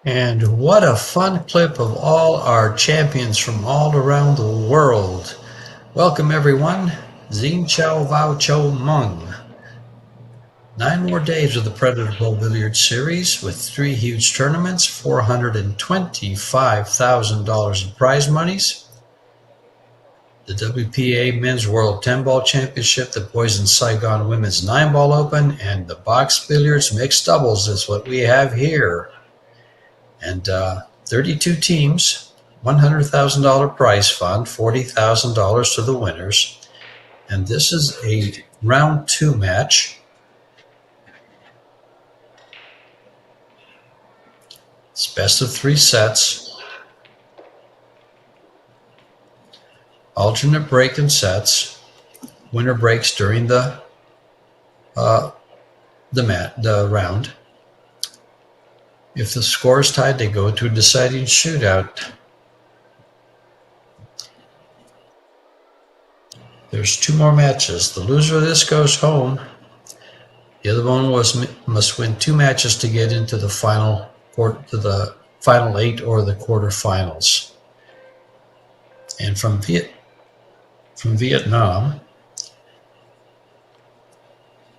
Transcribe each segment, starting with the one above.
And what a fun clip of all our champions from all around the world. Welcome everyone. Xin Chao Vao Cho Mung. 9 more days of the Predator Bowl Billiards series with 3 huge tournaments, $425,000 in prize monies. The WPA Men's World 10 Ball Championship, the Boys in Saigon Women's 9 Ball Open, and the Box Billiards Mixed Doubles is what we have here. And 32 teams, $100,000 prize fund, $40,000 to the winners. And this is a round 2 match. It's best of 3 sets. Alternate break in sets. Winner breaks during the round. If the score is tied, they go to a deciding shootout. There's 2 more matches. The loser of this goes home. The other one must win 2 matches to get into the final 8 or the quarterfinals. And from Vietnam,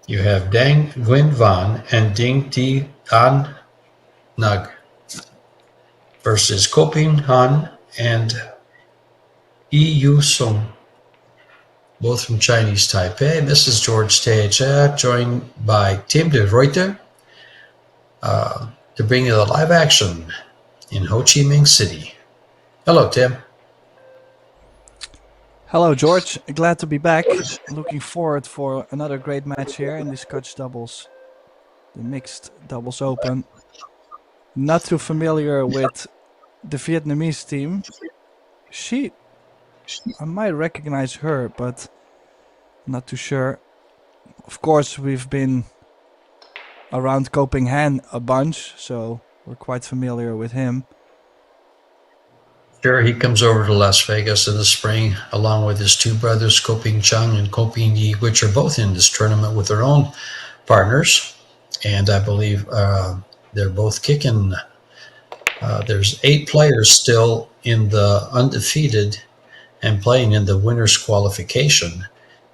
you have Dang Nguyen Van and Ding Thi An Nug versus Koping Han and Yi Yu Sung, both from Chinese Taipei. This is George Teja, joined by Tim de Reuter to bring you the live action in Ho Chi Minh City. Hello, Tim. Hello, George. Glad to be back. Looking forward for another great match here in the Scotch doubles, the mixed doubles open. Not too familiar with the Vietnamese team. I might recognize her, but not too sure. Of course, we've been around Koping Han a bunch, so we're quite familiar with him. Sure, he comes over to Las Vegas in the spring, along with his 2 brothers, Koping Chung and Koping Yi, which are both in this tournament with their own partners. And I believe they're both kicking. There's 8 players still in the undefeated and playing in the winner's qualification.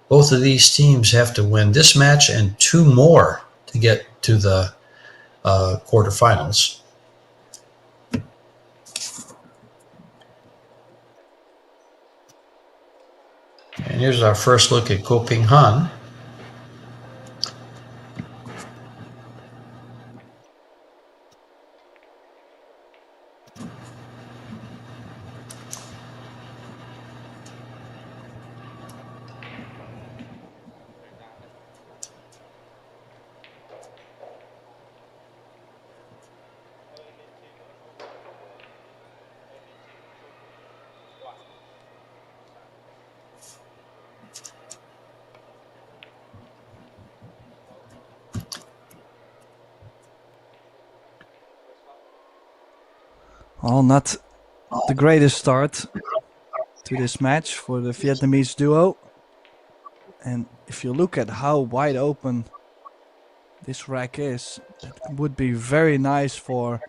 Both of these teams have to win this match and 2 more to get to the quarterfinals. And here's our first look at Koping Han. Well, not the greatest start to this match for the Vietnamese duo. And if you look at how wide open this rack is, it would be very nice for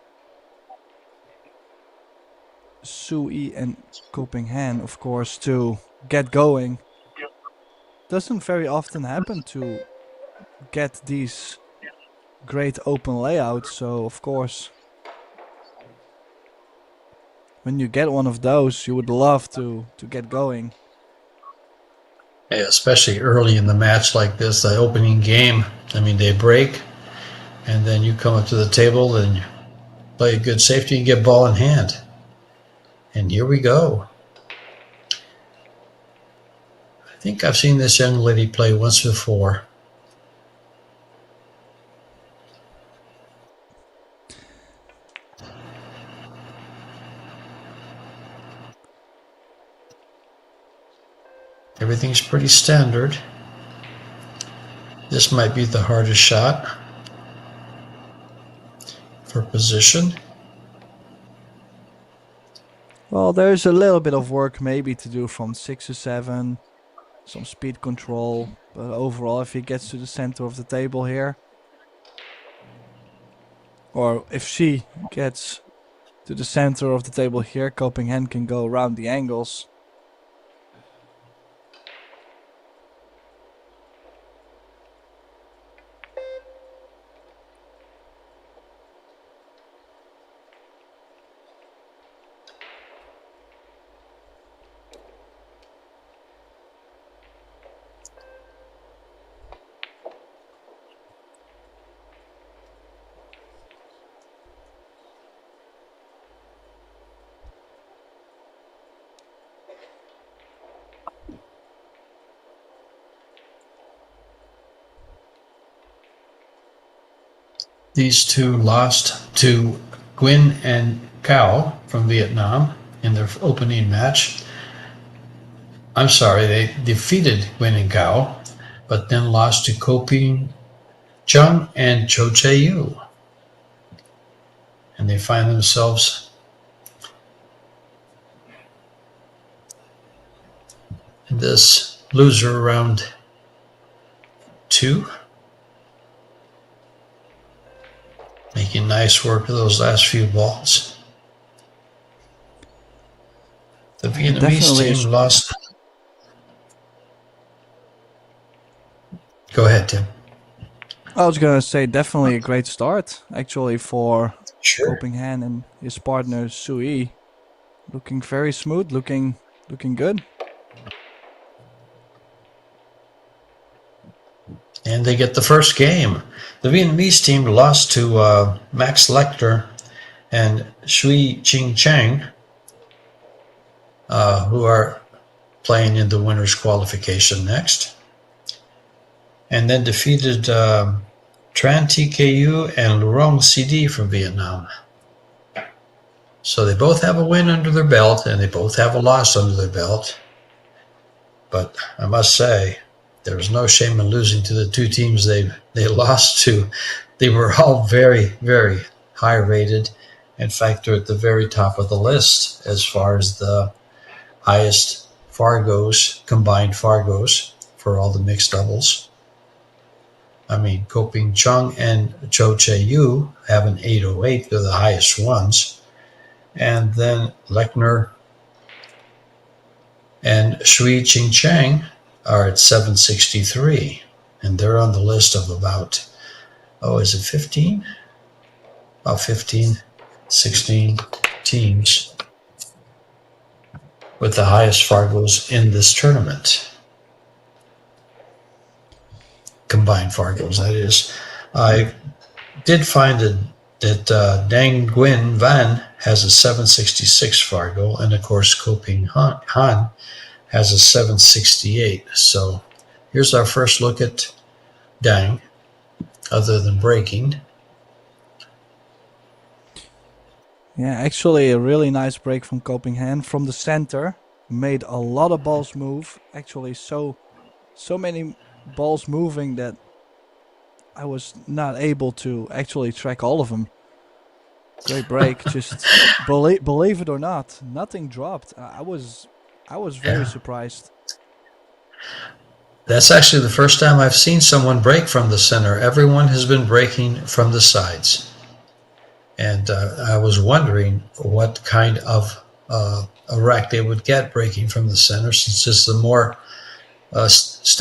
Sui and Koping Han, of course, to get going. Doesn't very often happen to get these great open layouts, so of course when you get one of those, you would love to get going. Yeah, especially early in the match like this, the opening game. I mean, they break, and then you come up to the table and play a good safety and get ball in hand. And here we go. I think I've seen this young lady play once before. Everything's pretty standard. This might be the hardest shot for position. Well, there's a little bit of work maybe to do from 6 to 7, some speed control, but overall if he gets to the center of the table here, or if she gets to the center of the table here. Coping Hen can go around the angles. These two lost to Nguyen and Cao from Vietnam in their opening match. I'm sorry, they defeated Nguyen and Cao, but then lost to Koping Chung and Cho Che-yu. And they find themselves in this loser round 2. Making nice work of those last few balls. The Vietnamese team lost. Go ahead, Tim. I was gonna say definitely a great start actually for Sure. Coping Hen and his partner Sui. Looking very smooth, looking good. And they get the first game. The Vietnamese team lost to Max Lecter and Shui Ching Chang, who are playing in the winners qualification next. And then defeated Tran TKU and Lurong CD from Vietnam. So they both have a win under their belt and they both have a loss under their belt. But I must say, there was no shame in losing to the two teams they lost to. They were all very, very high rated. In fact, they're at the very top of the list as far as the highest Fargos, combined Fargos for all the mixed doubles. I mean, Koping Chung and Cho Che-yu have an 808. They're the highest ones. And then Lechner and Shui Ching Chang are at 763. And they're on the list of about, is it 15? About 15, 16 teams with the highest Fargos in this tournament. Combined Fargos, that is. I did find that Dang Nguyen Van has a 766 Fargo, and of course Koping Han has a 768. So here's our first look at Dang, other than breaking. Yeah, actually a really nice break from Coping Hen from the center. Made a lot of balls move. Actually so many balls moving that I was not able to actually track all of them. Great break. Just believe it or not, nothing dropped. I was very surprised. That's actually the first time I've seen someone break from the center. Everyone has been breaking from the sides. And I was wondering what kind of a rack they would get breaking from the center, since it's the more, it's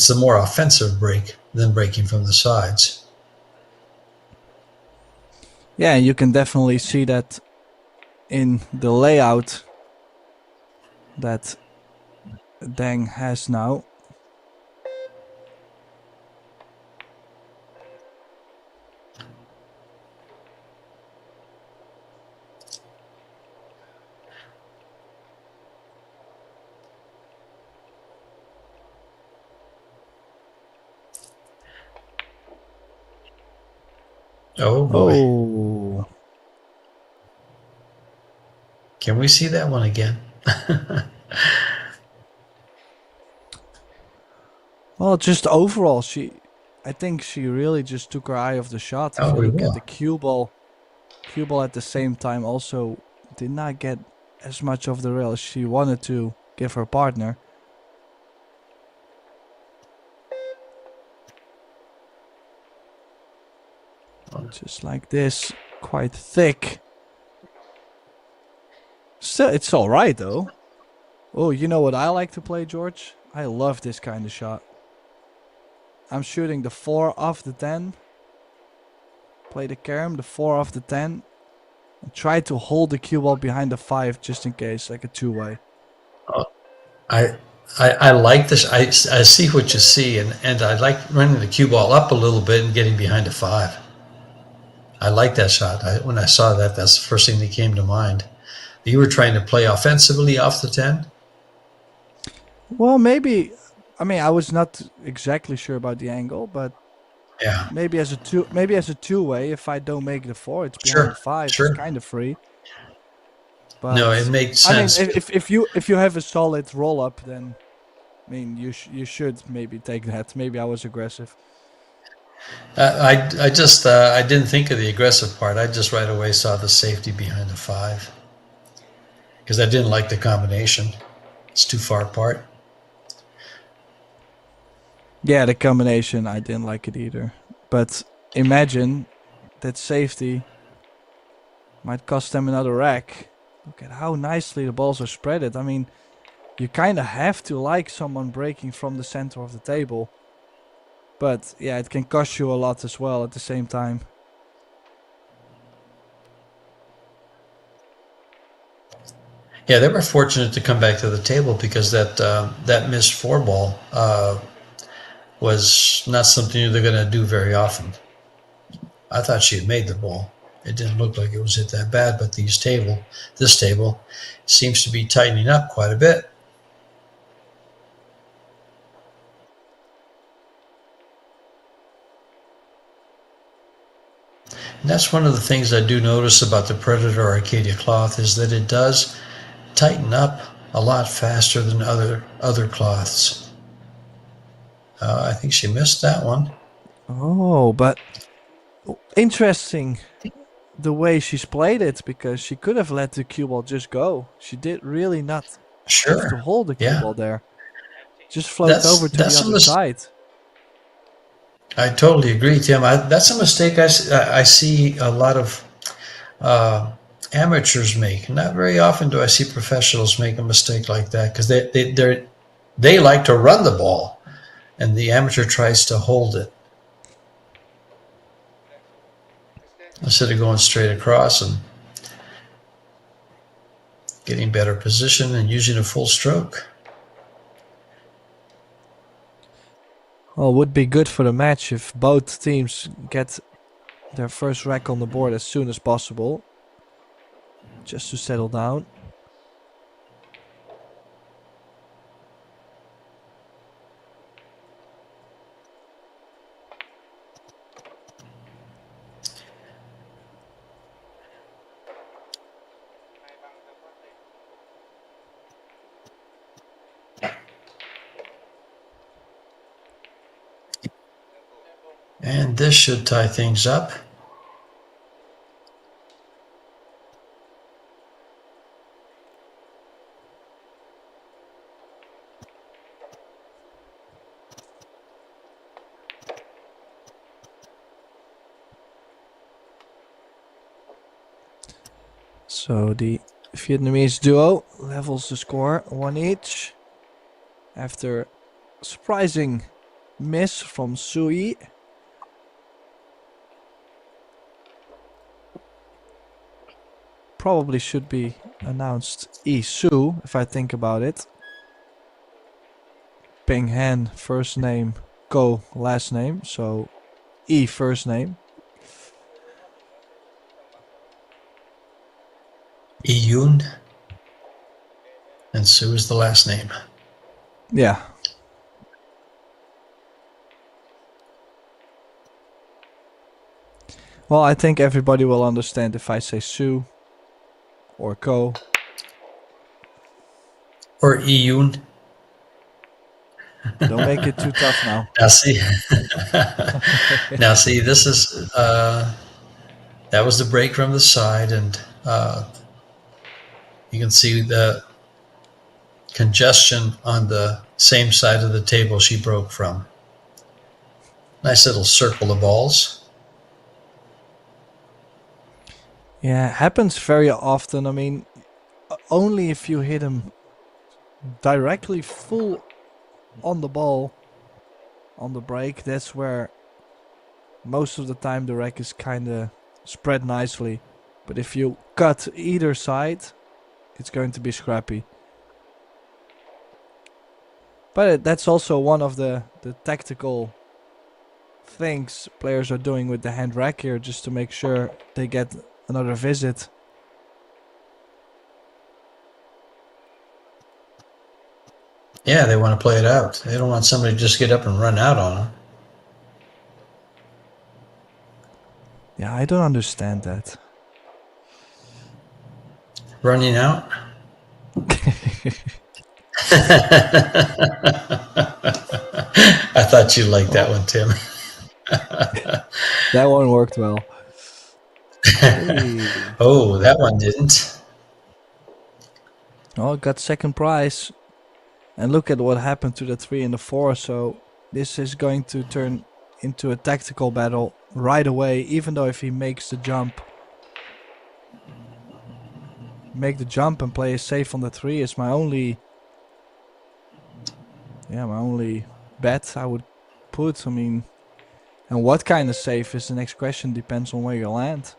the more offensive break than breaking from the sides. Yeah, you can definitely see that in the layout that Dang has now. Oh boy. Oh. Can we see that one again? Well, just overall, I think she really just took her eye off the shot. If you look at the cue ball at the same time also did not get as much of the rail as she wanted to give her partner. Just like this, quite thick. It's all right though. Oh, you know what I like to play, George? I love this kind of shot. I'm shooting the 4 off the 10. Play the carom, the 4 off the 10. And try to hold the cue ball behind the 5 just in case, like a two-way. I, I like this. I see what you see, and I like running the cue ball up a little bit and getting behind a 5. I like that shot. When I saw that, that's the first thing that came to mind. You were trying to play offensively off the 10? Well, maybe. I mean, I was not exactly sure about the angle, but Yeah, maybe as a two-way. If I don't make the 4, it's behind the sure, 5. It's sure. kind of free. No, it But makes I mean, sense. if you have a solid roll up, then I mean you should maybe take that. Maybe I was aggressive. I just I didn't think of the aggressive part. I just right away saw the safety behind the 5 because I didn't like the combination. It's too far apart. Yeah, the combination I didn't like it either. But imagine that safety might cost them another rack. Look at how nicely the balls are spreaded. I mean, you kind of have to like someone breaking from the center of the table. But yeah, it can cost you a lot as well at the same time. Yeah, they were fortunate to come back to the table because that missed 4 ball was not something they're going to do very often. I thought she had made the ball. It didn't look like it was hit that bad, but this table seems to be tightening up quite a bit. And that's one of the things I do notice about the Predator Arcadia cloth is that it does tighten up a lot faster than other cloths. I think she missed that one. Oh, but interesting the way she's played it, because she could have let the cue ball just go. She did really not have to Sure. hold the cue Yeah. ball there. Just float over to the That's other side. I totally agree, Tim. That's a mistake I see a lot of amateurs make. Not very often do I see professionals make a mistake like that because they like to run the ball, and the amateur tries to hold it instead of going straight across and getting better position and using a full stroke. Well, it would be good for the match if both teams get their first rack on the board as soon as possible. Just to settle down. And this should tie things up. So the Vietnamese duo levels the score 1 each after surprising miss from Sui. Probably should be announced Su if I think about it. Ping Han first name, Ko last name, so E first name. Iyun, and Sue is the last name. Yeah. Well, I think everybody will understand if I say Su or Ko. Or Iyun. Don't make it too tough now. Now see, now see, this is that was the break from the side, and you can see the congestion on the same side of the table she broke from. Nice little circle of balls. Yeah, it happens very often. I mean, only if you hit him directly full on the ball, on the break, that's where most of the time the rack is kind of spread nicely. But if you cut either side, it's going to be scrappy. But that's also one of the tactical things players are doing with the hand rack here, just to make sure they get another visit. Yeah, they want to play it out. They don't want somebody to just get up and run out on them. Yeah, I don't understand that. Running out? I thought you liked that one, Tim. That one worked well. Hey. Oh, that one didn't. Oh, got second prize. And look at what happened to the 3 and the 4. So this is going to turn into a tactical battle right away, even though if he makes the jump. Make the jump and play a safe on the 3 is my only bet I would put. I mean, and what kind of safe is the next question, depends on where you land.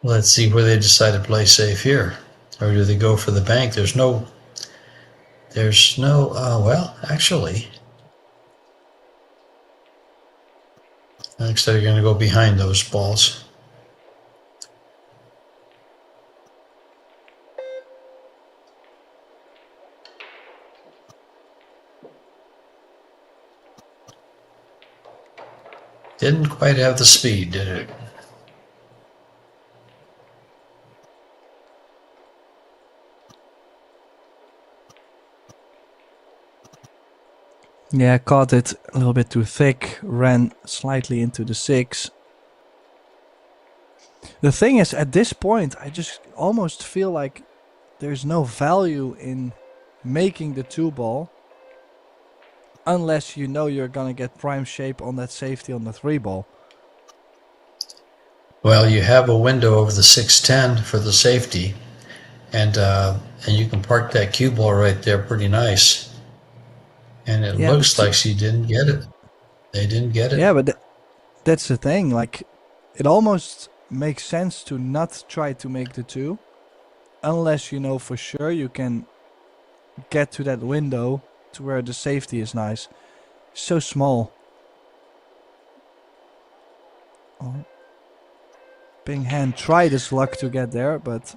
Let's see where they decide to play safe here. Or do they go for the bank? There's no, well, actually, looks like they're going to go behind those balls. Didn't quite have the speed, did it? Yeah, caught it a little bit too thick, ran slightly into the 6. The thing is, at this point, I just almost feel like there's no value in making the 2 ball unless you know you're gonna get prime shape on that safety on the 3 ball. Well, you have a window over the 610 for the safety, and you can park that cue ball right there pretty nice. And it Yeah, looks but like she didn't get it. They didn't get it. yeah, but that's the thing. Like, it almost makes sense to not try to make the 2 unless you know for sure you can get to that window to where the safety is nice. So small. Oh. Bing Hand tried his luck to get there, but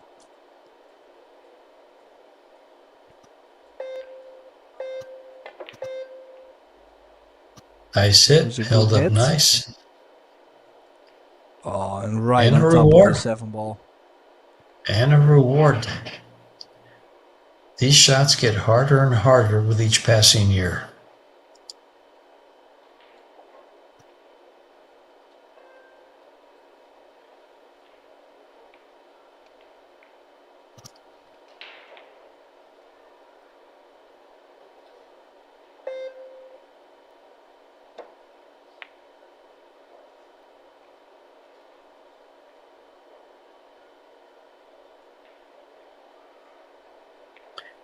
Nice it hit, was a good held up hit. nice. Oh, and right And on a top of the reward. 7 ball. And a reward. These shots get harder and harder with each passing year.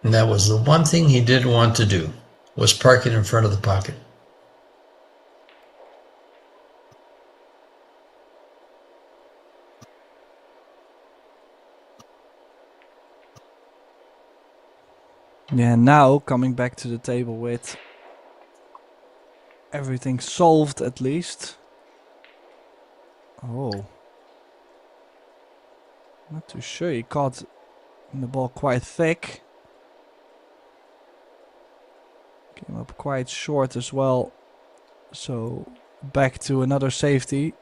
And that was the one thing he didn't want to do, was park it in front of the pocket. Yeah, now coming back to the table with everything solved at least. Oh. Not too sure. He caught the ball quite thick. Came up quite short as well. So back to another safety.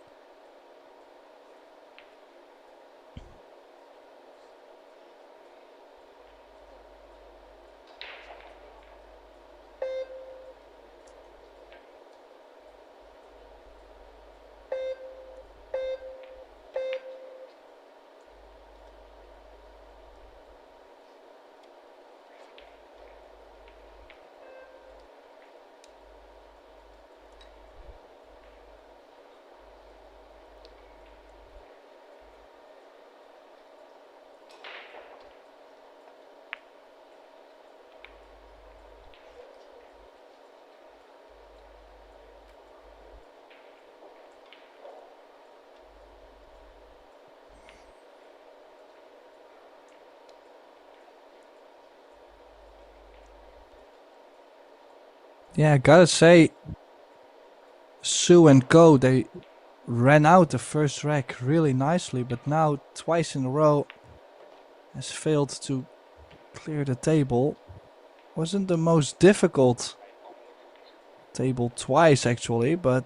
Yeah, I gotta say, Sue and Co, they ran out the first rack really nicely, but now twice in a row has failed to clear the table. Wasn't the most difficult table twice actually, but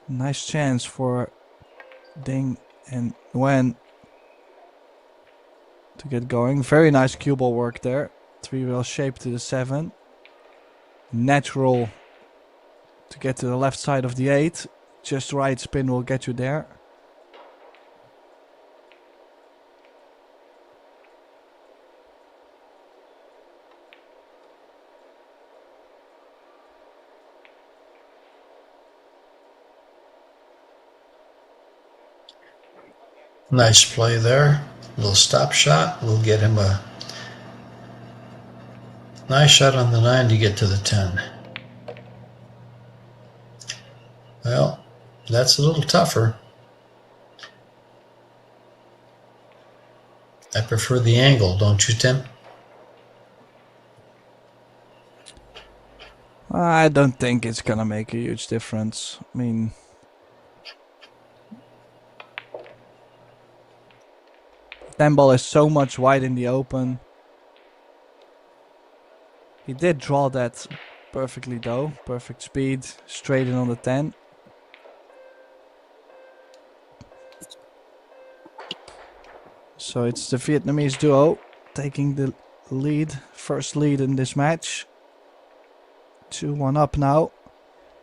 nice chance for Ding and Nguyen to get going. Very nice cue ball work there. 3-rail shape to the 7. Natural to get to the left side of the 8. Just right spin will get you there. Nice play there. Little stop shot. We'll get him a nice shot on the 9 to get to the 10. Well, that's a little tougher. I prefer the angle, don't you, Tim? I don't think it's gonna make a huge difference. I mean, Ball is so much wide in the open. He did draw that perfectly though. Perfect speed, straight in on the 10. So it's the Vietnamese duo taking the lead, first lead in this match. 2-1 up now.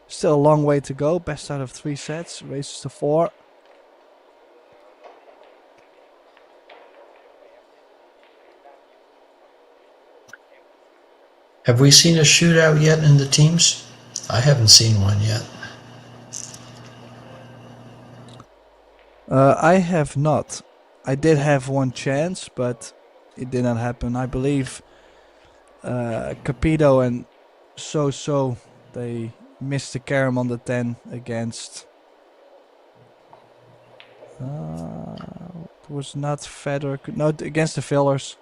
Still a long way to go. Best out of 3 sets. Races to 4. Have we seen a shootout yet in the teams? I haven't seen one yet. I have not. I did have one chance, but it did not happen. I believe Capito and So, they missed the carom on the 10 against... it was not Federer. No, against the Fillers.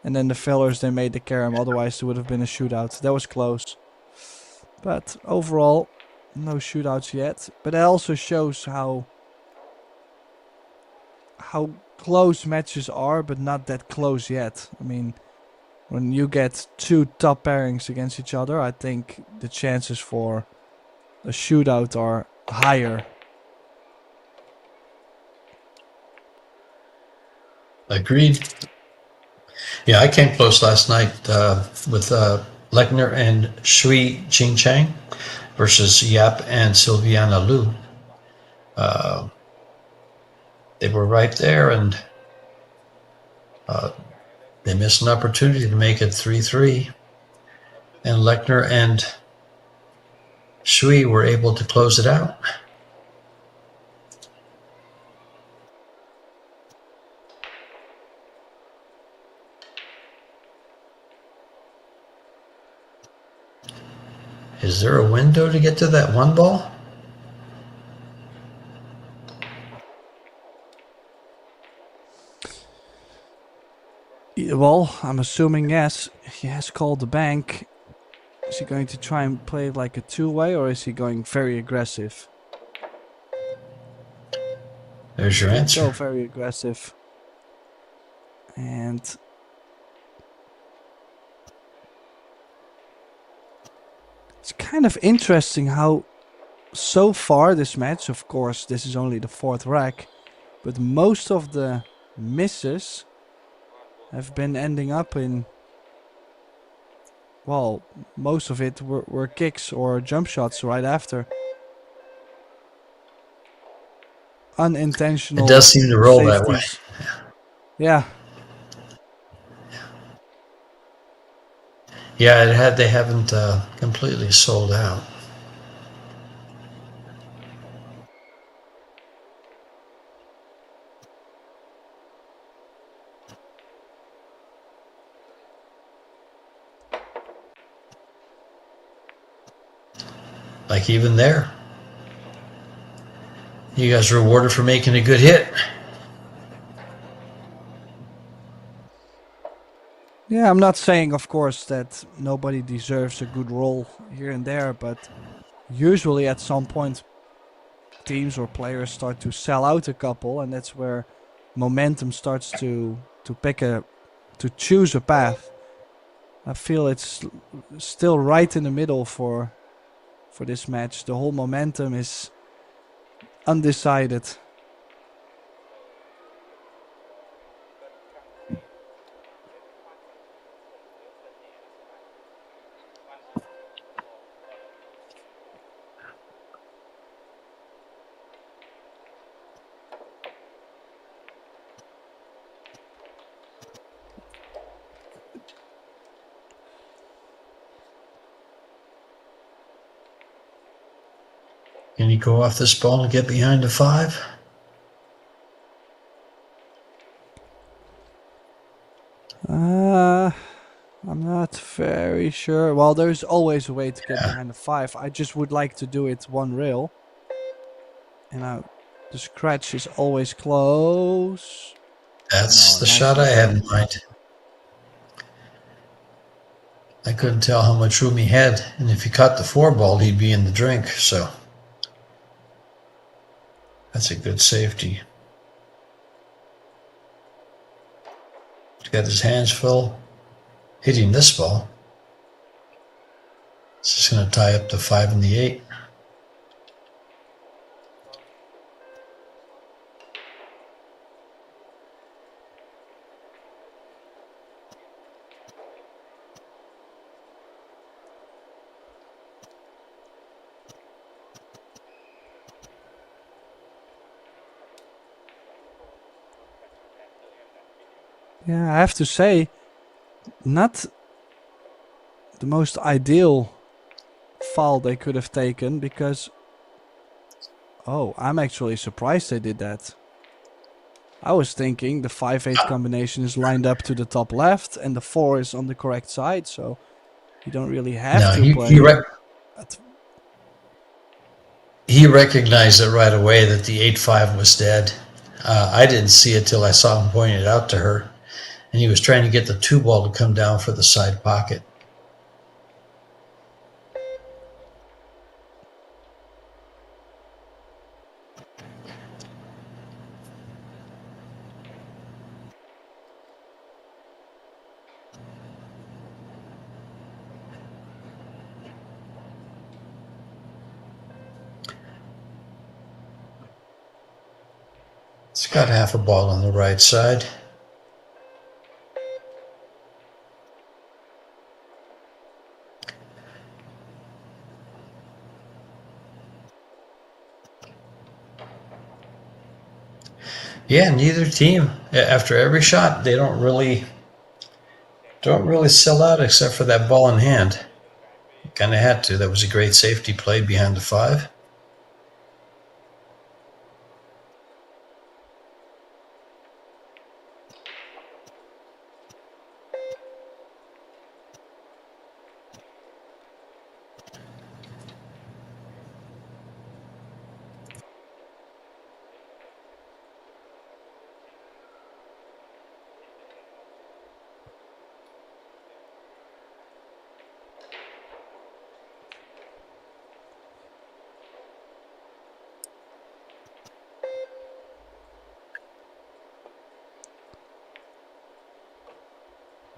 And then the Fillers, they made the carom. Otherwise, there would have been a shootout. That was close. But overall, no shootouts yet. But it also shows how close matches are, but not that close yet. I mean, when you get 2 top pairings against each other, I think the chances for a shootout are higher. Agreed. Yeah, I came close last night with Lechner and Shui Ching versus Yap and Silviana Liu. They were right there, and they missed an opportunity to make it 3-3. And Lechner and Shui were able to close it out. Is there a window to get to that one ball? Well, I'm assuming yes. He has called the bank. Is he going to try and play it like a 2-way, or is he going very aggressive? There's your answer. Go very aggressive. And it's kind of interesting how so far this match, of course, this is only the 4th rack, but most of the misses have been ending up in, well, most of it were kicks or jump shots right after. Unintentional. It does seem to roll safeties. that way. Yeah. Yeah, they haven't completely sold out. Like even there, you guys are rewarded for making a good hit. Yeah, I'm not saying, of course, that nobody deserves a good roll here and there, but usually at some point teams or players start to sell out a couple, and that's where momentum starts to choose a path. I feel it's still right in the middle for this match. The whole momentum is undecided. Can he go off this ball and get behind the 5? I'm not very sure. Well, there's always a way to get behind the 5. I just would like to do it one rail. And the scratch is always close. That's No, the shot I nicely had in played. mind. I couldn't tell how much room he had, and if he caught the 4 ball, he'd be in the drink, so that's a good safety. He's got his hands full hitting this ball. It's just going to tie up the 5 and the 8. Yeah, I have to say, not the most ideal foul they could have taken because. Oh, I'm actually surprised they did that. I was thinking the 5-8 combination is lined up to the top left and the 4 is on the correct side, so you don't really have No, to play. he recognized it right away that the 8-5 was dead. I didn't see it till I saw him pointing it out to her, and he was trying to get the 2 ball to come down for the side pocket. It's got half a ball on the right side. Yeah, neither team, after every shot, they don't really sell out except for that ball in hand. Kind of had to. That was a great safety play behind the 5.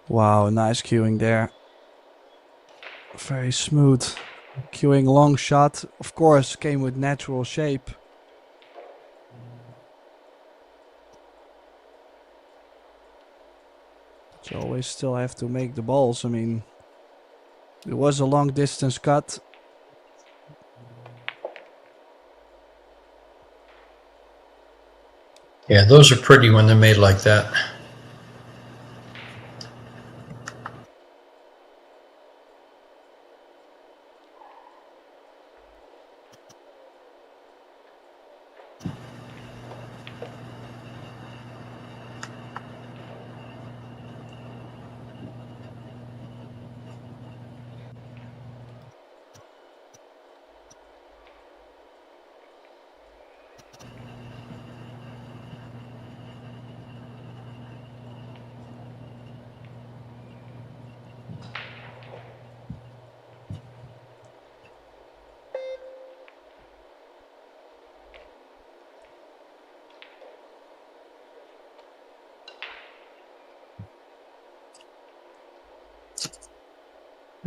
Wow, nice cueing there. Very smooth. Cueing long shot, of course, came with natural shape. But you always still have to make the balls. I mean, it was a long distance cut. Yeah, those are pretty when they're made like that.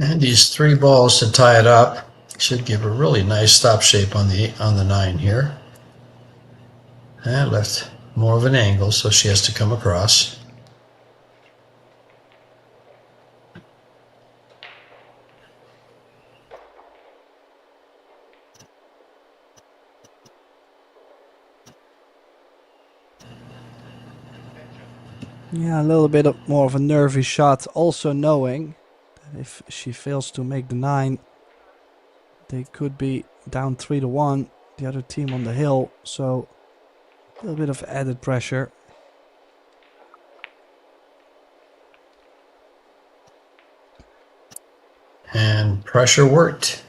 And these 3 balls to tie it up should give a really nice stop shape on the 9 here. And left more of an angle, so she has to come across. Yeah, a little bit more of a nervy shot, also knowing that if she fails to make the 9, they could be down 3-1, the other team on the hill, so a little bit of added pressure. And pressure worked.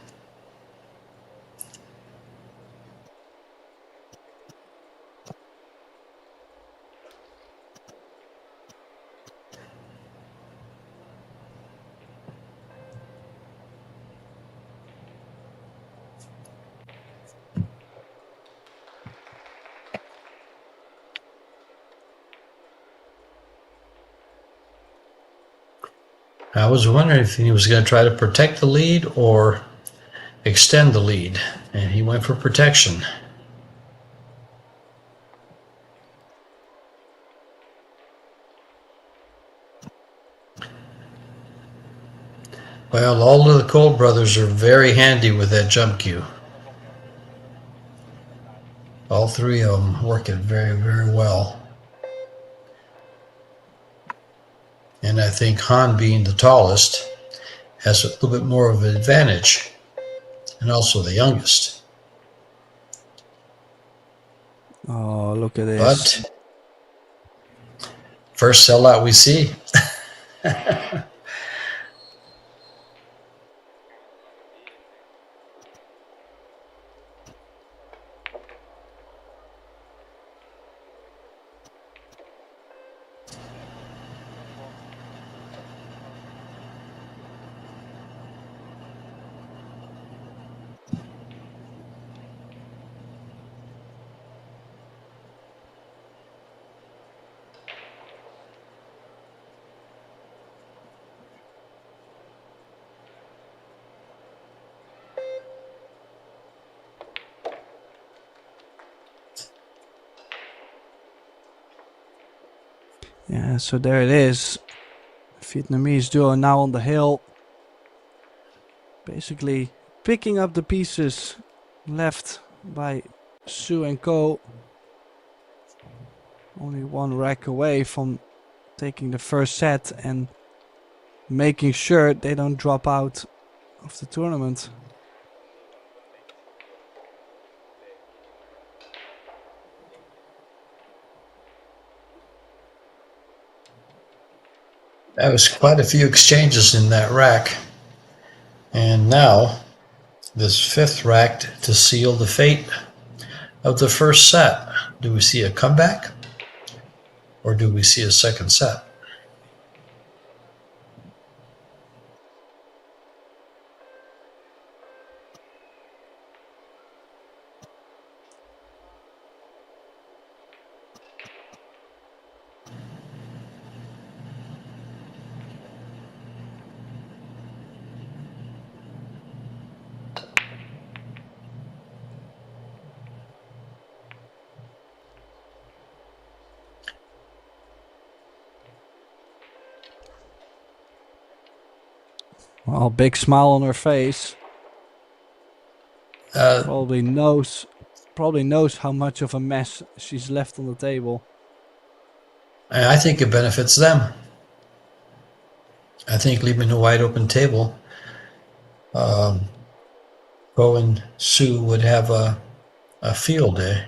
I was wondering if he was going to try to protect the lead or extend the lead, and he went for protection. Well, all of the Cole brothers are very handy with that jump cue. All 3 of them work it very, very well. And I think Han, being the tallest, has a little bit more of an advantage, and also the youngest. Oh, look at this. But first sellout we see. Yeah, so there it is. Vietnamese duo now on the hill. Basically picking up the pieces left by Su and Co. Only 1 rack away from taking the first set and making sure they don't drop out of the tournament. That was quite a few exchanges in that rack. And now, this 5th rack to seal the fate of the first set. Do we see a comeback? Or do we see a second set? Well, big smile on her face. Probably knows how much of a mess she's left on the table. I think it benefits them. I think leaving a wide open table, Bo and Sue would have a field day.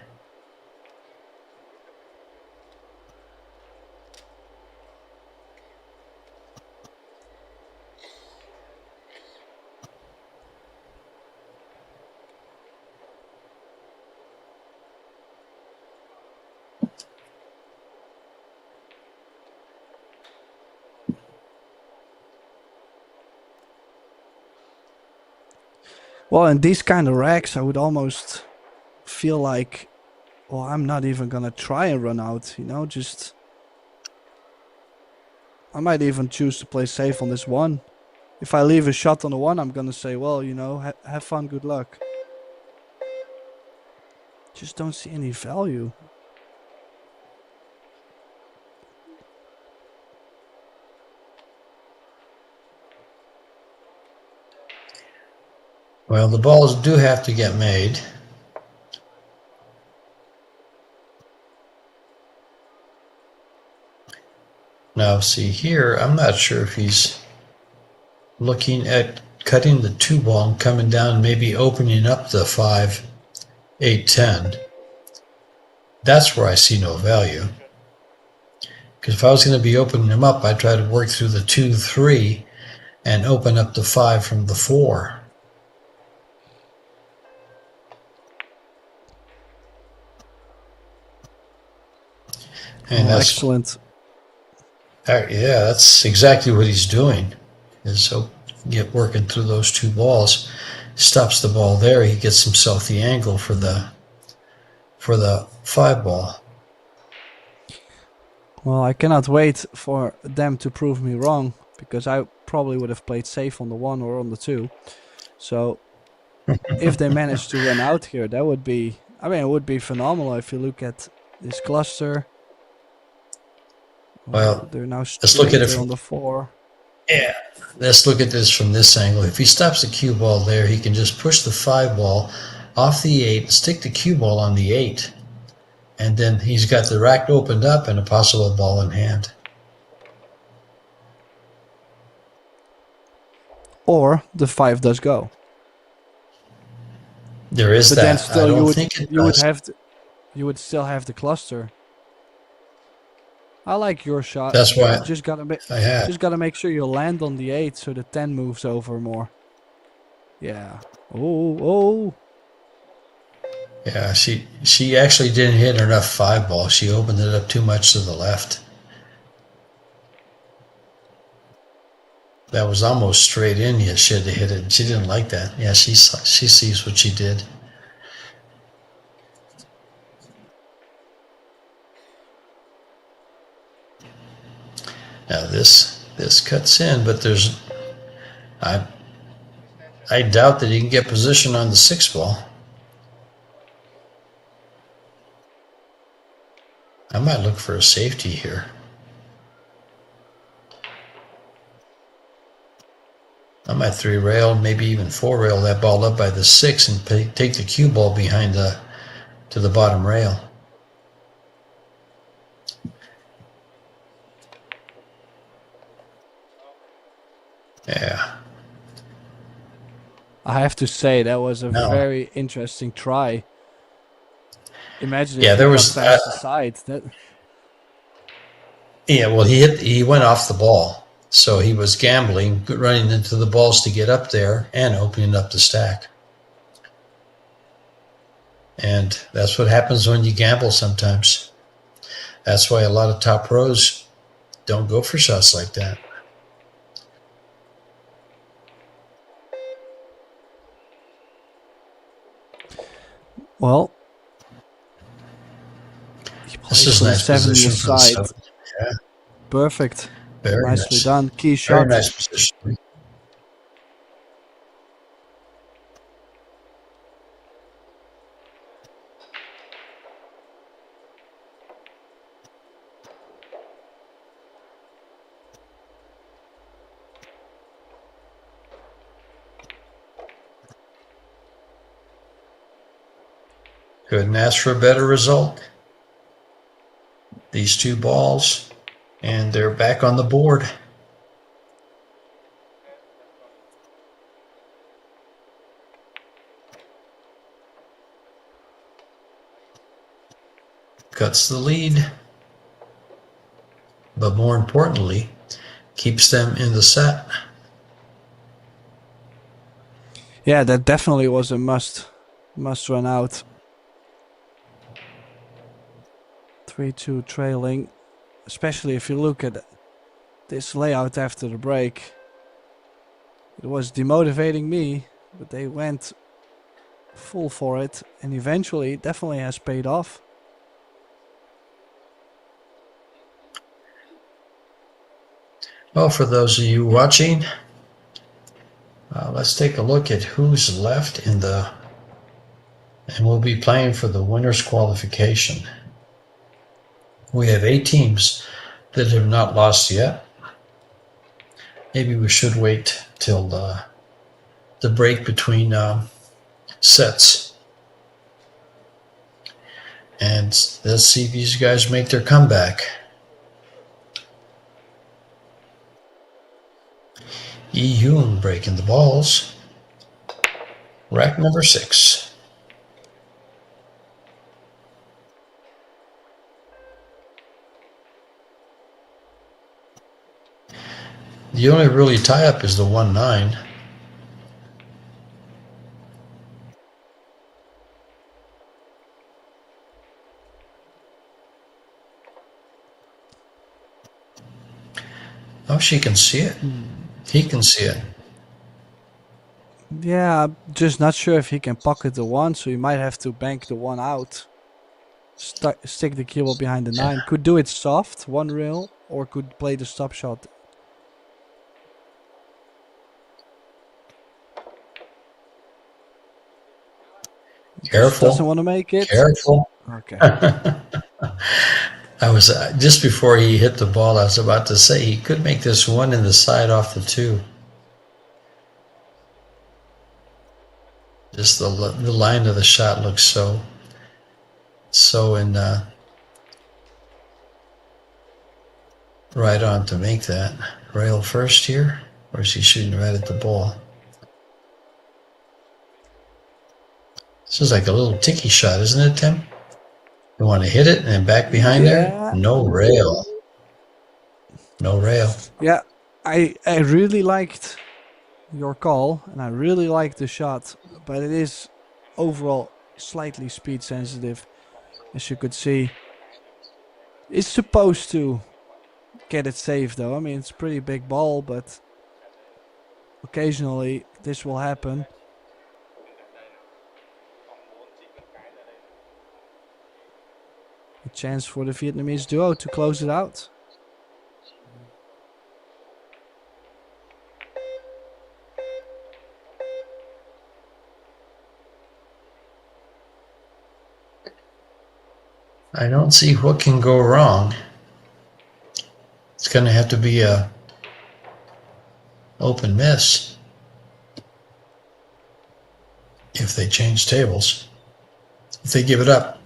Well, in these kind of racks, I would almost feel like, well, I'm not even gonna try and run out, you know, just... I might even choose to play safe on this one. if I leave a shot on the 1, I'm gonna say, well, you know, have fun, good luck. Just don't see any value. Well, the balls do have to get made. Now, see here, I'm not sure if he's looking at cutting the 2 ball and coming down and maybe opening up the 5, 8, 10. That's where I see no value. Because if I was going to be opening them up, I'd try to work through the 2, 3 and open up the 5 from the 4. And that's excellent. Yeah, that's exactly what he's doing. Is so get working through those 2 balls, stops the ball there. He gets himself the angle for the 5 ball. Well, I cannot wait for them to prove me wrong, because I probably would have played safe on the 1 or on the 2. So if they manage to run out here, that would be, I mean, it would be phenomenal. If you look at this cluster, Well, they're now let's look at it straighter from on the 4. Yeah, let's look at this from this angle. If he stops the cue ball there, he can just push the 5 ball off the 8, stick the cue ball on the 8, and then he's got the rack opened up and a possible ball in hand. Or the 5 does go. There is But that. then still I don't you would think it you would does. have to, you would still have the cluster. I like your shot. That's why Just I had. just gotta make sure you land on the 8 so the 10 moves over more. Yeah. Oh. Yeah, she actually didn't hit enough 5 ball. She opened it up too much to the left. That was almost straight in. Yeah, she had to hit it, and she didn't like that. Yeah, she sees what she did. Now this cuts in, but there's I doubt that he can get position on the 6 ball. I might look for a safety here. I might 3 rail, maybe even 4 rail that ball up by the 6 and take the cue ball behind to the bottom rail. Yeah. I have to say that was a No. very interesting try. Imagine Yeah, if there he was got past the side. Yeah, well, he went off the ball, so he was gambling, running into the balls to get up there and opening up the stack. And that's what happens when you gamble sometimes. That's why a lot of top pros don't go for shots like that. Well, This is nice 7 position the for the side. 7. Yeah, Perfect. very Nicely nice. done. Key Very shot. nice position. Couldn't ask for a better result. These 2 balls, and they're back on the board. Cuts the lead, but more importantly, keeps them in the set. Yeah, that definitely was a must run out. 3-2 trailing, especially if you look at this layout after the break. It was demotivating me, but they went full for it, and eventually it definitely has paid off. Well, for those of you watching, Let's take a look at who's left in the, and we'll be playing for the winner's qualification. We have 8 teams that have not lost yet. Maybe we should wait till the break between sets. And let's see these guys make their comeback. Yi Yoon breaking the balls. Rack number 6. The only really tie-up is the 1-9. Oh, she can see it. He can see it. Yeah, I'm just not sure if he can pocket the 1, so he might have to bank the 1 out. Stick the cue ball behind the 9. Could do it soft, 1 rail, or could play the stop shot. Careful. Doesn't want to make it. Careful. Okay. I was just before he hit the ball, I was about to say he could make this 1 in the side off the 2. Just the line of the shot looks so in right on to make that. Rail first here, or is he shooting right at the ball? This is like a little ticky shot, isn't it, Tim? You want to hit it and then back behind there? No rail. No rail. Yeah, I really liked your call, and I really liked the shot, but it is overall slightly speed sensitive, as you could see. It's supposed to get it safe though. I mean, it's a pretty big ball, but occasionally this will happen. A chance for the Vietnamese duo to close it out. I don't see what can go wrong. It's going to have to be a open miss if they change tables. If they give it up.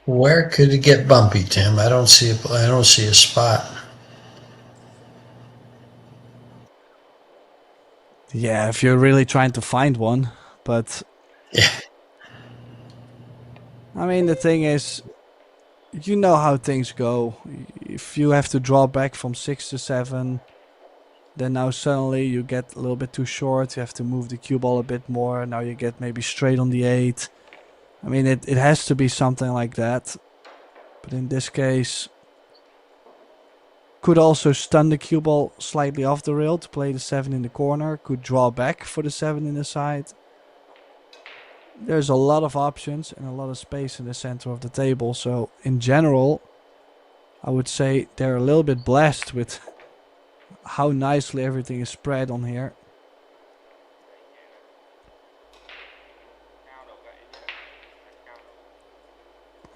Where could it get bumpy, Tim? I don't see a spot. Yeah, if you're really trying to find one, but yeah. I mean, the thing is, you know how things go. If you have to draw back from 6 to 7, then now suddenly you get a little bit too short. You have to move the cue ball a bit more. Now you get maybe straight on the 8. I mean, it has to be something like that. But in this case, could also stun the cue ball slightly off the rail to play the 7 in the corner. Could draw back for the 7 in the side. There's a lot of options and a lot of space in the center of the table. So in general, I would say they're a little bit blessed with how nicely everything is spread on here.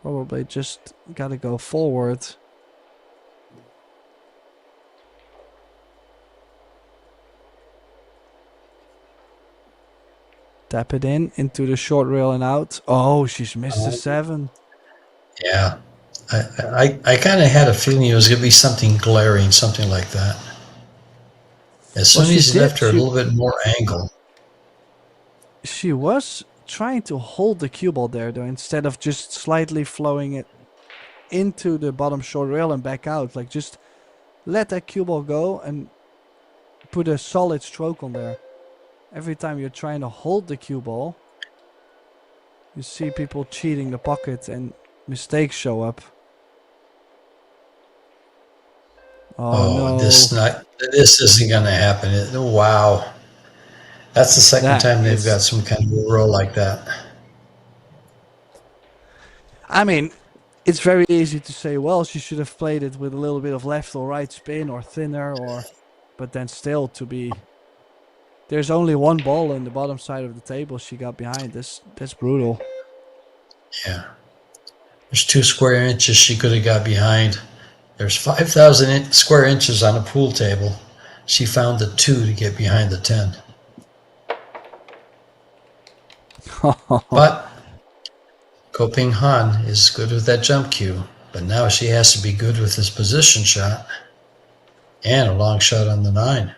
Probably just gotta go forward. Tap it into the short rail and out. Oh, she's missed the 7. Yeah. I kind of had a feeling it was going to be something glaring, something like that. As Well, soon she as he did. left her a little bit more angle. She was trying to hold the cue ball there, though, instead of just slightly flowing it into the bottom short rail and back out. Like, just let that cue ball go and put a solid stroke on there. Every time you're trying to hold the cue ball, you see people cheating the pocket and mistakes show up. Oh, no. This isn't going to happen. Wow. That's the second That time they've got is... some kind of a roll like that. I mean, it's very easy to say, well, she should have played it with a little bit of left or right spin or thinner, or... But then still to be... There's only one ball in the bottom side of the table she got behind. That's brutal. Yeah. There's 2 square inches she could have got behind. There's 5,000 square inches on a pool table. She found the 2 to get behind the 10. But Koping Han is good with that jump cue. But now she has to be good with his position shot and a long shot on the 9.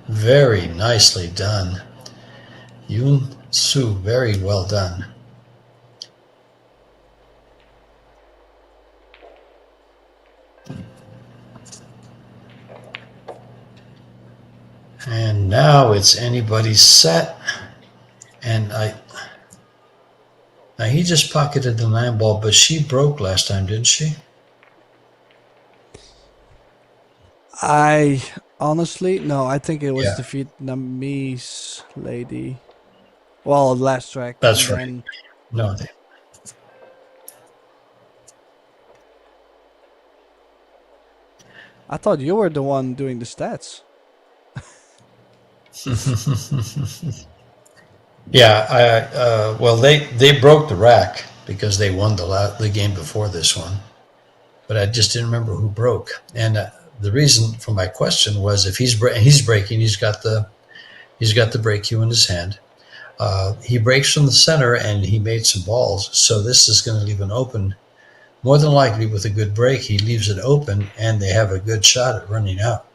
Very nicely done. Yoon Soo, very well done. And now it's anybody's set. And now he just pocketed the 9 ball, but she broke last time, didn't she? I honestly, no, I think it was Yeah, the Vietnamese lady. Well, last track, and that's right. then No, I thought you were the one doing the stats. yeah. Well, they broke the rack because they won the game before this one, but I just didn't remember who broke. And the reason for my question was if he's breaking, he's got the break cue in his hand. He breaks from the center and he made some balls, so this is going to leave an open. More than likely, with a good break, he leaves it open, and they have a good shot at running out.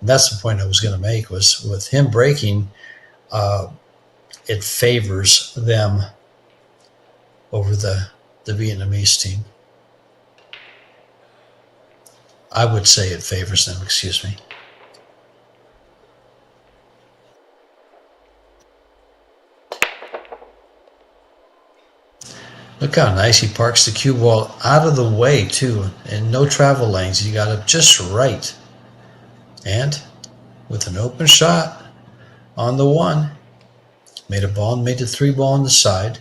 And that's the point I was going to make, was with him breaking, it favors them over the Vietnamese team. I would say it favors them, excuse me. Look how nice he parks the cue ball out of the way, too, and no travel lanes. You got it just right. And with an open shot on the 1, made a ball and made a 3 ball on the side.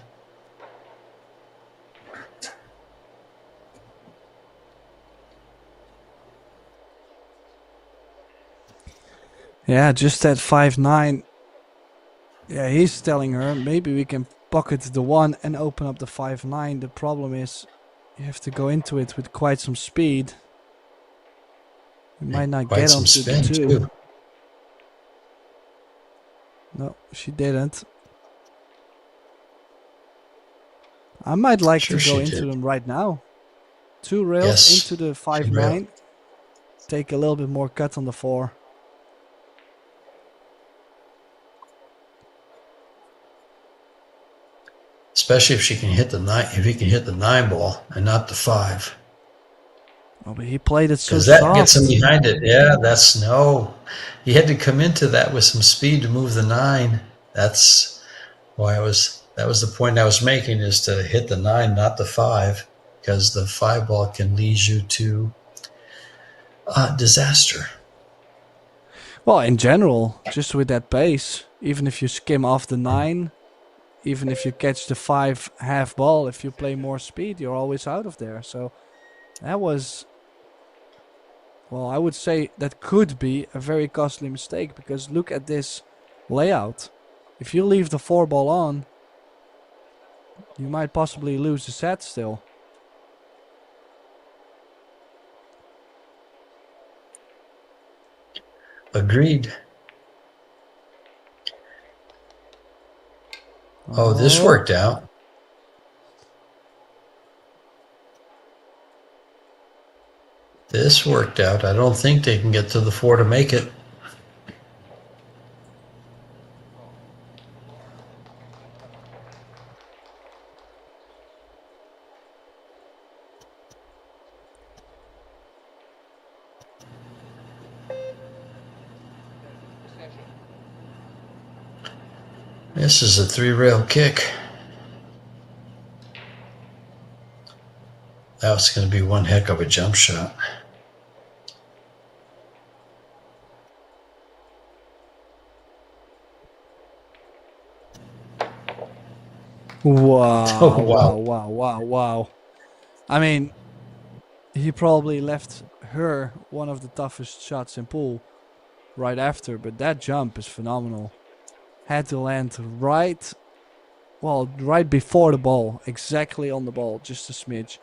Yeah, just that 5-9. Yeah, he's telling her maybe we can pocket the 1 and open up the 5-9. The problem is you have to go into it with quite some speed. You might not Quite get some onto the spin, 2. too. No, she didn't. I might like Sure to go she into did. them right now. 2 rails Yes, into the she will. 5-9. Take a little bit more cut on the 4. Especially if she can hit the 9, if he can hit the 9 ball and not the 5. Oh, but he played it so Because that gets him soft. behind it. Yeah, that's no. He had to come into that with some speed to move the 9. That's why that was the point I was making, is to hit the 9, not the 5, because the 5 ball can lead you to disaster. Well, in general, just with that pace, even if you skim off the 9, even if you catch the 5 half ball, if you play more speed, you're always out of there. So that was, well, I would say that could be a very costly mistake, because look at this layout. If you leave the 4 ball on, you might possibly lose the set still. Agreed. Oh, this Oh, worked out. This worked out. I don't think they can get to the 4 to make it. This is a 3-rail kick. That's going to be one heck of a jump shot. wow, Oh, wow, wow. wow, wow, wow. I mean, he probably left her one of the toughest shots in pool right after, but that jump is phenomenal. Had to land right, well, right before the ball, exactly on the ball, just a smidge.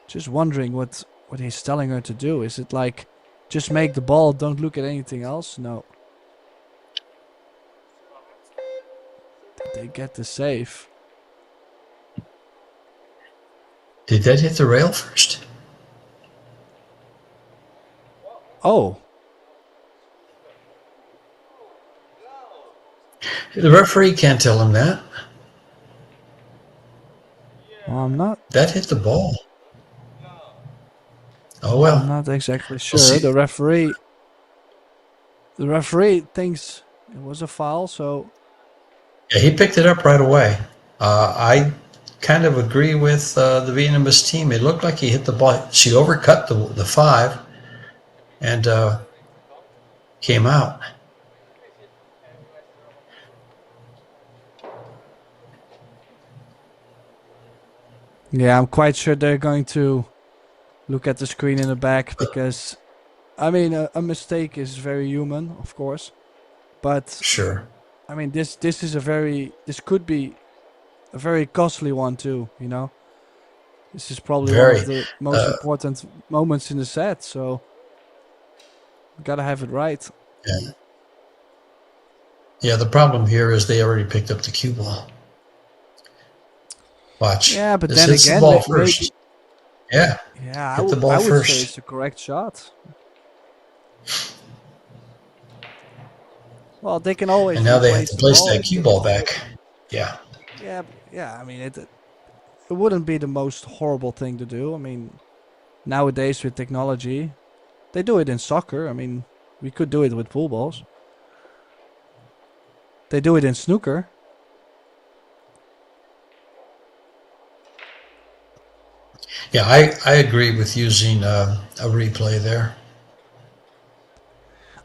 Just wondering what he's telling her to do. Is it like, just make the ball, don't look at anything else? No. Did they get the save? Did that hit the rail first? Oh. The referee can't tell him that. Well, I'm not. That hit the ball. Oh, I'm well. not exactly We'll sure. see. The referee thinks it was a foul, so Yeah, he picked it up right away. I kind of agree with the Vietnamese team. It looked like he hit the ball. She overcut the 5 and came out. yeah, I'm quite sure they're going to look at the screen in the back because, I mean, a mistake is very human, of course, but Sure. I mean, this could be a very costly one too. You know, this is probably one of Very. the most important moments in the set, so gotta have it right. Yeah. Yeah, the problem here is they already picked up the cue ball. Watch. Yeah, but This then hits the again, ball maybe. first. Yeah, Yeah, hit the I ball would say first. it's the correct shot. Well, they can And always now they have replace to the place ball that if cue they. ball back. Yeah. Yeah, yeah. I mean, it wouldn't be the most horrible thing to do. I mean, nowadays with technology, they do it in soccer. I mean, we could do it with pool balls. They do it in snooker. Yeah, I agree with using a replay there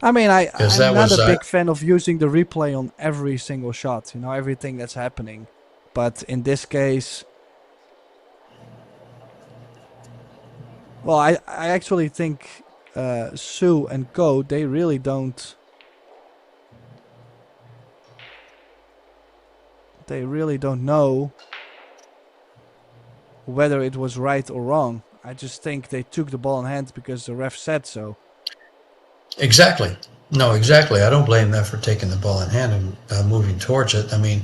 I mean, because I'm that not a was big fan of using the replay on every single shot. You know, everything that's happening. But in this case, well, I actually think Sue and Co. They really don't. They really don't know whether it was right or wrong. I just think they took the ball in hand because the ref said so. exactly. No, exactly. I don't blame them for taking the ball in hand and moving towards it. I mean,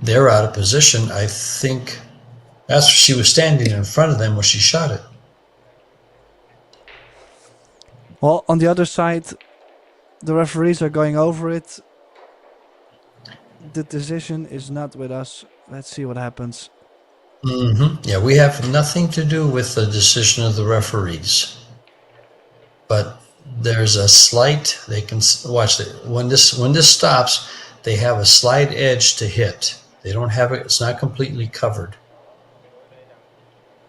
they're out of position. I think that's she was standing in front of them when she shot it. Well, on the other side, the referees are going over it. The decision is not with us. Let's see what happens. Yeah, we have nothing to do with the decision of the referees, but there's a slight. They can watch it when this stops. They have a slight edge to hit. They don't have it. It's not completely covered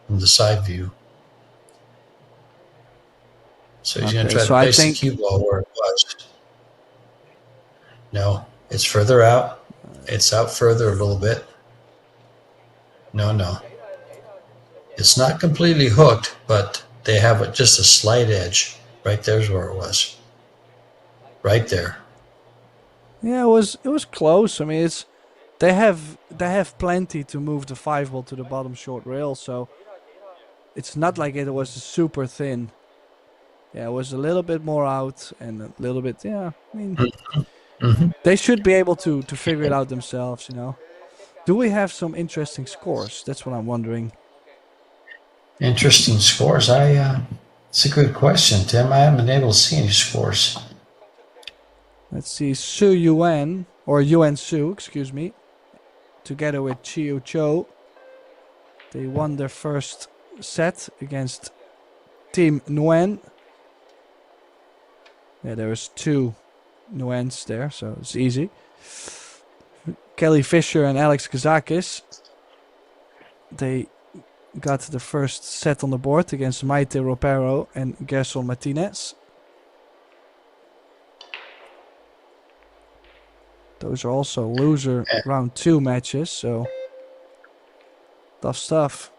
from the side view. So he's going to Okay, try to so I place the think. cue ball where it was. No, it's further out. It's out further a little bit. No. It's not completely hooked, but they have just a slight edge. Right there's where it was. Right there. Yeah, it was close. I mean, it's they have plenty to move the 5 ball to the bottom short rail, so it's not like it was super thin. Yeah, it was a little bit more out and a little bit. Yeah, I mean, Mhm. they should be able to figure it out themselves. Do we have some interesting scores? That's what I'm wondering. Interesting scores. It's a good question, Tim. I haven't been able to see any scores. Let's see, Su Yuan or Yuan Su, excuse me, together with Chiu Cho. They won their first set against Team Nguyen. Yeah, there was 2 Nguyen's there, so it's easy. Kelly Fisher and Alex Kazakis. They got the first set on the board against Maite Ropero and Gerson Martinez. Those are also loser round 2 matches, so tough stuff.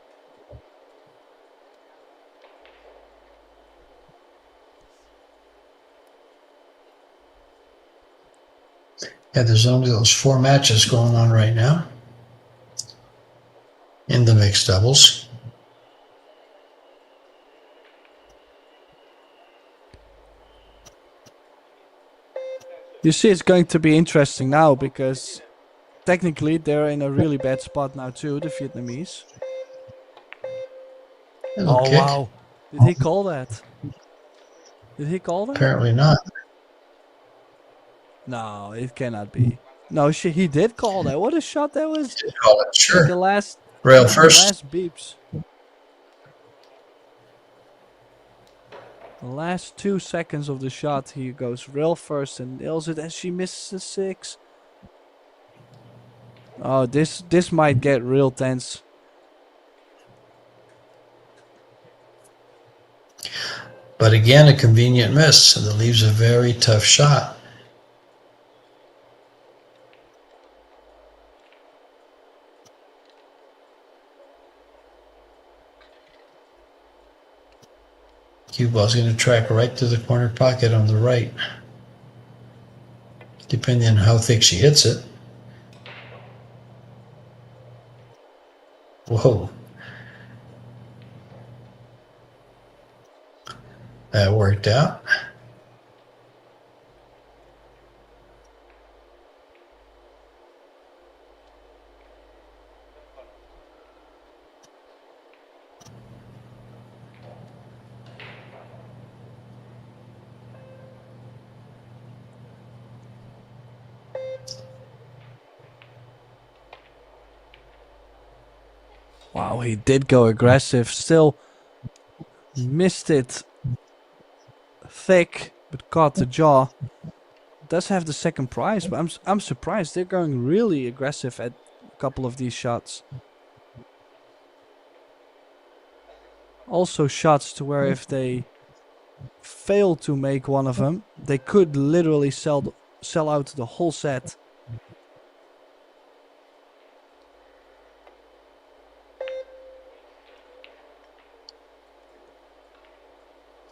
Yeah, there's only those 4 matches going on right now in the mixed doubles. You see, it's going to be interesting now because technically they're in a really bad spot now too, the Vietnamese. Little Oh kick. wow. Did he call that? Did he call that? Apparently not. No, it cannot be. No, he did call that. What a shot that was. Did call it. Like the Sure. last Rail the first. last beeps. The last 2 seconds of the shot, he goes rail first and nails it, and she misses a 6. Oh, this might get real tense. But again, a convenient miss that leaves a very tough shot. Cue ball's going to track right to the corner pocket on the right, depending on how thick she hits it. Whoa. That worked out. Wow, he did go aggressive. Still missed it thick, but caught the jaw. Does have the second prize, but I'm surprised they're going really aggressive at a couple of these shots. Also shots to where if they fail to make one of them, they could literally sell out the whole set.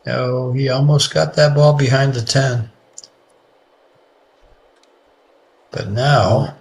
Oh, he almost got that ball behind the 10. But now,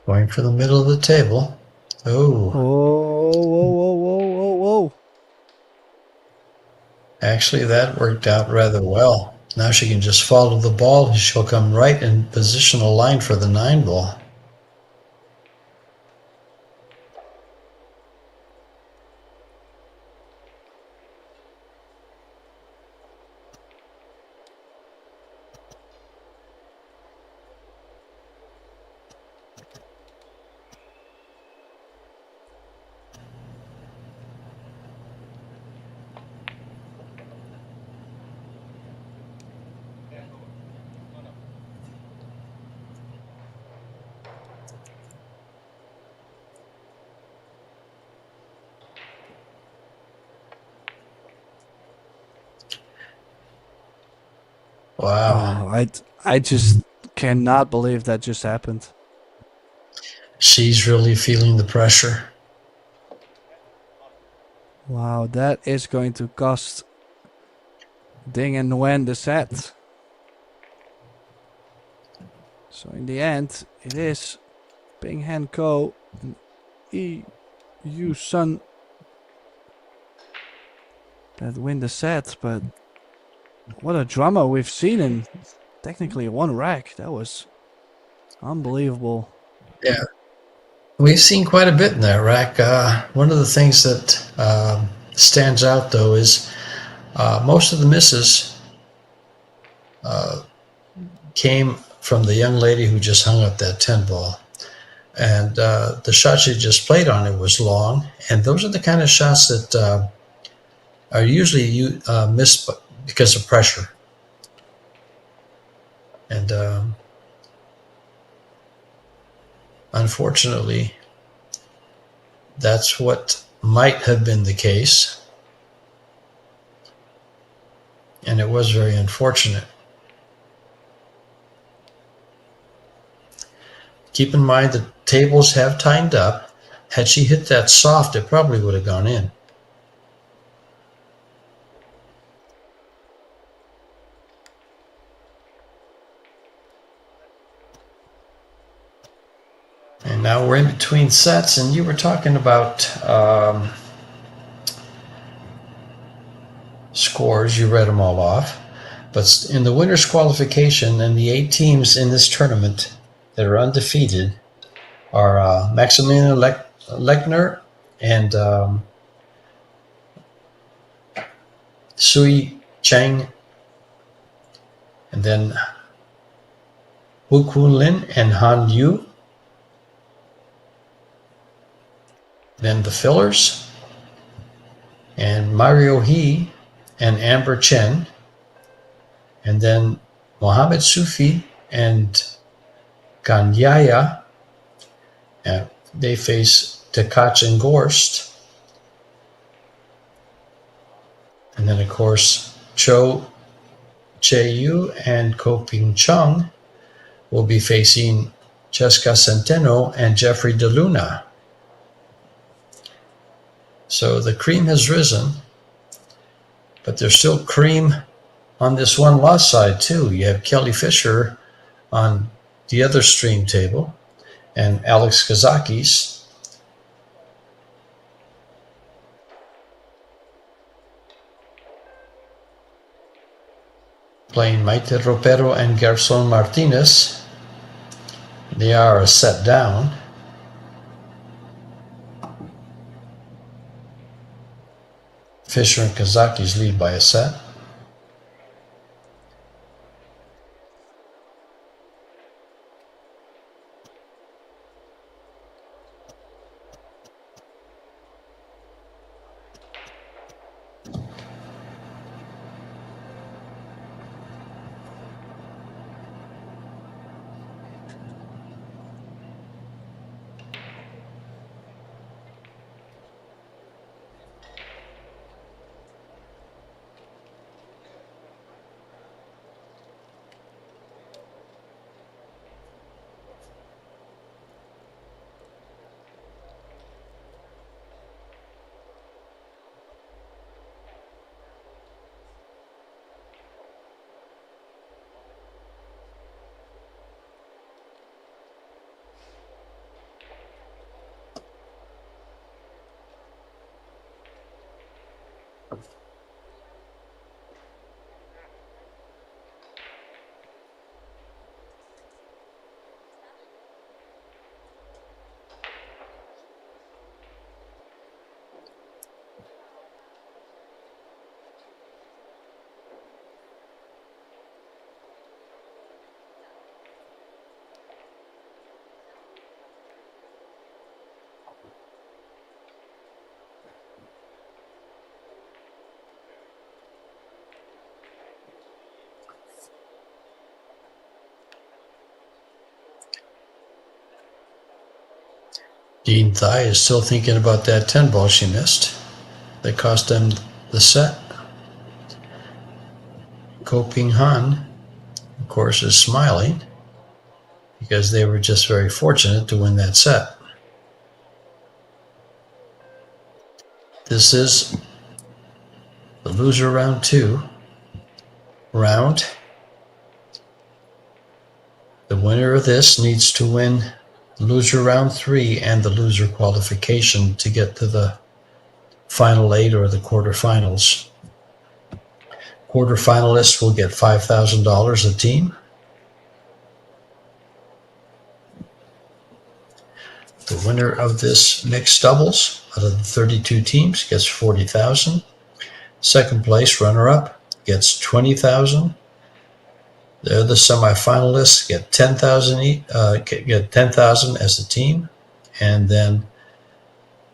going for the middle of the table. Oh, Whoa, whoa, whoa, whoa, whoa, whoa. actually, that worked out rather well. Now she can just follow the ball and she'll come right in positional line for the 9 ball. Wow. Oh, I just cannot believe that just happened. She's really feeling the pressure. Wow, that is going to cost Ding and Nguyen the set. So in the end, it is Ping Han Ko and Yu Sun that win the set. But what a drama we've seen in technically one rack. That was unbelievable. Yeah. We've seen quite a bit in that rack. One of the things that stands out, though, is most of the misses came from the young lady who just hung up that 10 ball. And the shot she just played on it was long. And those are the kind of shots that are usually missed because of pressure. And unfortunately, that's what might have been the case. And it was very unfortunate. Keep in mind the tables have timed up. Had she hit that soft, it probably would have gone in. And now we're in between sets, and you were talking about scores. You read them all off. But in the winner's qualification, and the 8 teams in this tournament that are undefeated are Maximilian Lechner and Sui Cheng, and then Wu Kun Lin and Han Yu. Then the fillers, and Mario He and Amber Chen, and then Mohammed Sufi and Ganyaya. They face Tekach and Gorst. And then, of course, Cho Che-yu and Ko Ping Chung will be facing Jessica Centeno and Jeffrey DeLuna. So the cream has risen, but there's still cream on this one loss side too. You have Kelly Fisher on the other stream table and Alex Kazakis. Playing Maite Ropero and Gerson Martinez. They are a set down. Fisher and Kazakis lead by a set. Dean Thai is still thinking about that 10 ball she missed. That cost them the set. Ko Ping Han of course, is smiling because they were just very fortunate to win that set. This is the loser round 2 round. The winner of this needs to win loser round 3 and the loser qualification to get to the final 8 or the quarterfinals. Quarterfinalists will get $5,000 a team. The winner of this mixed doubles out of the 32 teams gets $40,000. Second place runner-up gets $20,000. The semifinalists get $10,000 as a team, and then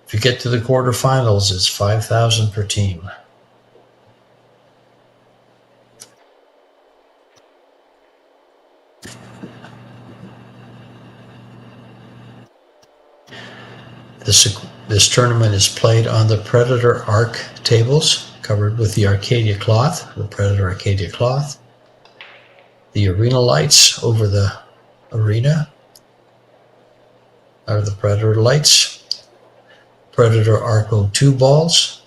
if you get to the quarterfinals, it's $5,000 per team. This tournament is played on the Predator Arc tables, covered with the Arcadia cloth, the Predator Arcadia cloth. The arena lights over the arena are the Predator lights. Predator Arco 2 balls.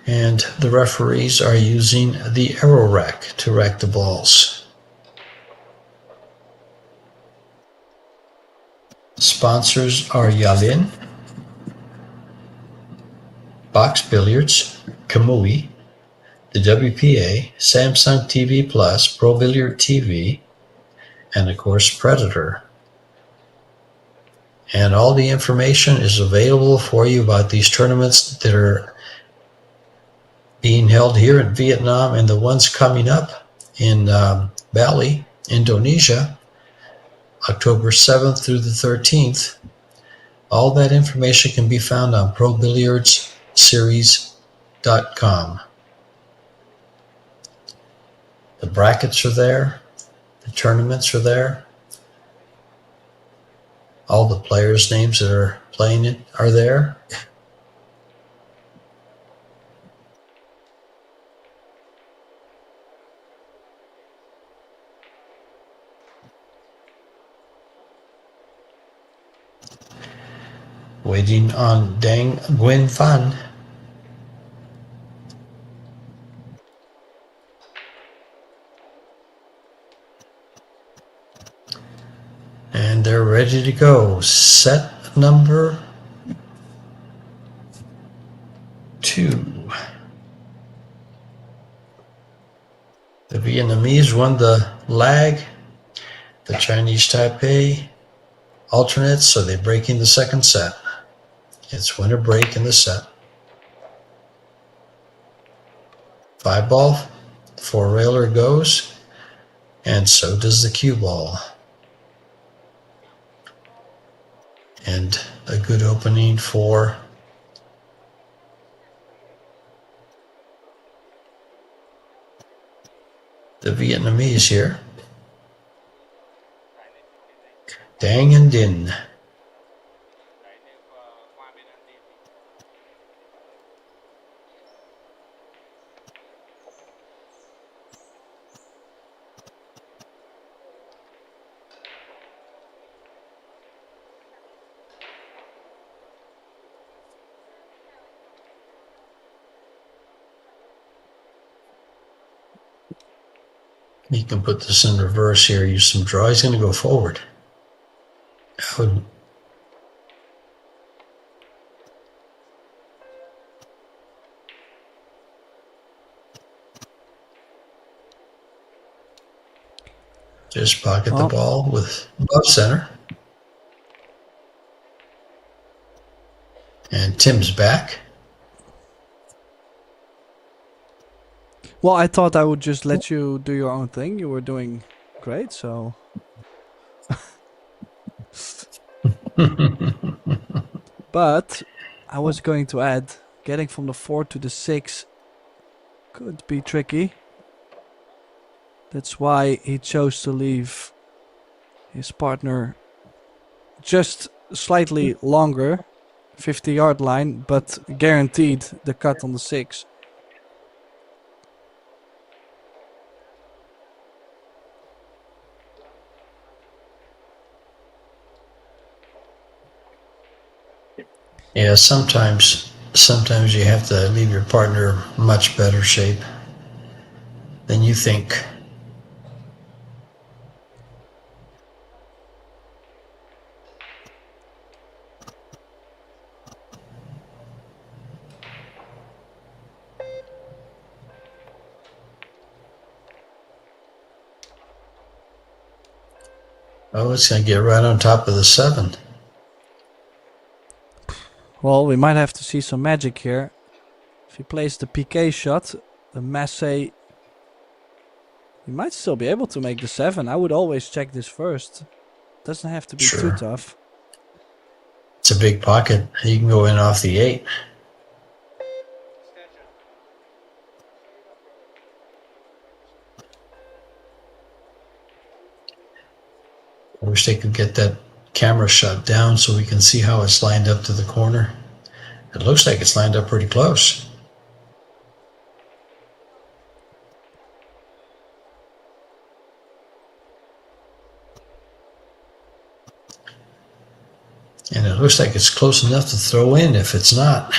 And the referees are using the arrow rack to rack the balls. Sponsors are Yalin, Box Billiards, Kamui, the WPA, Samsung TV Plus, Pro Billiard TV, and of course Predator. And all the information is available for you about these tournaments that are being held here in Vietnam and the ones coming up in Bali, Indonesia, October 7th through the 13th. All that information can be found on ProBilliardsSeries.com. The brackets are there. The tournaments are there. All the players' names that are playing it are there. Waiting on Dang Nguyen Phan. And they're ready to go. Set number 2. The Vietnamese won the lag. The Chinese Taipei alternates, so they break in the second set. It's winner break in the set. 5-ball, 4-railer goes, and so does the cue ball. And a good opening for the Vietnamese here. Dang and Din. You can put this in reverse here, use some draw. He's going to go forward. Just pocket the ball with above center. And Tim's back. Well, I thought I would just let you do your own thing. You were doing great, so... But I was going to add, getting from the 4 to the 6 could be tricky. That's why he chose to leave his partner just slightly longer, 50-yard line, but guaranteed the cut on the 6. Yeah, sometimes you have to leave your partner much better shape than you think. Oh, it's going to get right on top of the 7. Well, we might have to see some magic here. If he plays the PK shot, the masse, he might still be able to make the 7. I would always check this first. Doesn't have to be too Sure. tough. It's a big pocket. You can go in off the 8. I wish they could get that camera shot down so we can see how it's lined up to the corner. It looks like it's lined up pretty close. And it looks like it's close enough to throw in if it's not.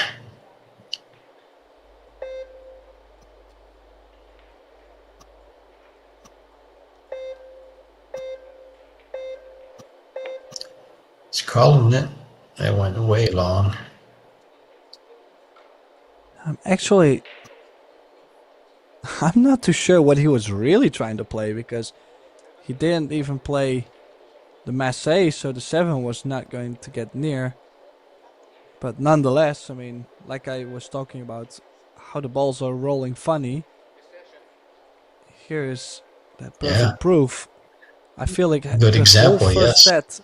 It's calling it. It went way long. Actually, I'm not too sure what he was really trying to play, because he didn't even play the masse, so the 7 was not going to get near. But nonetheless, I mean, like I was talking about how the balls are rolling funny, here is that perfect proof. I feel like Good the whole example, first yes. set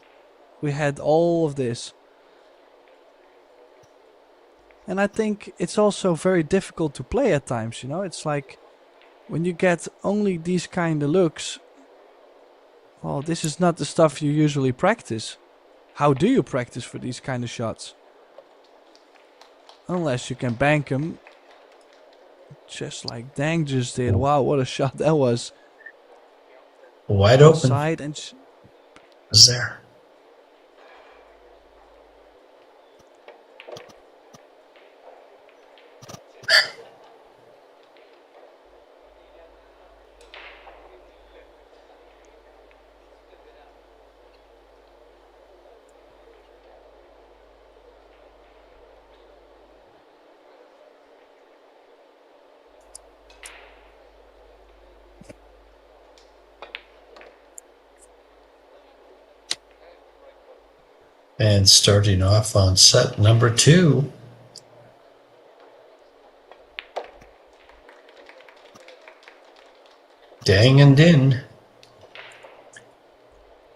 we had all of this. And I think it's also very difficult to play at times, you know? It's like when you get only these kind of looks, well, this is not the stuff you usually practice. How do you practice for these kind of shots? Unless you can bank them, just like Dang just did. Wow, what a shot that was. Wide open. Side and Was there. And starting off on set number 2. Dang and Din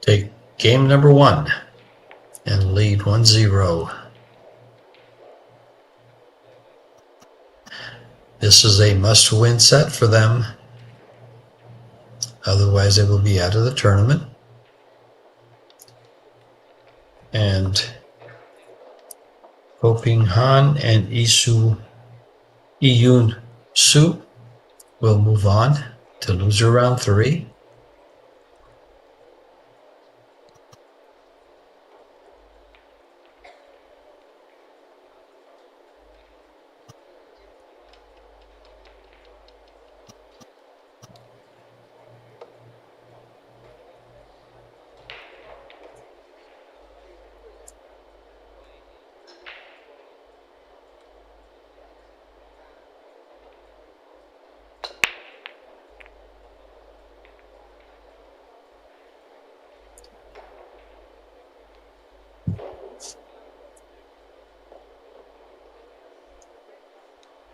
take game number 1 and lead 1-0. This is a must-win set for them. Otherwise, they will be out of the tournament. And Ko Ping Han and Iyun Su will move on to loser round 3.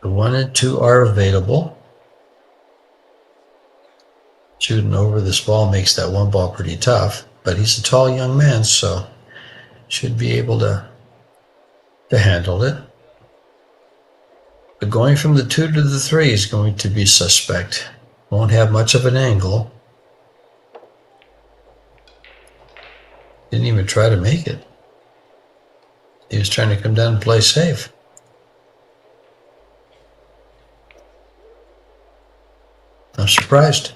The 1 and 2 are available. Shooting over this ball makes that 1 ball pretty tough, but he's a tall young man, so should be able to handle it. But going from the 2 to the 3 is going to be suspect. Won't have much of an angle. Didn't even try to make it. He was trying to come down and play safe. I'm surprised.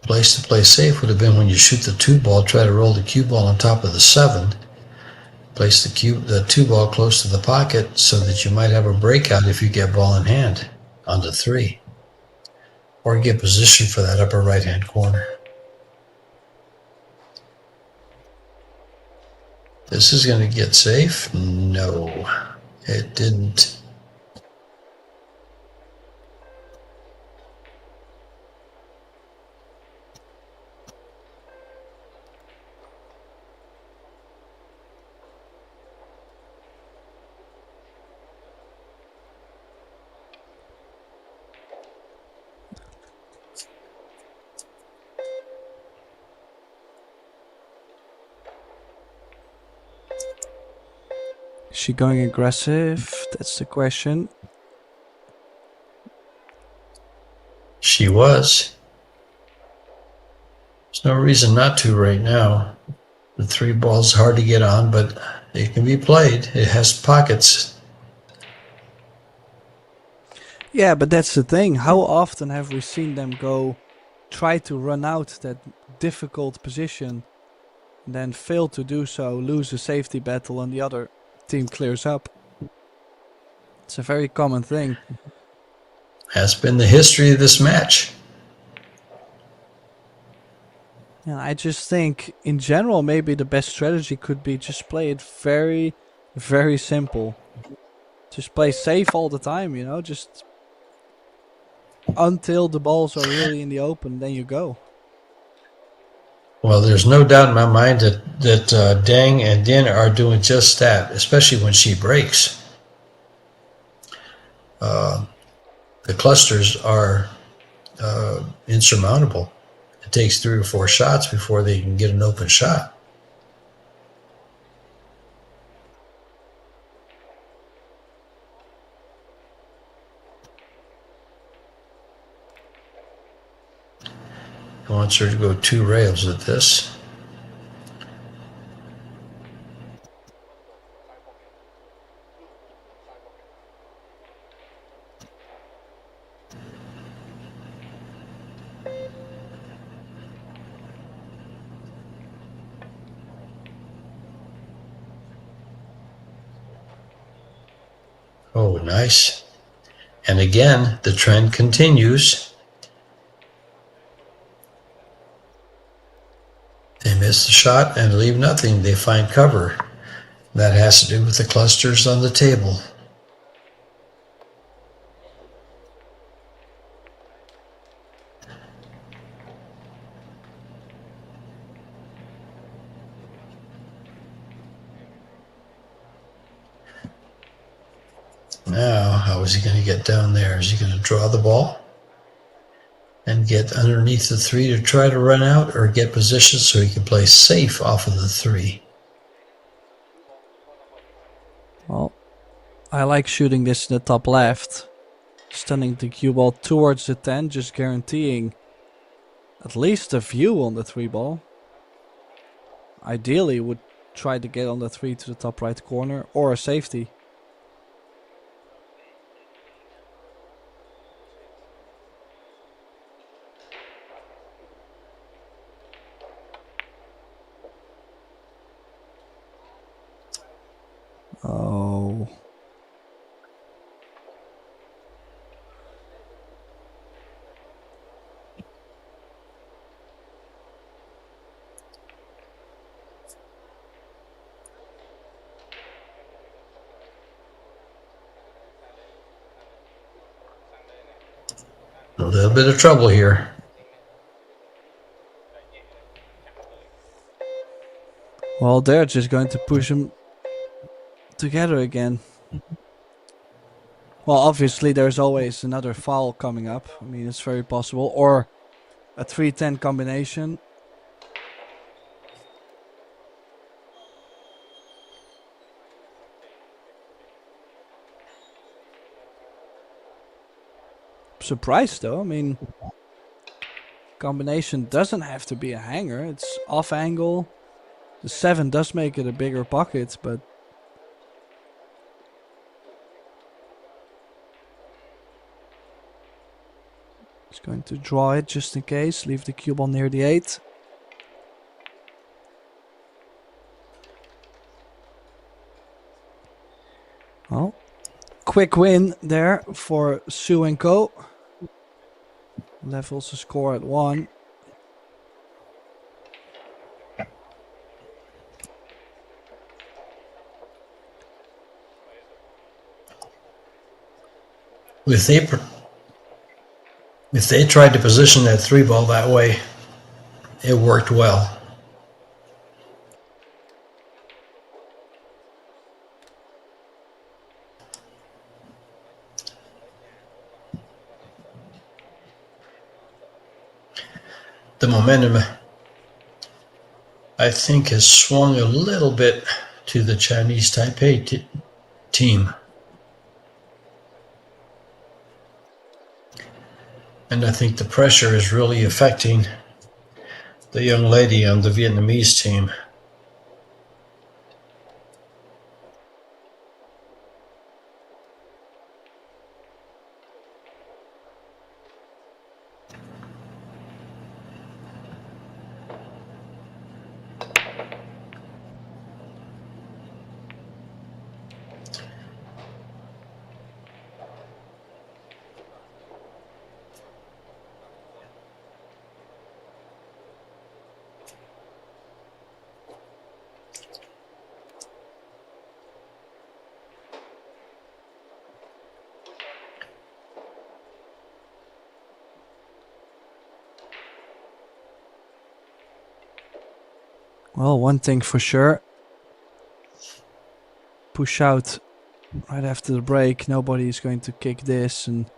Play place to play safe would have been when you shoot the 2-ball, try to roll the cue ball on top of the 7, place the 2-ball close to the pocket so that you might have a breakout if you get ball in hand on the 3, or get position for that upper right-hand corner. This is going to get safe? No, it didn't. Is she going aggressive? That's the question. She was. There's no reason not to right now. The 3 ball's hard to get on, but it can be played. It has pockets. Yeah, but that's the thing. How often have we seen them try to run out that difficult position, and then fail to do so, lose a safety battle, and the other team clears up? It's a very common thing. Has been the history of this match. And I just think, in general, maybe the best strategy could be just play it very, very simple. Just play safe all the time, you know, just until the balls are really in the open, then you go. Well, there's no doubt in my mind that Deng and Din are doing just that, especially when she breaks. The clusters are insurmountable. It takes 3 or 4 shots before they can get an open shot. He wants her to go 2 rails at this. Oh, nice. And again, the trend continues. They miss the shot and leave nothing. They find cover. That has to do with the clusters on the table. Now, how is he going to get down there? Is he going to draw the ball and get underneath the 3 to try to run out, or get position so he can play safe off of the 3? Well, I like shooting this in the top left, stunning the cue ball towards the 10, just guaranteeing at least a view on the 3 ball. Ideally, would try to get on the 3 to the top right corner, or a safety. Oh. A little bit of trouble here. Well, they're just going to push them together again. Well, obviously there's always another foul coming up. I mean, it's very possible. Or a 3-10 combination. Surprised though. I mean, combination doesn't have to be a hanger. It's off angle. The 7 does make it a bigger pocket, but He's going to draw it just in case. Leave the cue ball near the 8. Well, quick win there for Sue and Co. Levels the score at 1. If they tried to position that 3-ball that way, it worked well. The momentum, I think, has swung a little bit to the Chinese Taipei team. And I think the pressure is really affecting the young lady on the Vietnamese team. Well, one thing for sure. Push out right after the break. Nobody is going to kick this. And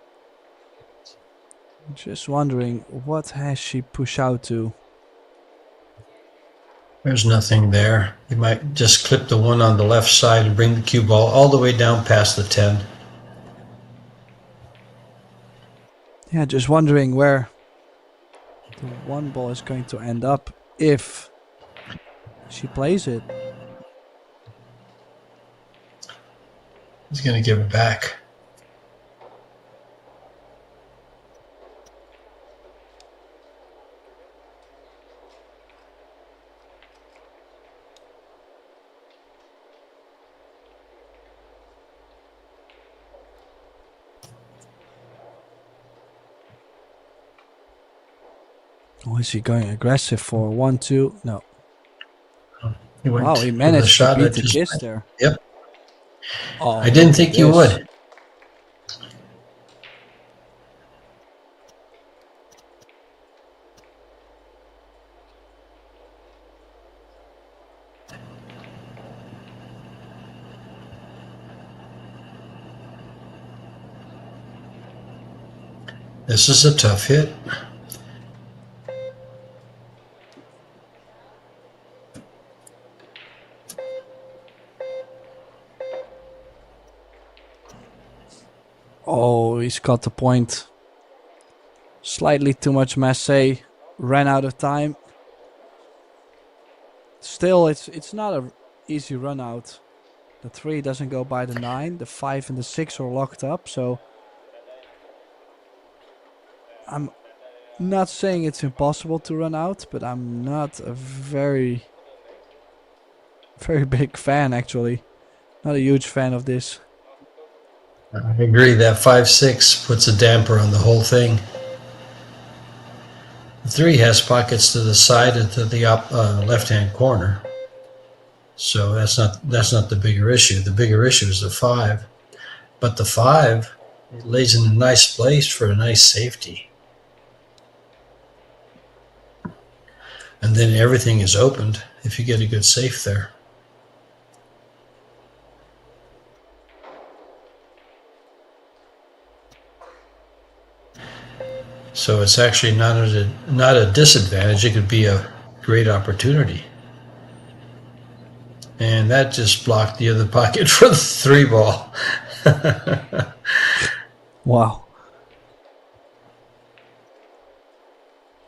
just wondering, what has she pushed out to? There's nothing there. You might just clip the one on the left side and bring the cue ball all the way down past the 10. Yeah, just wondering where the 1 ball is going to end up if she plays it. He's going to give it back. Oh, is he going aggressive for 1-2? No. He went Wow, he for managed to shot beat that the just kiss went. there. Yep. Oh, I didn't think you would. This is a tough hit. Oh, he's got the point. Slightly too much masse. Ran out of time. Still, it's not an easy run out. The 3 doesn't go by the 9. The 5 and the 6 are locked up. So I'm not saying it's impossible to run out, but I'm not a very big fan, actually. Not a huge fan of this. I agree. That 5-6 puts a damper on the whole thing. The 3 has pockets to the side and to the left-hand corner. So that's not the bigger issue. The bigger issue is the 5. But the 5 lays in a nice place for a nice safety. And then everything is opened if you get a good safe there. So it's actually not a disadvantage. It could be a great opportunity. And that just blocked the other pocket for the 3-ball. Wow.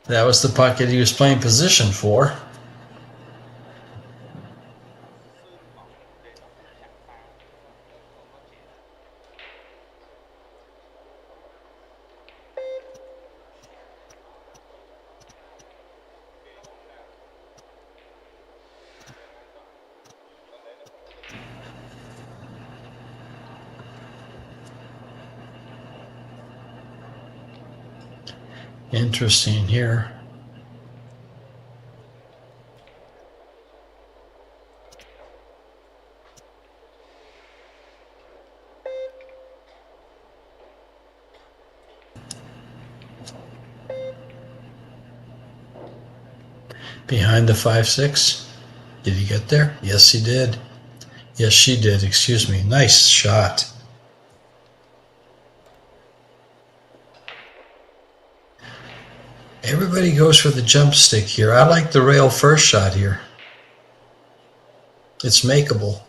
That was the pocket he was playing position for. Interesting here. Behind the 5-6. Did he get there? Yes, he did. Yes, she did. Excuse me. Nice shot. Everybody goes for the jump stick here. I like the rail first shot here. It's makeable.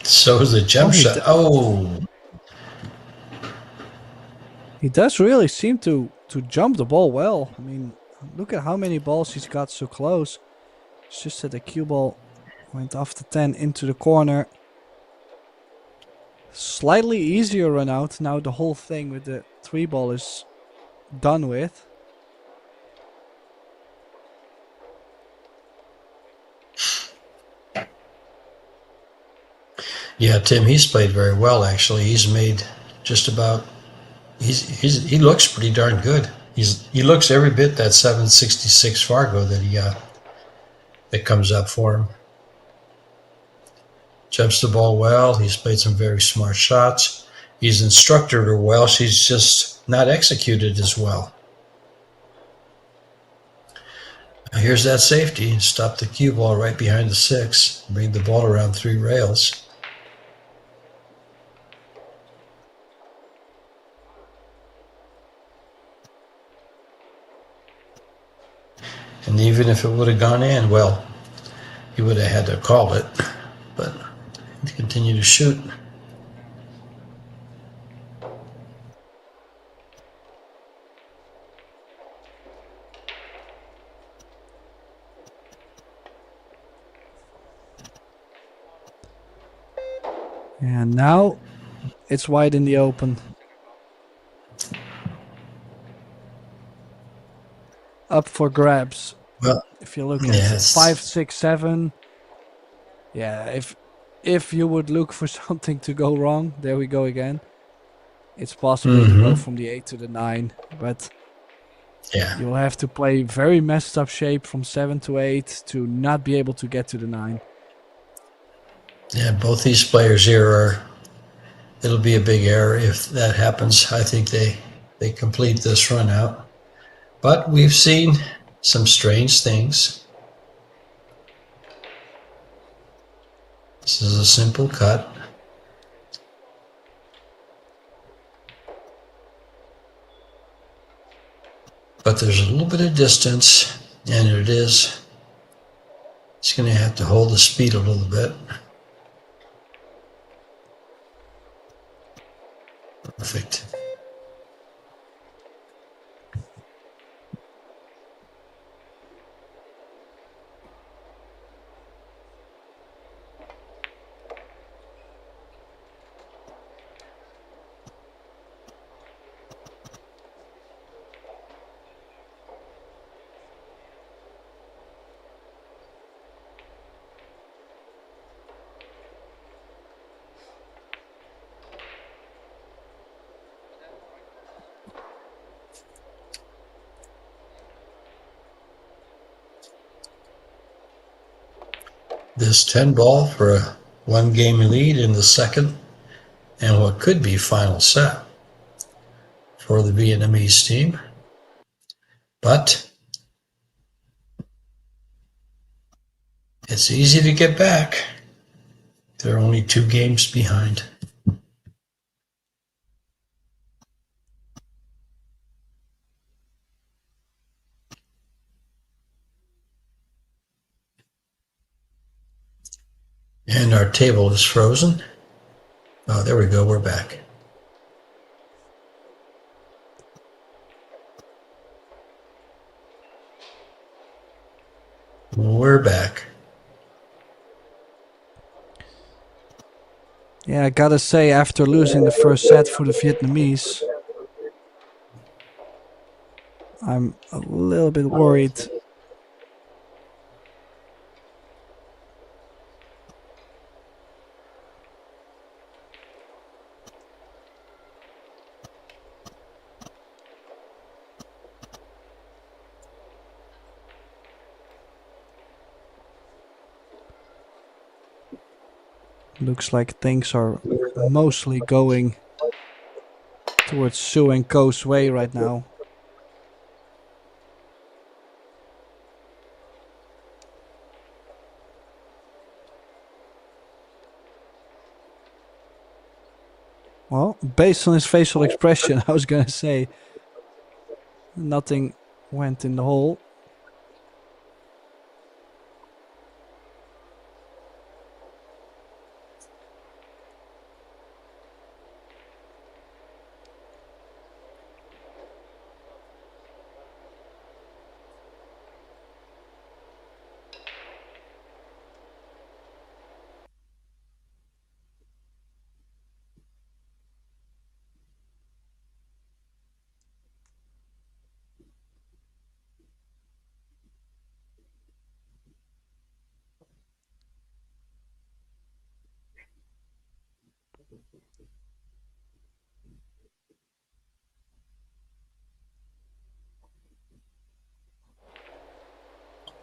So is the jump shot. Oh. He does really seem to jump the ball well. I mean, look at how many balls he's got so close. It's just that the cue ball went off the 10 into the corner. Slightly easier run out. Now the whole thing with the 3 ball is done with. Yeah, Tim, he's played very well, actually. He's made just about... He looks pretty darn good. He looks every bit that 766 Fargo that he got. That comes up for him. Jumps the ball well. He's played some very smart shots. He's instructed her well. She's just not executed as well. Now here's that safety. Stop the cue ball right behind the 6. Bring the ball around 3 rails. And even if it would have gone in, well, he would have had to call it. But continue to shoot. And now it's wide in the open. Up for grabs. Well, if you look at 5, 6, 7, yeah, if you would look for something to go wrong, there we go again. It's possible to go from the 8 to the 9, but yeah, you'll have to play very messed up shape from 7 to 8 to not be able to get to the 9. Yeah, both these players here are... It'll be a big error if that happens. I think they complete this run out. But we've seen some strange things. This is a simple cut. But there's a little bit of distance, and it's going to have to hold the speed a little bit. Perfect. This 10 ball for a 1-game lead in the second and what could be final set for the Vietnamese team. But it's easy to get back. They're only 2 games behind. And our table is frozen. Oh, there we go. We're back. We're back. Yeah, I gotta say, after losing the first set for the Vietnamese, I'm a little bit worried Looks like things are mostly going towards Sue and Ko's way right now. Well, based on his facial expression, I was gonna say nothing went in the hole.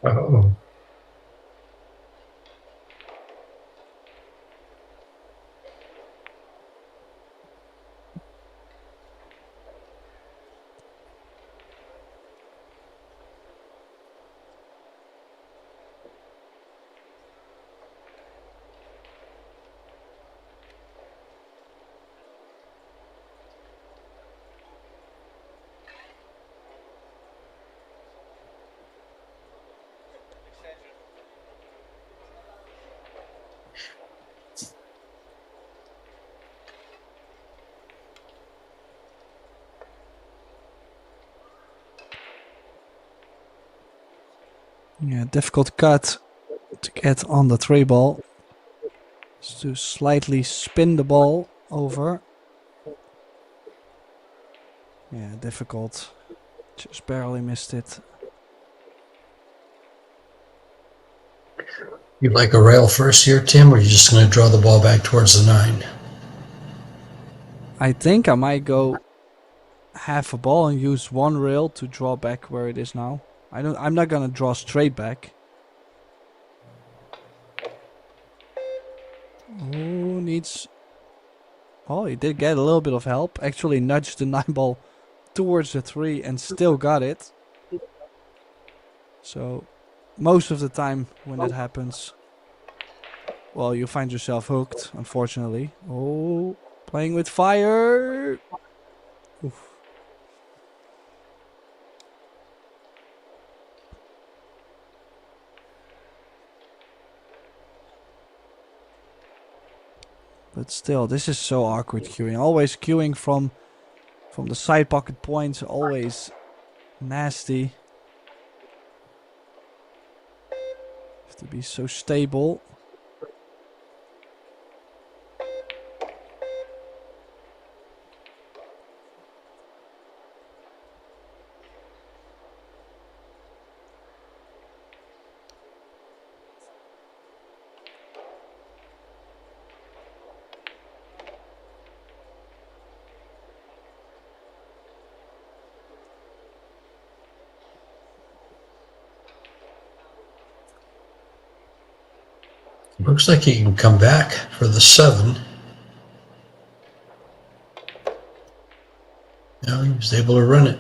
Oh. Yeah, difficult cut to get on the 3-ball. Just to slightly spin the ball over. Yeah, difficult. Just barely missed it. You like a rail first here, Tim, or are you just going to draw the ball back towards the 9? I think I might go half a ball and use one rail to draw back where it is now. I'm not gonna draw straight back. Oh, needs. Oh, he did get a little bit of help. Actually nudged the 9-ball towards the 3 and still got it. So most of the time when that happens, well, you find yourself hooked, unfortunately. Oh, playing with fire. Oof. But still, this is so awkward queuing. Always queuing from the side pocket points, always nasty. Have to be so stable. Looks like he can come back for the 7. No, he was able to run it.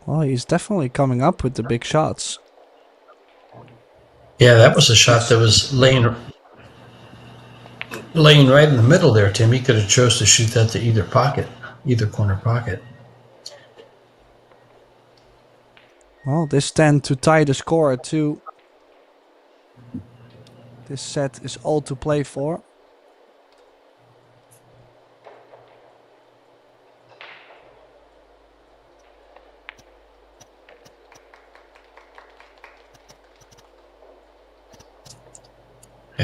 Well, he's definitely coming up with the big shots. Yeah, that was a shot that was laying right in the middle there, Tim. He could have chose to shoot that to either pocket, either corner pocket. Well, this tend to tie the score at 2. This set is all to play for.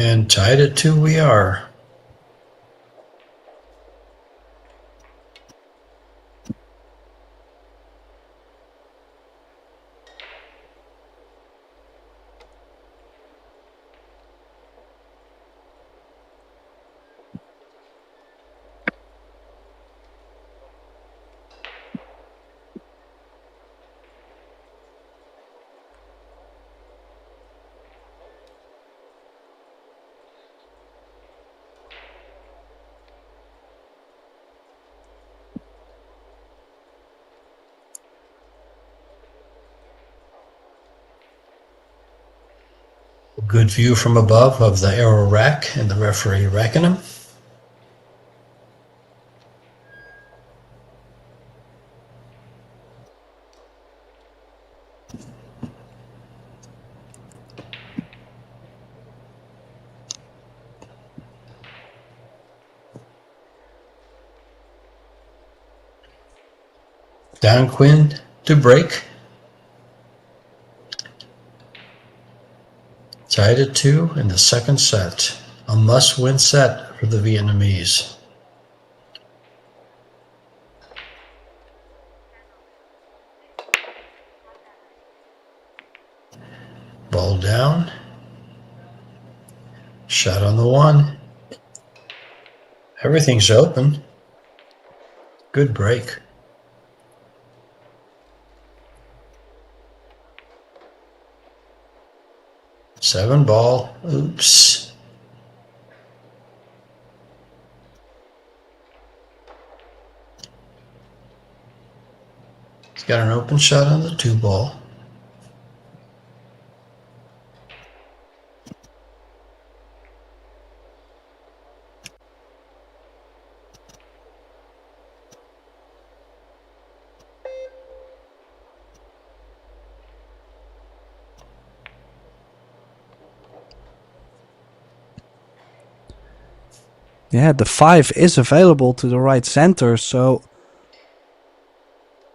And tied at 2 we are. Good view from above of the arrow rack and the referee racking them. Down queen to break. Tied at 2 in the second set. A must-win set for the Vietnamese. Ball down. Shot on the 1. Everything's open. Good break. Seven ball. Oops. He's got an open shot on the 2 ball. Yeah, the 5 is available to the right center, so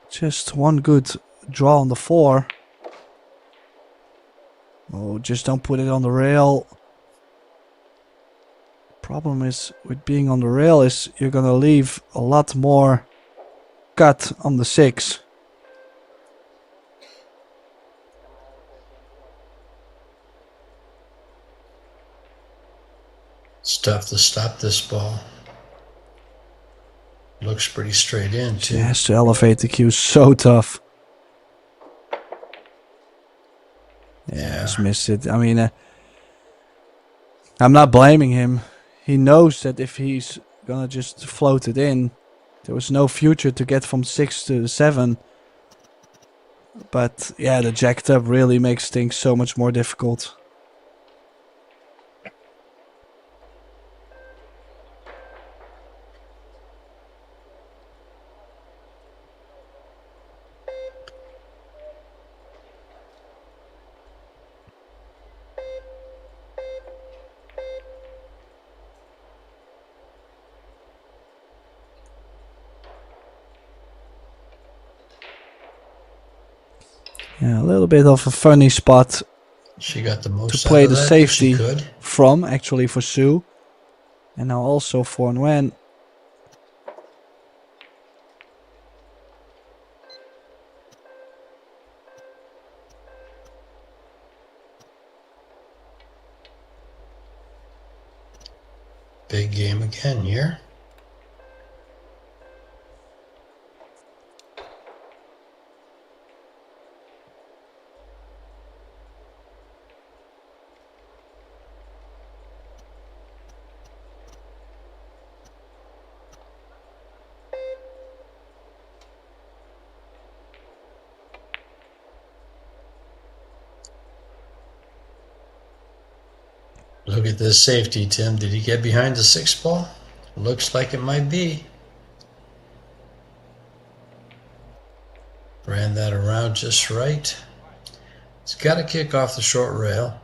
just one good draw on the 4. Oh, just don't put it on the rail. Problem is with being on the rail is you're gonna leave a lot more cut on the 6. It's tough to stop this ball. Looks pretty straight in, She too. has to elevate the cue, so tough. Yeah, he's missed it. I mean, I'm not blaming him. He knows that if he's gonna just float it in, there was no future to get from 6 to 7. But yeah, the jacked up really makes things so much more difficult. Yeah, a little bit of a funny spot She got the most to play out of the that safety she could. from, actually, for Sue. And now also for Nguyen. Big game again here. Look at this safety, Tim. Did he get behind the 6 ball? Looks like it might be. Ran that around just right. He's got to kick off the short rail.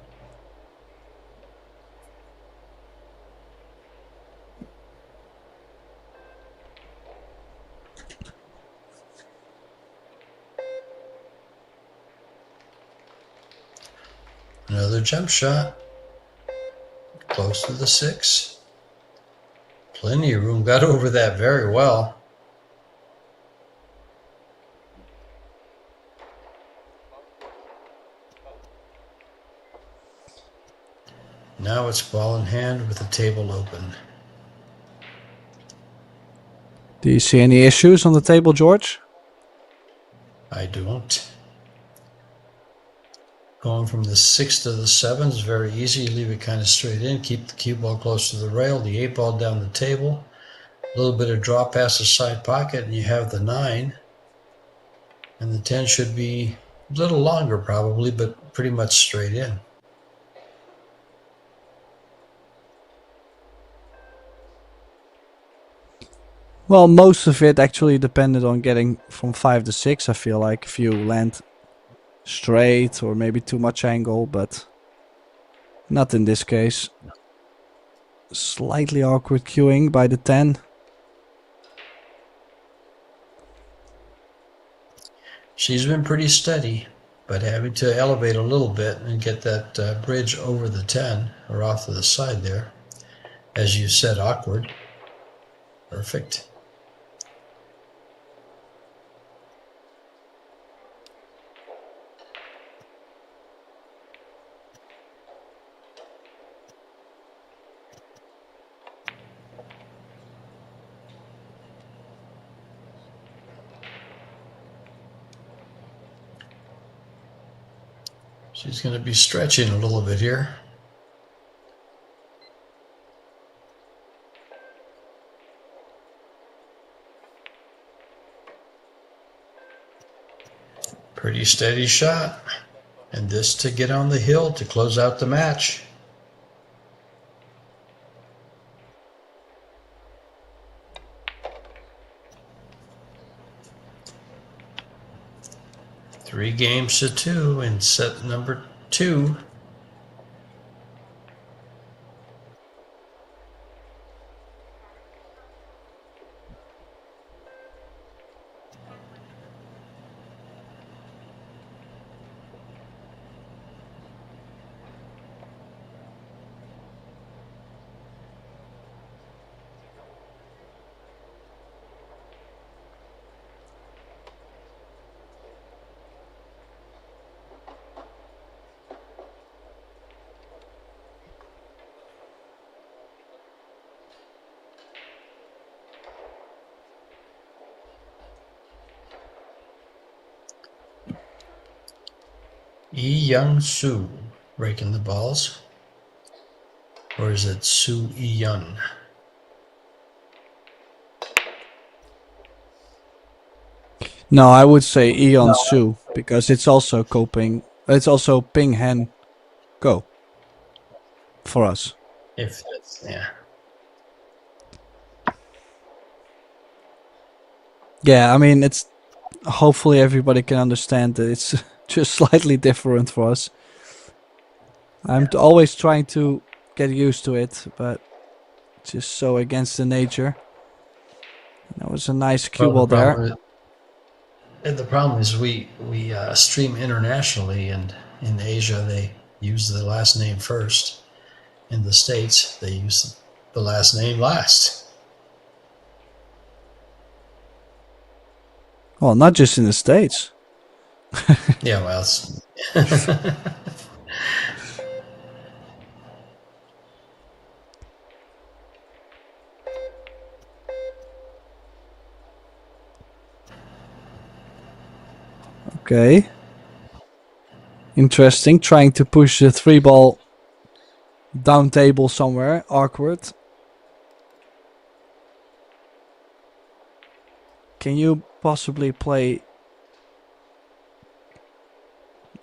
Another jump shot. close to the 6. Plenty of room. Got over that very well. Now it's ball in hand with the table open. Do you see any issues on the table, George? I don't. Going from the 6 to the 7 is very easy. You leave it kind of straight in. Keep the cue ball close to the rail. The 8 ball down the table. A little bit of draw past the side pocket, and you have the 9. And the 10 should be a little longer probably, but pretty much straight in. Well, most of it actually depended on getting from 5 to 6, I feel like, if you land straight or maybe too much angle, but not in this case. Slightly awkward cueing by the 10. She's been pretty steady, but having to elevate a little bit and get that bridge over the 10 or off to the side there. As you said, awkward. Perfect. She's going to be stretching a little bit here. Pretty steady shot. And this to get on the hill to close out the match. Three games to 2 in set number 2. Young Soo breaking the balls. Or is it Soo Young? No, I would say Eon Su, because it's also coping. It's also ping hen go for us. If that's, yeah. Yeah, I mean, it's hopefully everybody can understand that it's just slightly different for us. I'm always trying to get used to it, but just so against the nature. That was a nice cue ball there. The problem is we stream internationally, and in Asia they use the last name first. In the States they use the last name last. Well, not just in the States. Yeah, well, it's Okay. Interesting. Trying to push the 3 ball down table somewhere. Awkward. Can you possibly play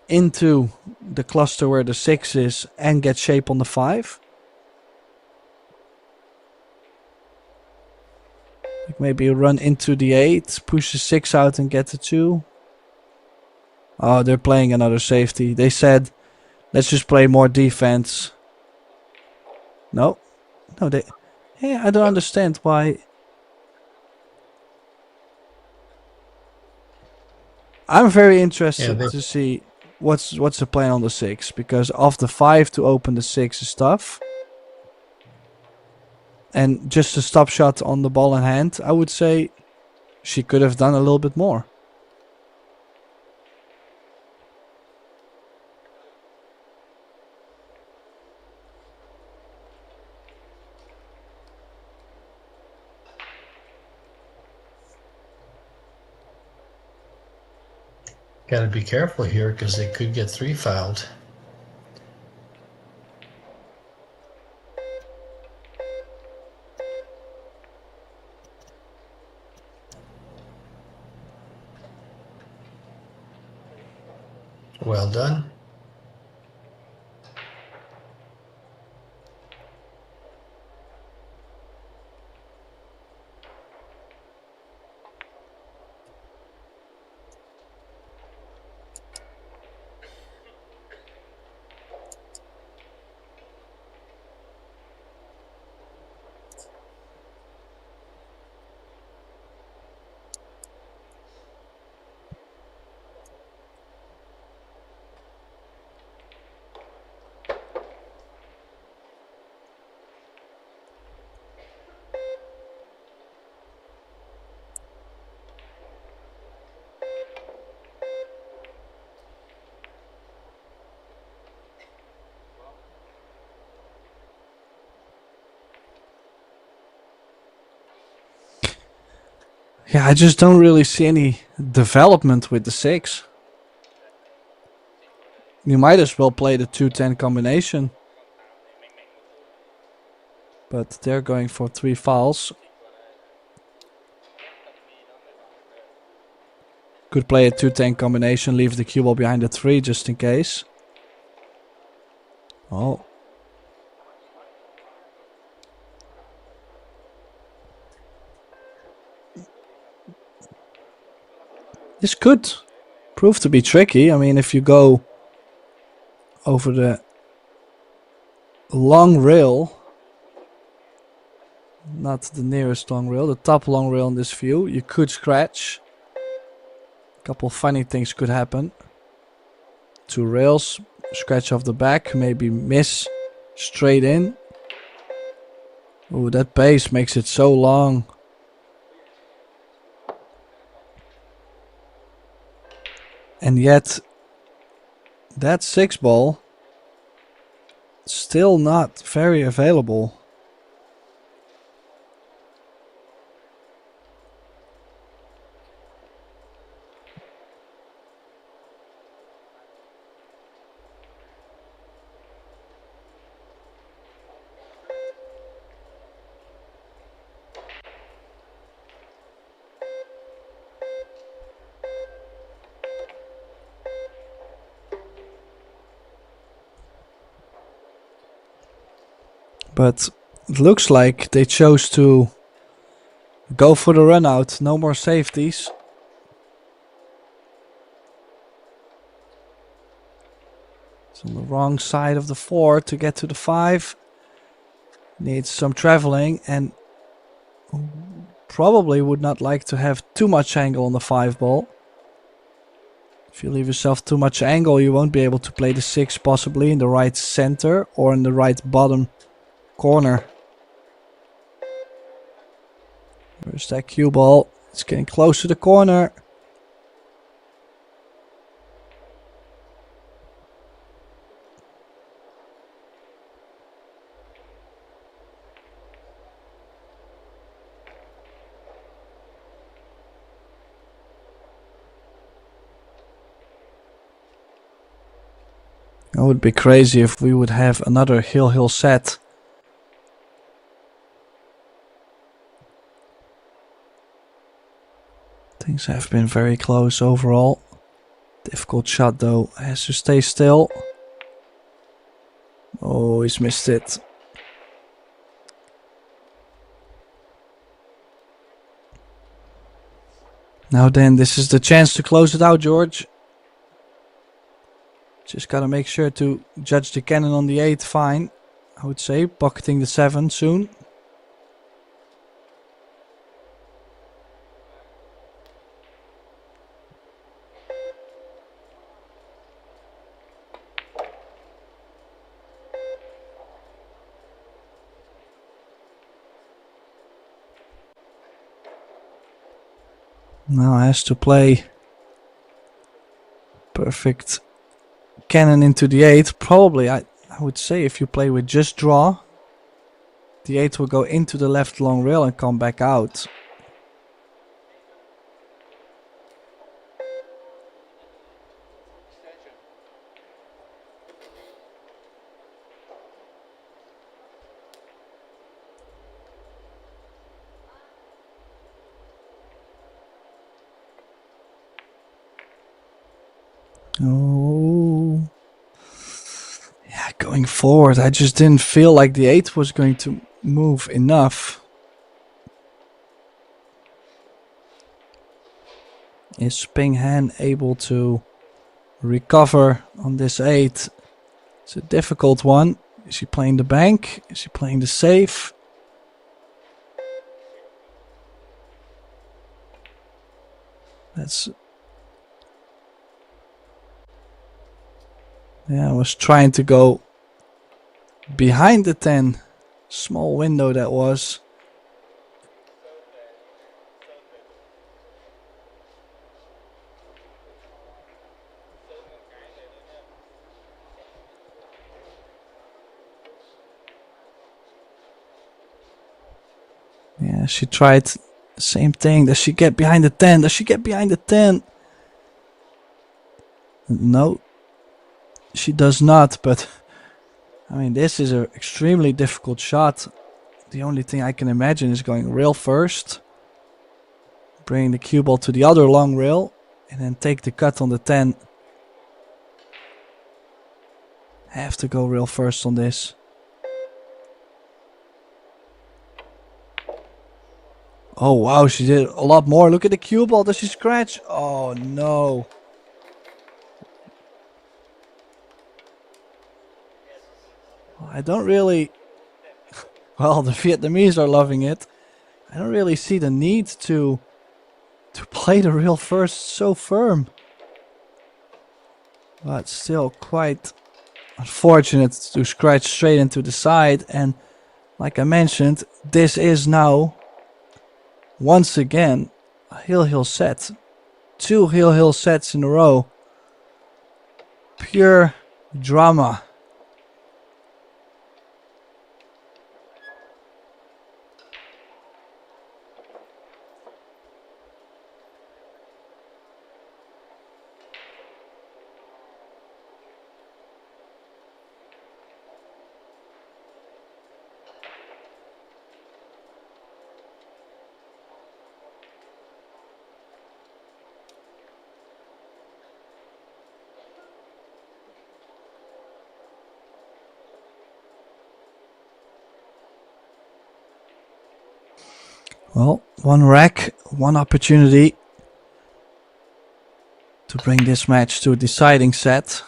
into the cluster where the 6 is and get shape on the 5? Like maybe run into the 8, push the 6 out and get the 2. Oh, they're playing another safety. They said, let's just play more defense. No. No, they... Yeah, I don't understand why... I'm very interested to see what's the plan on the 6. Because off the 5 to open the 6 is tough. and just a stop shot on the ball in hand, I would say she could have done a little bit more. Got to be careful here because they could get 3 fouled. Well done. Yeah, I just don't really see any development with the 6. You might as well play the 2-10 combination. But they're going for 3 fouls. Could play a 2-10 combination, leave the cue ball behind the 3 just in case. Oh. This could prove to be tricky. I mean, if you go over the long rail, not the nearest long rail, the top long rail in this view, you could scratch. A couple funny things could happen. 2 rails, scratch off the back, maybe miss straight in. Oh, that base makes it so long. And yet, that 6 ball, still not very available. But it looks like they chose to go for the run out. No more safeties. It's on the wrong side of the 4 to get to the 5. Needs some traveling and probably would not like to have too much angle on the 5 ball. If you leave yourself too much angle, you won't be able to play the 6 possibly in the right center or in the right bottom corner. Where's that cue ball? It's getting close to the corner. It would be crazy if we would have another hill set. Things have been very close overall. Difficult shot though, has to stay still. Oh, he's missed it. Now then, this is the chance to close it out, George. Just gotta make sure to judge the cannon on the 8 fine, I would say. Pocketing the 7 soon. Now has to play perfect cannon into the 8. Probably, I would say if you play with just draw, the 8 will go into the left long rail and come back out. Oh. Yeah, going forward, I just didn't feel like the 8 was going to move enough. Is Ping Han able to recover on this 8? It's a difficult one. Is he playing the bank? Is he playing the safe? That's... Yeah, I was trying to go behind the 10. Small window that was. Yeah, she tried the same thing. Does she get behind the 10? Does she get behind the 10? No, she does not, but I mean, this is an extremely difficult shot. The only thing I can imagine is going rail first, bring the cue ball to the other long rail, and then take the cut on the 10. Have to go rail first on this. Oh wow, she did a lot more. Look at the cue ball. Does she scratch? Oh no. I don't really... Well, the Vietnamese are loving it. I don't really see the need to play the rail first so firm. But still quite unfortunate to scratch straight into the side. And like I mentioned, this is now once again a heel set. 2 heel sets in a row. Pure drama. Well, one rack, one opportunity to bring this match to a deciding set.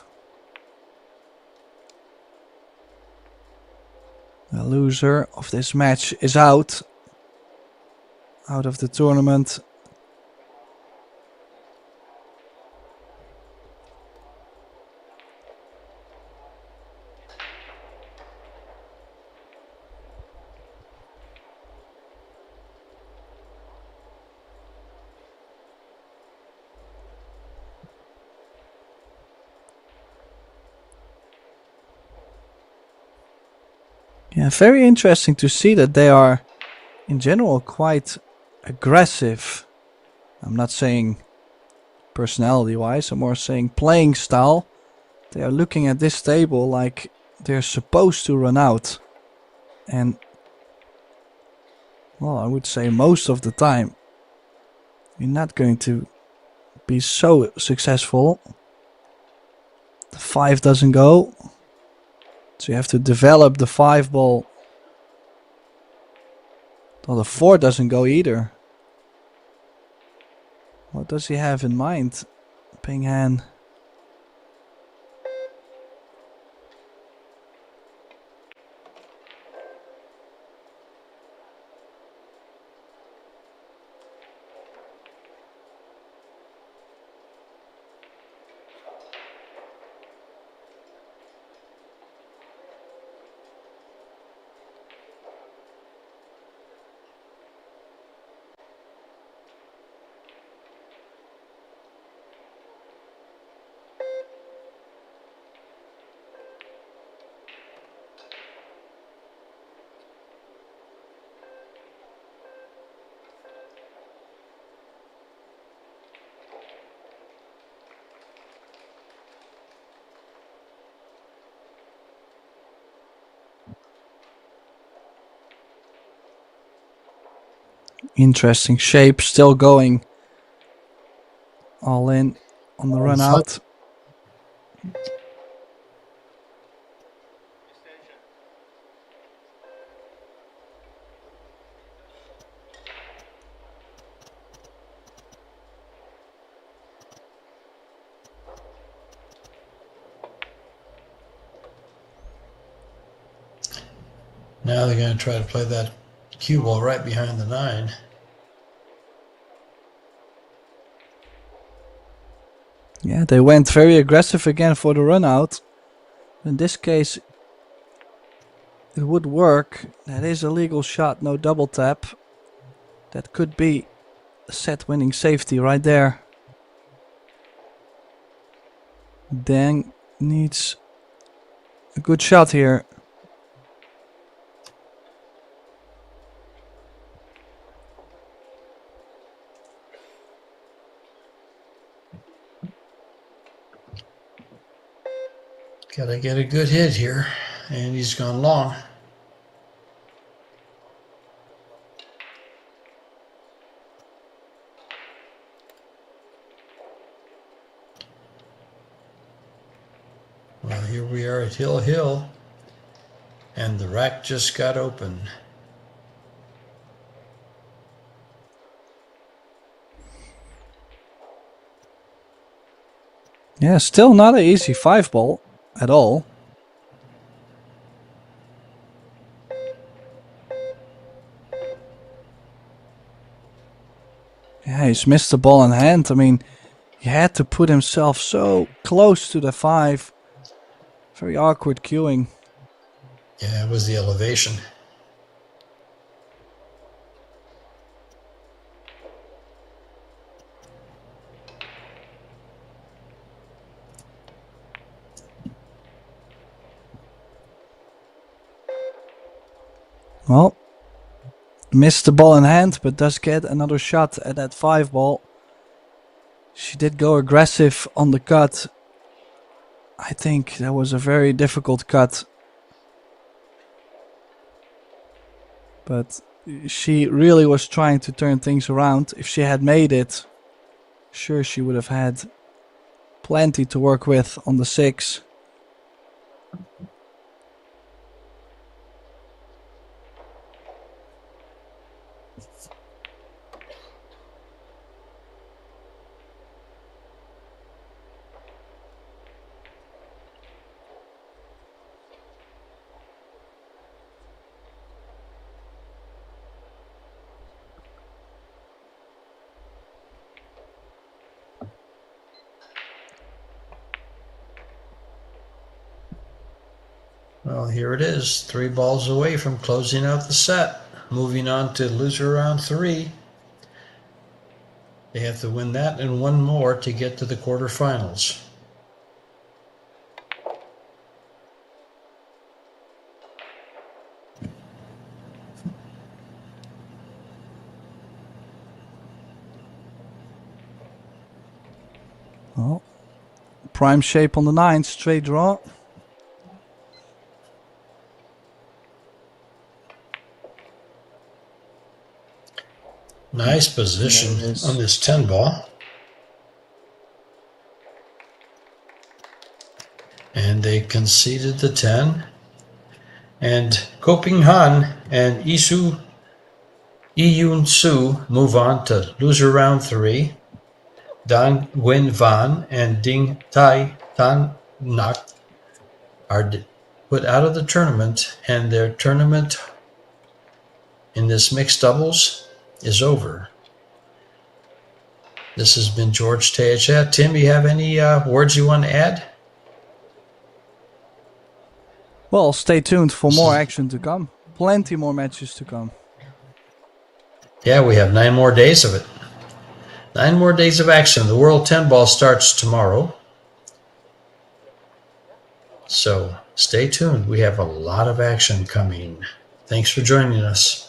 The loser of this match is out of the tournament. Yeah, very interesting to see that they are, in general, quite aggressive. I'm not saying personality-wise, I'm more saying playing style. They are looking at this table like they're supposed to run out. And, well, I would say most of the time, you're not going to be so successful. The 5 doesn't go. So you have to develop the 5 ball. Well, the 4 doesn't go either. What does he have in mind, Ping Han? Interesting shape, still going all in on the run out. Now they're going to try to play that cue ball right behind the 9. Yeah, they went very aggressive again for the run out. In this case, it would work. That is a legal shot, no double tap. That could be a set winning safety right there. Deng needs a good shot here. Gotta get a good hit here, and he's gone long. Well, here we are at Hill Hill, and the rack just got open. Yeah, still not an easy 5-ball at all. Yeah, he's missed the ball in hand. I mean, he had to put himself so close to the 5. Very awkward cueing. Yeah, it was the elevation. Well, missed the ball in hand, but does get another shot at that 5-ball. She did go aggressive on the cut. I think that was a very difficult cut. But she really was trying to turn things around. If she had made it, sure she would have had plenty to work with on the 6. Well, here it is, 3 balls away from closing out the set. Moving on to loser round 3. They have to win that and one more to get to the quarterfinals. Well, prime shape on the 9, straight draw. Nice position on this 10 ball. And they conceded the 10. And Koping Han and Iyun Su move on to loser round 3. Dang Wen Van and Ding Tai Tan Nak are put out of the tournament, and their tournament in this mixed doubles is over. This has been George Teachat. Tim, you have any words you want to add? Well, stay tuned for more action to come. Plenty more matches to come. Yeah, we have 9 more days of it. 9 more days of action. The World 10 Ball starts tomorrow. So stay tuned. We have a lot of action coming. Thanks for joining us.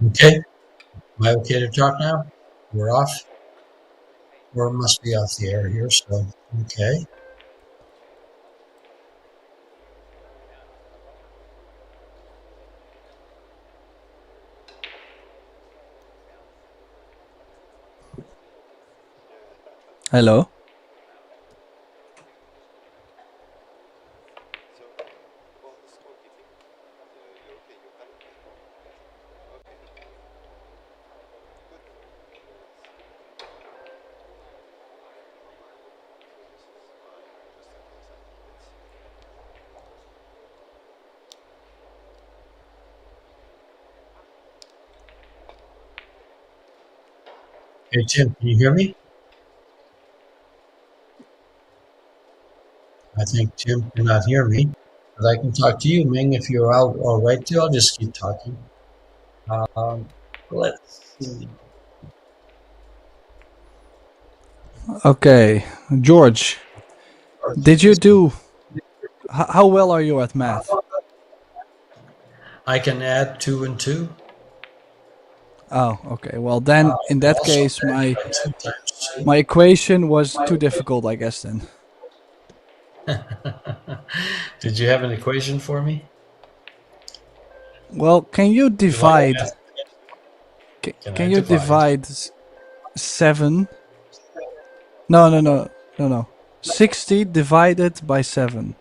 Okay. Am I okay to talk now? We're off? Or it must be off the air here, so, okay. Hello. Hey, Tim, can you hear me? I think Tim cannot hear me, but I can talk to you, Ming, if you're all right too. I'll just keep talking. Um, let's see. Okay, George. Did you do? How well are you at math? I can add 2 and 2. Oh, okay. Well, then in that Also, case, my add 2 times 2. my equation was too difficult, I guess. Then. Did you have an equation for me? Well, can you You like divide? math? Can Can I you divide? divide 7? No, no, no, no, no. 60 divided by 7.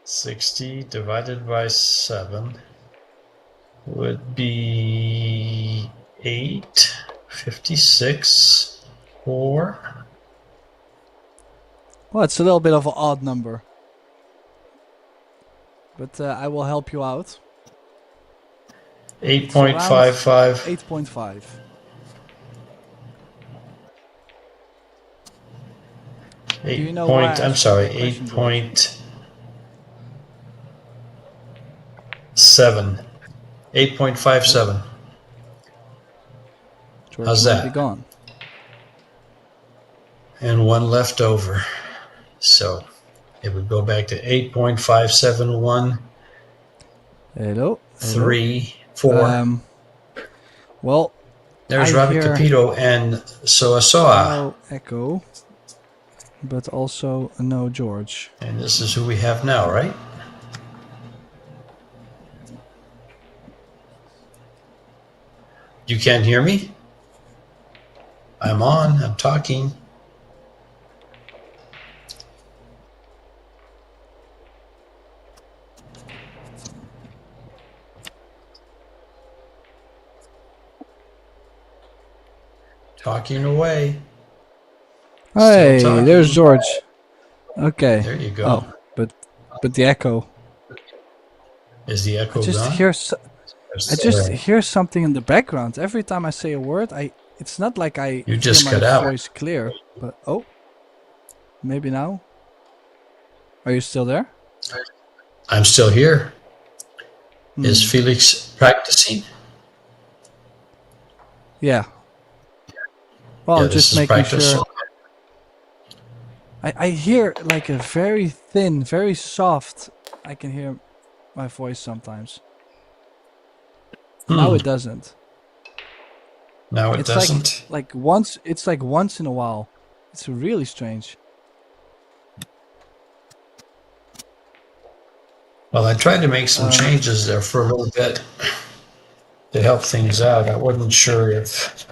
60 divided by 7 would be 8, 56, 4. Well, it's a little bit of an odd number, but I will help you out. It's around 8.55. 8.5. 8 Do you know why I point, I'm asked you sorry, that question, George? 8.7. Oh, 8.57. George How's might be that? gone. And 1 left over. So it would go back to 8.571, Hello, hello. 3, 4. Well, I There's Rabbit hear Capito and Soa Soa. no echo, but also no George. And this is who we have now, right? You can't hear me? I'm on, I'm talking. Talking away. Still Hey, there's talking. George. Okay. There you go. Oh, but the echo. Is the I echo just gone? hear Or I still just there? hear something in the background every time I say a word. It's not like I You hear just my cut out. voice clear, but oh, maybe now. Are you still there? I'm still here. Is Hmm. Felix practicing? Yeah. Well, Yeah, I'm this just is making practice. sure. I hear like a very thin, very soft. I can hear my voice sometimes. Now Hmm. it doesn't. Now it It's doesn't. like once. It's like once in a while. It's really strange. Well, I tried to make some Um, changes there for a little bit to help things out. I wasn't sure if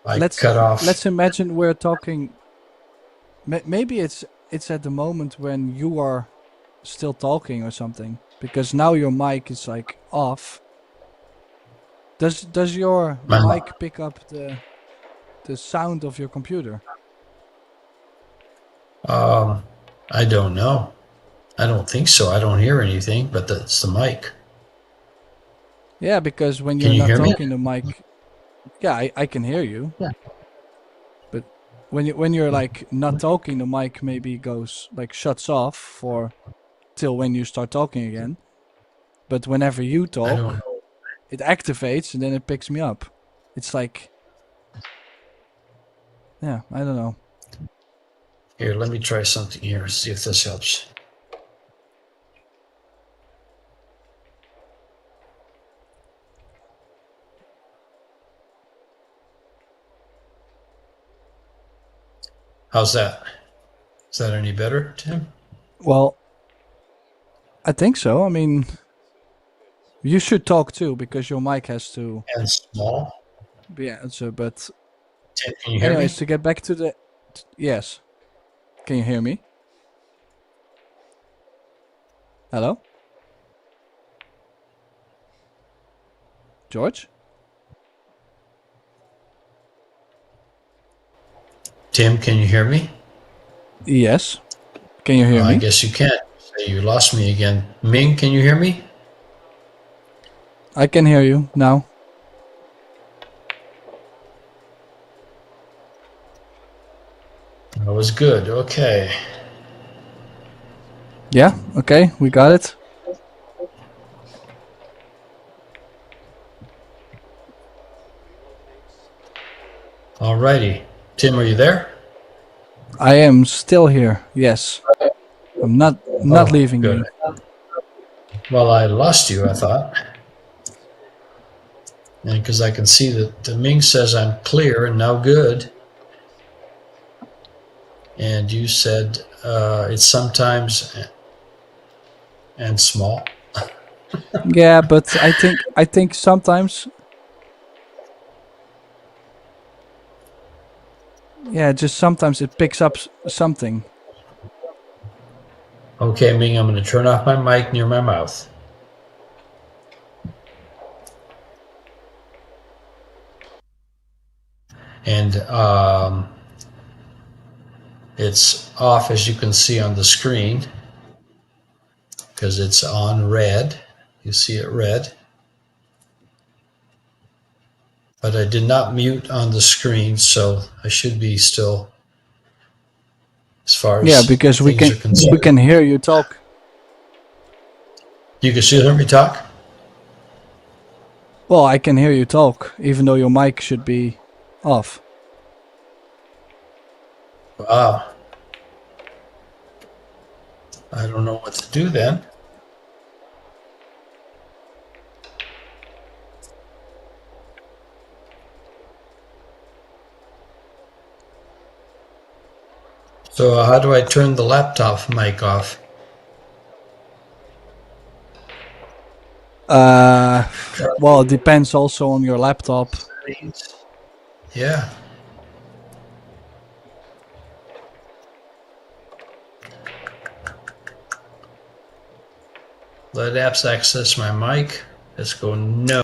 I let's cut off. let's imagine we're talking. Maybe it's at the moment when you are still talking or something, because now your mic is like off. Does your My, mic pick up the sound of your computer? um, I don't know. I don't think so. I don't hear anything, but that's the mic. Yeah, because when Can you're you not hear me? talking, the mic. Yeah, I can hear you, Yeah. but when you're like not talking, the mic maybe goes like shuts off for till when you start talking again. But whenever you I don't talk, know. it activates and then it picks me up. It's like, yeah, I don't know. Here, let me try something here. See if this helps. How's that? Is that any better, Tim? Well, I think so. I mean, you should talk too because your mic has to And small? be answered. But Tim, can you hear anyways, me? to get back to the yes, can you hear me? Hello, George. Tim, can you hear me? Yes, can you hear I me? guess you can't. You lost me again. Ming, can you hear me? I can hear you now. That was good. Okay. Yeah. Okay, we got it. Alrighty. Tim, are you there? I am still here. Yes, I'm not Oh, leaving good. you. Well, I lost you, I thought. And because I can see that Ming says I'm clear and now good. And you said it's sometimes and small. Yeah, but I think sometimes. Yeah, just sometimes it picks up something. Okay, Ming, I'm going to turn off my mic near my mouth. And it's off, as you can see on the screen, because it's on red. You see it red. But I did not mute on the screen, so I should be still, as far Yeah, as because we things can are we concerned. can hear you talk. You can still hear me talk? Well, I can hear you talk, even though your mic should be off. Wow. I don't know what to do then. So how do I turn the laptop mic off? Uh, well, it depends also on your laptop. Yeah. Let apps access my mic. Let's go no.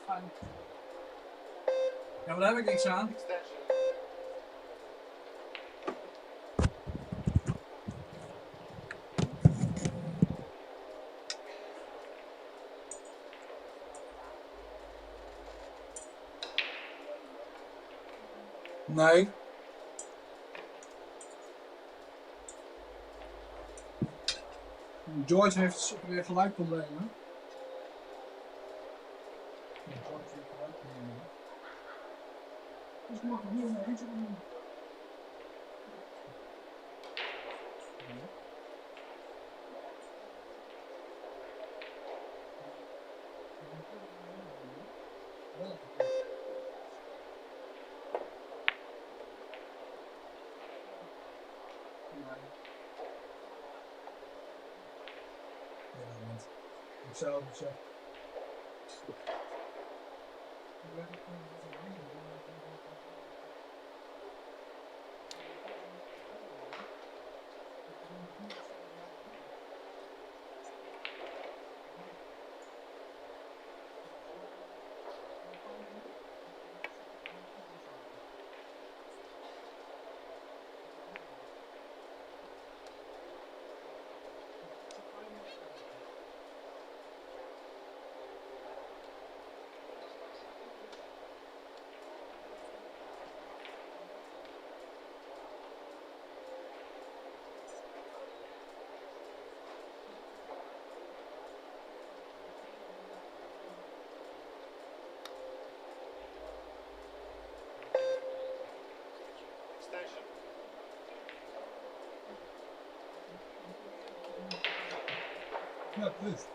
Ja, maar daar heb ik niks aan. Nee. George heeft weer gelijk problemen. George heeft gelijk problemen. Dus mag ik hier naar eentje doen. Ik zou het zeggen. Ja, please.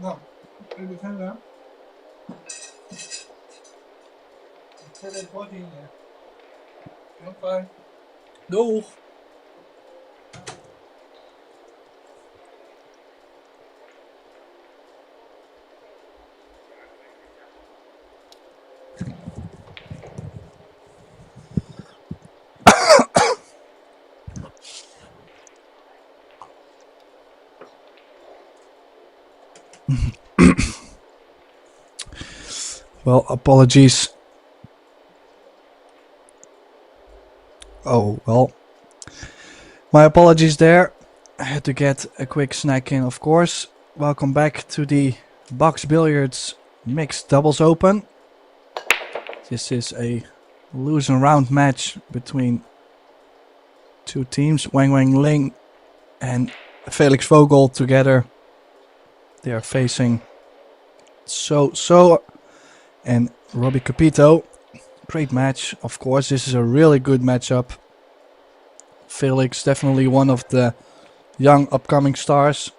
Nou, ik begin daar. Ik zet het bord in hier. Heel fijn. Doeg! Well, apologies. Oh, well. My apologies there. I had to get a quick snack in, of course. Welcome back to the Box Billiards Mixed Doubles Open. This is a losing round match between two teams, Wang Wang Ling and Felix Vogel together. They are facing So and Robbie Capito. Great match, of course. This is a really good matchup. Felix, definitely one of the young upcoming stars.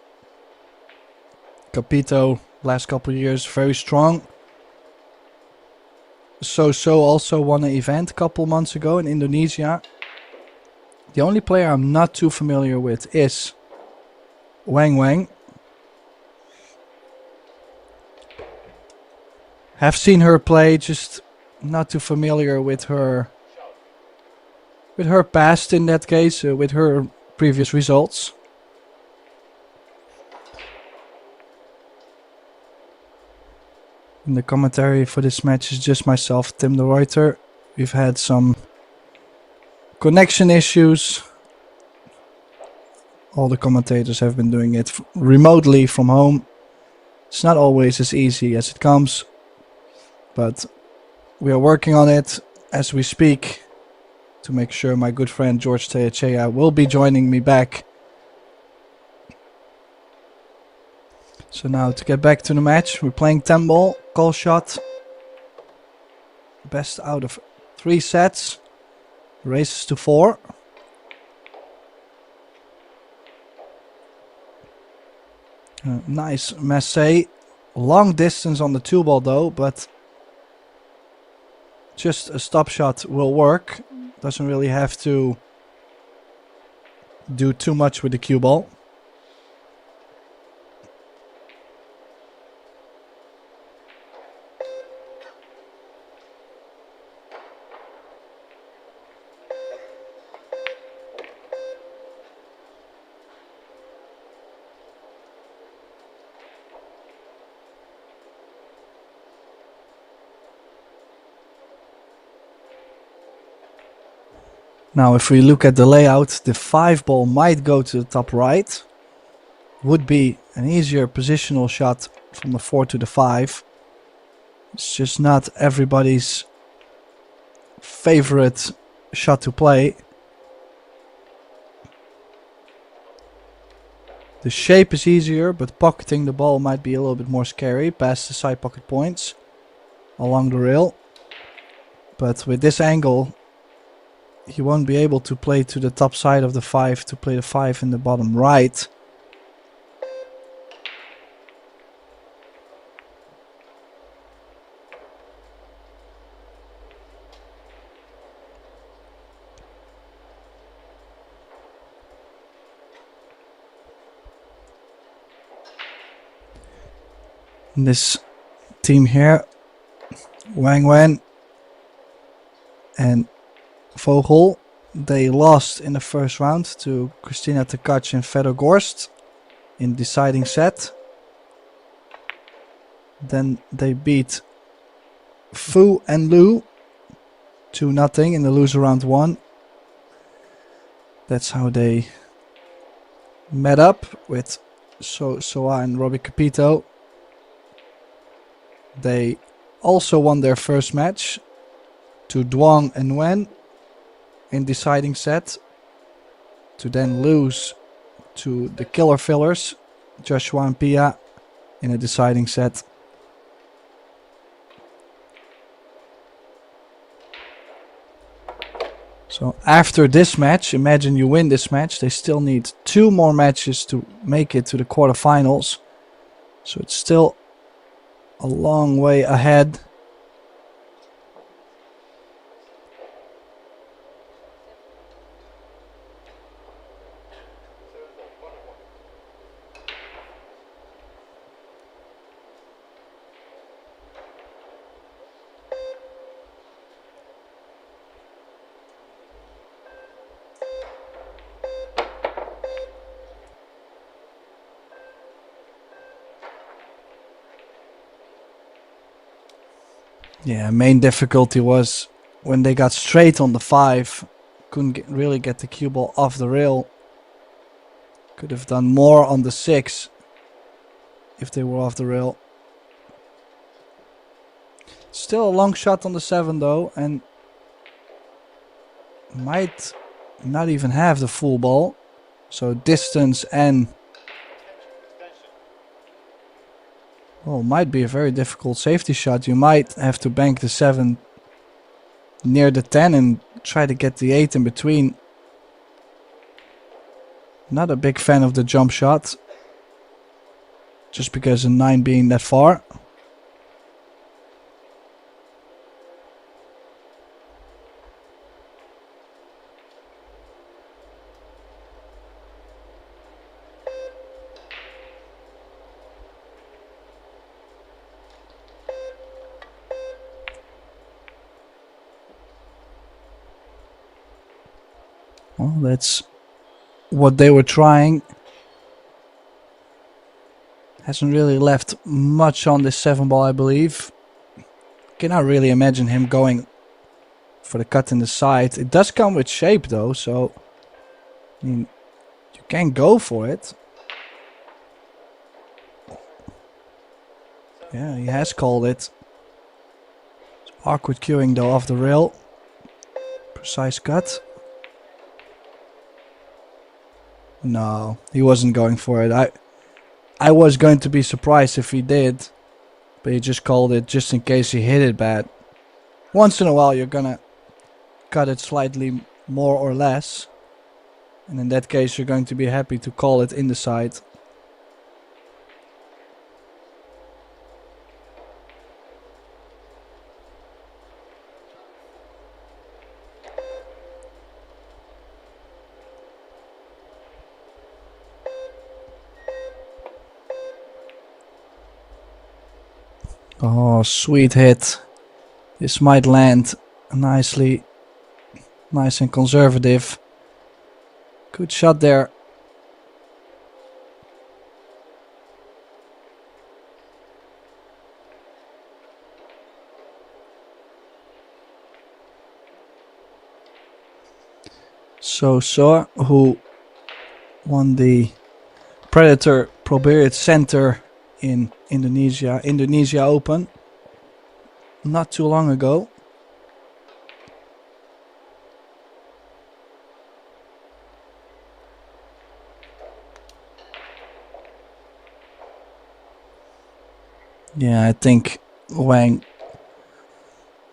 Capito, last couple of years, very strong. So also won an event a couple months ago in Indonesia. The only player I'm not too familiar with is Wang Wang. Have seen her play, just not too familiar with her past in that case, with her previous results. And the commentary for this match is just myself, Tim de Ruyter. We've had some connection issues. All the commentators have been doing it remotely from home. It's not always as easy as it comes, but we are working on it as we speak to make sure my good friend George Teachea will be joining me back. So now to get back to the match, we're playing 10 ball, call shot. Best out of 3 sets. Races to 4. Nice massé. Long distance on the 2 ball though, but just a stop shot will work. Doesn't really have to do too much with the cue ball. Now if we look at the layout, the 5 ball might go to the top right. Would be an easier positional shot from the 4 to the 5. It's just not everybody's favorite shot to play. The shape is easier, but pocketing the ball might be a little bit more scary past the side pocket points along the rail. But with this angle, he won't be able to play to the top side of the 5 to play the 5 in the bottom right. This team here, Wang Wen and Vogel, they lost in the first round to Christina Tkach and Fedor Gorst in deciding set. Then they beat Fu and Lu 2-0 in the loser round 1. That's how they met up with Soa and Robbie Capito. They also won their first match to Duong and Wen in deciding set, to then lose to the killer fillers, Joshua and Pia, in a deciding set. So after this match, imagine you win this match, they still need 2 more matches to make it to the quarterfinals. So it's still a long way ahead. Yeah, main difficulty was when they got straight on the 5. Couldn't really get the cue ball off the rail. Could have done more on the 6 if they were off the rail. Still a long shot on the 7 though, and might not even have the full ball. So distance and might be a very difficult safety shot. You might have to bank the 7 near the 10 and try to get the 8 in between. Not a big fan of the jump shot, just because of 9 being that far. Well, that's what they were trying. Hasn't really left much on this 7 ball, I believe. Cannot really imagine him going for the cut in the side. It does come with shape though, so I mean, you can go for it. Yeah, he has called it. It's awkward cueing though off the rail. Precise cut. No, he wasn't going for it. I was going to be surprised if he did, but he just called it just in case he hit it bad. Once in a while you're gonna cut it slightly more or less, and in that case you're going to be happy to call it in the side. Oh, sweet hit. This might land nicely. Nice and conservative. Good shot there. So who won the Predator Pro Billiards Center in Indonesia Open not too long ago. Yeah, I think Wang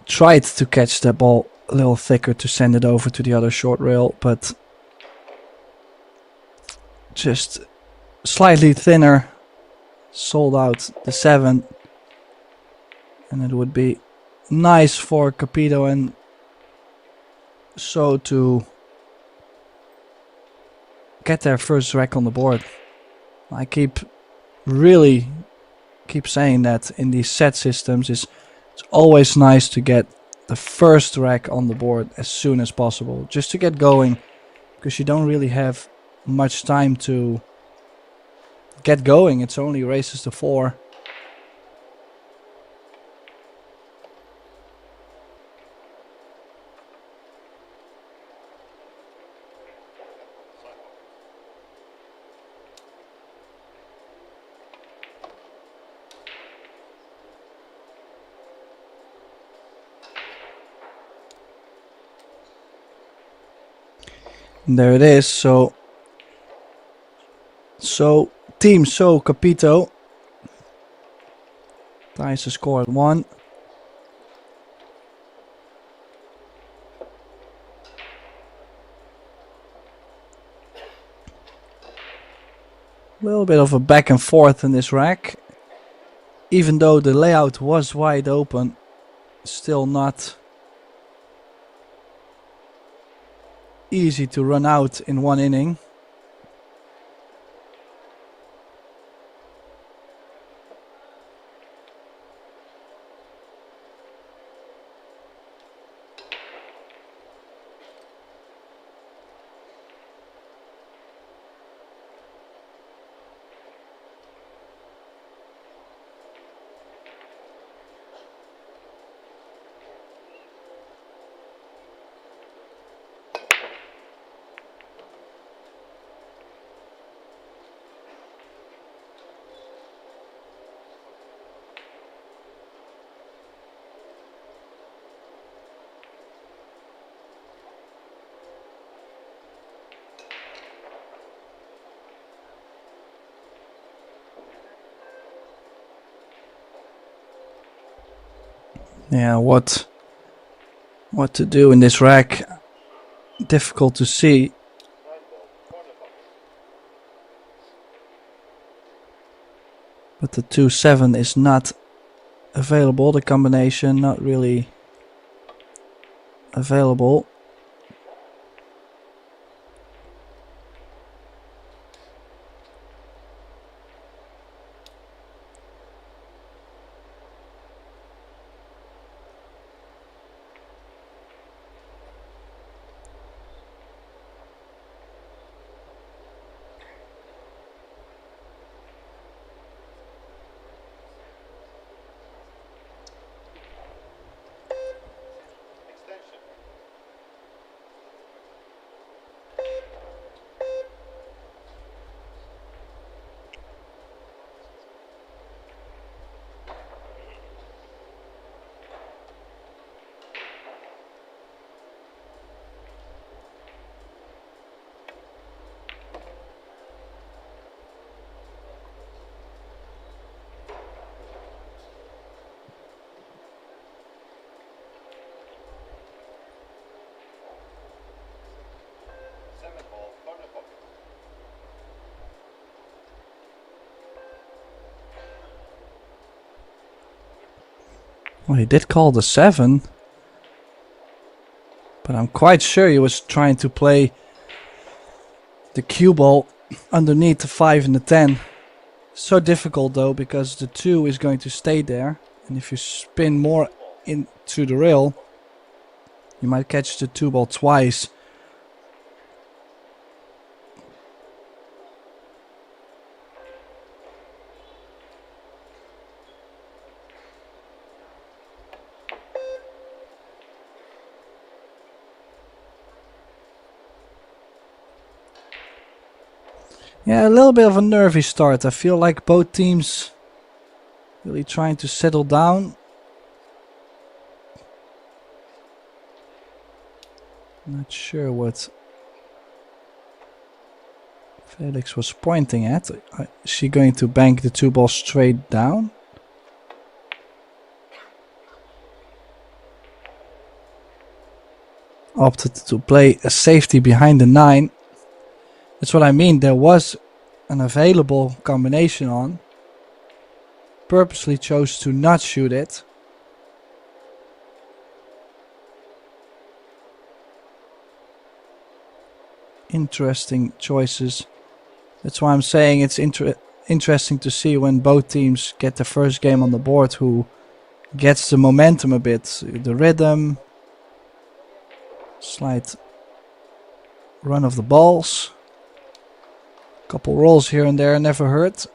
tried to catch that ball a little thicker to send it over to the other short rail, but just slightly thinner, sold out the 7, and it would be nice for Capito and So to get their first rack on the board. I really keep saying that in these set systems it's always nice to get the first rack on the board as soon as possible, just to get going, because you don't really have much time to get going. It's only races to 4. And there it is. So Team So Capito ties the score at 1. A little bit of a back and forth in this rack. Even though the layout was wide open, still not easy to run out in one inning. Yeah, what to do in this rack? Difficult to see. But the 2-7 is not available. The combination not really available. Well, he did call the 7. But I'm quite sure he was trying to play the cue ball underneath the 5 and the 10. So difficult though, because the 2 is going to stay there. And if you spin more into the rail, you might catch the 2 ball twice. Yeah, a little bit of a nervy start. I feel like both teams really trying to settle down. Not sure what Felix was pointing at. Is she going to bank the 2 ball straight down? Opted to play a safety behind the 9. That's what I mean. There was an available combination on. Purposely chose to not shoot it. Interesting choices. That's why I'm saying it's interesting to see when both teams get the first game on the board who gets the momentum a bit. The rhythm. Slight run of the balls. Couple rolls here and there never hurt.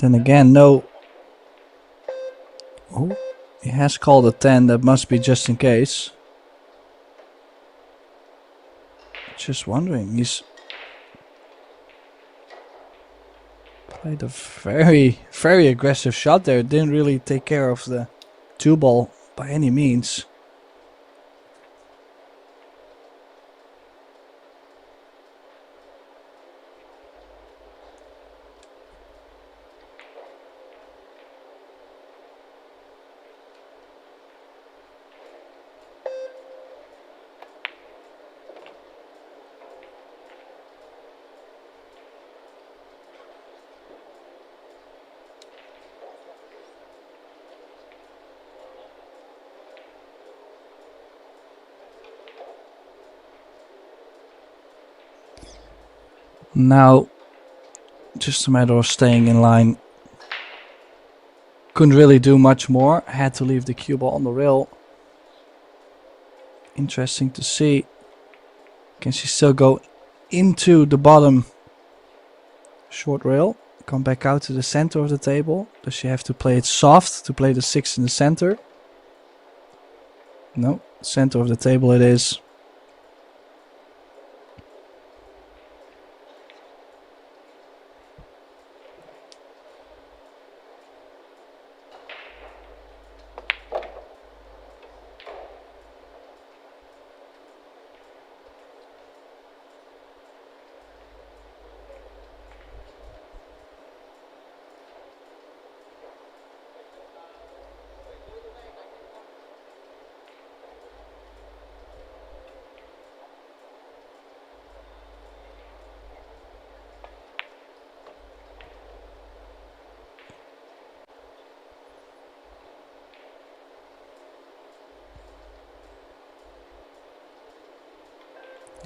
Then again, no. Oh, he has called a 10. That must be just in case. Just wondering. He's played a very, very aggressive shot there. Didn't really take care of the 2 ball by any means. Now, just a matter of staying in line. Couldn't really do much more. Had to leave the cue ball on the rail. Interesting to see. Can she still go into the bottom short rail? Come back out to the center of the table. Does she have to play it soft to play the 6 in the center? No, center of the table it is.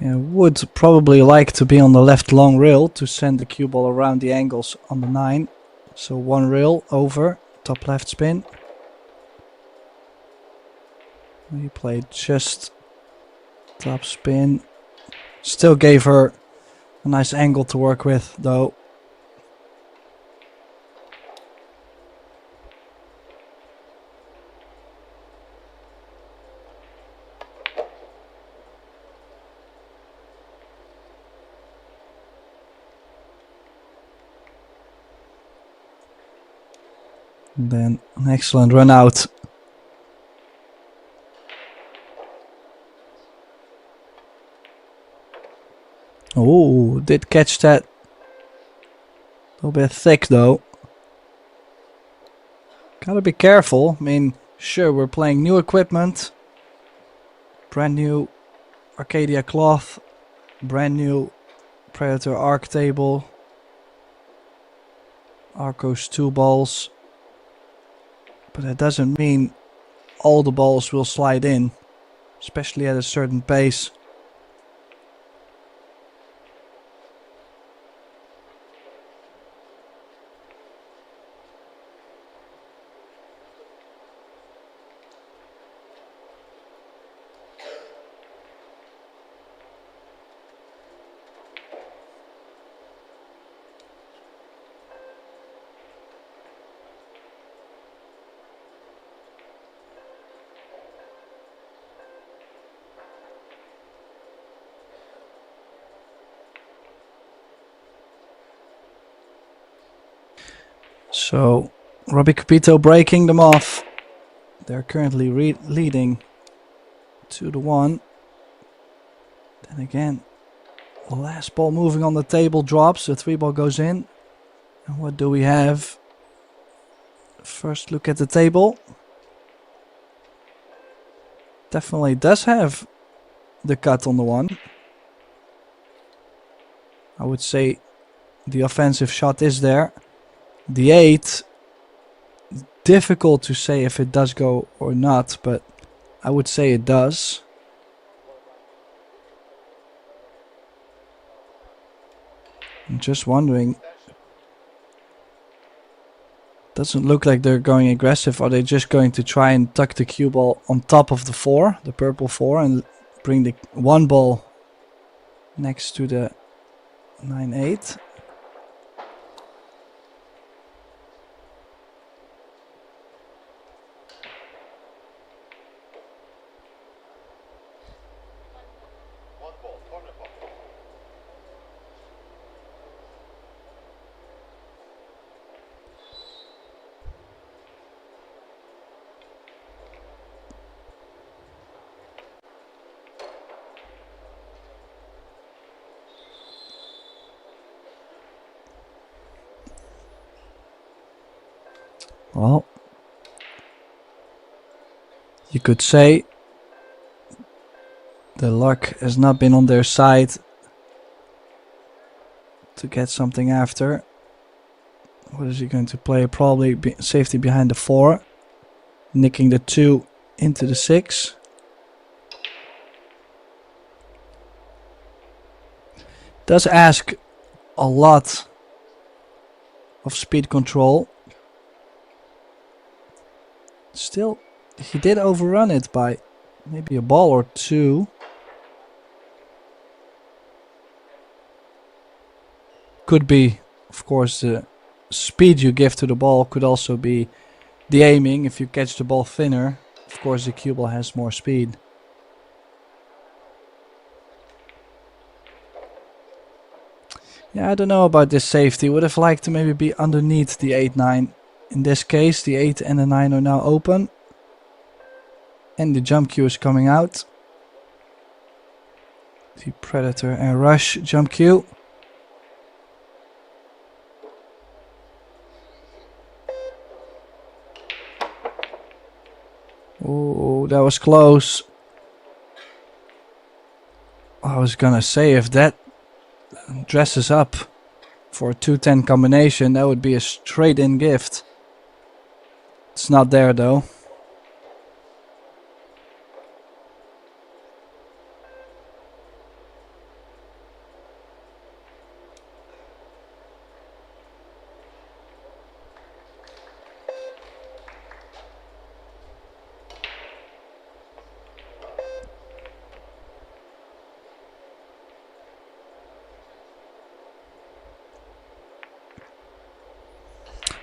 Yeah, would probably like to be on the left long rail to send the cue ball around the angles on the 9. So one rail over, top left spin. He played just top spin. Still gave her a nice angle to work with, though. And then an excellent run out. Oh, did catch that. A little bit thick though. Gotta be careful. I mean, sure, we're playing new equipment. Brand new Arcadia cloth. Brand new Predator arc table. Arcos 2 balls. But that doesn't mean all the balls will slide in. Especially at a certain pace. So, Robbie Capito breaking them off. They're currently leading 2-1. Then again, the last ball moving on the table drops. The 3 ball goes in. And what do we have? First look at the table. Definitely does have the cut on the 1. I would say the offensive shot is there. The 8, difficult to say if it does go or not, but I would say it does. I'm just wondering. Doesn't look like they're going aggressive. Are they just going to try and tuck the cue ball on top of the 4, the purple 4, and bring the 1 ball next to the 9-8? Well, you could say the luck has not been on their side to get something after. What is he going to play? Probably safety behind the 4, nicking the 2 into the 6. Does ask a lot of speed control. Still, he did overrun it by maybe a ball or 2. Could be, of course, the speed you give to the ball. Could also be the aiming. If you catch the ball thinner, of course the cue ball has more speed. Yeah, I don't know about this safety. Would have liked to maybe be underneath the 8-9. In this case, the 8 and the 9 are now open. And the jump cue is coming out. The Predator and Rush jump cue. Oh, that was close. I was gonna say, if that dresses up for a 2-10 combination, that would be a straight in gift. It's not there though.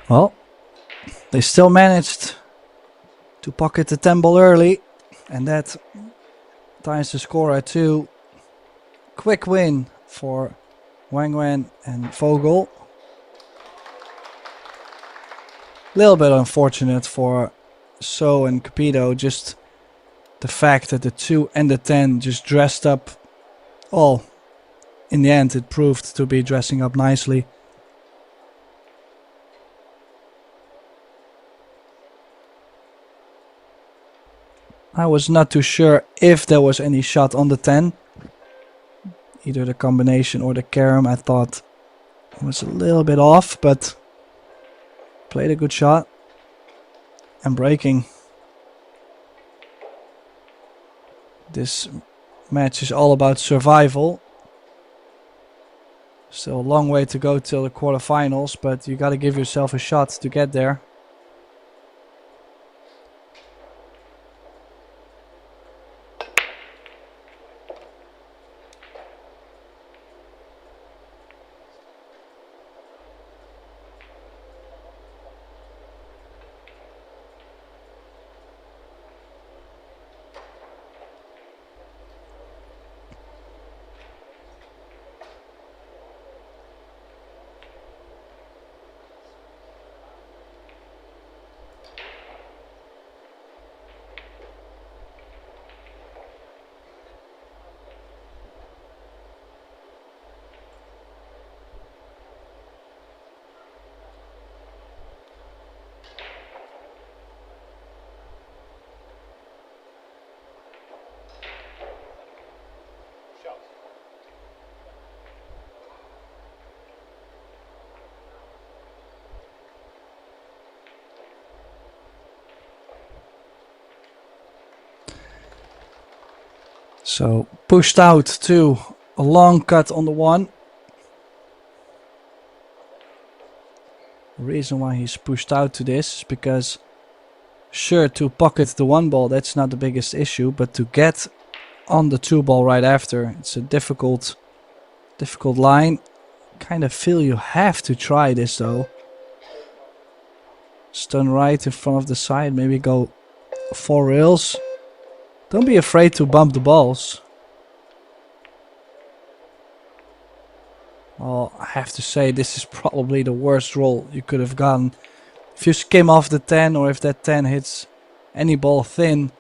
Well, they still managed to pocket the 10 ball early, and that ties the score at 2. Quick win for Wang Wen and Vogel. Little bit unfortunate for So and Capito, just the fact that the 2 and the 10 just dressed up. Well, in the end it proved to be dressing up nicely. I was not too sure if there was any shot on the 10. Either the combination or the carom, I thought it was a little bit off, but played a good shot. And breaking. This match is all about survival. Still a long way to go till the quarterfinals, but you gotta give yourself a shot to get there. So pushed out to a long cut on the 1. The reason why he's pushed out to this is because sure, to pocket the 1 ball, that's not the biggest issue, but to get on the 2 ball right after, it's a difficult line. Kind of feel you have to try this though. Stun right in front of the side, maybe go 4 rails. Don't be afraid to bump the balls. Well, I have to say this is probably the worst roll you could have gotten. If you skim off the 10, or if that 10 hits any ball thin,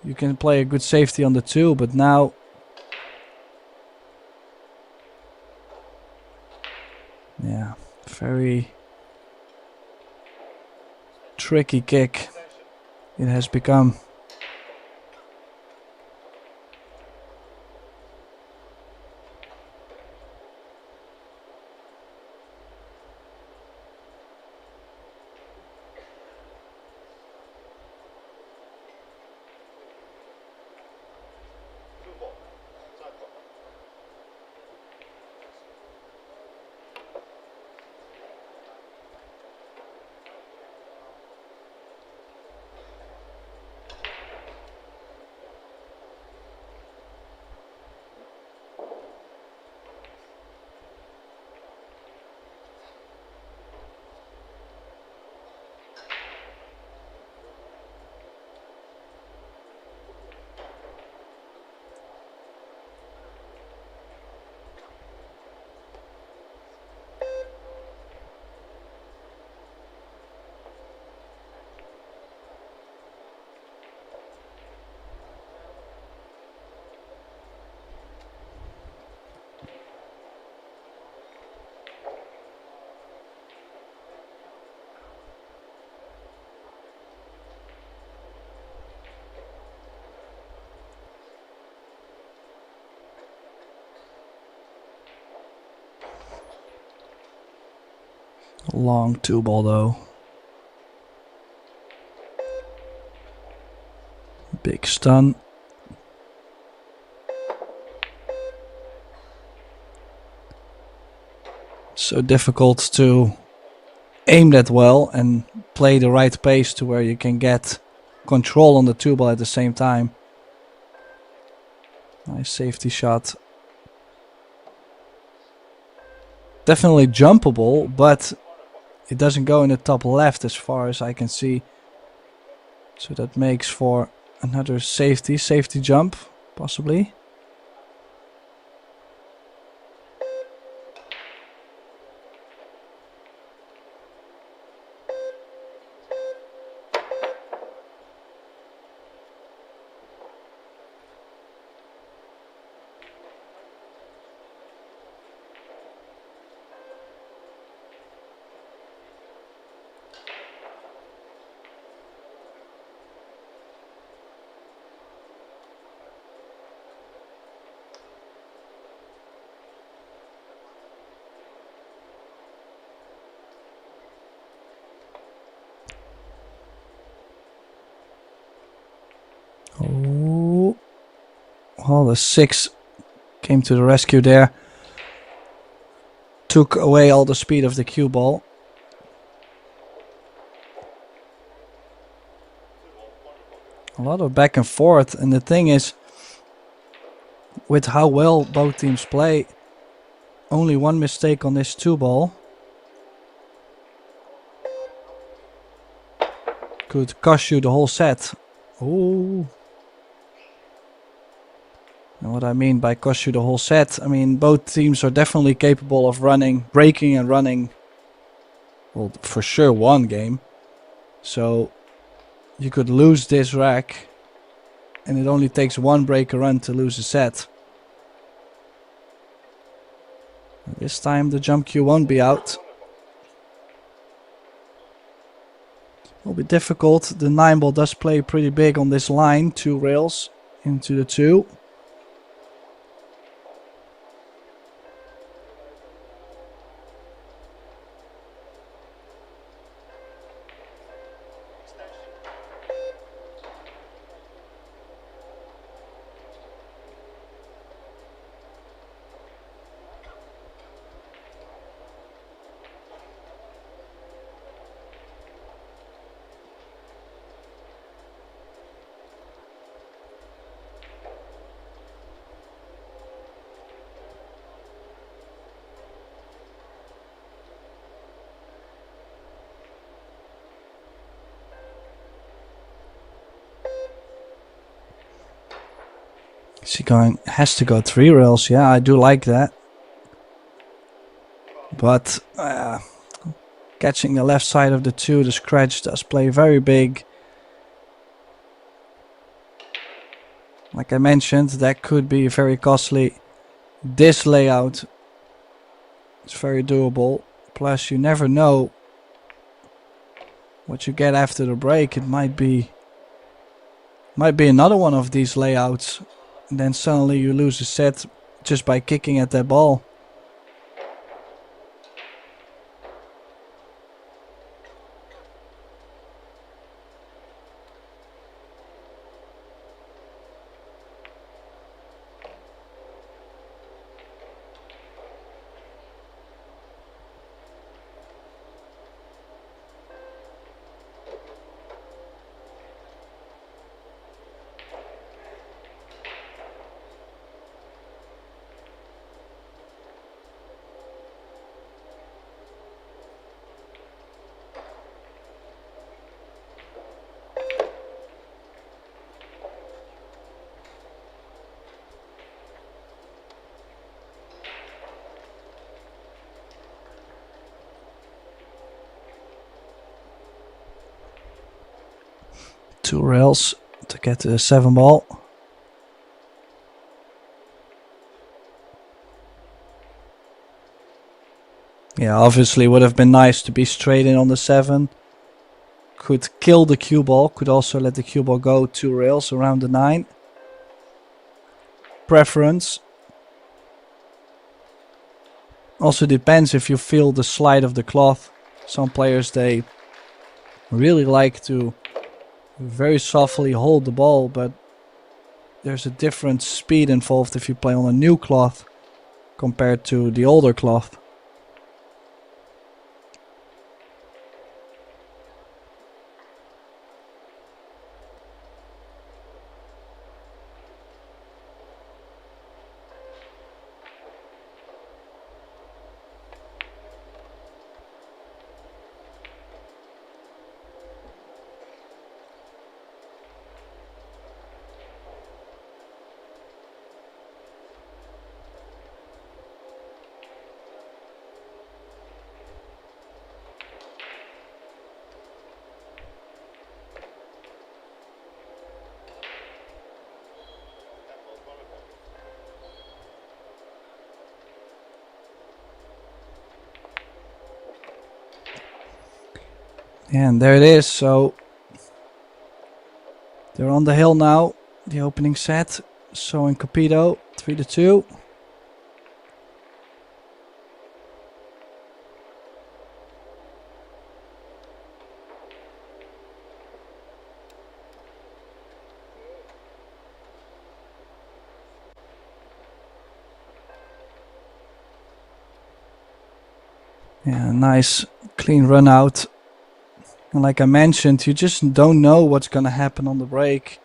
you can play a good safety on the 2, but now yeah, very tricky kick it has become. Long 2 ball though. Big stun. So difficult to aim that well and play the right pace to where you can get control on the 2 ball at the same time. Nice safety shot. Definitely jumpable, but it doesn't go in the top left as far as I can see. So that makes for another safety jump, possibly. Oh, well, the 6 came to the rescue there. Took away all the speed of the cue ball. A lot of back and forth, and the thing is, with how well both teams play, only one mistake on this 2 ball could cost you the whole set. Oh. And what I mean by cost you the whole set, I mean both teams are definitely capable of breaking and running, well, for sure one game. So you could lose this rack and it only takes one break a run to lose a set. This time the jump cue won't be out. Will be difficult. The 9 ball does play pretty big on this line, 2 rails into the 2. Has to go 3 rails. Yeah, I do like that. But catching the left side of the 2, the scratch does play very big. Like I mentioned, that could be very costly. This layout is very doable. Plus, you never know what you get after the break. It might be another one of these layouts. And then suddenly you lose a set just by kicking at that ball. Two rails to get to the 7 ball. Yeah, obviously would have been nice to be straight in on the 7. Could kill the cue ball, could also let the cue ball go 2 rails around the 9. Preference. Also depends if you feel the slide of the cloth. Some players, they really like to very softly hold the ball, but there's a different speed involved if you play on a new cloth compared to the older cloth. And there it is. So they're on the hill now. The opening set. So in Capito, 3-2. Yeah, nice clean run out. And like I mentioned, you just don't know what's gonna happen on the break.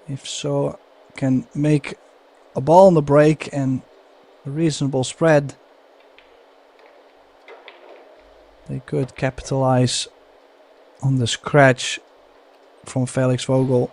If so, can make a ball on the break and a reasonable spread, they could capitalize on the scratch from Felix Vogel.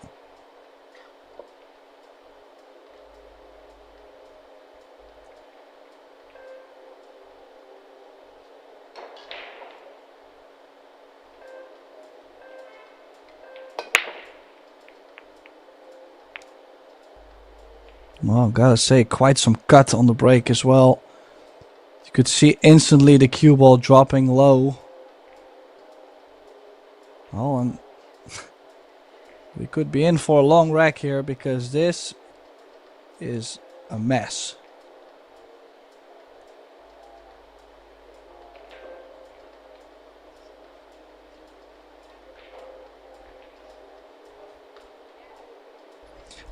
Well, gotta say, quite some cut on the break as well. You could see instantly the cue ball dropping low. Oh, and we could be in for a long rack here because this is a mess.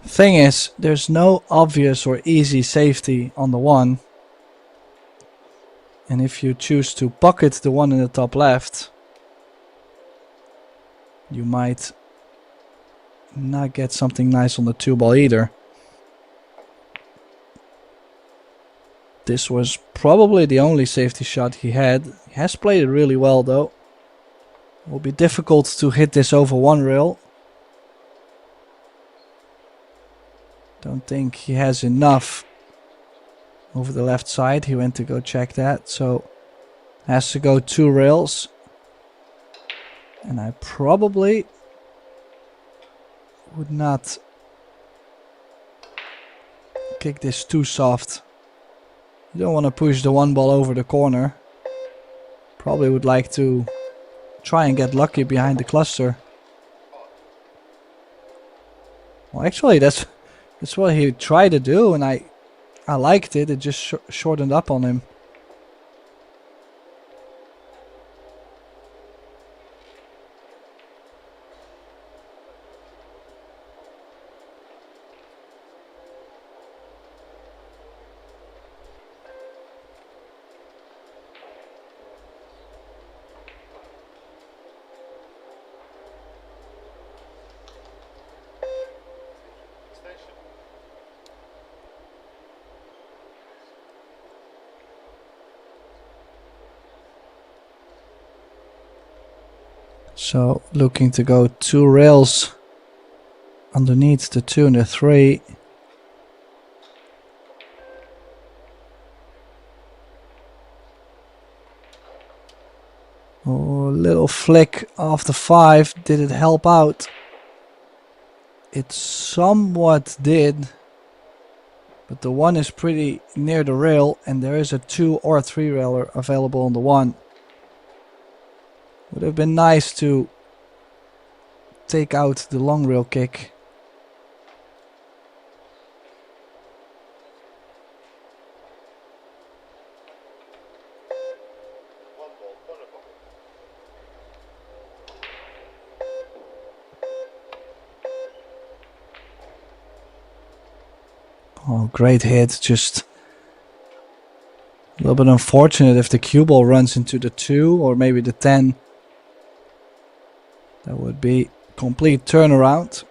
Thing is, there's no obvious or easy safety on the one. And if you choose to pocket the one in the top left, you might not get something nice on the 2-ball either. This was probably the only safety shot he had. He has played it really well though. It will be difficult to hit this over one rail. Don't think he has enough over the left side. He went to go check that, so has to go 2 rails. And I probably would not kick this too soft. You don't want to push the 1 ball over the corner. Probably would like to try and get lucky behind the cluster. Well, actually, that's what he tried to do, and I liked it. It just shortened up on him. So looking to go 2 rails underneath the 2 and the 3. Oh, a little flick off the 5. Did it help out? It somewhat did. But the 1 is pretty near the rail, and there is a 2 or 3 railer available on the 1. Would have been nice to take out the long rail kick. Oh, great hit. Just a little bit unfortunate if the cue ball runs into the 2 or maybe the 10. That would be complete turnaround.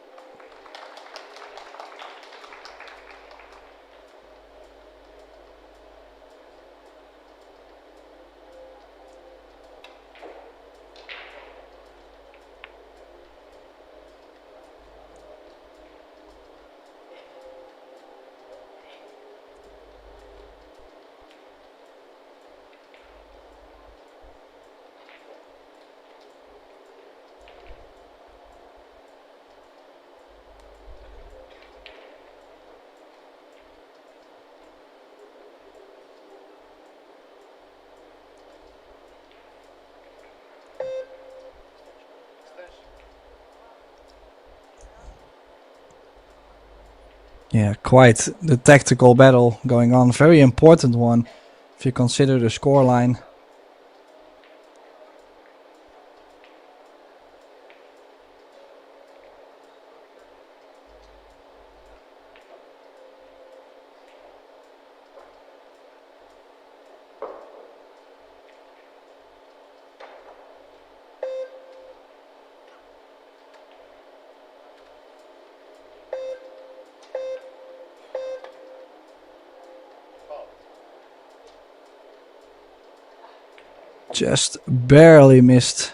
Yeah, quite the tactical battle going on. Very important one if you consider the scoreline. Just barely missed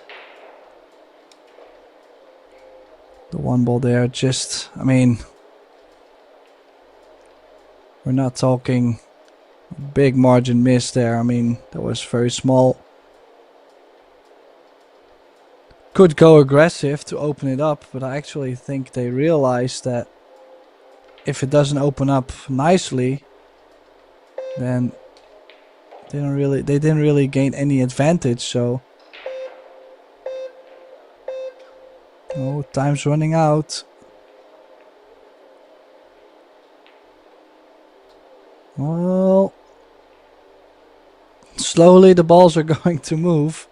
the one ball there. Just, I mean, we're not talking big margin miss there. I mean, that was very small. Could go aggressive to open it up, but I actually think they realized that if it doesn't open up nicely, then they didn't really gain any advantage. So, oh, time's running out. Well, slowly the balls are going to move.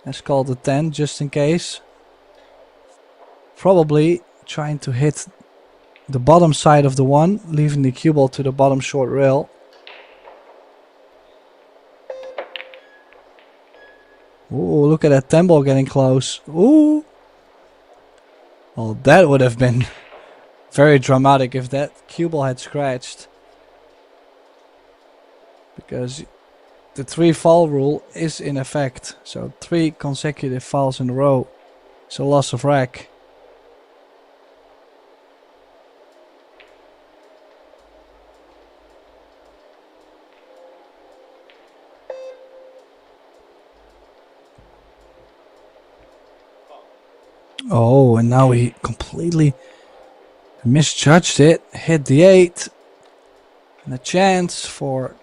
Let's call the 10 just in case. Probably trying to hit the bottom side of the one, leaving the cue ball to the bottom short rail. Ooh, look at that 10 ball getting close. Ooh. Well, that would have been very dramatic if that cue ball had scratched. Because the 3 fall rule is in effect. So 3 consecutive fouls in a row. So loss of rack. Oh, and now he completely misjudged it. Hit the 8. And a chance for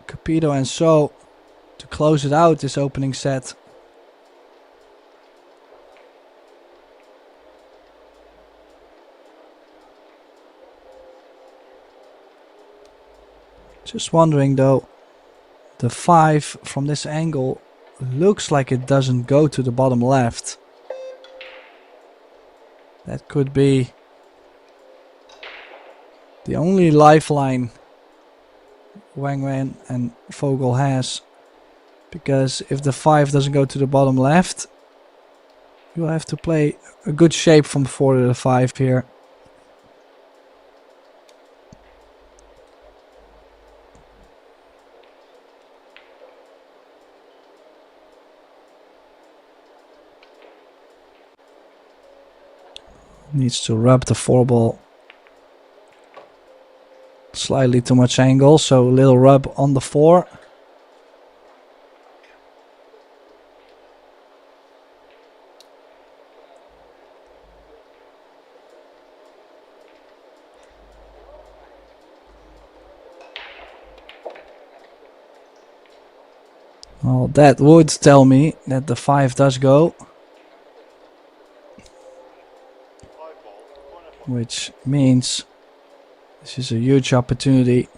Capito and So to close it out this opening set. Just wondering though, the 5 from this angle looks like it doesn't go to the bottom left. That could be the only lifeline Wang Wen and Vogel has. Because if the 5 doesn't go to the bottom left, you'll have to play a good shape from 4 to the 5 here. Needs to rub the 4 ball. Slightly too much angle, so a little rub on the 4. Well, that would tell me that the 5 does go. Which means this is a huge opportunity.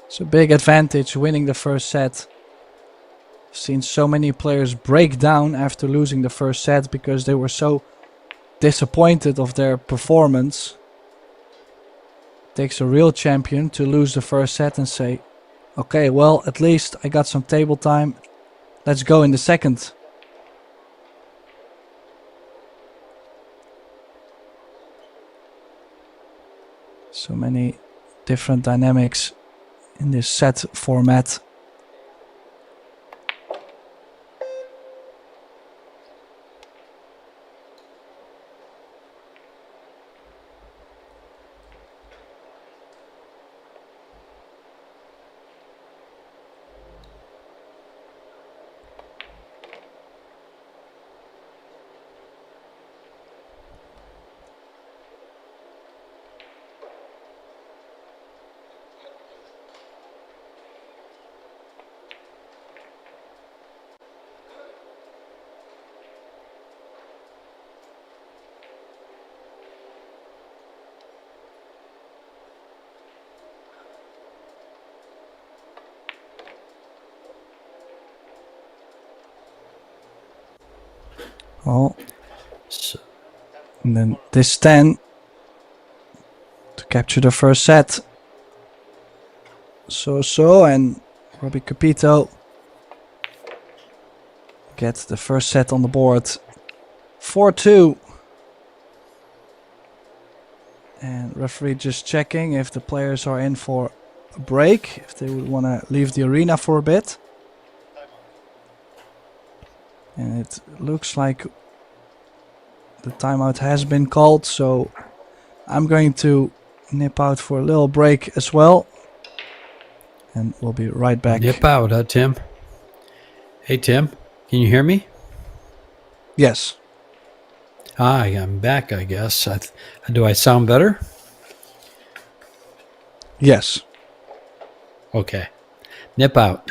It's a big advantage winning the first set. I've seen so many players break down after losing the first set because they were so disappointed of their performance. It takes a real champion to lose the first set and say, okay, well, at least I got some table time. Let's go in the second. So many different dynamics in this set format. Oh, So, and then this 10 to capture the first set. So, and Robbie Capito gets the first set on the board. 4-2. And referee just checking if the players are in for a break, if they would want to leave the arena for a bit. And it looks like the timeout has been called, so I'm going to nip out for a little break as well. And we'll be right back. nip out, huh, Tim? Hey, Tim, can you hear me? Yes. Hi, I'm back, I guess. Do I sound better? Yes. Okay. Nip out.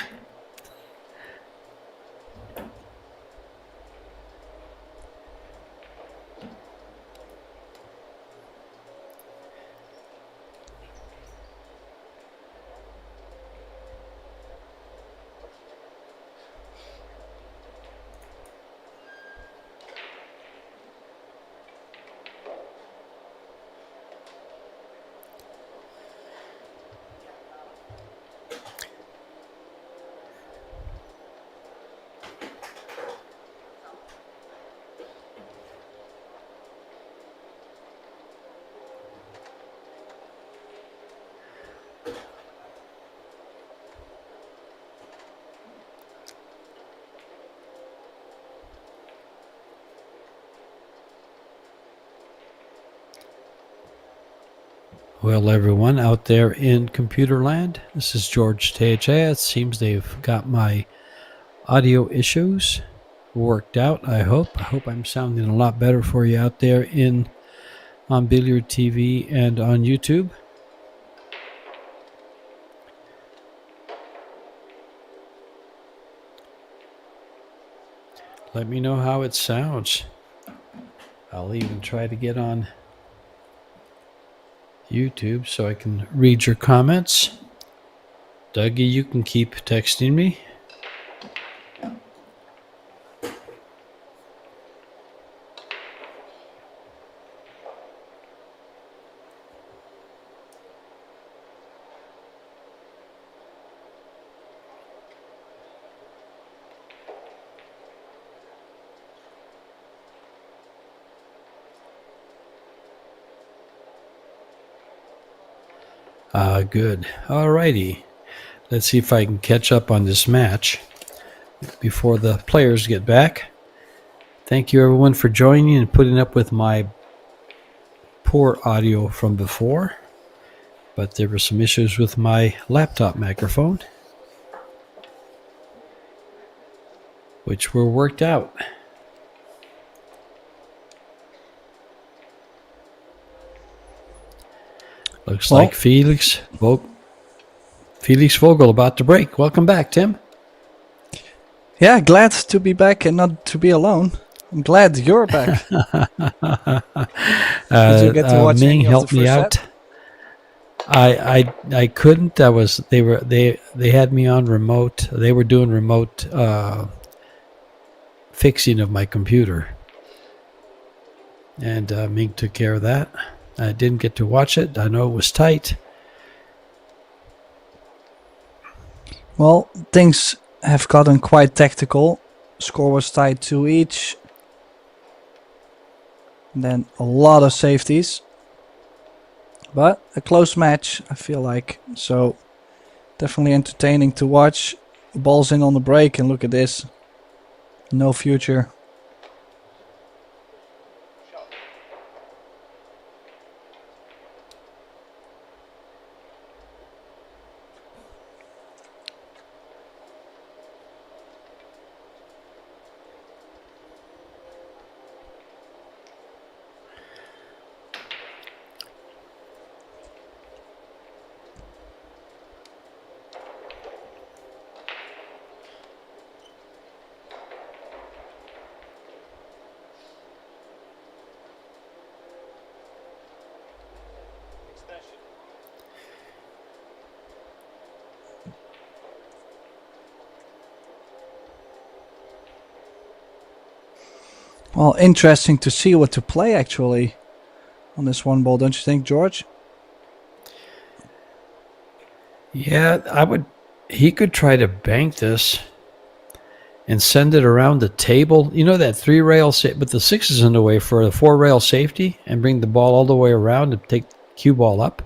Well, everyone out there in computer land, this is George Teja. It seems they've got my audio issues worked out, I hope. I hope I'm sounding a lot better for you out there on Billiard TV and on YouTube. Let me know how it sounds. I'll even try to get on YouTube so I can read your comments. Dougie, you can keep texting me. Good. Alrighty. Let's see if I can catch up on this match before the players get back. Thank you, everyone, for joining and putting up with my poor audio from before. But there were some issues with my laptop microphone, which were worked out. Looks like Felix Vogel about to break. Welcome back, Tim. Yeah, glad to be back and not to be alone. I'm glad you're back. Did you get to watch Minh any of helped the me first out. set? I couldn't. They had me on remote. They were doing remote fixing of my computer, and Minh took care of that. I didn't get to watch it. I know it was tight. Well, things have gotten quite tactical. Score was tied 2 each. And then a lot of safeties. But a close match, I feel like. So definitely entertaining to watch. Ball's in on the break, and look at this. No future. Well, interesting to see what to play actually on this one ball, don't you think, George? Yeah, I would. He could try to bank this and send it around the table. You know that 3-rail, but the 6 is in the way for a 4-rail safety, and bring the ball all the way around and take the cue ball up.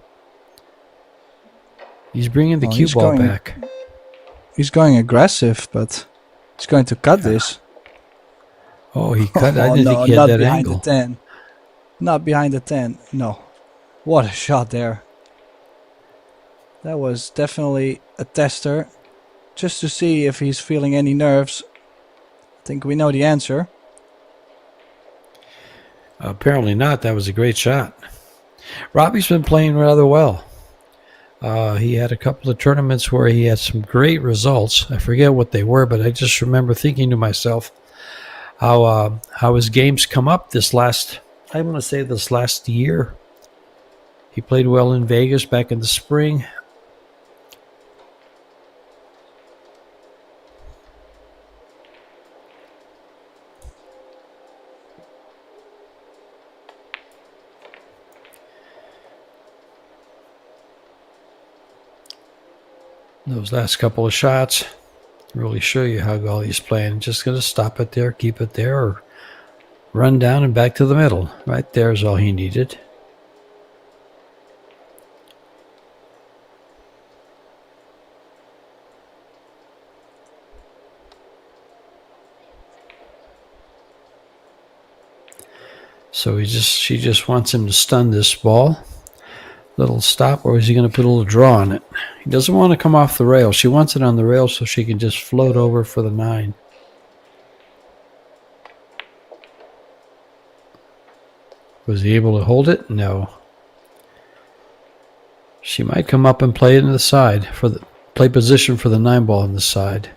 He's bringing the cue ball back. He's going aggressive, but he's going to cut this. Oh, he cut. I Oh didn't no, think he had not that behind angle. the 10. Not behind the 10. No. What a shot there. That was definitely a tester. Just to see if he's feeling any nerves. I think we know the answer. Apparently not. That was a great shot. Robbie's been playing rather well. He had a couple of tournaments where he had some great results. I forget what they were, but I just remember thinking to myself how his games come up this last year. He played well in Vegas back in the spring. Those last couple of shots really show you how well he's playing. Just going to stop it there, keep it there, or run down and back to the middle. Right there is all he needed. So she just wants him to stun this ball. Little stop, or is he going to put a little draw on it? He doesn't want to come off the rail. She wants it on the rail so she can just float over for the 9. Was he able to hold it? No. She might come up and play it in the side play position for the 9 ball on the side.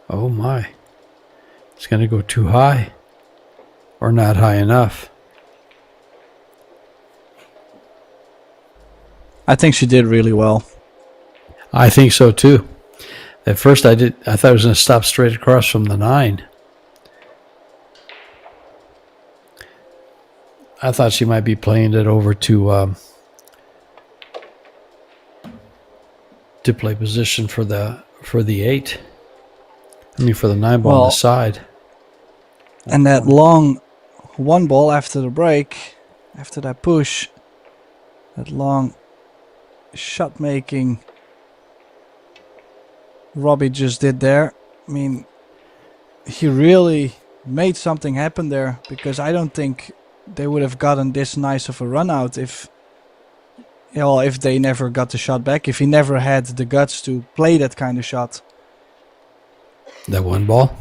Oh my. It's going to go too high. Or not high enough. I think she did really well. I think so too. At first I thought it was going to stop straight across from the 9. I thought she might be playing it over to play position for the 8. For the 9 ball on the side. And that long 1 ball after the break, after that push, that long shot making Robbie just did there. I mean, he really made something happen there, because I don't think they would have gotten this nice of a run out if they never got the shot back, if he never had the guts to play that kind of shot. That 1 ball?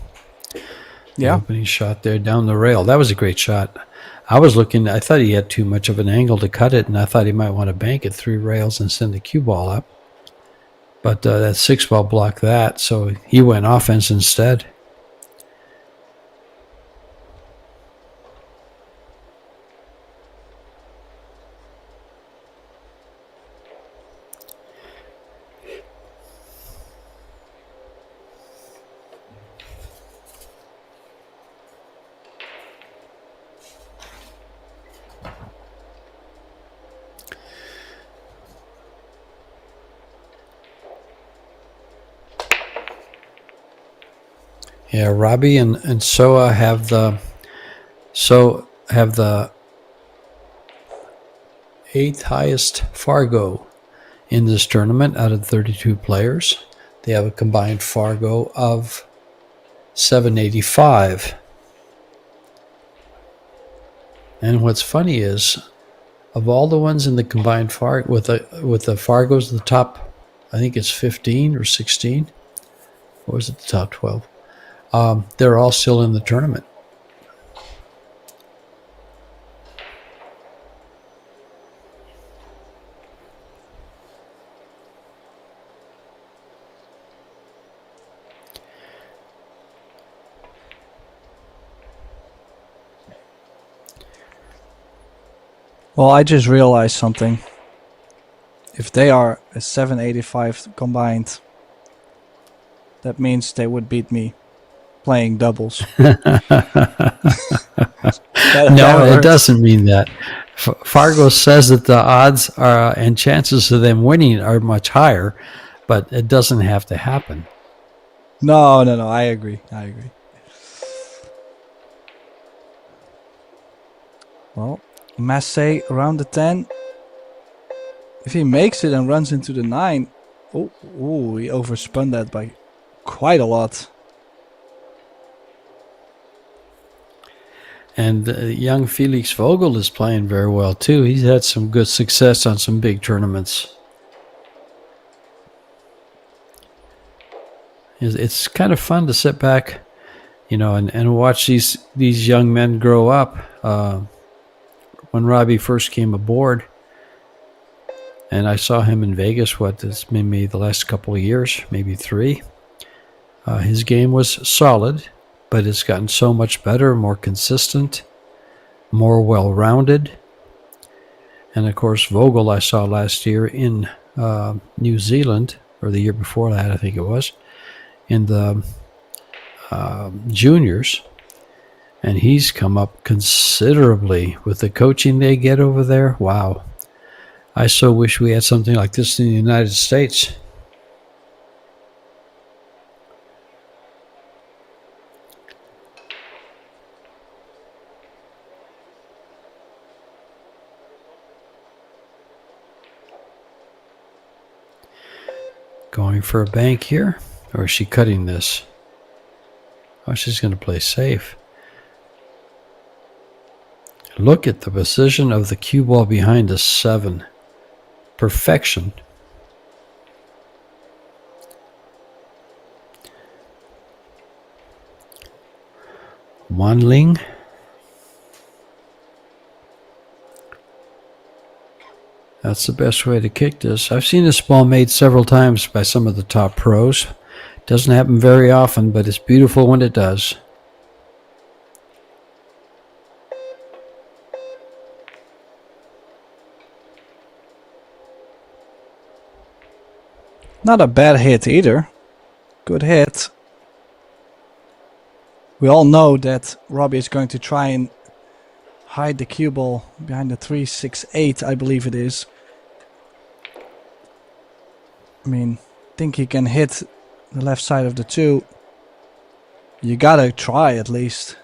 Yeah. The opening shot there down the rail. That was a great shot. I thought he had too much of an angle to cut it, and I thought he might want to bank it 3 rails and send the cue ball up. But that 6 ball blocked that, so he went offense instead. Yeah, Robbie and Soa have the 8th highest Fargo in this tournament out of 32 players. They have a combined Fargo of 785. And what's funny is, of all the ones in the combined Fargo with the Fargos, the top, I think it's 15 or 16, or was it the top 12? They're all still in the tournament. Well, I just realized something. If they are a 785 combined, that means they would beat me playing doubles. That No, it hurts. doesn't mean that. Fargo says that the odds are and chances of them winning are much higher, but it doesn't have to happen. No. I agree. Well, Massey around the 10. If he makes it and runs into the 9, he overspun that by quite a lot. And young Felix Vogel is playing very well too. He's had some good success on some big tournaments. It's kind of fun to sit back, and watch these young men grow up. When Robbie first came aboard, and I saw him in Vegas, it's maybe the last couple of years, maybe 3. His game was solid, but it's gotten so much better, more consistent, more well-rounded. And of course, Vogel I saw last year in New Zealand, or the year before that, I think it was, in the juniors. And he's come up considerably with the coaching they get over there. Wow. I so wish we had something like this in the United States. Going for a bank here? Or is she cutting this? Oh, she's going to play safe. Look at the position of the cue ball behind a 7. Perfection. Wanling. That's the best way to kick this. I've seen this ball made several times by some of the top pros. Doesn't happen very often, but it's beautiful when it does. Not a bad hit either. Good hit. We all know that Robbie is going to try and hide the cue ball behind the 368, I believe it is. I mean, think he can hit the left side of the 2. You gotta try at least.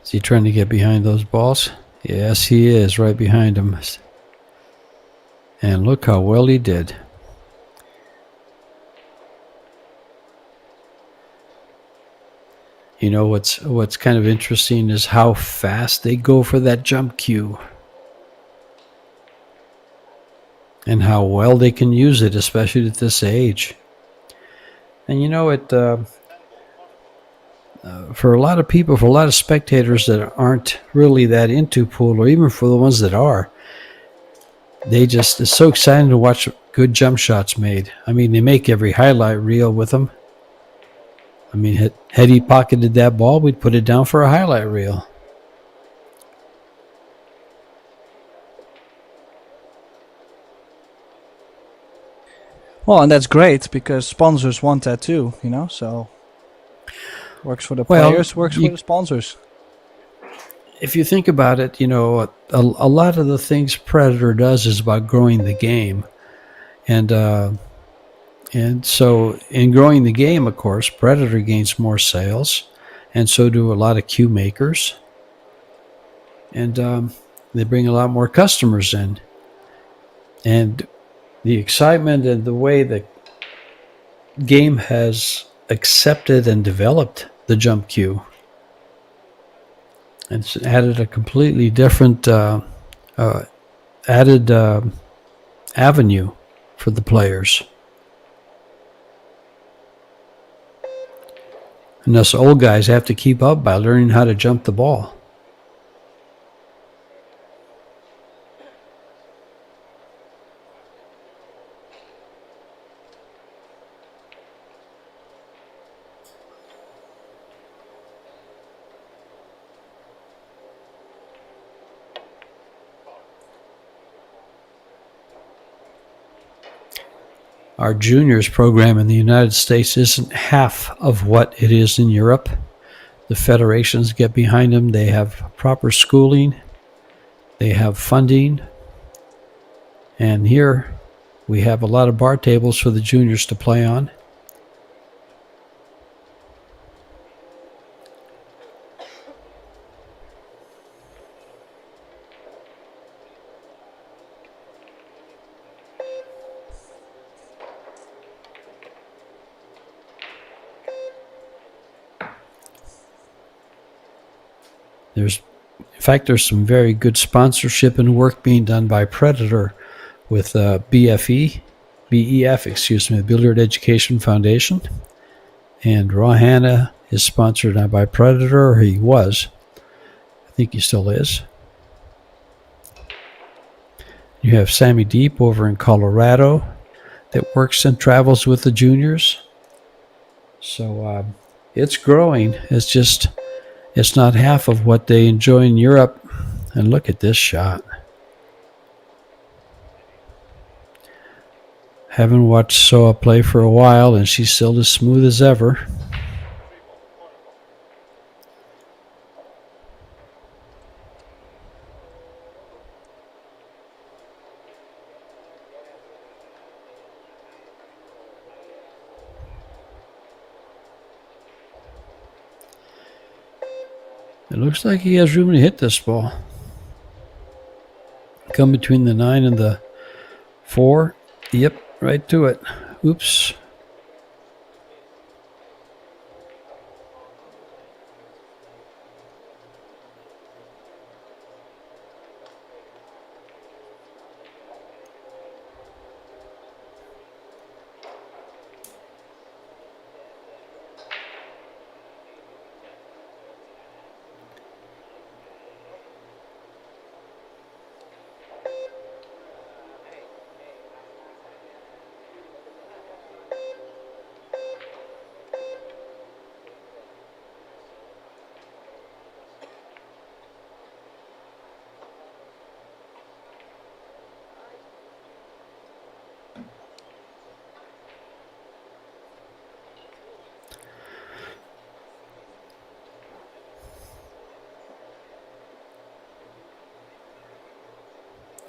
Is he trying to get behind those balls? Yes, he is, right behind him. And look how well he did. You know what's kind of interesting is how fast they go for that jump cue. And how well they can use it, especially at this age. And for a lot of people, for a lot of spectators that aren't really that into pool, or even for the ones that are, it's so exciting to watch good jump shots made. I mean, they make every highlight reel with them. I mean, had he pocketed that ball, we'd put it down for a highlight reel. Well, and that's great because sponsors want that too, so works for the players, works for the sponsors. If you think about it, a lot of the things Predator does is about growing the game. And so in growing the game, of course, Predator gains more sales, and so do a lot of cue makers. And they bring a lot more customers in. And the excitement and the way the game has accepted and developed the jump cue. It's added a completely different avenue for the players. And us old guys have to keep up by learning how to jump the ball. our juniors program in the United States isn't half of what it is in Europe. The federations get behind them. They have proper schooling. They have funding. And here we have a lot of bar tables for the juniors to play on. In fact, there's some very good sponsorship and work being done by Predator with BEF, the Billiard Education Foundation. And Rohanna is sponsored by Predator, or he was. I think he still is. You have Sammy Deep over in Colorado that works and travels with the juniors. So it's growing. It's not half of what they enjoy in Europe. And look at this shot. Haven't watched Soa play for a while, and she's still as smooth as ever. It looks like he has room to hit this ball. Come between the 9 and the 4. Yep, right to it. Oops.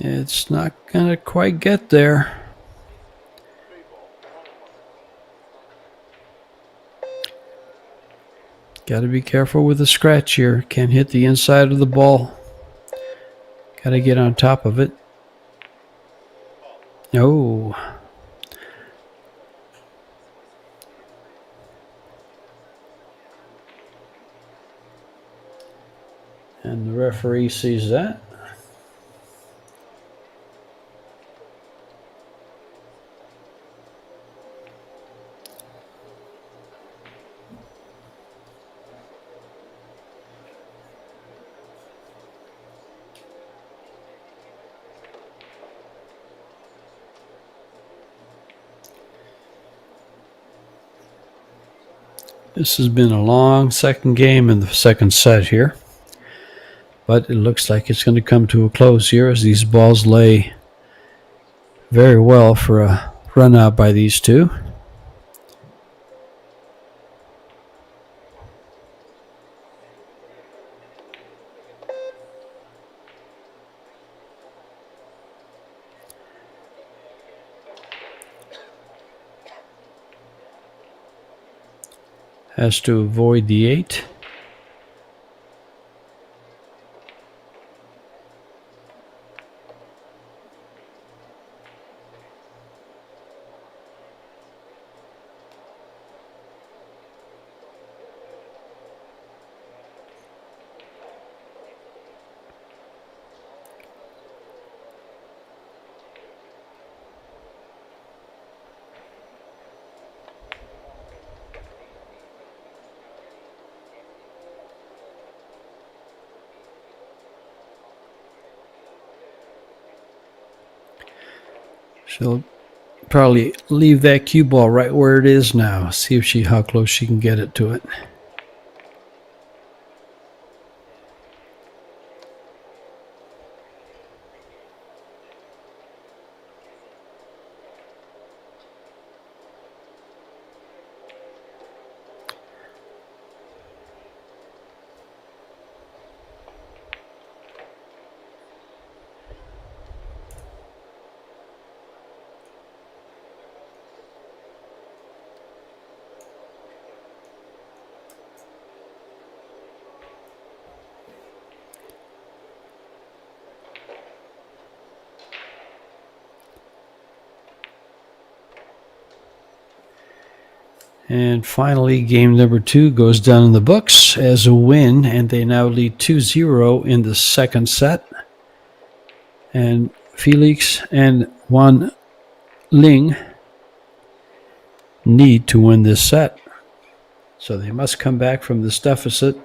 It's not going to quite get there. Got to be careful with the scratch here. Can't hit the inside of the ball. Got to get on top of it. Oh. And the referee sees that. This has been a long second game in the second set here. But it looks like it's going to come to a close here as these balls lay very well for a run out by these two. Has to avoid the 8. She'll probably leave that cue ball right where it is now. See if how close she can get it to it. And finally, game number 2 goes down in the books as a win, and they now lead 2-0 in the second set. And Felix and Wan Ling need to win this set. So they must come back from this deficit.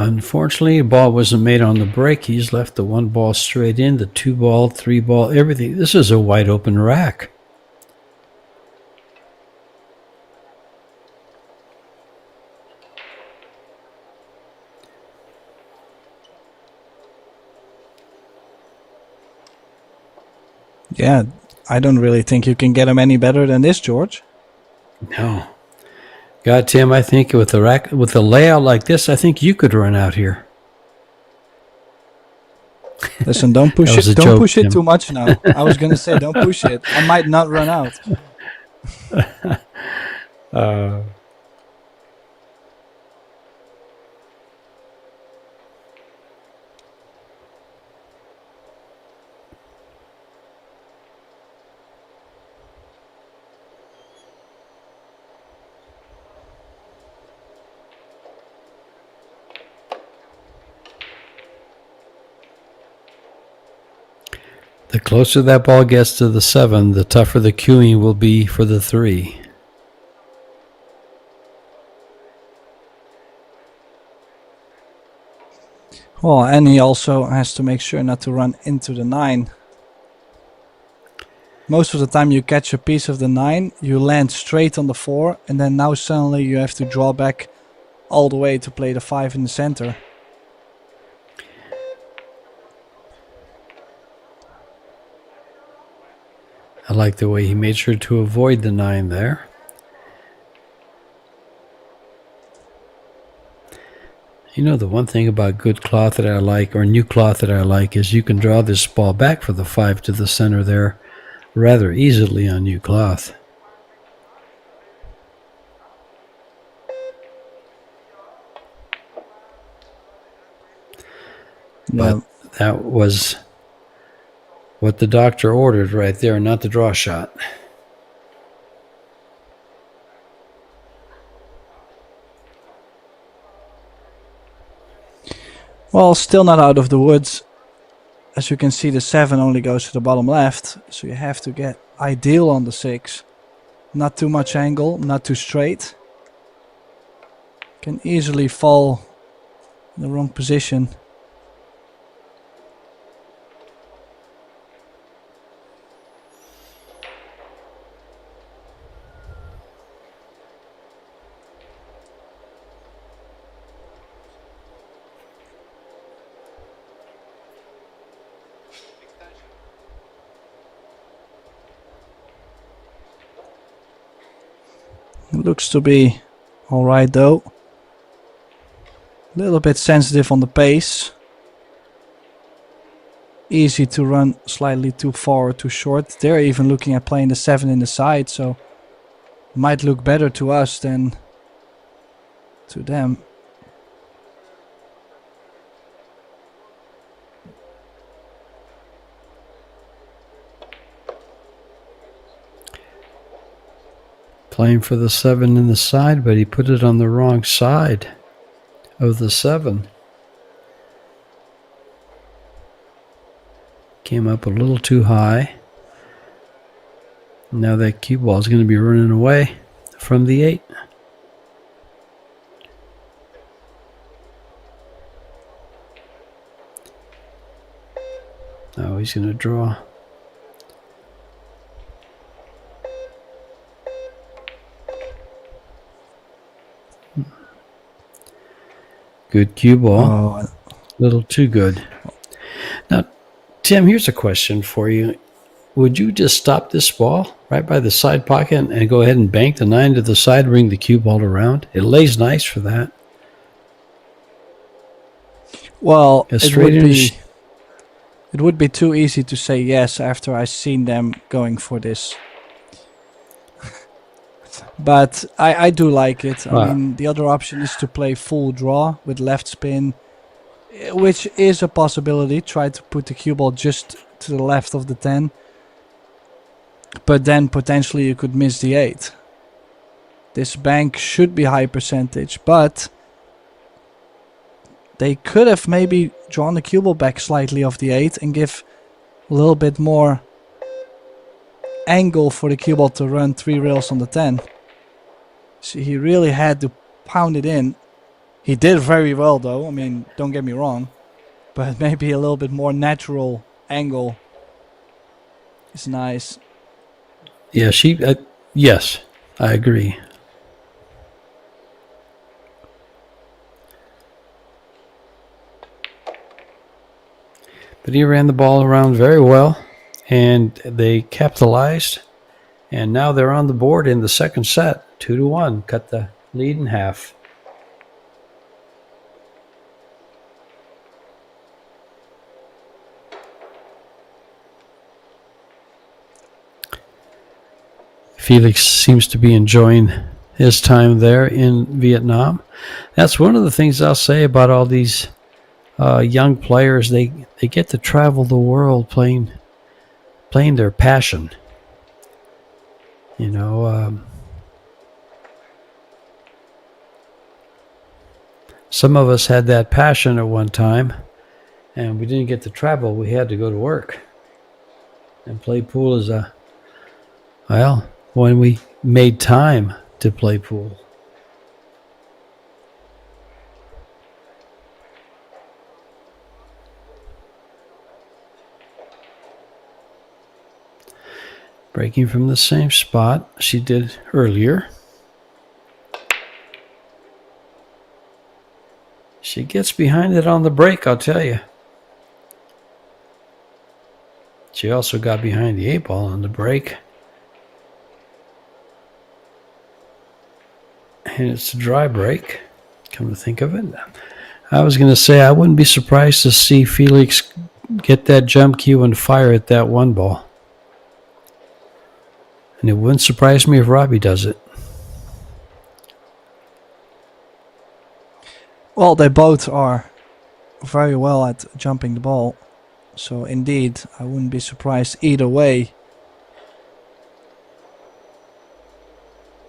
Unfortunately, a ball wasn't made on the break. He's left the 1 ball straight in, the 2 ball, 3 ball, everything. This is a wide open rack. Yeah, I don't really think you can get him any better than this, George. No. God, Tim, I think with a layout like this, I think you could run out here. Listen, don't push That was it. a Don't joke, push it Tim. too much now. I was gonna say, don't push it. I might not run out. The closer that ball gets to the 7, the tougher the cueing will be for the 3. Well, and he also has to make sure not to run into the 9. Most of the time you catch a piece of the 9, you land straight on the 4, and then now suddenly you have to draw back all the way to play the 5 in the center. I like the way he made sure to avoid the 9 there. You know, the one thing about good cloth that I like, or new cloth that I like, is you can draw this ball back for the 5 to the center there rather easily on new cloth. Yeah. But that was what the doctor ordered right there, not the draw shot. Well, still not out of the woods. As you can see, the 7 only goes to the bottom left, so you have to get ideal on the 6. Not too much angle, not too straight. Can easily fall in the wrong position. It looks to be alright though. A little bit sensitive on the pace. Easy to run slightly too far or too short. They're even looking at playing the 7 in the side, so might look better to us than to them. Playing for the 7 in the side, but he put it on the wrong side of the 7. Came up a little too high. Now that cue ball is going to be running away from the 8. Now he's going to draw. Good cue ball. Oh, A little too good. Now, Tim, here's a question for you. Would you just stop this ball right by the side pocket and go ahead and bank the 9 to the side, bring the cue ball around? It lays nice for that. well, Go it straight would in. be too easy to say yes after I seen them going for this. But I do like it. I mean, the other option is to play full draw with left spin, which is a possibility. Try to put the cue ball just to the left of the 10. But then potentially you could miss the 8. This bank should be high percentage, but they could have maybe drawn the cue ball back slightly off the 8 and give a little bit more angle for the cue ball to run 3 rails on the 10. So he really had to pound it in. He did very well though, I mean, don't get me wrong. But maybe a little bit more natural angle is nice. Yeah, yes, I agree. But he ran the ball around very well, and they capitalized, and now they're on the board in the second set, 2-1, cut the lead in half. Felix seems to be enjoying his time there in Vietnam. That's one of the things I'll say about all these young players. They get to travel the world playing their passion. You know, some of us had that passion at one time, and we didn't get to travel. We had to go to work and play pool as when we made time to play pool. Breaking from the same spot she did earlier. She gets behind it on the break, I'll tell you. She also got behind the 8-ball on the break. And it's a dry break, come to think of it. I was going to say I wouldn't be surprised to see Felix get that jump cue and fire at that 1 ball. And it wouldn't surprise me if Robbie does it. Well, they both are very well at jumping the ball. So indeed, I wouldn't be surprised either way.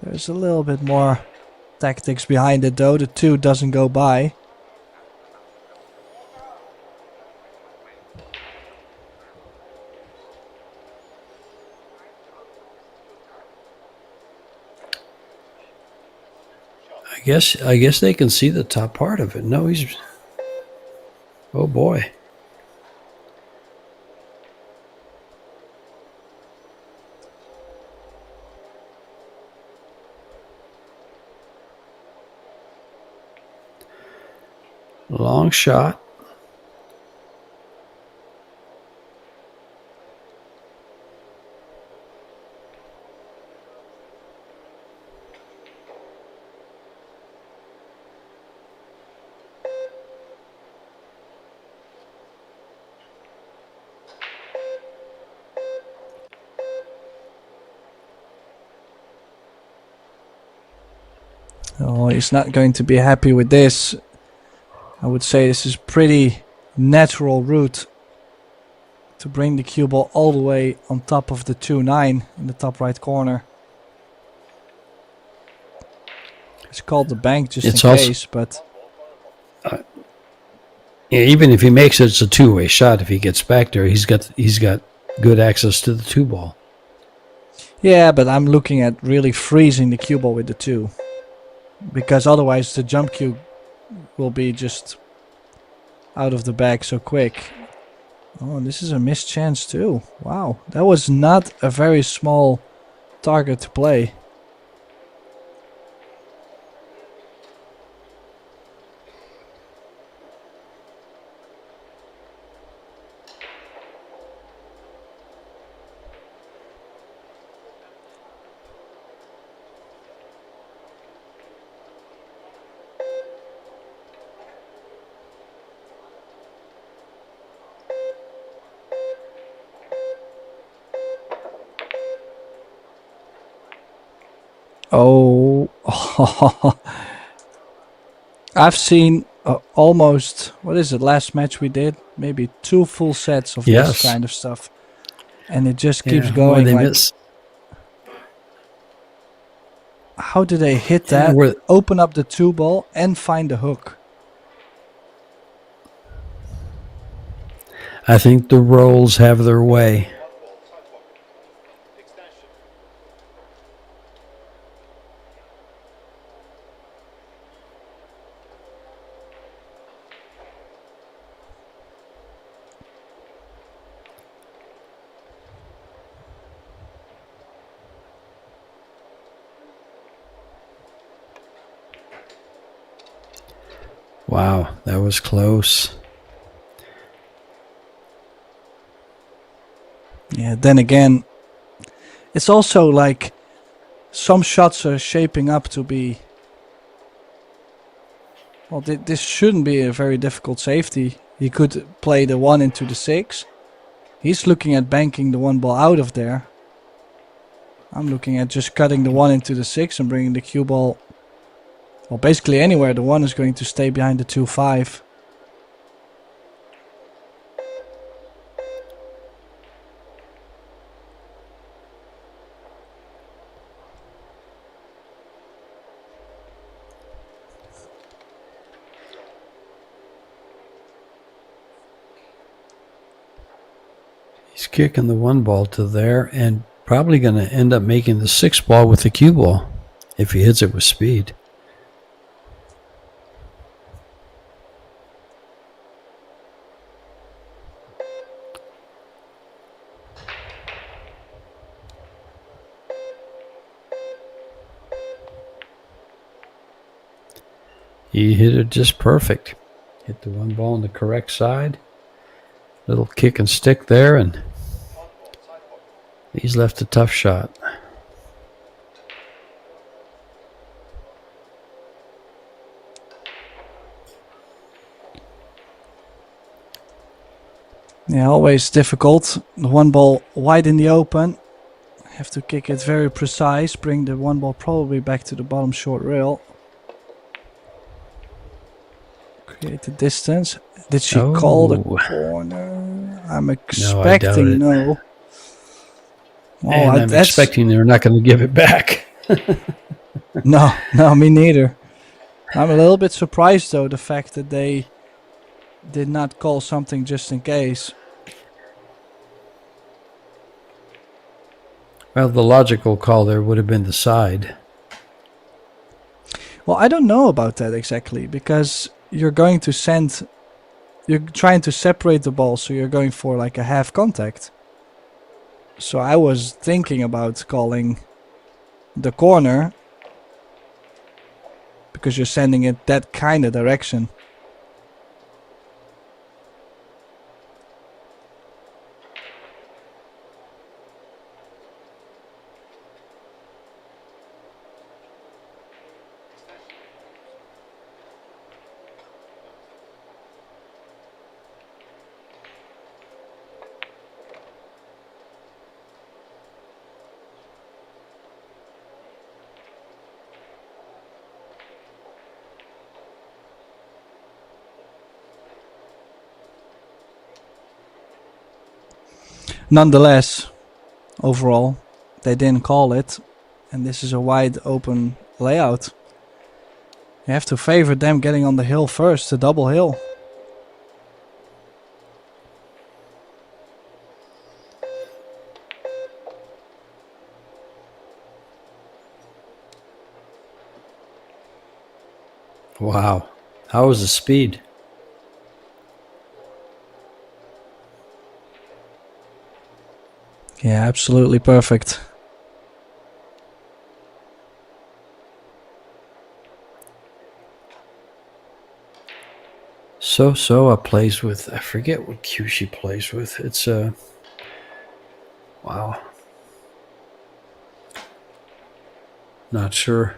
There's a little bit more tactics behind it though. The 2 doesn't go by. I guess they can see the top part of it. No, he's... Oh boy. Long shot. Oh, he's not going to be happy with this. I would say this is pretty natural route to bring the cue ball all the way on top of the 2-9 in the top right corner. It's called the bank just It's in also, case, but... Yeah, even if he makes it, it's a 2-way shot. If he gets back there, he's got good access to the 2 ball. Yeah, but I'm looking at really freezing the cue ball with the 2. Because otherwise the jump cue will be just out of the bag so quick. Oh, and this is a missed chance too. Wow, that was not a very small target to play. Oh, I've seen almost, what is it, last match we did? Maybe 2 full sets of this Yes. kind of stuff. And it just keeps Yeah. Boy, going. they Like, miss. how do they hit Yeah. that, open up the 2 ball, and find the hook? I think the rolls have their way. Wow, that was close. Yeah, then again, it's also like some shots are shaping up to be. Well, this shouldn't be a very difficult safety. He could play the 1 into the 6. He's looking at banking the 1 ball out of there. I'm looking at just cutting the 1 into the 6 and bringing the cue ball. Well, basically anywhere. The 1 is going to stay behind the 2-5. He's kicking the 1 ball to there and probably going to end up making the 6 ball with the cue ball if he hits it with speed. He hit it just perfect. Hit the 1 ball on the correct side. Little kick and stick there, and he's left a tough shot. Yeah, always difficult. The 1 ball wide in the open. Have to kick it very precise. Bring the 1 ball probably back to the bottom short rail. Create the distance. Did she call the corner? I'm expecting no. Oh, and I'm expecting they're not going to give it back. No, me neither. I'm a little bit surprised though, the fact that they did not call something just in case. Well, the logical call there would have been the side. Well, I don't know about that exactly, because you're trying to separate the ball, so you're going for like a half contact. So I was thinking about calling the corner, because you're sending it that kind of direction. Nonetheless, overall, they didn't call it, and this is a wide open layout. You have to favor them getting on the hill first, the double hill. Wow. How was the speed? Yeah, absolutely perfect. So plays with, I forget what cue she plays with. It's wow. Not sure.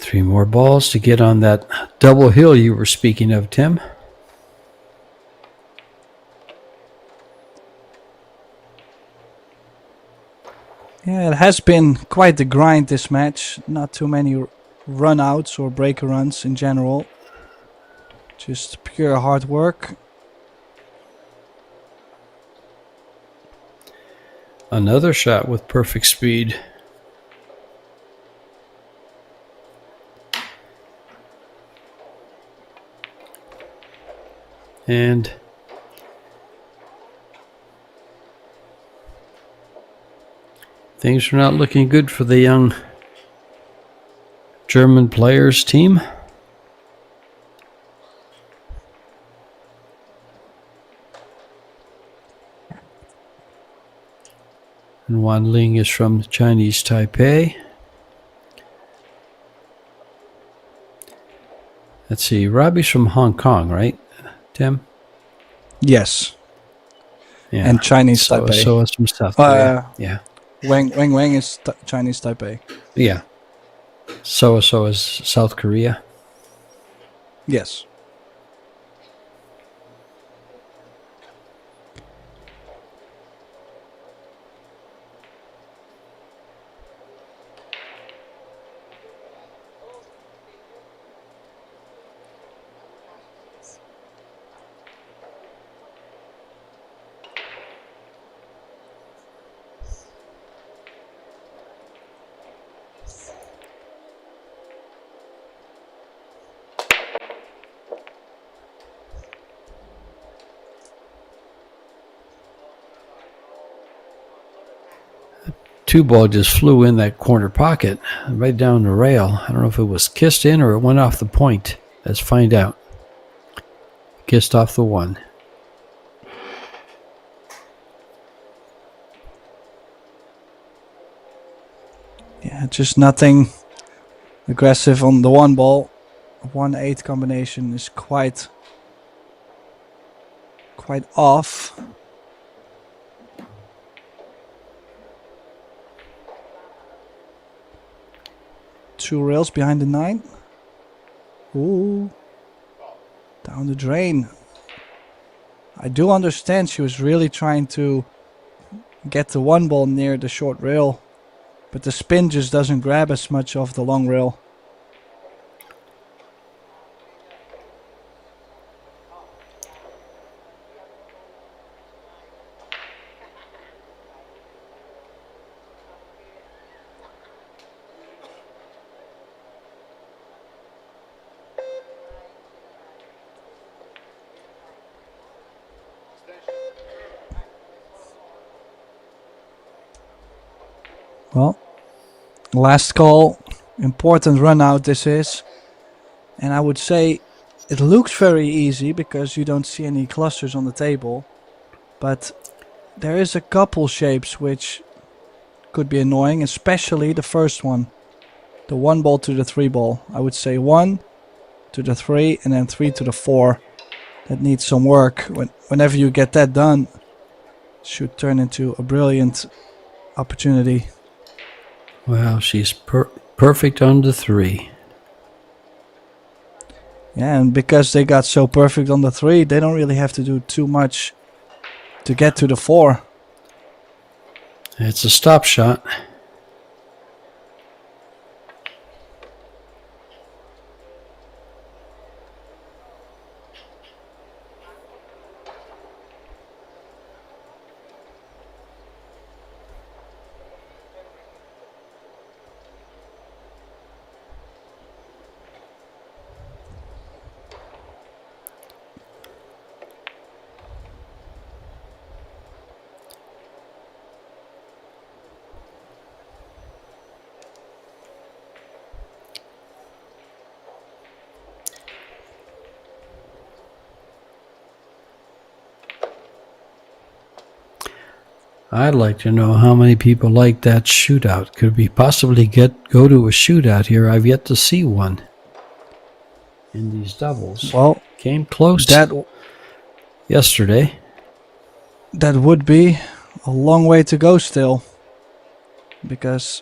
3 more balls to get on that double hill you were speaking of, Tim. Yeah, it has been quite the grind this match. Not too many run outs or breaker runs in general. Just pure hard work. Another shot with perfect speed. And things are not looking good for the young German players team. And Wan Ling is from Chinese Taipei. Let's see, Robbie's from Hong Kong, right, Tim? Yes. Yeah. And Chinese Taipei. So is from South Korea. Yeah. Wang is Chinese Taipei. Yeah. So is South Korea. Yes. Two ball just flew in that corner pocket, right down the rail. I don't know if it was kissed in or it went off the point. Let's find out. Kissed off the one. Yeah, just nothing aggressive on the one ball. 1-8 combination is quite off. Two rails behind the 9. Ooh. Down the drain. I do understand she was really trying to get the one ball near the short rail, but the spin just doesn't grab as much of the long rail. Well, last call, important run out this is. And I would say it looks very easy because you don't see any clusters on the table. But there is a couple shapes which could be annoying, especially the first one. The 1 ball to the 3 ball. I would say 1 to the 3 and then 3 to the 4. That needs some work. Whenever you get that done, it should turn into a brilliant opportunity. Well, she's perfect on the 3. Yeah, and because they got so perfect on the 3, they don't really have to do too much to get to the 4. It's a stop shot. I'd like to know how many people like that shootout. Could we possibly go to a shootout here? I've yet to see one in these doubles. Well, came close yesterday. That would be a long way to go still. Because,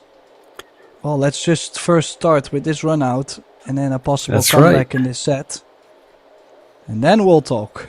Well, let's just first start with this run out and then a possible That's comeback right. in this set. And then we'll talk.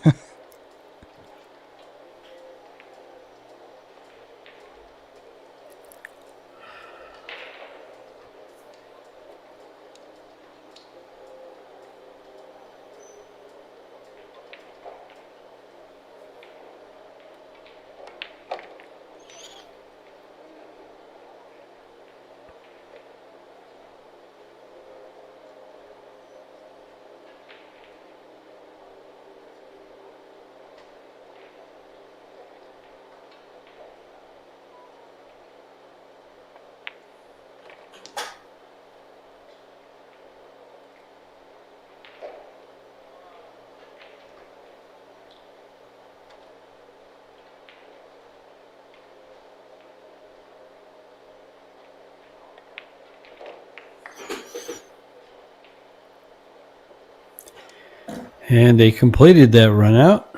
And they completed that run out.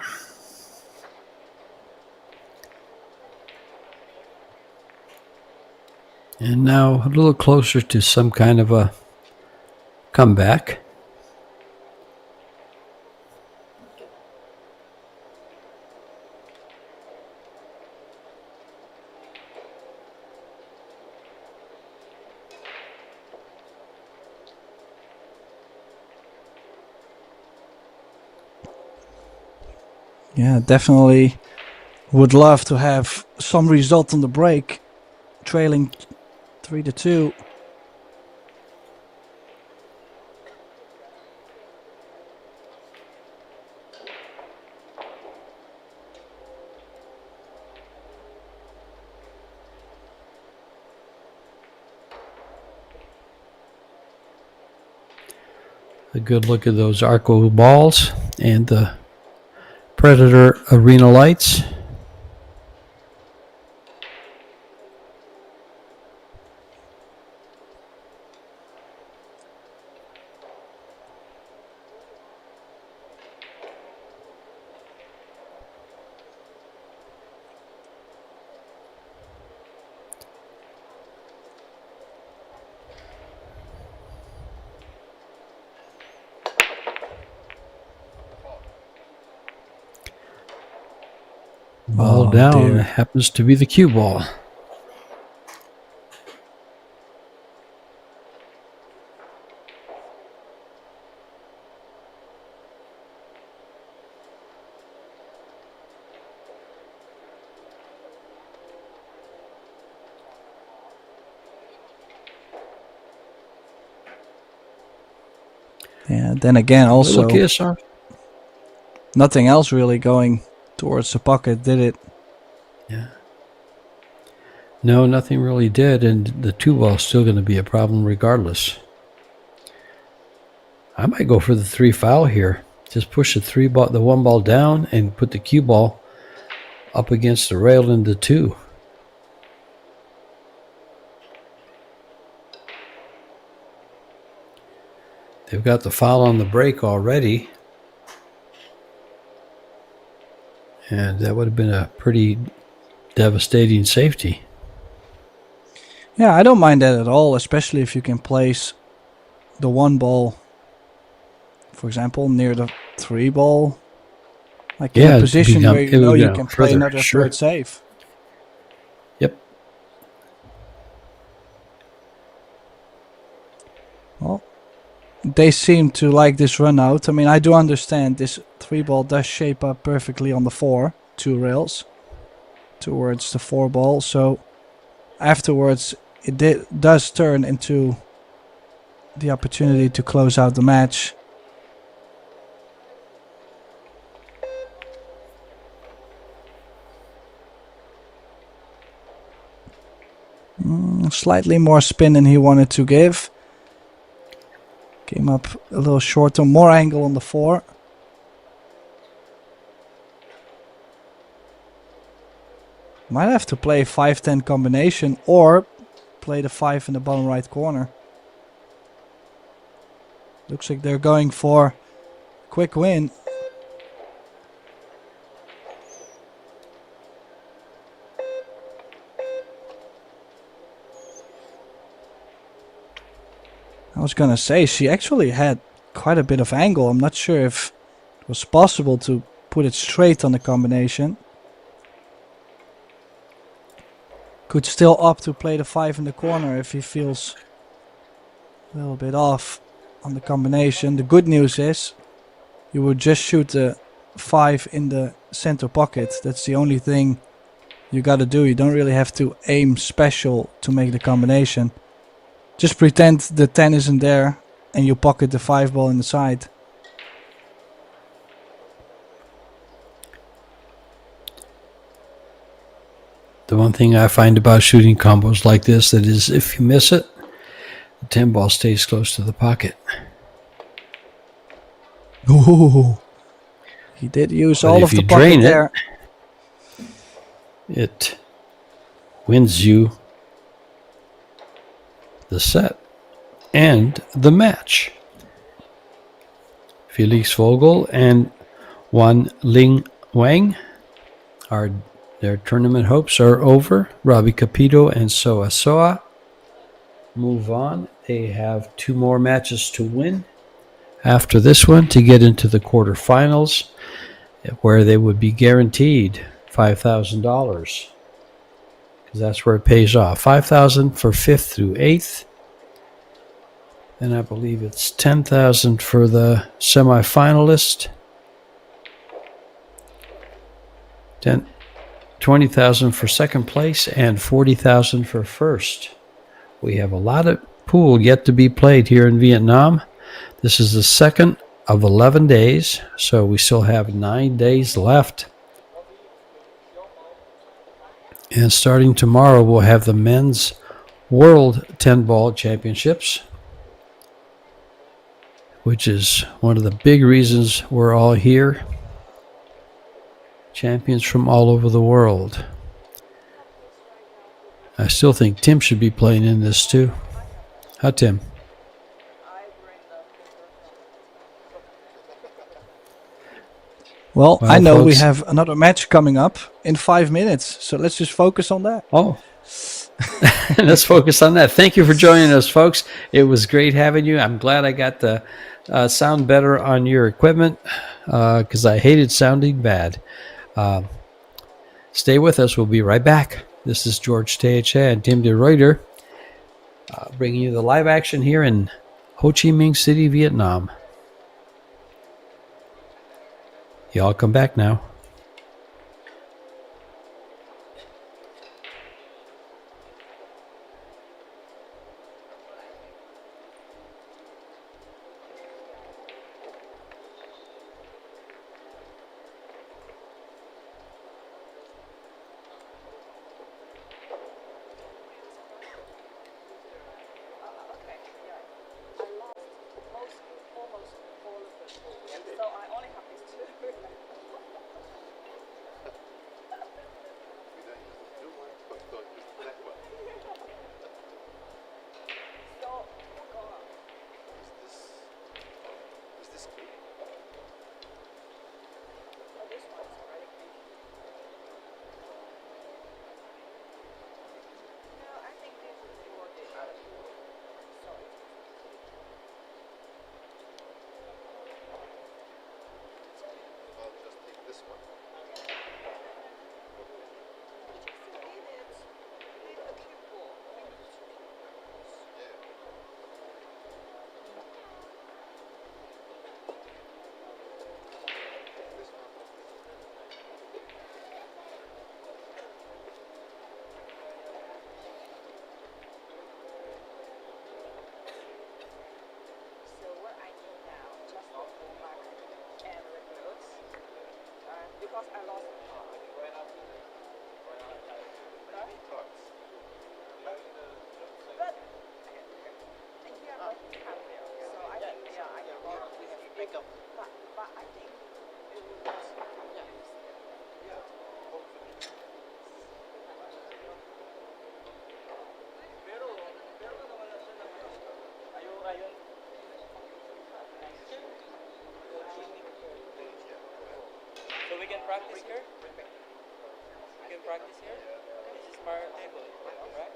And now a little closer to some kind of a comeback. Yeah, definitely would love to have some result on the break. Trailing 3-2. A good look at those Arco balls and the Predator arena lights. Ball Oh, down. dear. It happens to be the cue ball. Yeah, then again, Little also kiss off. nothing else really going towards the pocket, did it? Yeah. No, nothing really did, and the two ball's still going to be a problem regardless. I might go for the 3 foul here. Just push the 1 ball down and put the cue ball up against the rail into 2. They've got the foul on the break already. And that would have been a pretty devastating safety. Yeah, I don't mind that at all, especially if you can place the 1 ball, for example, near the 3 ball. Like in a position where you know you can play further. another Sure. third save. Yep. Well, they seem to like this run out. I mean, I do understand this 3 ball does shape up perfectly on the 4, 2 rails towards the 4 ball. So afterwards, it does turn into the opportunity to close out the match. Slightly more spin than he wanted to give. Came up a little shorter, more angle on the 4. Might have to play 5-10 combination or play the 5 in the bottom right corner. Looks like they're going for quick win. I was gonna say, she actually had quite a bit of angle. I'm not sure if it was possible to put it straight on the combination. Could still opt to play the 5 in the corner if he feels a little bit off on the combination. The good news is you would just shoot the 5 in the center pocket. That's the only thing you gotta do. You don't really have to aim special to make the combination. Just pretend the 10 isn't there and you pocket the 5 ball in the side. The one thing I find about shooting combos like this, that is, if you miss it, the 10 ball stays close to the pocket. Ooh. He did use But all if of the you pocket drain it, there. It wins you the set and the match. Felix Vogel and Wan Ling Wang their tournament hopes are over. Robbie Capito and Soa Soa move on. They have 2 more matches to win after this one to get into the quarterfinals, where they would be guaranteed $5,000, because that's where it pays off. $5,000 for 5th through 8th, and I believe it's $10,000 for the semifinalist. $20,000 for second place and $40,000 for first. We have a lot of pool yet to be played here in Vietnam. This is the second of 11 days, so we still have 9 days left. And starting tomorrow, we'll have the men's World 10-Ball Championships, which is one of the big reasons we're all here. Champions from all over the world. I still think Tim should be playing in this too. Huh, Tim? Well, Well, I know we folks, have another match coming up in 5 minutes, so let's just focus on that. Oh, let's focus on that. Thank you for joining us, folks. It was great having you. I'm glad I got the sound better on your equipment, because I hated sounding bad. Stay with us. We'll be right back. This is George Teacha and Tim de Ruyter, bringing you the live action here in Ho Chi Minh City, Vietnam. Y'all come back now. So we can practice here? We can practice here? This is our table, right?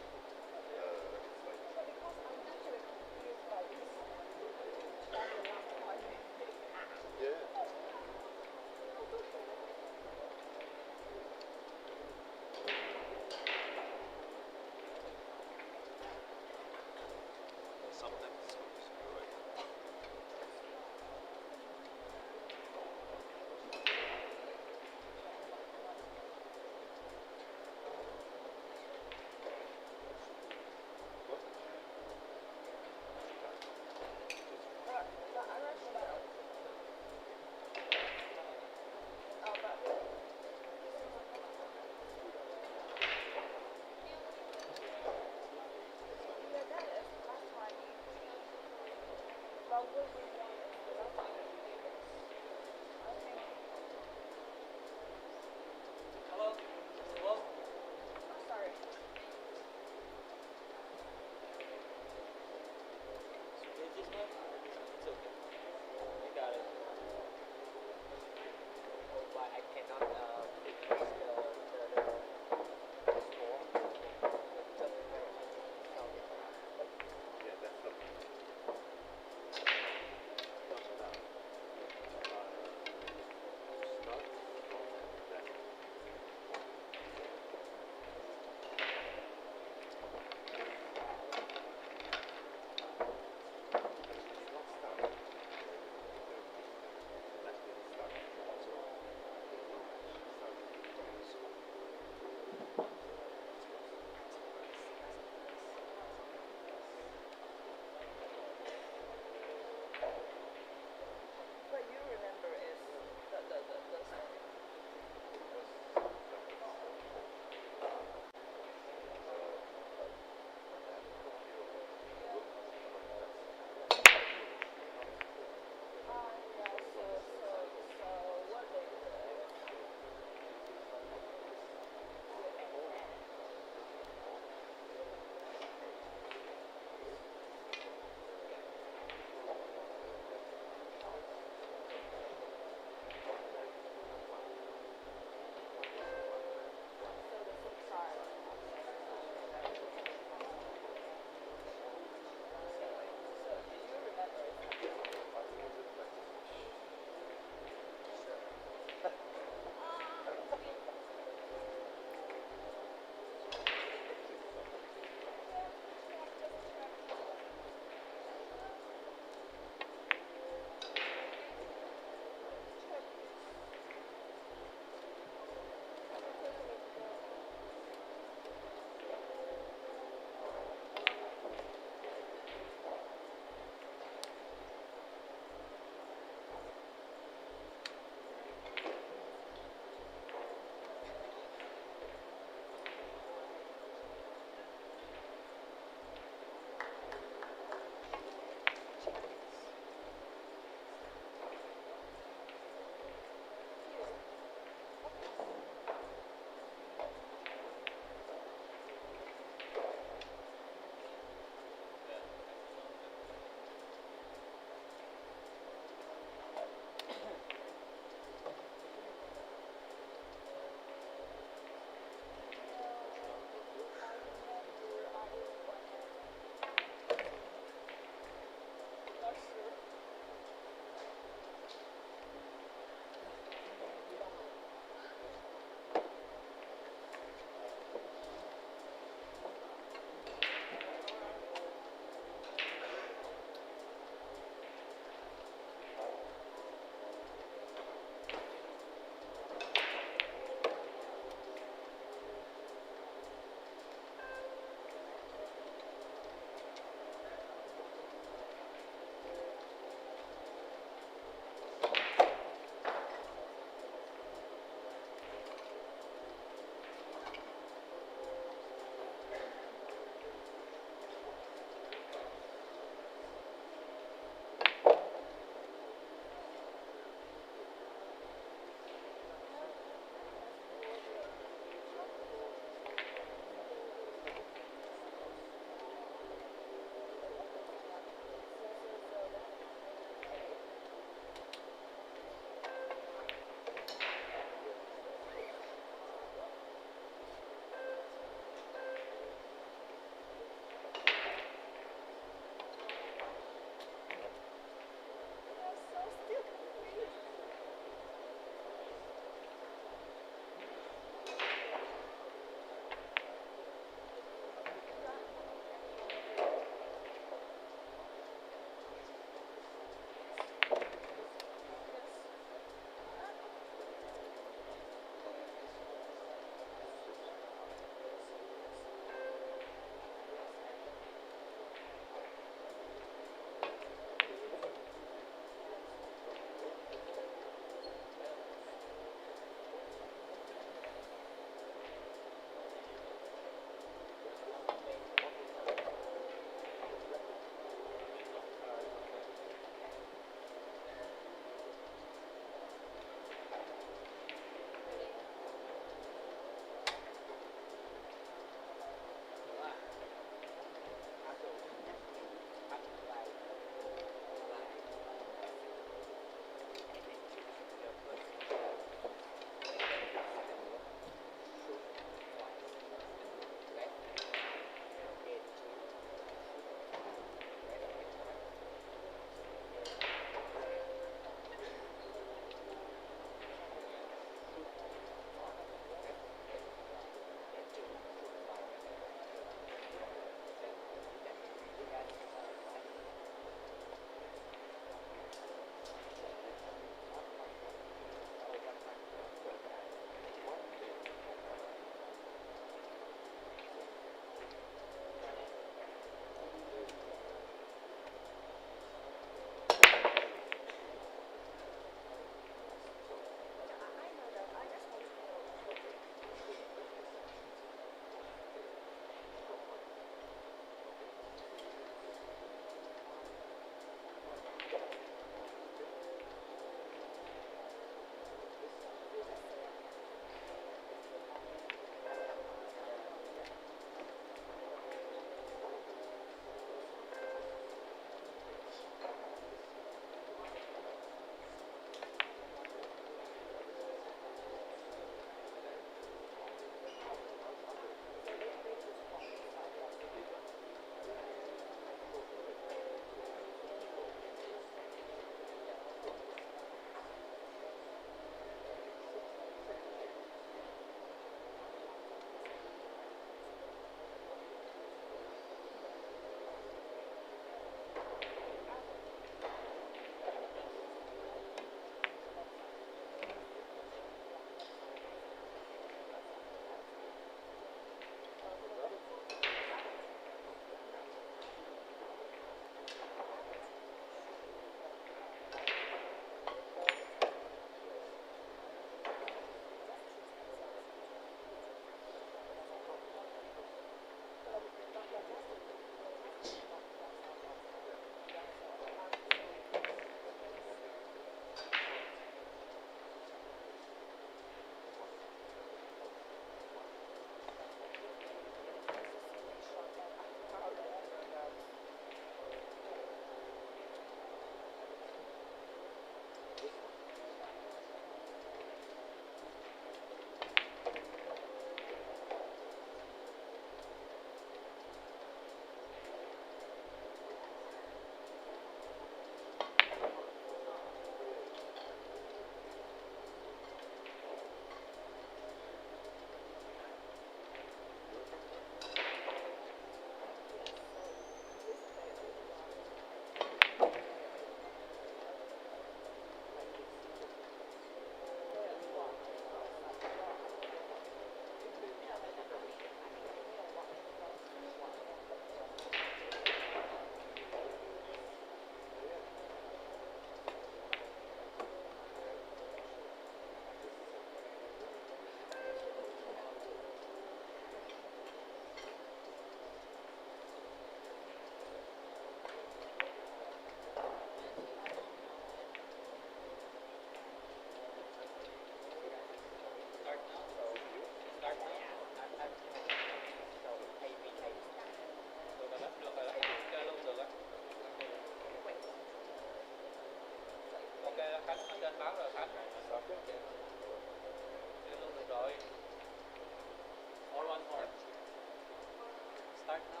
start now.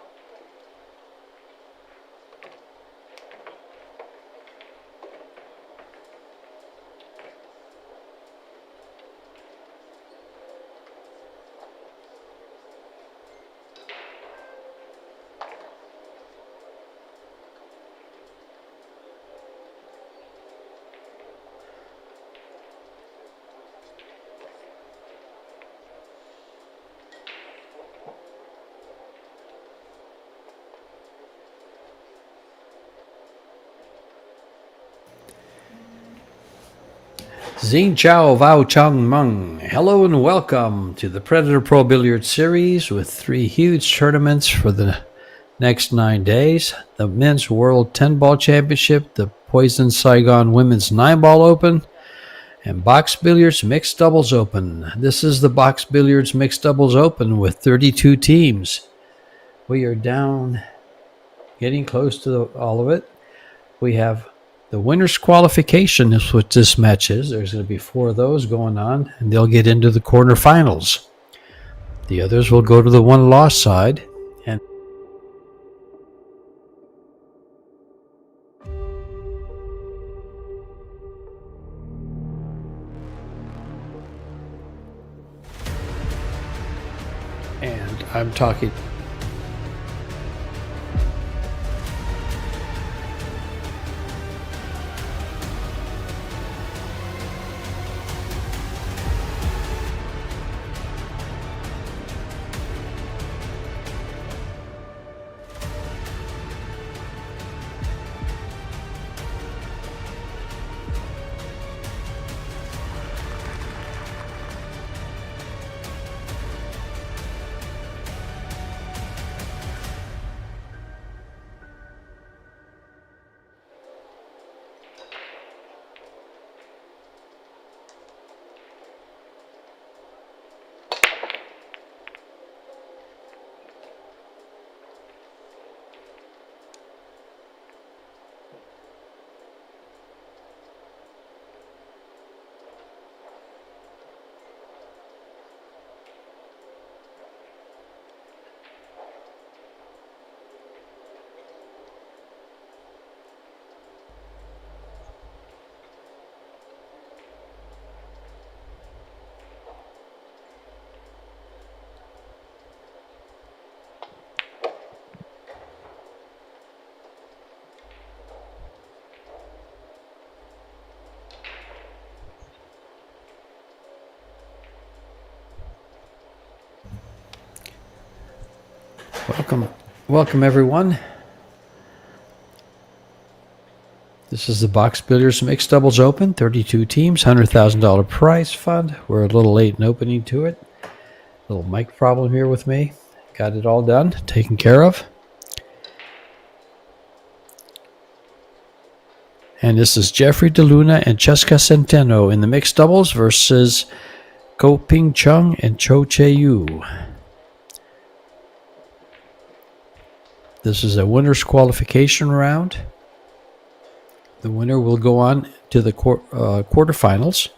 Xin Chao Vao Chang Meng. Hello and welcome to the Predator Pro Billiard Series with 3 huge tournaments for the next 9 days. The Men's World 10-Ball Championship, the Poison Saigon Women's 9-Ball Open, and Box Billiards Mixed Doubles Open. This is the Box Billiards Mixed Doubles Open with 32 teams. We are down, getting close to all of it. We have the winner's qualification is what this match is. There's going to be 4 of those going on, and they'll get into the quarterfinals. The others will go to the one-loss side. And I'm talking... Welcome everyone. This is the Box Billiards Mixed Doubles Open, 32 teams, $100,000 prize fund. We're a little late in opening to it. Little mic problem here with me. Got it all done, taken care of. And this is Jeffrey DeLuna and Cheska Centeno in the mixed doubles versus Ko Ping Chung and Cho Che-yu. This is a winner's qualification round. The winner will go on to the quarterfinals.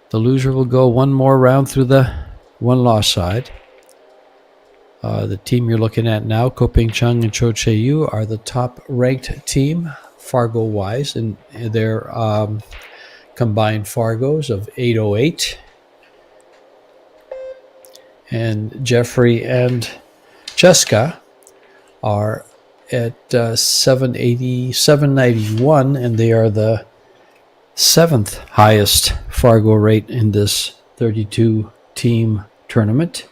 The loser will go one more round through the one-loss side. The team you're looking at now, Ko Ping Chung and Cho Che-yu, are the top-ranked team, Fargo-wise, in their combined Fargos of 808. And Jeffrey and Cheska are at 780, 791, and they are the 7th highest Fargo rate in this 32-team tournament.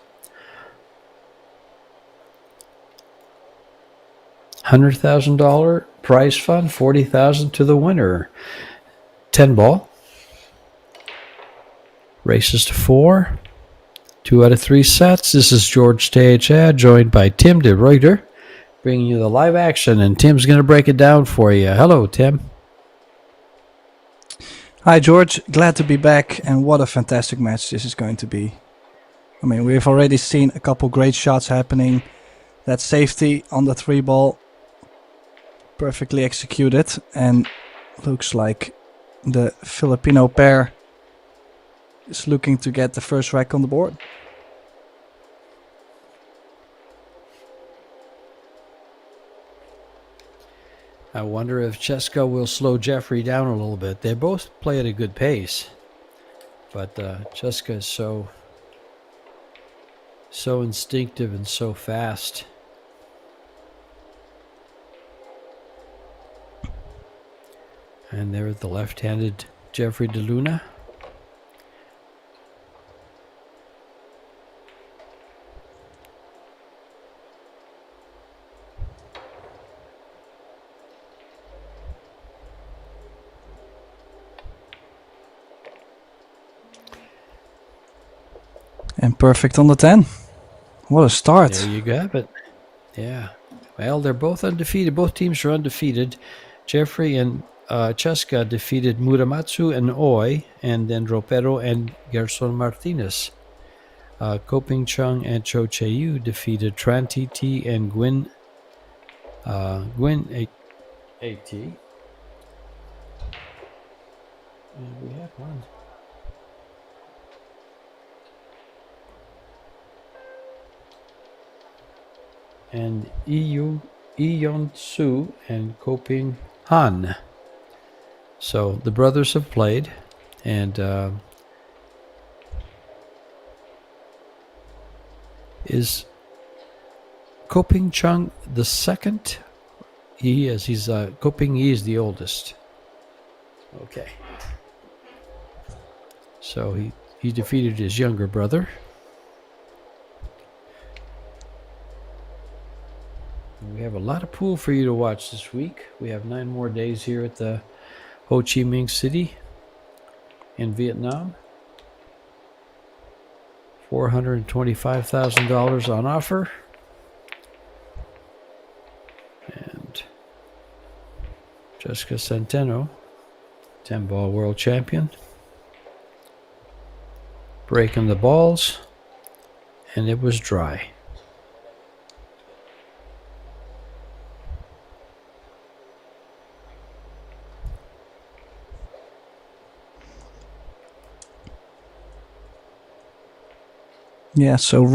$100,000 prize fund, $40,000 to the winner. 10 ball. Races to 4. 2 out of 3 sets. This is George Teja, joined by Tim de Ruyter, bringing you the live action, and Tim's going to break it down for you. Hello, Tim. Hi, George. Glad to be back, and what a fantastic match this is going to be. I mean, we've already seen a couple great shots happening. That safety on the 3 ball, perfectly executed, and looks like the Filipino pair is looking to get the first rack on the board. I wonder if Cheska will slow Jeffrey down a little bit. They both play at a good pace, but Cheska is so instinctive and so fast. And there's the left-handed Jeffrey DeLuna. And perfect on the 10. What a start. There you have it. Yeah. Well, they're both undefeated. Both teams are undefeated. Jeffrey and Cheska defeated Muramatsu and Oi, and then Ropero and Gerson Martinez. Koping Chung and Cho Che-yu defeated Tran TT and Gwyn AT. And we have one. And Iyon Su and Koping Han. So the brothers have played, and is Koping Chung the second? He is. He's Koping Yi is the oldest. Okay. So he defeated his younger brother. We have a lot of pool for you to watch this week. We have 9 more days here at the Ho Chi Minh City in Vietnam. $425,000 on offer. And Jessica Centeno, 10-ball world champion. Breaking the balls, and it was dry. Yeah, so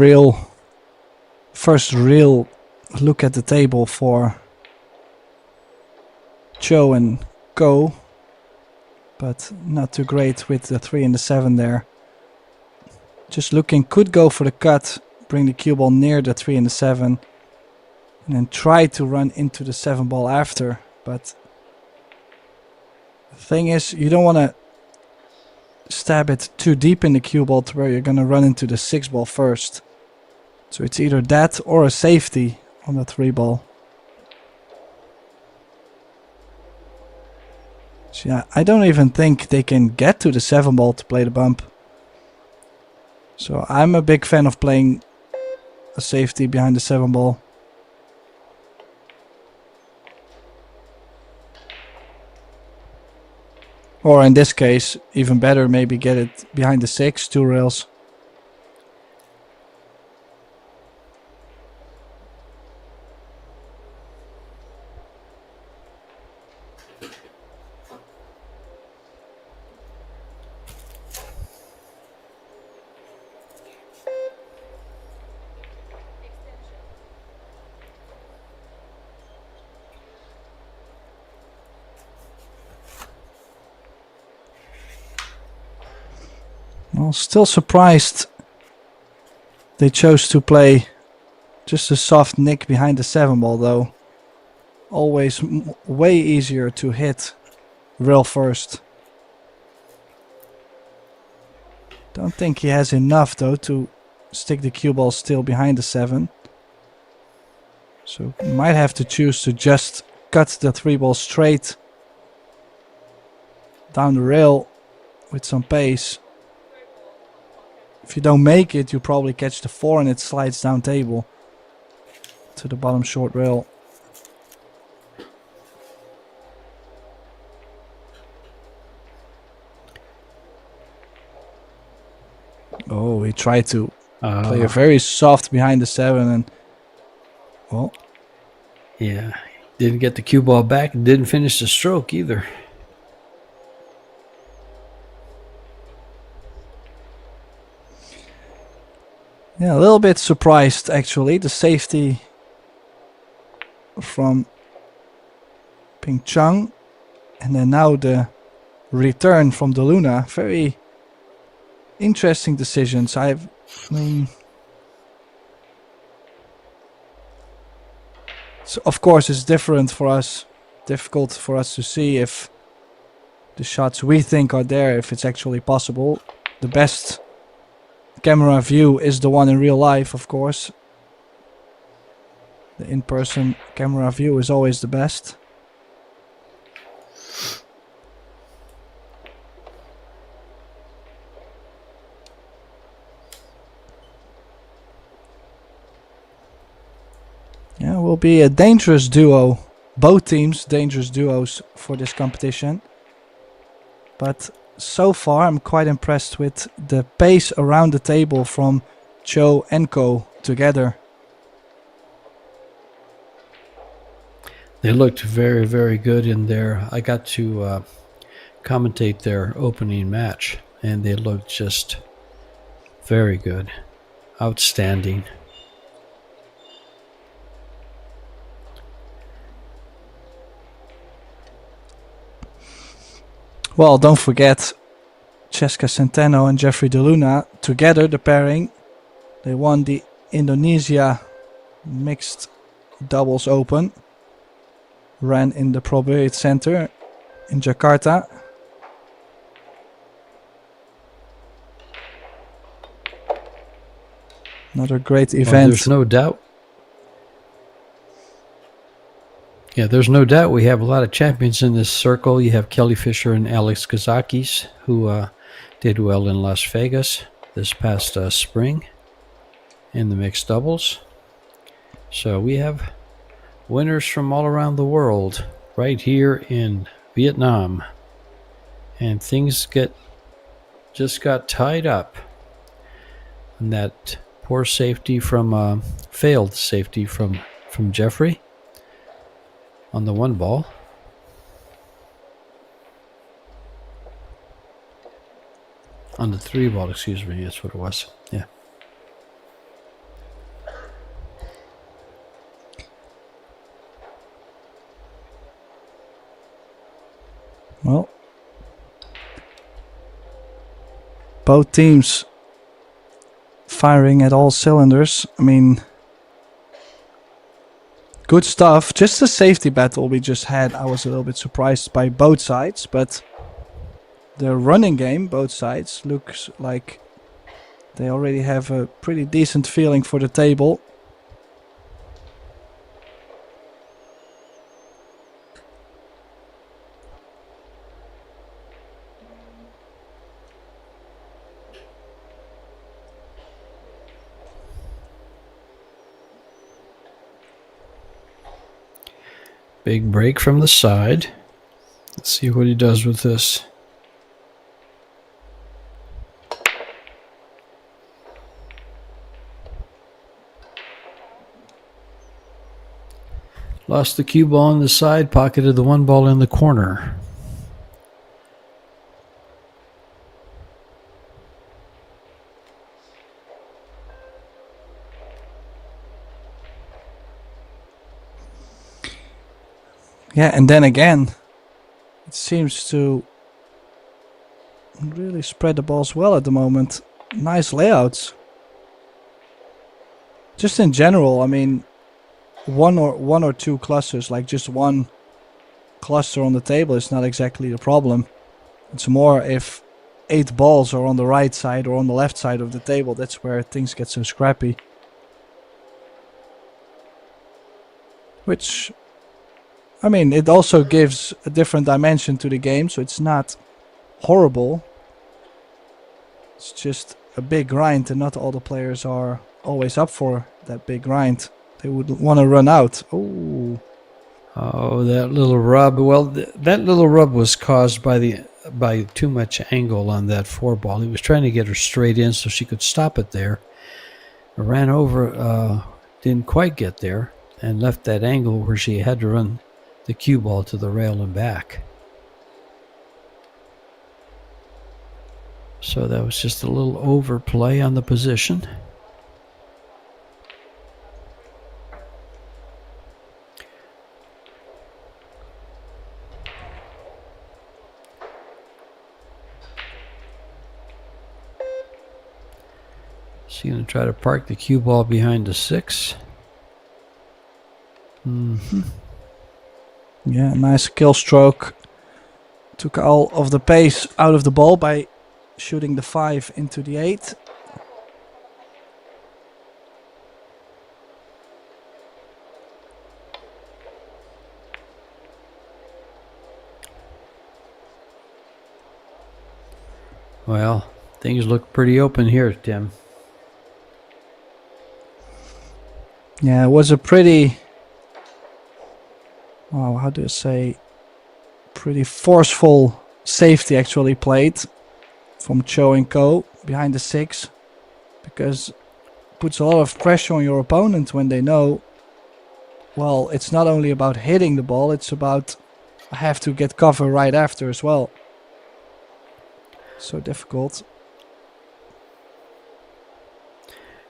first real look at the table for Cho and Ko, but not too great with the 3 and the 7 there. Just looking, could go for the cut, bring the cue ball near the 3 and the 7, and then try to run into the 7 ball after, but the thing is, you don't want to stab it too deep in the cue ball to where you're going to run into the 6 ball first. So it's either that or a safety on the 3 ball. So yeah, I don't even think they can get to the 7 ball to play the bump. So I'm a big fan of playing a safety behind the 7 ball. Or in this case, even better, maybe get it behind the 6, 2 rails. Well, still surprised they chose to play just a soft nick behind the 7 ball though. Always way easier to hit rail first. Don't think he has enough though to stick the cue ball still behind the 7. So might have to choose to just cut the 3 ball straight down the rail with some pace. If you don't make it, you probably catch the 4 and it slides down table to the bottom short rail. Oh, he tried to play a very soft behind the 7 and well. Yeah, didn't get the cue ball back and didn't finish the stroke either. Yeah, a little bit surprised actually. The safety from Ping Chang. And then now the return from the Luna. Very interesting decisions. I mean, so of course it's difficult for us to see if the shots we think are there, if it's actually possible. The best camera view is the one in real life, of course. The in-person camera view is always the best. Yeah, will be a dangerous duo. Both teams dangerous duos for this competition. But so far I'm quite impressed with the pace around the table from Cho and Ko together. They looked very, very good in there. I got to commentate their opening match, and they looked just very good. Outstanding. Well, don't forget Cheska Centeno and Jeffrey De Luna together, the pairing. They won the Indonesia Mixed Doubles Open. Ran in the Pro Billiard Center in Jakarta. Another great event. Well, there's no doubt. Yeah, there's no doubt we have a lot of champions in this circle. You have Kelly Fisher and Alex Kazakis, who did well in Las Vegas this past spring in the mixed doubles. So we have winners from all around the world right here in Vietnam. And things just got tied up. And that poor safety from failed safety from Jeffrey on the one ball. On the three ball, excuse me, that's what it was. Yeah. Well, both teams firing at all cylinders. I mean, good stuff. Just the safety battle we just had, I was a little bit surprised by both sides, but the running game, both sides, looks like they already have a pretty decent feeling for the table. Big break from the side. Let's see what he does with this. Lost the cue ball on the side, pocketed the one ball in the corner. Yeah, and then again, it seems to really spread the balls well at the moment. Nice layouts. Just in general, I mean, one or two clusters, like just one cluster on the table is not exactly the problem. It's more if 8 balls are on the right side or on the left side of the table, that's where things get so scrappy. Which, I mean, it also gives a different dimension to the game, so it's not horrible. It's just a big grind, and not all the players are always up for that big grind. They would want to run out. Oh, that little rub. Well, that little rub was caused by too much angle on that 4 ball. He was trying to get her straight in so she could stop it there. Ran over, didn't quite get there, and left that angle where she had to run the cue ball to the rail and back. So that was just a little overplay on the position. Is he going to try to park the cue ball behind the 6? Yeah, nice kill stroke. Took all of the pace out of the ball by shooting the 5 into the 8. Well, things look pretty open here, Tim. Yeah, it was a pretty... Wow, how do you say? Pretty forceful safety actually played from Cho and Co. behind the 6. Because it puts a lot of pressure on your opponent when they know, well, it's not only about hitting the ball, it's about I have to get cover right after as well. So difficult.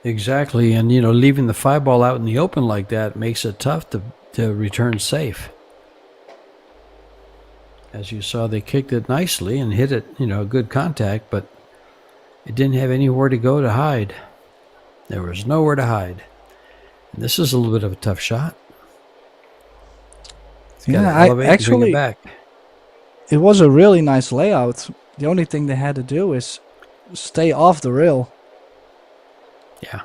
Exactly, and you know, leaving the 5 ball out in the open like that makes it tough to return safe. As you saw, they kicked it nicely and hit it, you know, good contact, but it didn't have anywhere to go to hide. There was nowhere to hide. And this is a little bit of a tough shot. It's got to elevate and bring it back. It was a really nice layout. The only thing they had to do is stay off the rail. Yeah.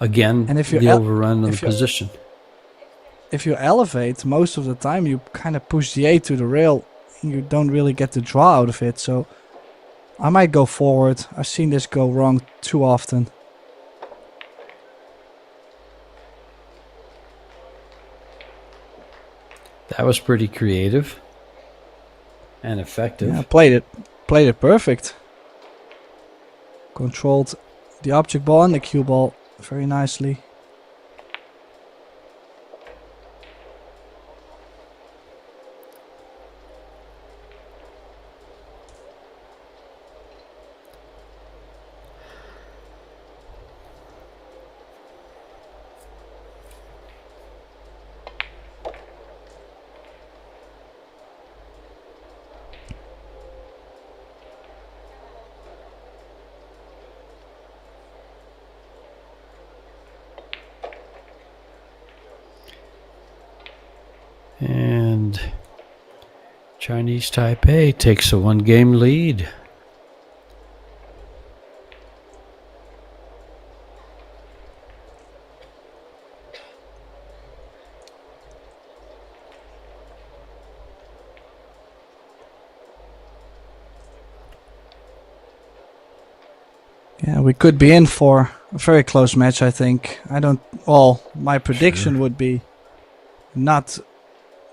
Again, And if you the overrun of the position. If you elevate, most of the time you kind of push the 8 to the rail. You don't really get the draw out of it. So I might go forward. I've seen this go wrong too often. That was pretty creative and effective. Yeah, played it perfect. Controlled the object ball and the cue ball very nicely. And Chinese Taipei takes a 1-game lead. Yeah, we could be in for a very close match, I think. My prediction would be not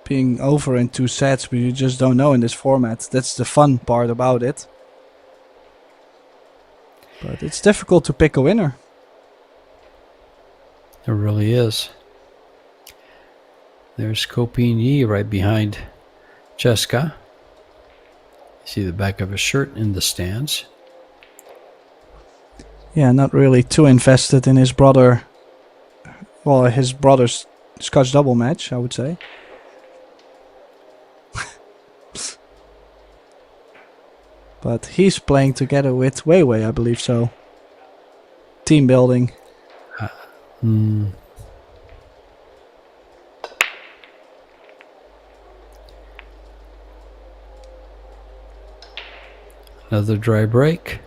being over in 2 sets, but you just don't know in this format. That's the fun part about it. But it's difficult to pick a winner. It really is. There's Kopin Yi right behind Cheska. See the back of his shirt in the stands. Yeah, not really too invested in his brother. Well, his brother's Scotch double match, I would say. But he's playing together with Weiwei, I believe so. Team building. Another dry break.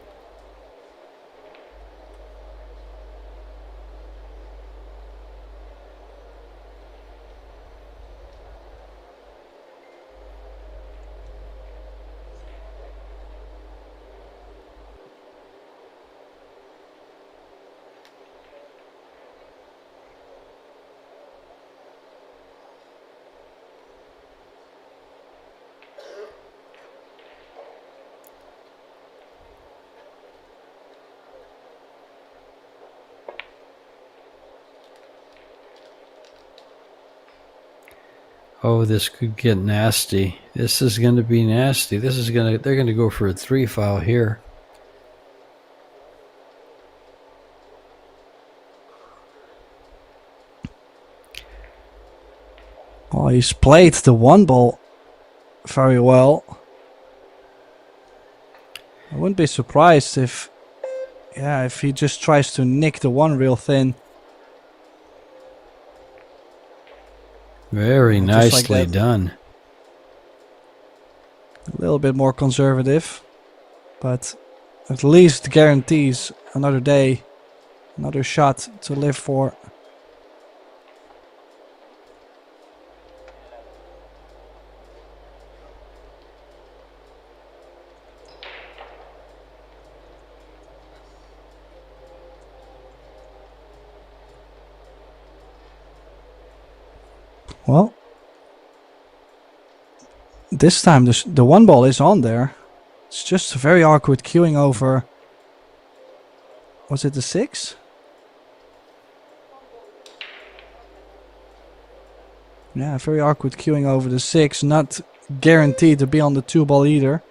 Oh, this could get nasty. This is going to be nasty. They're going to go for a 3 foul here. Oh, he's played the 1 ball very well. I wouldn't be surprised if Yeah, if he just tries to nick the one real thin. Very Just like nicely that. done. A little bit more conservative, but at least guarantees another day, another shot to live for. Well, this time the one ball is on there. It's just very awkward queuing over. Was it the 6? Yeah, very awkward queuing over the 6. Not guaranteed to be on the 2 ball either.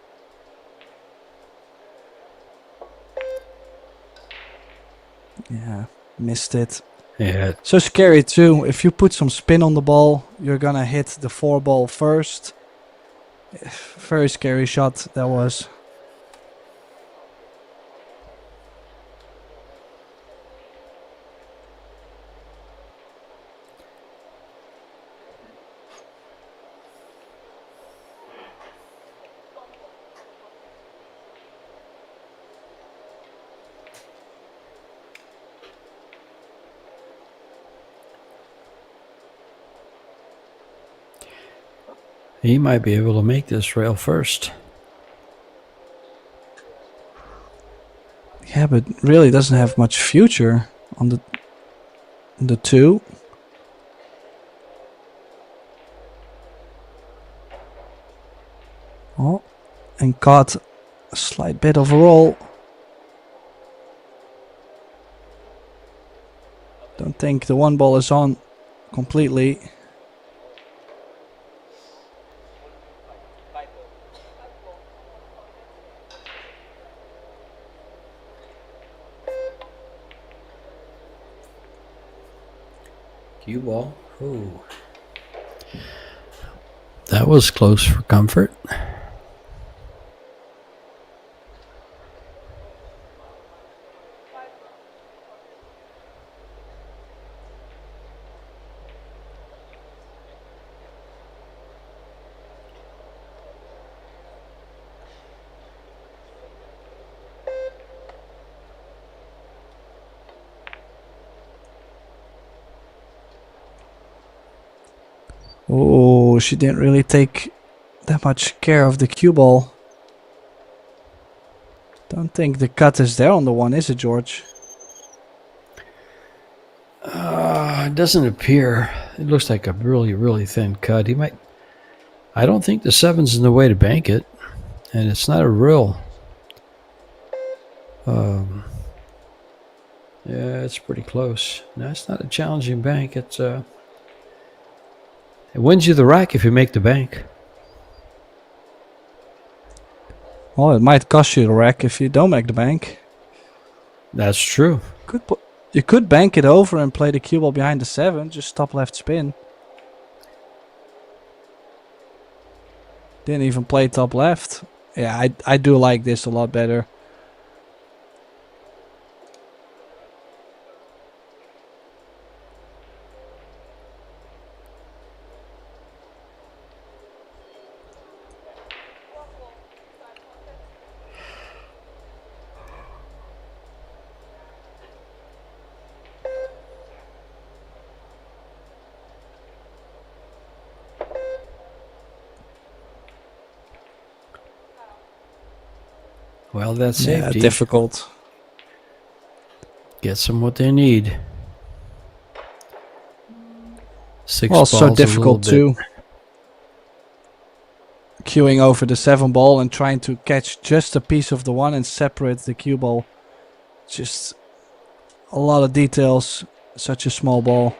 Yeah, missed it. Yeah, So scary too. If you put some spin on the ball, you're gonna hit the 4 ball first. Very scary shot that was. he might be able to make this rail first. Yeah, but really doesn't have much future on the 2. Oh, and caught a slight bit of a roll. Don't think the 1 ball is on completely. Cue ball. Ooh. That was close for comfort. Oh, she didn't really take that much care of the cue ball. Don't think the cut is there on the 1, is it, George? It doesn't appear. It looks like a really, really thin cut. He might. I don't think the 7's in the way to bank it, and it's not a real. Yeah, it's pretty close. No, it's not a challenging bank. It wins you the rack if you make the bank. Well, it might cost you the rack if you don't make the bank. That's true. You could bank it over and play the cue ball behind the 7, just top left spin. Didn't even play top left. Yeah, I do like this a lot better. Well, that's Yeah, safety. difficult. Gets them what they need. 6 Well, balls so a little difficult bit. too. Queuing over the 7 ball and trying to catch just a piece of the 1 and separate the cue ball. Just a lot of details. Such a small ball.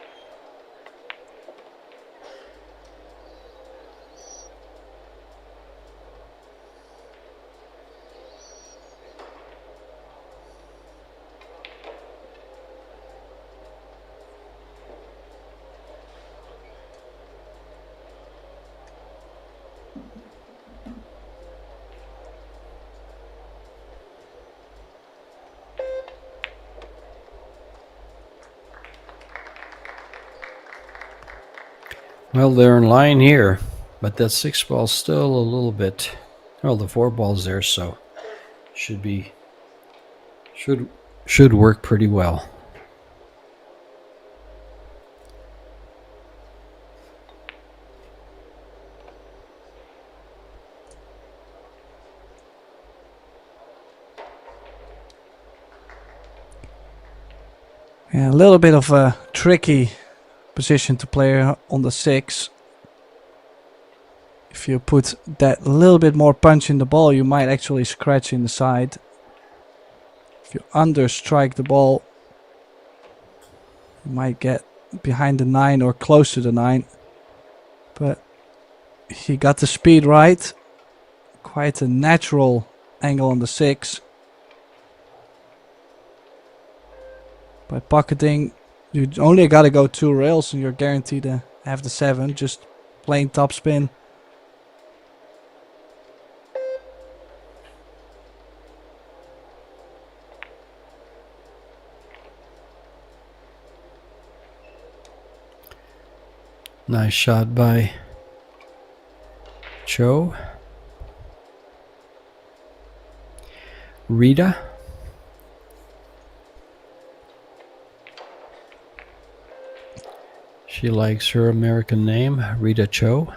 Well, they're in line here, but that 6 ball's still a little bit. Well, the 4 ball's there, so should work pretty well. Yeah, a little bit of a tricky position to play on the 6. If you put that little bit more punch in the ball, you might actually scratch in the side. If you understrike the ball, you might get behind the 9 or close to the 9. But he got the speed right. Quite a natural angle on the 6. By pocketing, you only gotta go 2 rails and you're guaranteed to have the 7. Just plain topspin. Nice shot by Cho. Rita. She likes her American name, Rita Cho.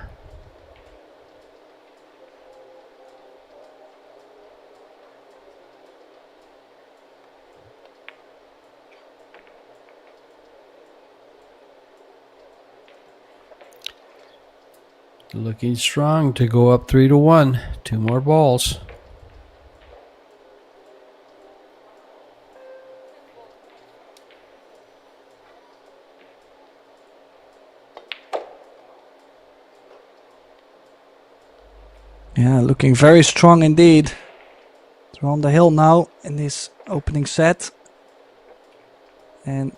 Looking strong to go up 3-1. 2 more balls. Yeah, looking very strong indeed. They're on the hill now in this opening set. And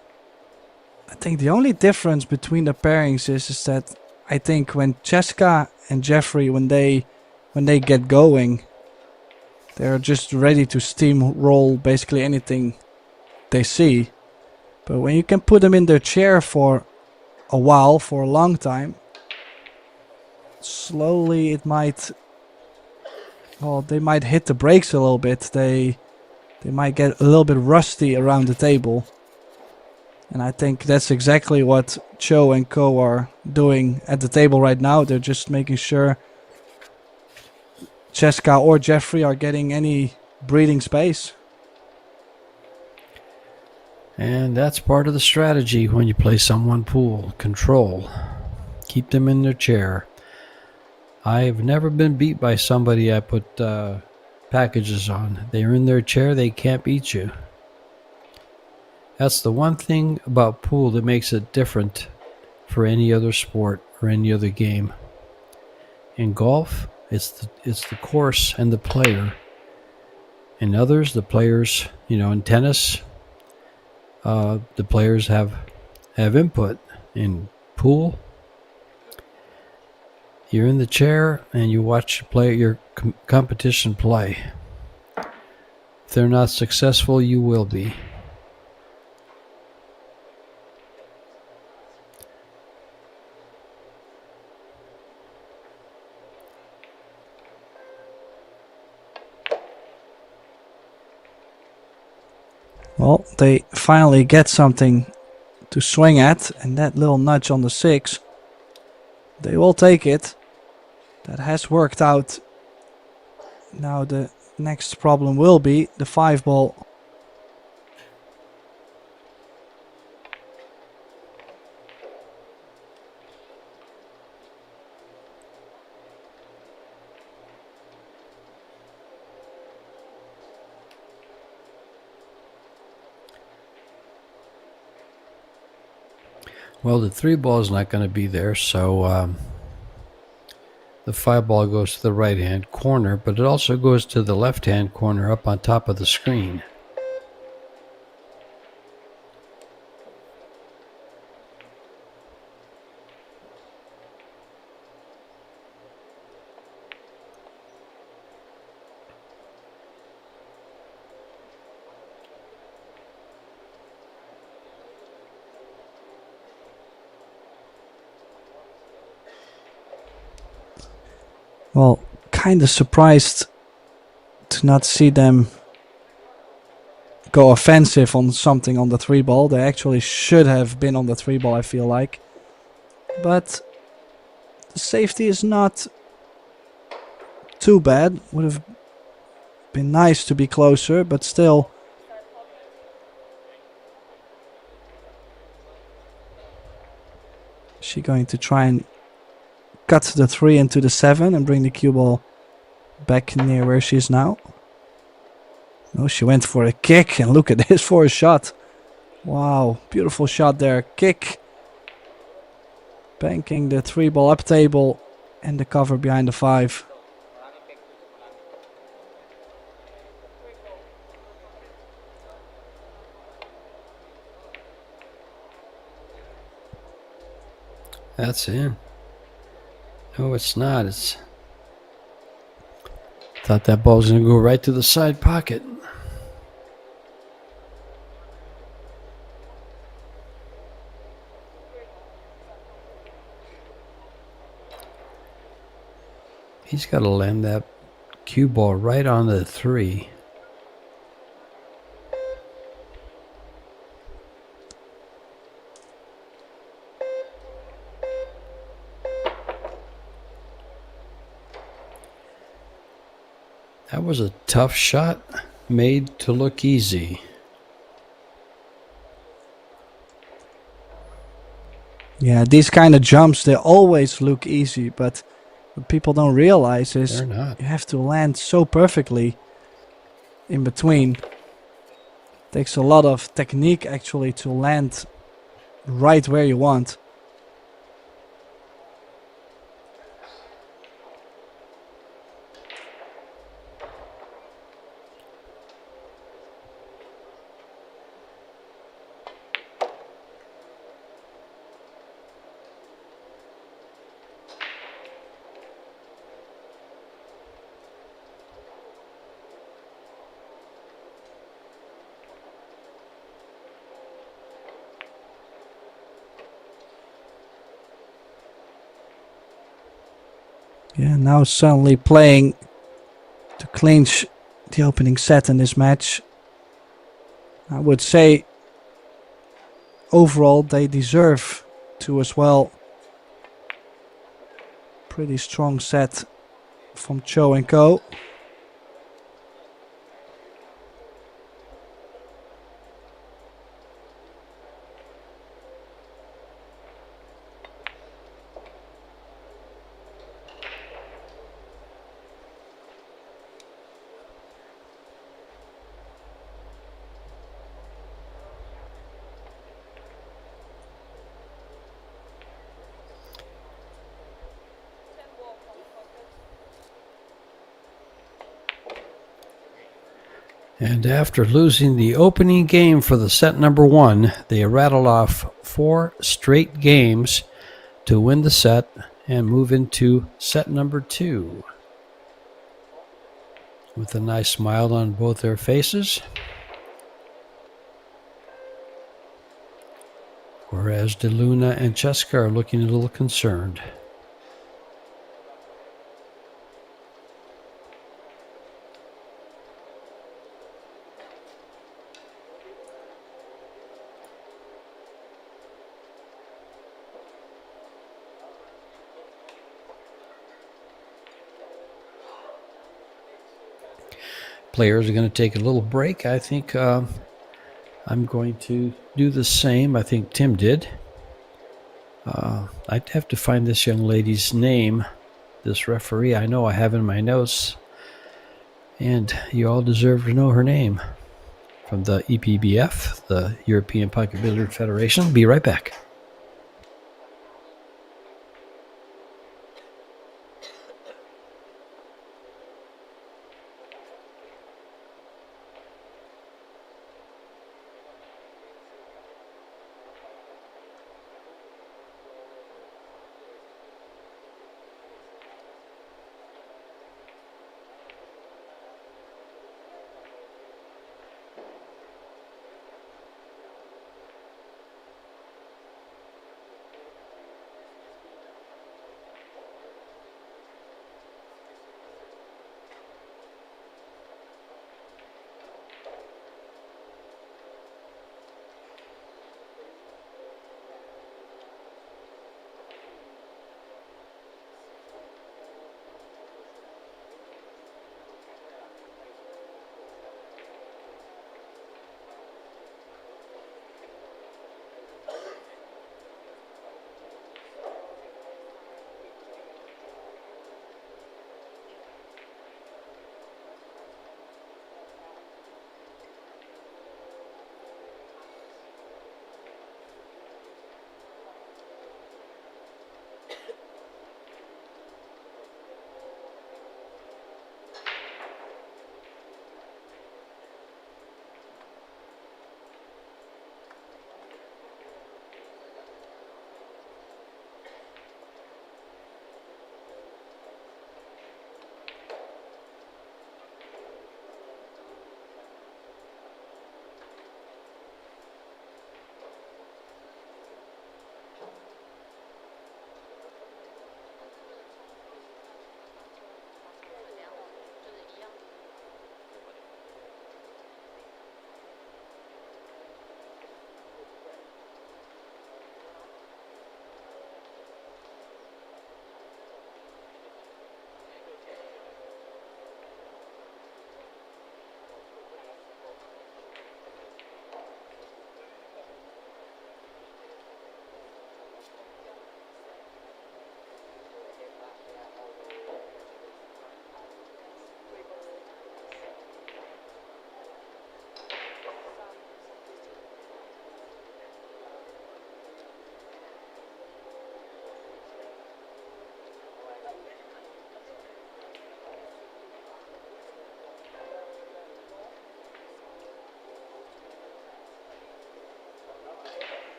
I think the only difference between the pairings is that I think when Cheska and Jeffrey, when they get going, they're just ready to steamroll basically anything they see. But when you can put them in their chair for a while, for a long time, slowly it might, well, they might hit the brakes a little bit. They might get a little bit rusty around the table. And I think that's exactly what Cho and Co are doing at the table right now. They're just making sure Cheska or Jeffrey are getting any breathing space. And that's part of the strategy when you play someone pool. Control. Keep them in their chair. I've never been beat by somebody I put packages on. They're in their chair, they can't beat you. That's the one thing about pool that makes it different for any other sport or any other game. In golf, it's the course and the player. In others, the players, in tennis, the players have input. In pool, you're in the chair and you watch your competition play. If they're not successful, you will be. Well, they finally get something to swing at, and that little nudge on the 6, they will take it. That has worked out. Now the next problem will be the 5 ball. Well, the 3 ball is not going to be there, so the 5 ball goes to the right hand corner, but it also goes to the left hand corner up on top of the screen. Well, kind of surprised to not see them go offensive on something on the 3-ball. They actually should have been on the 3-ball, I feel like. But the safety is not too bad. Would have been nice to be closer, but still. Is she going to try and cut the 3 into the 7 and bring the cue ball back near where she is now? No, she went for a kick, and look at this for a shot. Wow, beautiful shot there. Kick. Banking the 3-ball up table and the cover behind the 5. That's in. No, it's not. It's. Thought that ball was going to go right to the side pocket. He's got to land that cue ball right on the 3. That was a tough shot made to look easy. Yeah, these kind of jumps, they always look easy, but what people don't realize is They're not. you have to land so perfectly in between. Takes a lot of technique actually to land right where you want. Yeah, now suddenly playing to clinch the opening set in this match. I would say overall they deserve to as well. Pretty strong set from Cho and Co. And after losing the opening game for the set number 1, they rattled off 4 straight games to win the set and move into set number 2. With a nice smile on both their faces. Whereas DeLuna and Cheska are looking a little concerned. Players are going to take a little break. I think I'm going to do the same. I think Tim did. I'd have to find this young lady's name, this referee. I know I have in my notes. And you all deserve to know her name. From the EPBF, the European Pocket Billiard Federation. Be right back.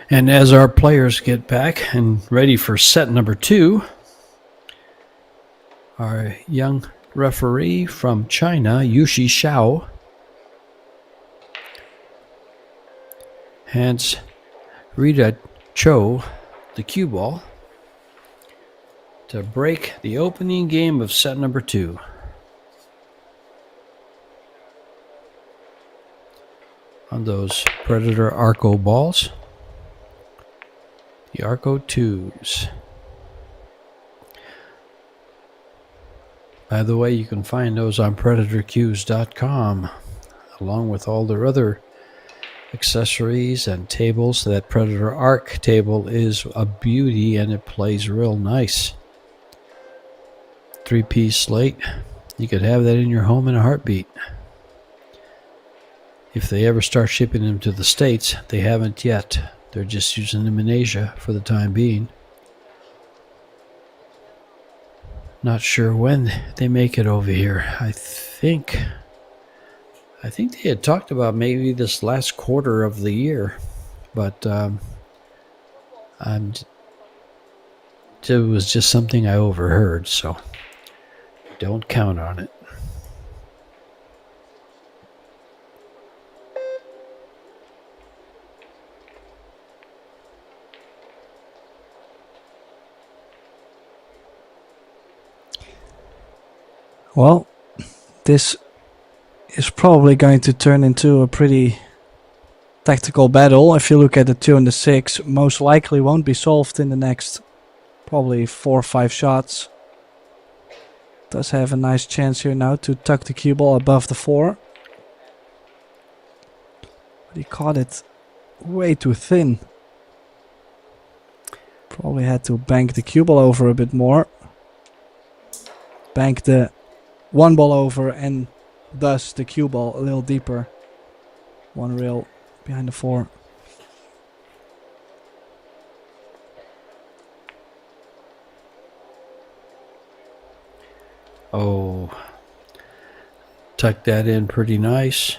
And as our players get back and ready for set number 2, our young referee from China, Yushi Xiao, hands Rita Cho the cue ball to break the opening game of set number 2. On those Predator Arco balls, the Arco 2s. By the way, you can find those on PredatorCues.com, along with all their other accessories and tables. That Predator Arc table is a beauty, and it plays real nice. 3-piece slate. You could have that in your home in a heartbeat. If they ever start shipping them to the States, they haven't yet. They're just using them in Asia for the time being. Not sure when they make it over here. I think they had talked about maybe this last quarter of the year, but it was just something I overheard, so don't count on it. Well, this is probably going to turn into a pretty tactical battle. If you look at the 2 and the 6, most likely won't be solved in the next probably 4 or 5 shots. Does have a nice chance here now to tuck the cue ball above the 4. But he caught it way too thin. Probably had to bank the cue ball over a bit more. Bank the 1 ball over and thus the cue ball a little deeper. 1 rail behind the 4. Oh, tuck that in pretty nice.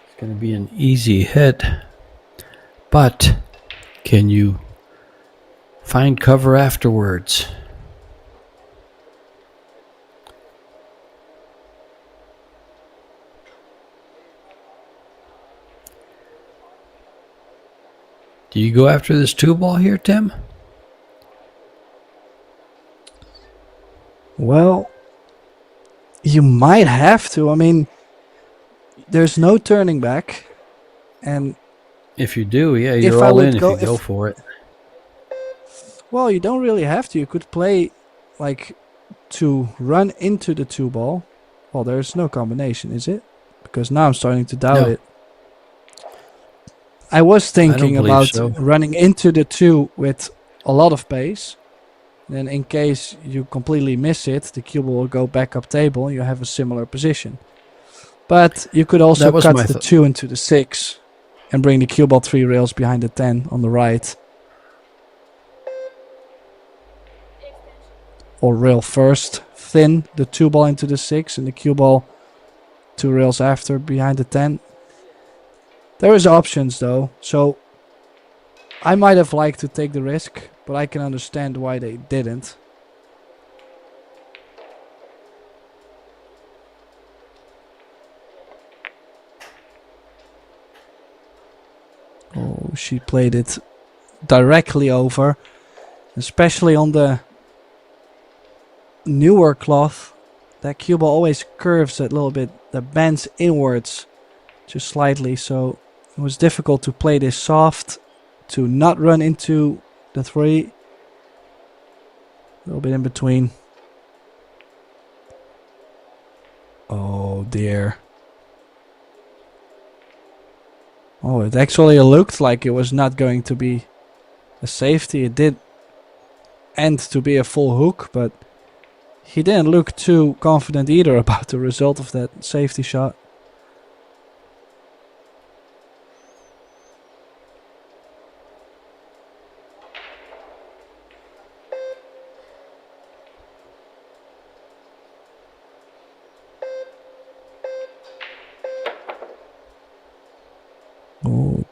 It's going to be an easy hit, but can you find cover afterwards? Do you go after this 2 ball here, Tim? Well, you might have to. I mean, there's no turning back. And If you do, yeah, If you're I all would in if go- you go if- for it. well, you don't really have to. You could play like to run into the 2 ball. Well, there's no combination, is it? Because now I'm starting to doubt No. it. I was thinking believe about so. running into the 2 with a lot of pace. Then in case you completely miss it, the cue ball will go back up table and you have a similar position. But you could also That was cut my the 2 into the 6 and bring the cue ball 3 rails behind the 10 on the right. Or rail first, thin the 2 ball into the 6 and the cue ball 2 rails after behind the 10. There is options though, so I might have liked to take the risk, but I can understand why they didn't. Oh, she played it directly over, especially on the newer cloth. That cue ball always curves a little bit, that bends inwards just slightly, so it was difficult to play this soft, to not run into the 3. A little bit in between. Oh dear. Oh, it actually looked like it was not going to be a safety. It did end to be a full hook, but he didn't look too confident either about the result of that safety shot.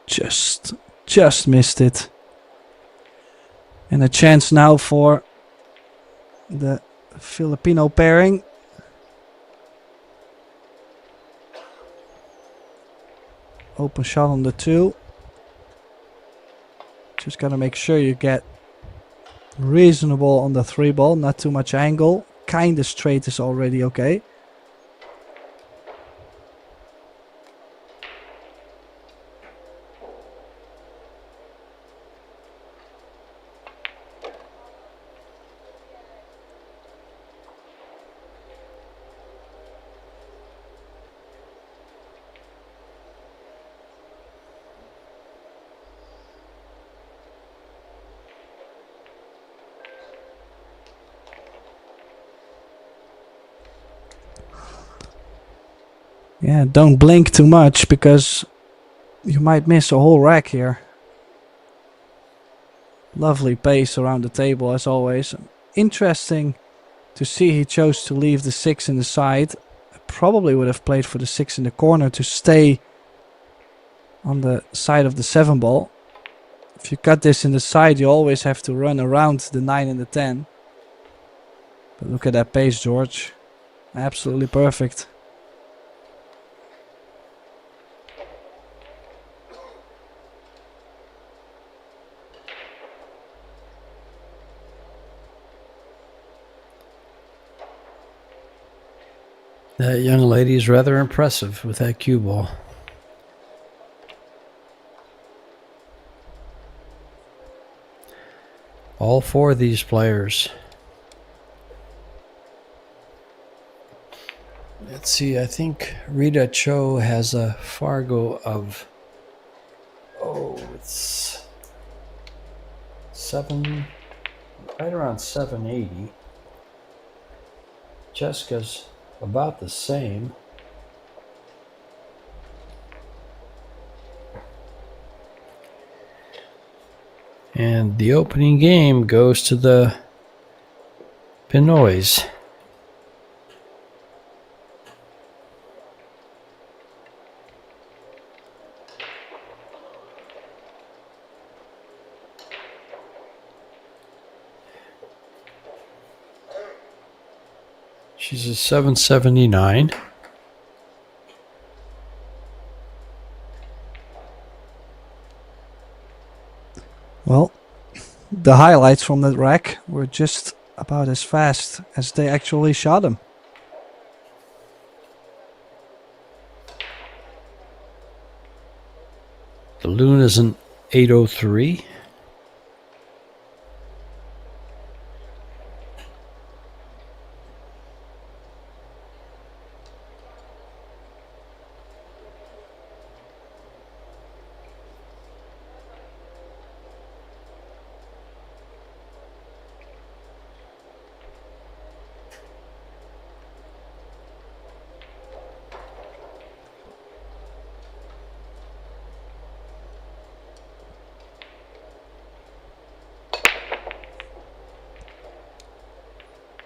Just missed it. And a chance now for the Filipino pairing. Open shot on the 2. Just gotta make sure you get reasonable on the 3 ball, not too much angle. Kinda straight is already okay. Yeah, don't blink too much because you might miss a whole rack here. Lovely pace around the table as always. Interesting to see he chose to leave the 6 in the side. I probably would have played for the 6 in the corner to stay on the side of the 7 ball. If you cut this in the side, you always have to run around the 9 and the 10. But look at that pace, George. Absolutely perfect. That young lady is rather impressive with that cue ball. All 4 of these players. Let's see, I think Rita Cho has a Fargo of, it's 7, right around 780. Jessica's about the same. And the opening game goes to the Pinoys. She's a 779. Well, the highlights from that rack were just about as fast as they actually shot him. The loon is an 803.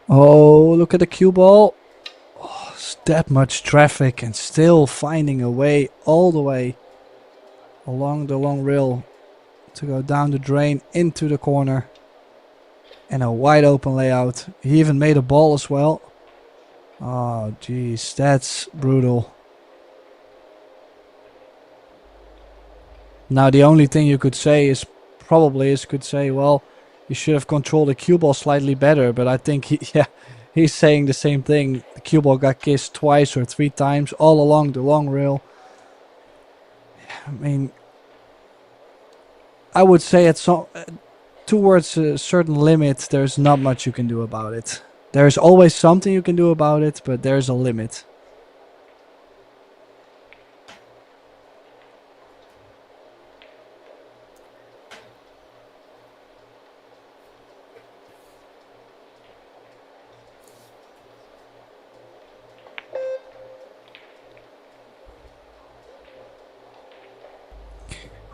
Oh, look at the cue ball. Oh, it's that much traffic and still finding a way all the way along the long rail to go down the drain into the corner. And a wide open layout. He even made a ball as well. Oh, jeez, that's brutal. Now, the only thing you could say is well, you should have controlled the cue ball slightly better, but I think he's saying the same thing. The cue ball got kissed twice or 3 times all along the long rail. I mean, I would say towards a certain limit, there's not much you can do about it. There's always something you can do about it, but there's a limit.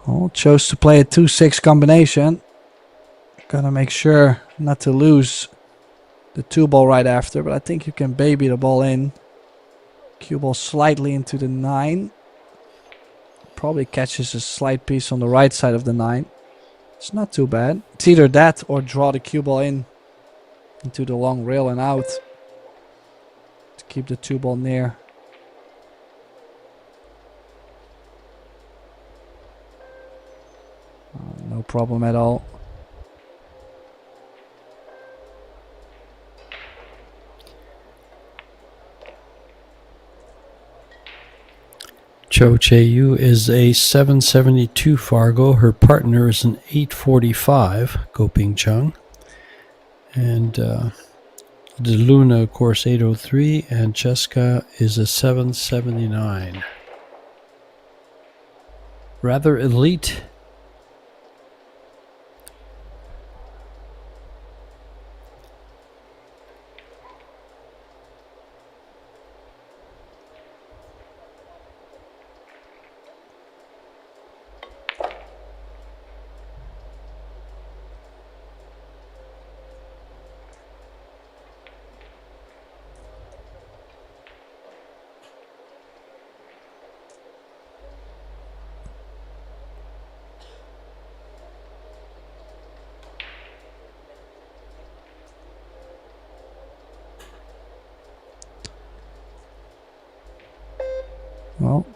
Well, chose to play a 2-6 combination. Gotta make sure not to lose the 2 ball right after, but I think you can baby the ball in. Cue ball slightly into the 9. Probably catches a slight piece on the right side of the 9. It's not too bad. It's either that or draw the cue ball in into the long rail and out to keep the 2 ball near. No problem at all. Cho Che-yu is a 772 Fargo. Her partner is an 845, Ko Ping Chung. And De Luna, of course, 803. And Cheska is a 779. Rather elite. Well,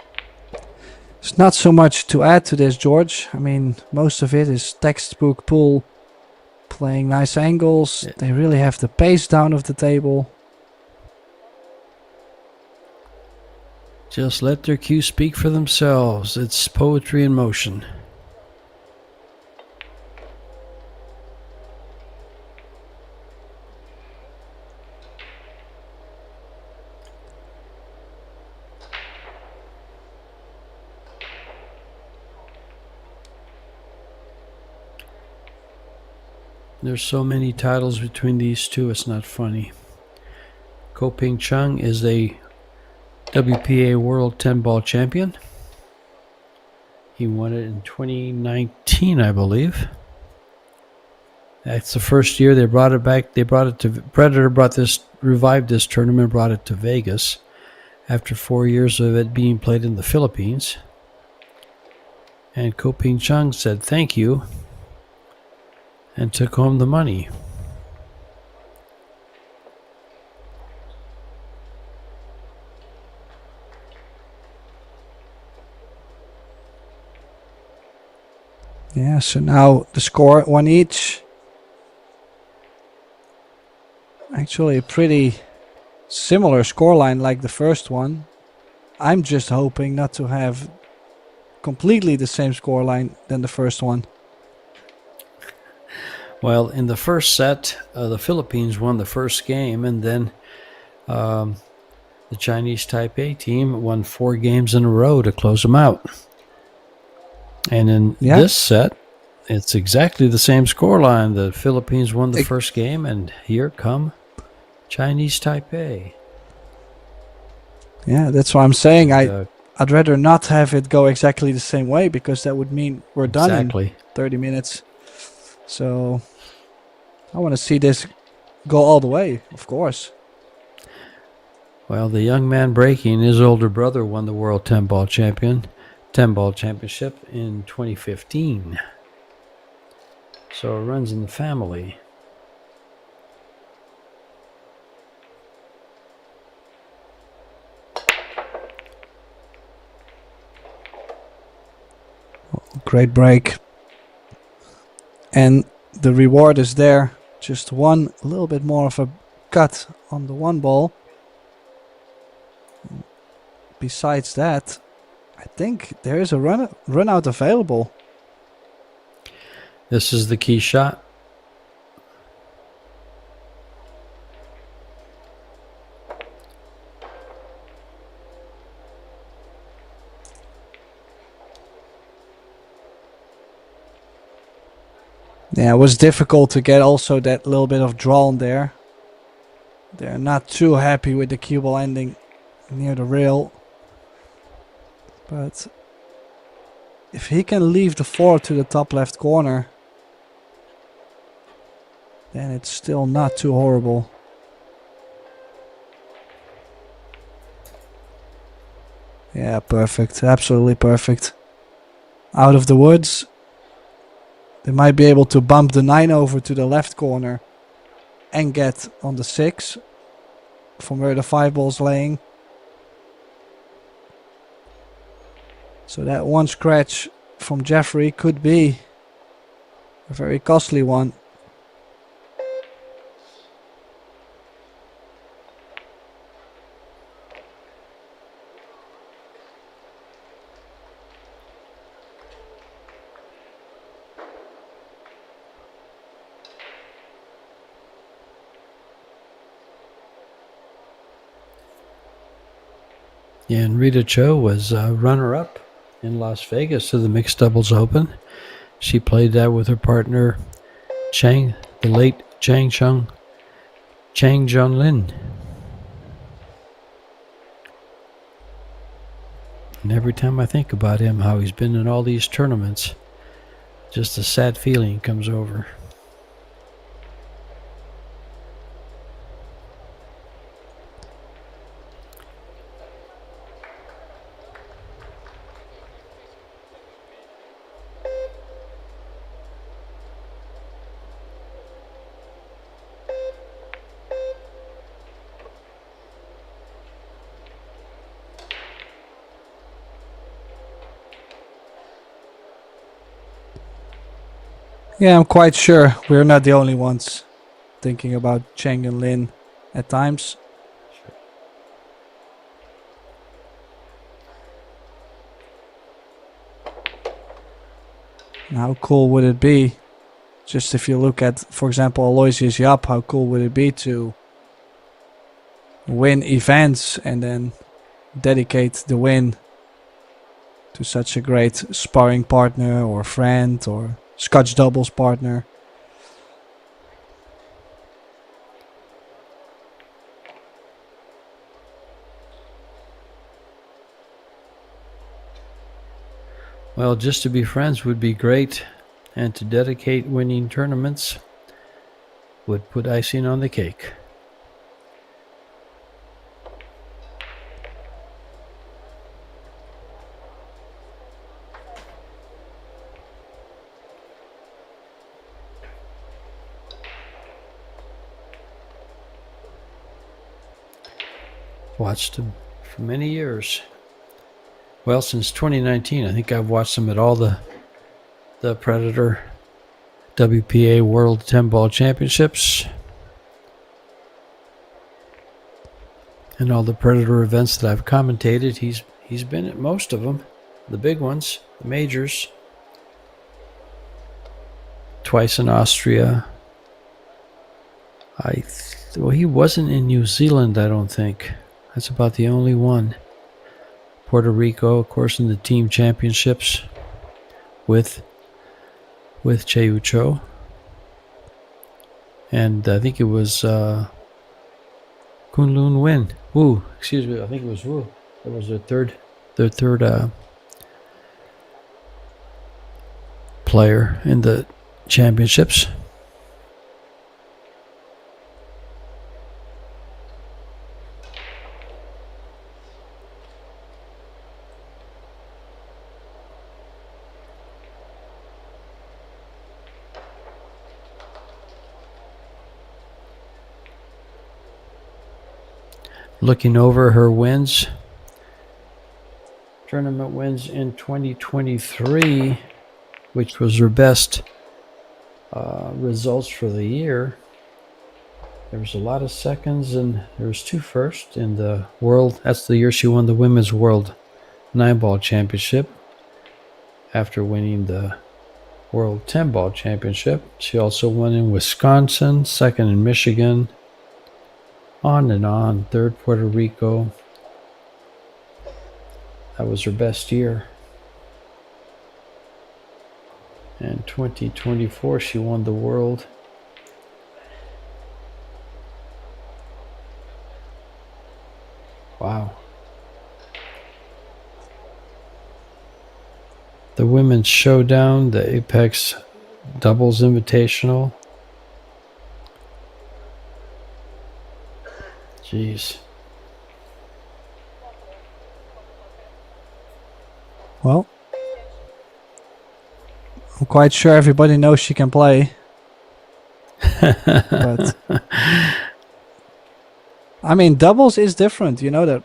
there's not so much to add to this, George. I mean, most of it is textbook pool, playing nice angles. Yeah. They really have the pace down of the table. Just let their cues speak for themselves. It's poetry in motion. There's so many titles between these two, it's not funny. Ko Ping Chung is a WPA World 10-ball champion. He won it in 2019, I believe. That's the first year they brought it back. They brought it to Predator. Revived this tournament, brought it to Vegas after 4 years of it being played in the Philippines. And Ko Ping Chung said thank you and took home the money. Yeah, so now the score 1 each. Actually a pretty similar scoreline like the first one. I'm just hoping not to have completely the same scoreline than the first one. Well, in the first set, the Philippines won the first game, and then the Chinese Taipei team won 4 games in a row to close them out. And in this set, it's exactly the same scoreline. The Philippines won the first game, and here come Chinese Taipei. Yeah, that's what I'm saying. I'd rather not have it go exactly the same way, because that would mean we're done in 30 minutes. So I want to see this go all the way, of course. Well, the young man breaking, his older brother won the World 10-ball championship in 2015. So it runs in the family. Great break. And the reward is there. Just a little bit more of a cut on the 1 ball. Besides that, I think there is a run out available. This is the key shot. Yeah, it was difficult to get also that little bit of draw on there. They're not too happy with the cue ball ending near the rail. But if he can leave the 4 to the top left corner, then it's still not too horrible. Yeah, perfect. Absolutely perfect. out of the woods. They might be able to bump the 9 over to the left corner and get on the 6 from where the 5 ball's laying. So that one scratch from Jeffrey could be a very costly one. Yeah, and Rita Cho was runner-up in Las Vegas to the Mixed Doubles Open. She played that with her partner, the late Chang Junlin. And every time I think about him, how he's been in all these tournaments, just a sad feeling comes over. Yeah, I'm quite sure we're not the only ones thinking about Cheng and Lin at times. And how cool would it be, just if you look at, for example, Aloysius Yap, how cool would it be to win events and then dedicate the win to such a great sparring partner or friend or Scotch doubles partner. Well, just to be friends would be great, and to dedicate winning tournaments would put icing on the cake. Watched him for many years. Well, since 2019, I think I've watched him at all the Predator WPA World 10 Ball Championships and all the Predator events that I've commentated. He's been at most of them, the big ones, the majors. Twice in Austria. Well, he wasn't in New Zealand, I don't think. That's about the only one. Puerto Rico, of course, in the team championships with Che Cho. And I think it was Kunlun Wen. Wu, excuse me, I think it was Wu. That was their third player in the championships. Looking over her wins, tournament wins in 2023, which was her best results for the year. There was a lot of seconds and there was 2 firsts in the world. That's the year she won the Women's World 9-Ball Championship. After winning the World 10-Ball Championship, she also won in Wisconsin, 2nd in Michigan, on and on, 3rd Puerto Rico. That was her best year. And 2024, she won the world. Wow. The Women's Showdown, the Apex Doubles Invitational. Jeez. Well, I'm quite sure everybody knows she can play. But I mean, doubles is different. You know that.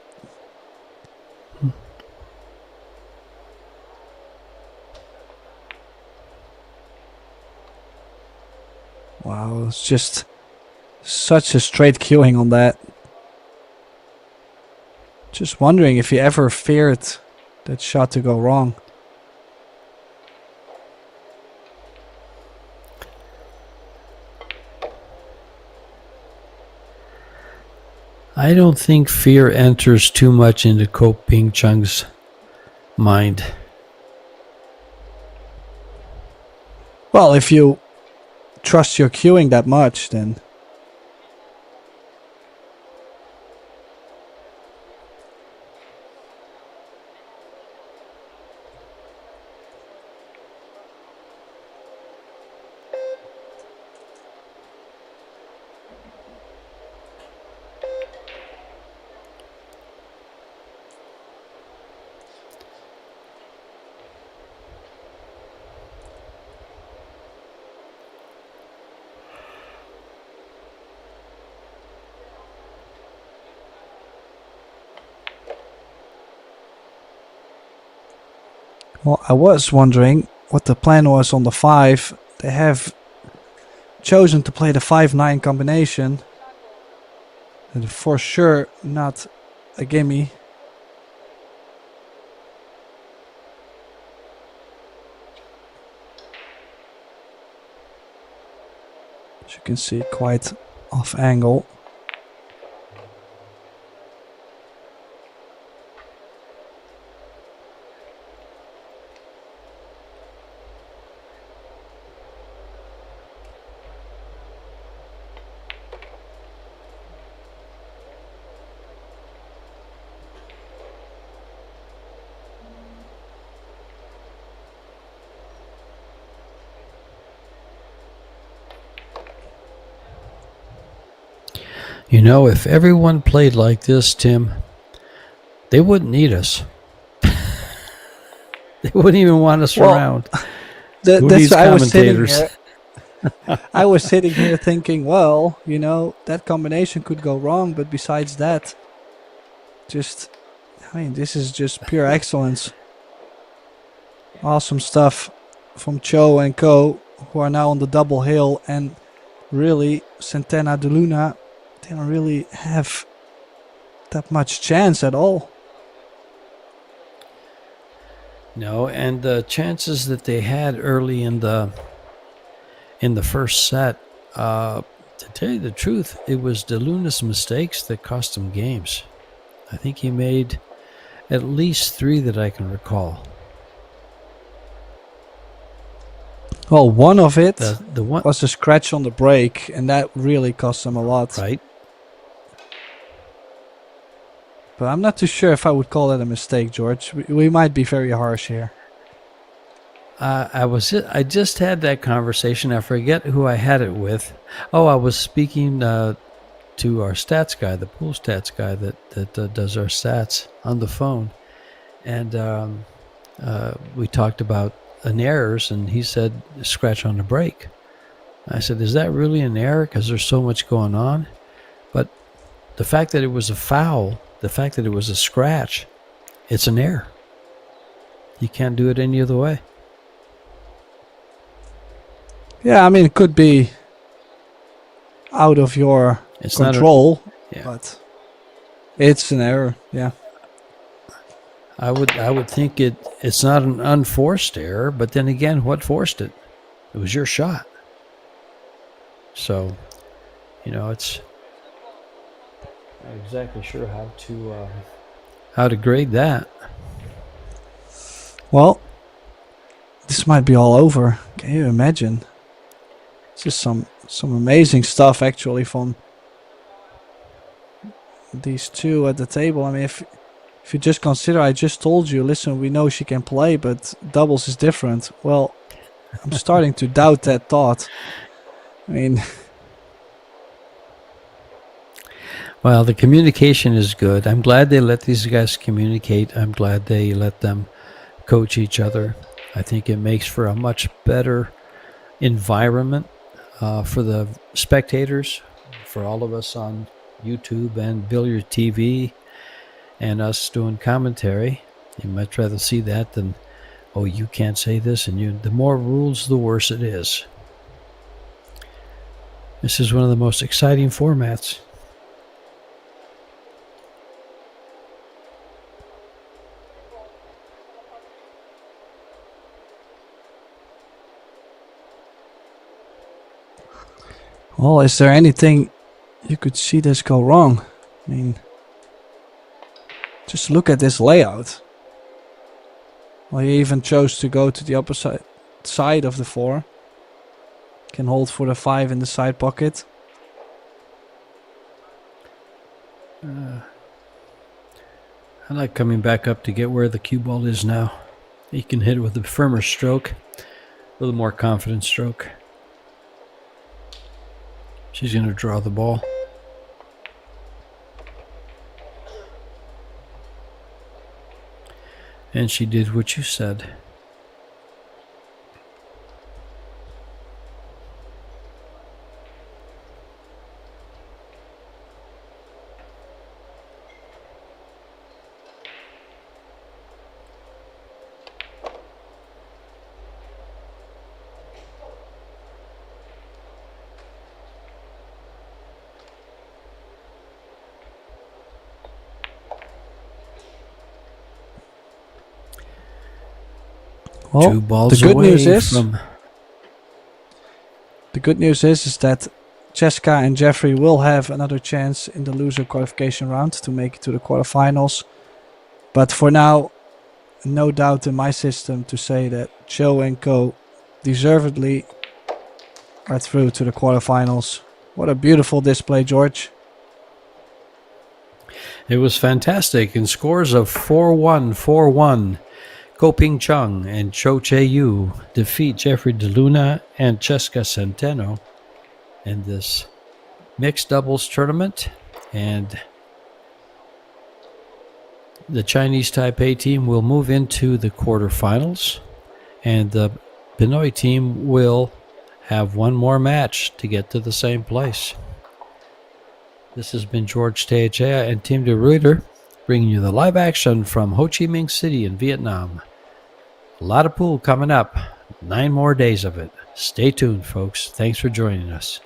Wow, it's just such a straight queuing on that. Just wondering if you ever feared that shot to go wrong. I don't think fear enters too much into Ping Chung's mind. Well, if you trust your queuing that much, then well, I was wondering what the plan was on the 5. They have chosen to play the 5-9 combination. And for sure not a gimme. As you can see, quite off angle. You know, if everyone played like this, Tim, they wouldn't need us. They wouldn't even want us around. Who That's needs why I was sitting commentators? here. I was sitting here thinking, well, you know, that combination could go wrong, but besides that, I mean, this is just pure excellence. Awesome stuff from Cho and Co, who are now on the double hill, and really, Centena de Luna, they don't really have that much chance at all. No, and the chances that they had early in the first set, to tell you the truth, it was De Luna's mistakes that cost him games. I think he made at least 3 that I can recall. Well, one of it The one, was a scratch on the break, and that really cost them a lot. right? But I'm not too sure if I would call that a mistake, George. We might be very harsh here. I just had that conversation. I forget who I had it with. Oh, I was speaking to our stats guy, the pool stats guy that does our stats on the phone, and we talked about an errors, and he said scratch on the break. I said, is that really an error? Because there's so much going on. But the fact that it was a foul, the fact that it was a scratch, it's an error. You can't do it any other way. Yeah, I mean, it could be out of your It's control, yeah. but it's an error, yeah. I would think it's not an unforced error, but then again, what forced it? It was your shot. So, you know, it's not exactly sure how to grade that. Well, this might be all over. Can you imagine? It's just some amazing stuff actually from these two at the table. I mean, if you just consider, I just told you, listen, we know she can play, but doubles is different. Well, I'm starting to doubt that thought. I mean, Well, the communication is good. I'm glad they let these guys communicate. I'm glad they let them coach each other. I think it makes for a much better environment for the spectators, for all of us on YouTube and Billiard TV, and us doing commentary. You much rather see that than, oh, you can't say this, and the more rules, the worse it is. This is one of the most exciting formats. Well, is there anything you could see this go wrong? I mean, just look at this layout. Well, he even chose to go to the opposite side of the 4. Can hold for the 5 in the side pocket. I like coming back up to get where the cue ball is now. You can hit it with a firmer stroke, a little more confident stroke. She's going to draw the ball. And she did what you said. Well, 2 balls the good away news is from... the good news is that Cheska and Jeffrey will have another chance in the loser qualification round to make it to the quarterfinals. But for now, no doubt in my system to say that Cho and Co deservedly are through to the quarterfinals. What a beautiful display, George. It was fantastic. In scores of 4-1, 4-1, Koping Chung and Cho Che-yu defeat Jeffrey DeLuna and Cheska Centeno in this mixed doubles tournament. And the Chinese Taipei team will move into the quarterfinals. And the Pinoy team will have one more match to get to the same place. This has been George Teachea and Tim de Ruyter bringing you the live action from Ho Chi Minh City in Vietnam. A lot of pool coming up. 9 more days of it. Stay tuned, folks. Thanks for joining us.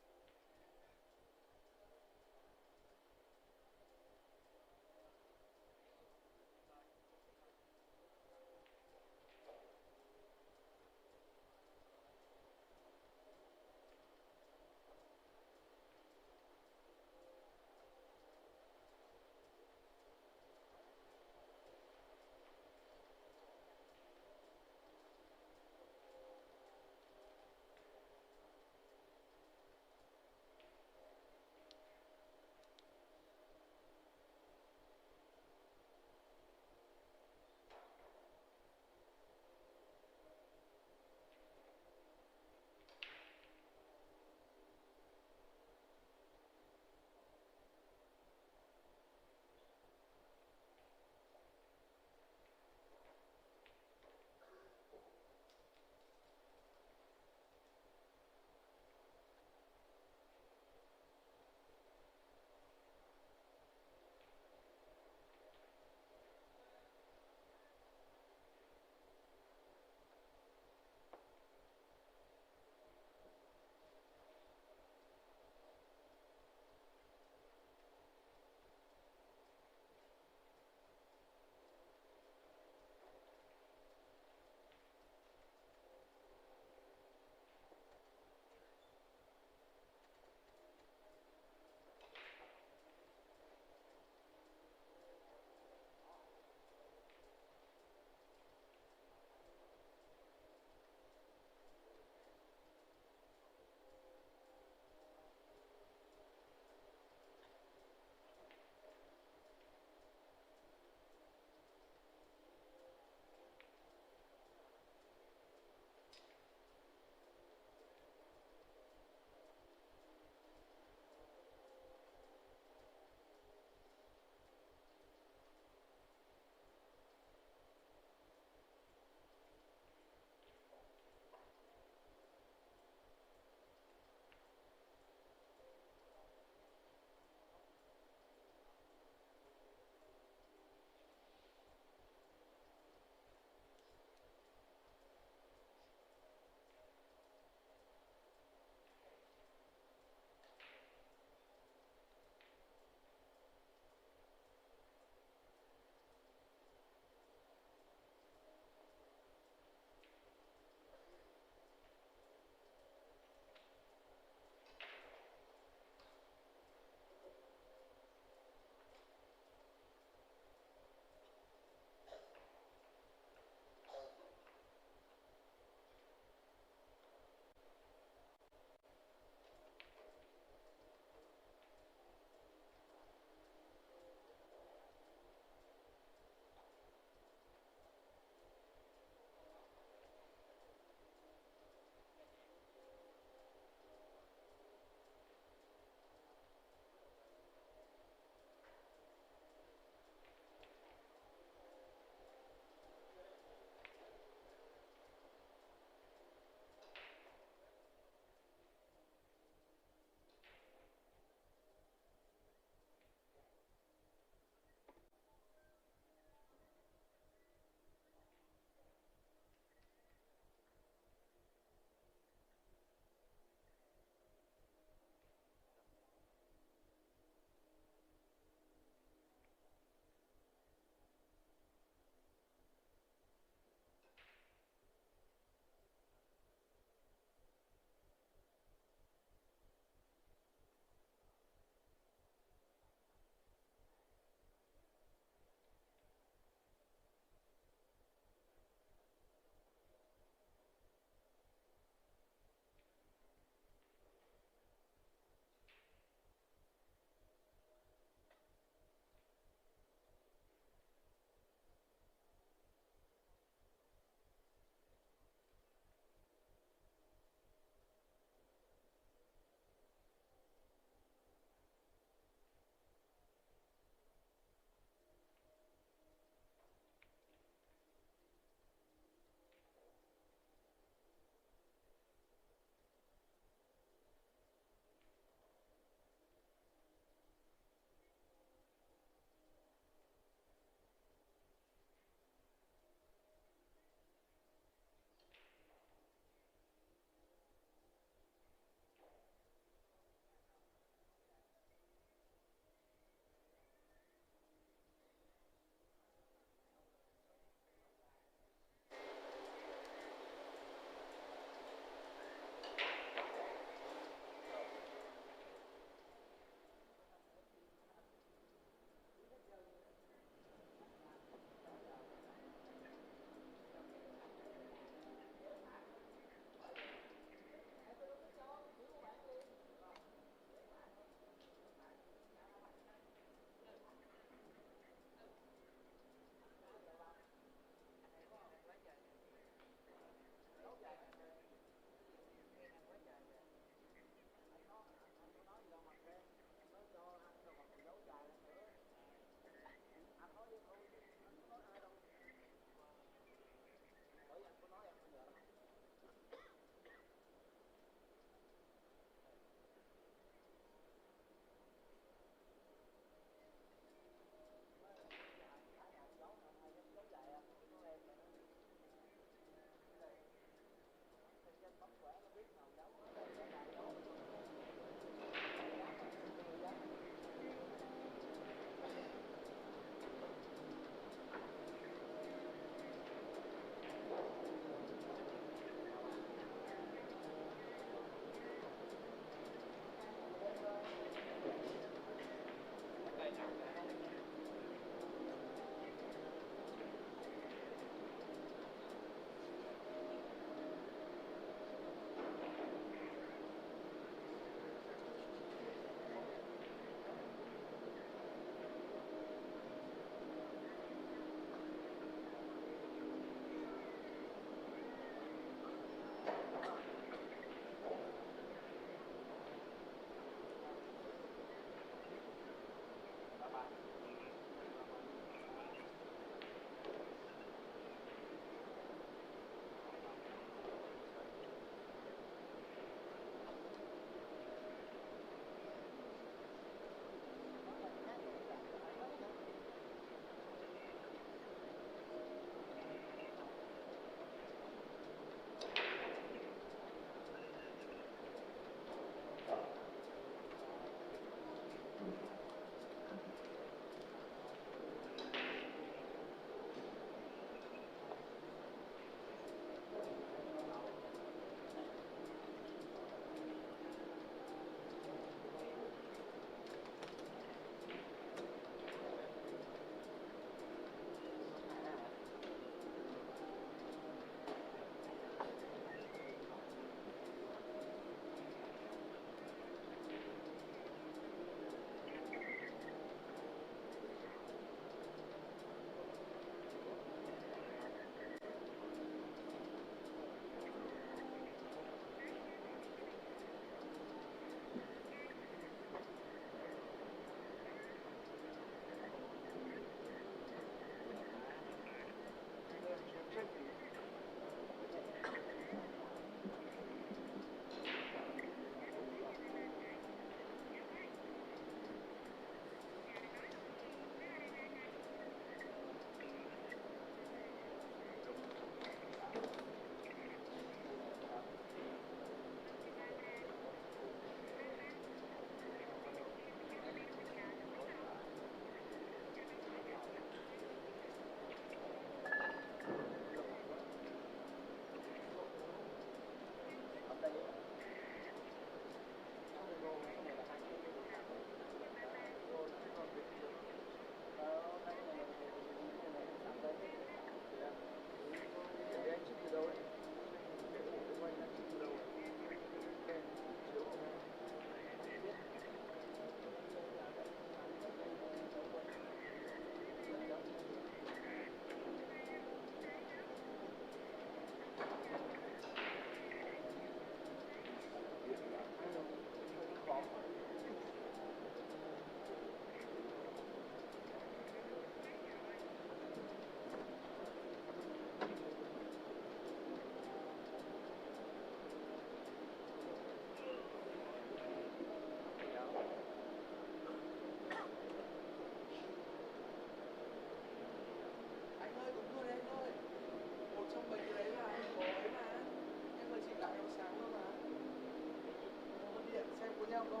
không cô?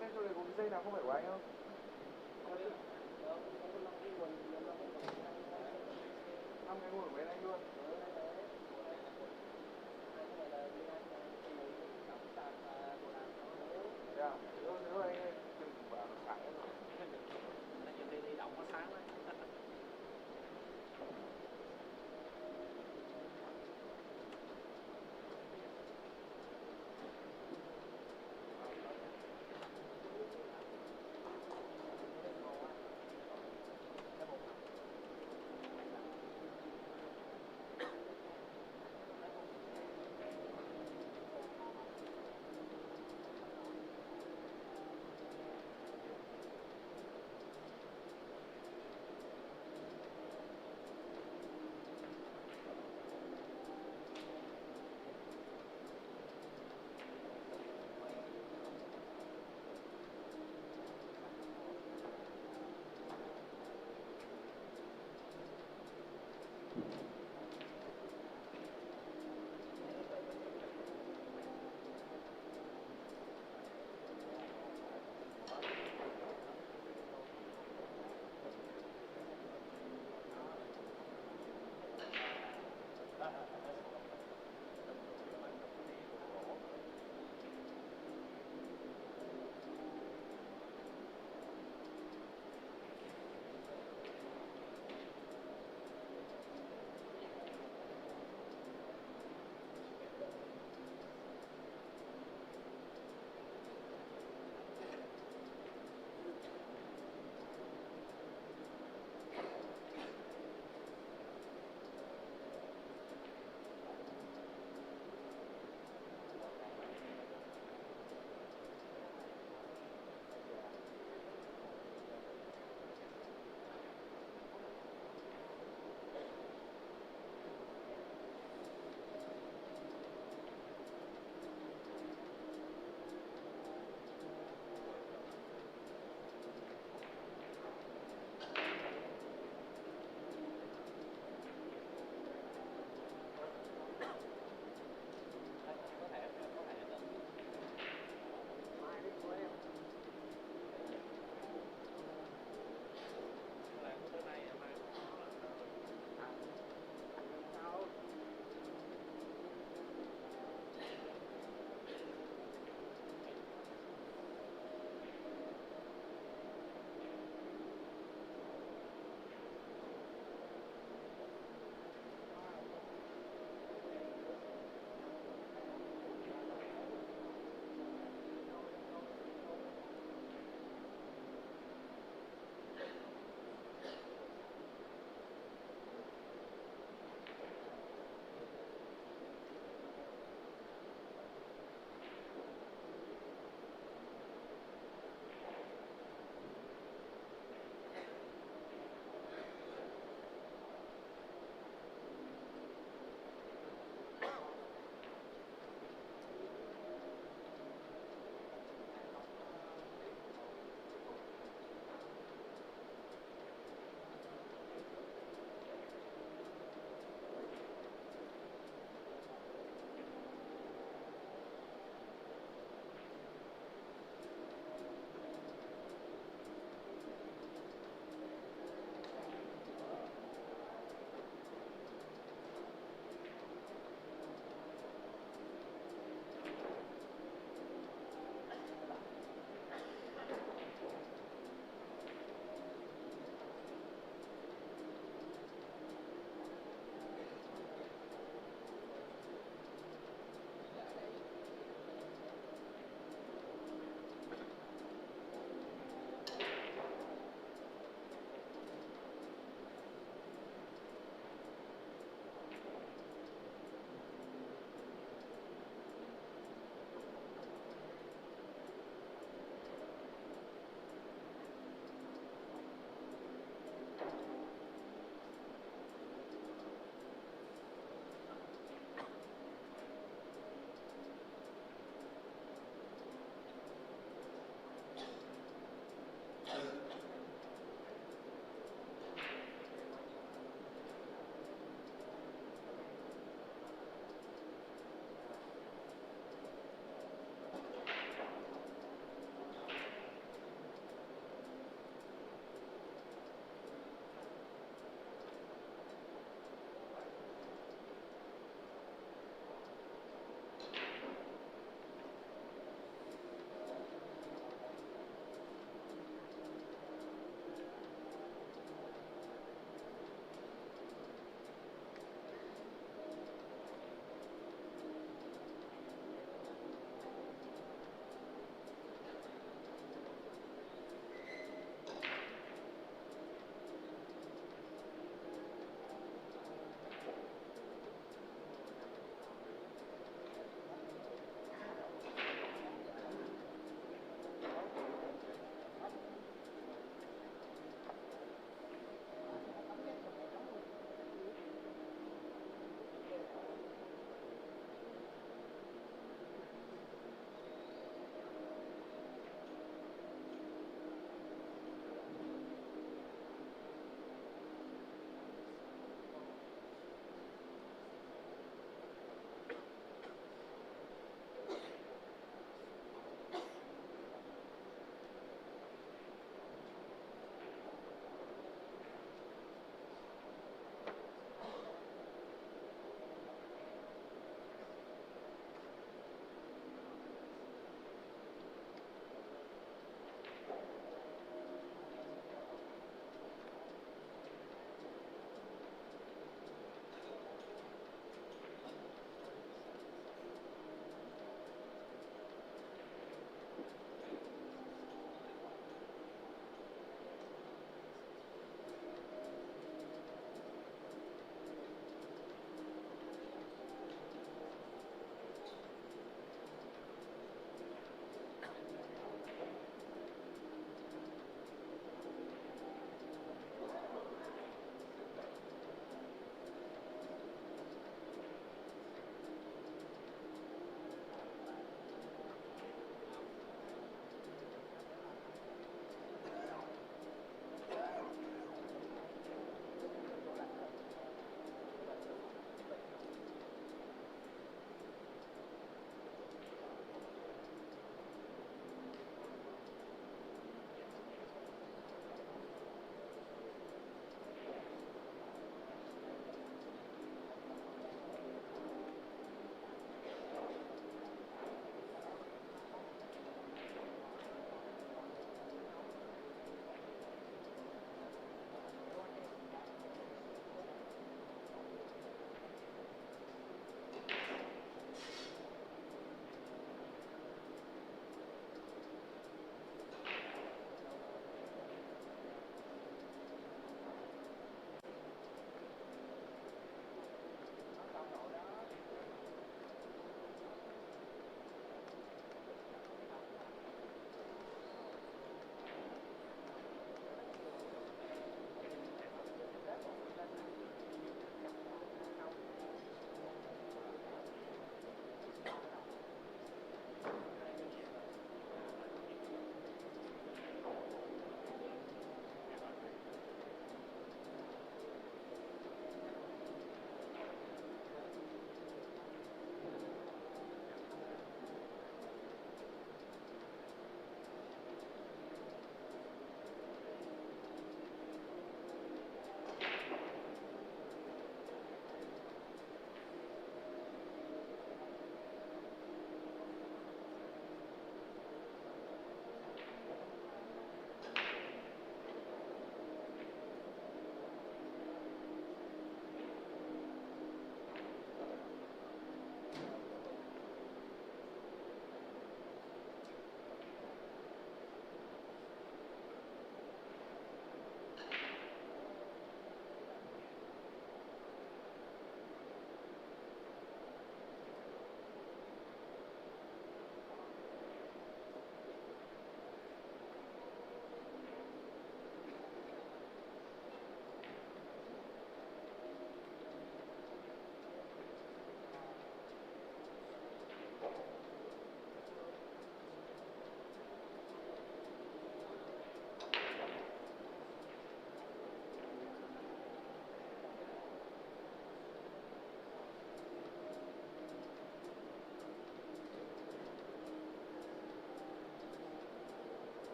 Xem chỗ này có cái dây nào không phải của anh không? Năm cái ngồi của bên anh luôn. Dạ, rồi anh ơi, đừng bảo nó sáng rồi. Đi động nó sáng đấy.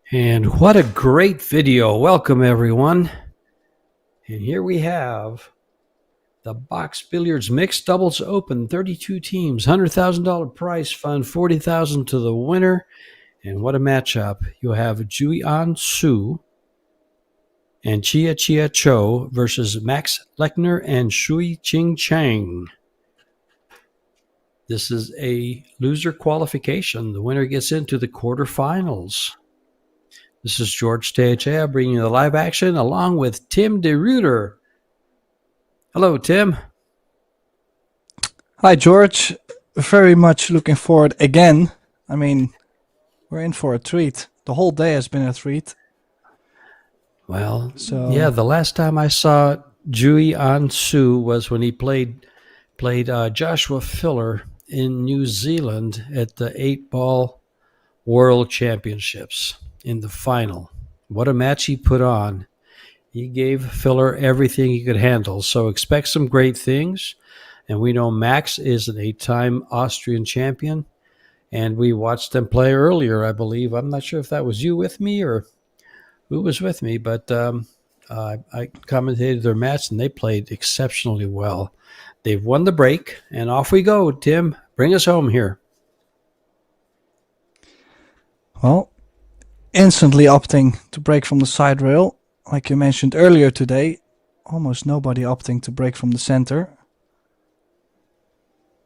And what a great video. Welcome, everyone. And here we have the Box Billiards Mixed Doubles Open, 32 teams, $100,000 prize fund, $40,000 to the winner. And what a matchup. You have Juan Su and Chia Chia Cho versus Max Lechner and Shui Ching Chang. This is a loser qualification. The winner gets into the quarterfinals. This is George Teachea bringing you the live action along with Tim DeRuiter. Hello, Tim. Hi, George. Very much looking forward again. I mean, we're in for a treat. The whole day has been a treat. Well, So yeah, the last time I saw Juan Su was when he played Joshua Filler in New Zealand at the 8-ball World Championships in the final. What a match he put on. He gave Filler everything he could handle, so expect some great things. And we know Max is an 8-time Austrian champion, and we watched them play earlier, I believe. I'm not sure if that was you with me or who was with me, but I commentated their match, and they played exceptionally well. They've won the break, and off we go. Tim, bring us home here. well, instantly opting to break from the side rail. Like you mentioned earlier today, almost nobody opting to break from the center.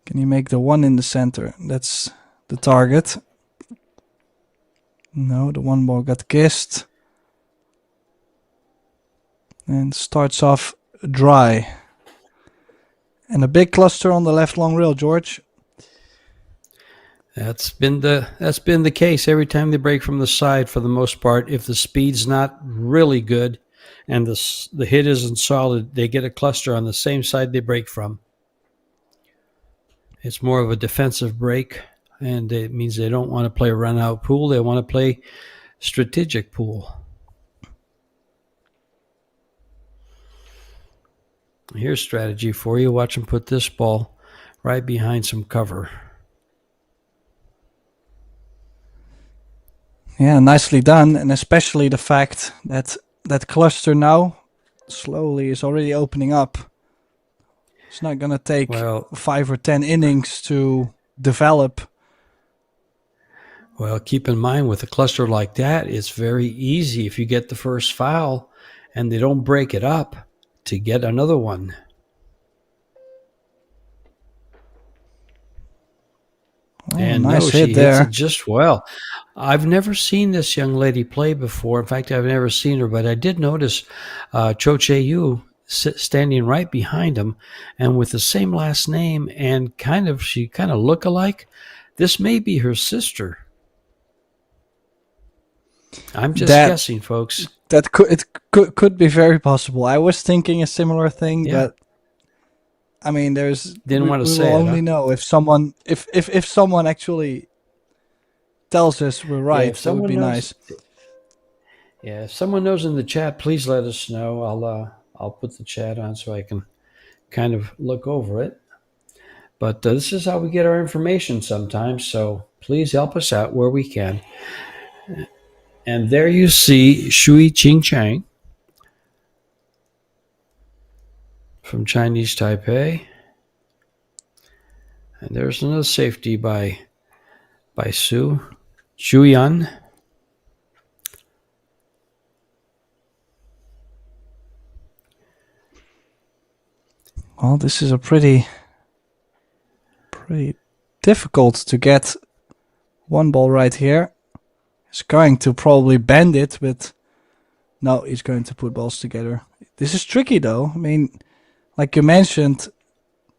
Can you make the one in the center? That's the target. No, the one ball got kissed. And starts off dry. And a big cluster on the left long rail, George. That's been the case every time they break from the side for the most part. If the speed's not really good and the hit isn't solid, they get a cluster on the same side they break from. It's more of a defensive break, and it means they don't want to play a run-out pool. They want to play strategic pool. Here's strategy for you. Watch them put this ball right behind some cover. Yeah, nicely done. And especially the fact that that cluster now slowly is already opening up. It's not going to take 5 or 10 innings to develop. Well, keep in mind with a cluster like that, it's very easy if you get the first foul and they don't break it up to get another one. Oh, And nice no, hit she there. hits it just well. I've never seen this young lady play before. In fact, I've never seen her, but I did notice Cho Che-yu standing right behind him and with the same last name, and she kind of look alike. This may be her sister. I'm just guessing, folks. That could be very possible. I was thinking a similar thing, but I mean, Didn't want to we say will it, only know if someone if someone actually tells us we're right. That would be nice. Yeah, if someone knows in the chat, please let us know. I'll put the chat on so I can kind of look over it. But this is how we get our information sometimes, so please help us out where we can. And there you see Shui Ching Chang from Chinese Taipei. And there's another safety by Su. Juyan. Well, this is a pretty difficult to get one ball right here. He's going to probably bend it, but no, he's going to put balls together. This is tricky though. I mean, like you mentioned,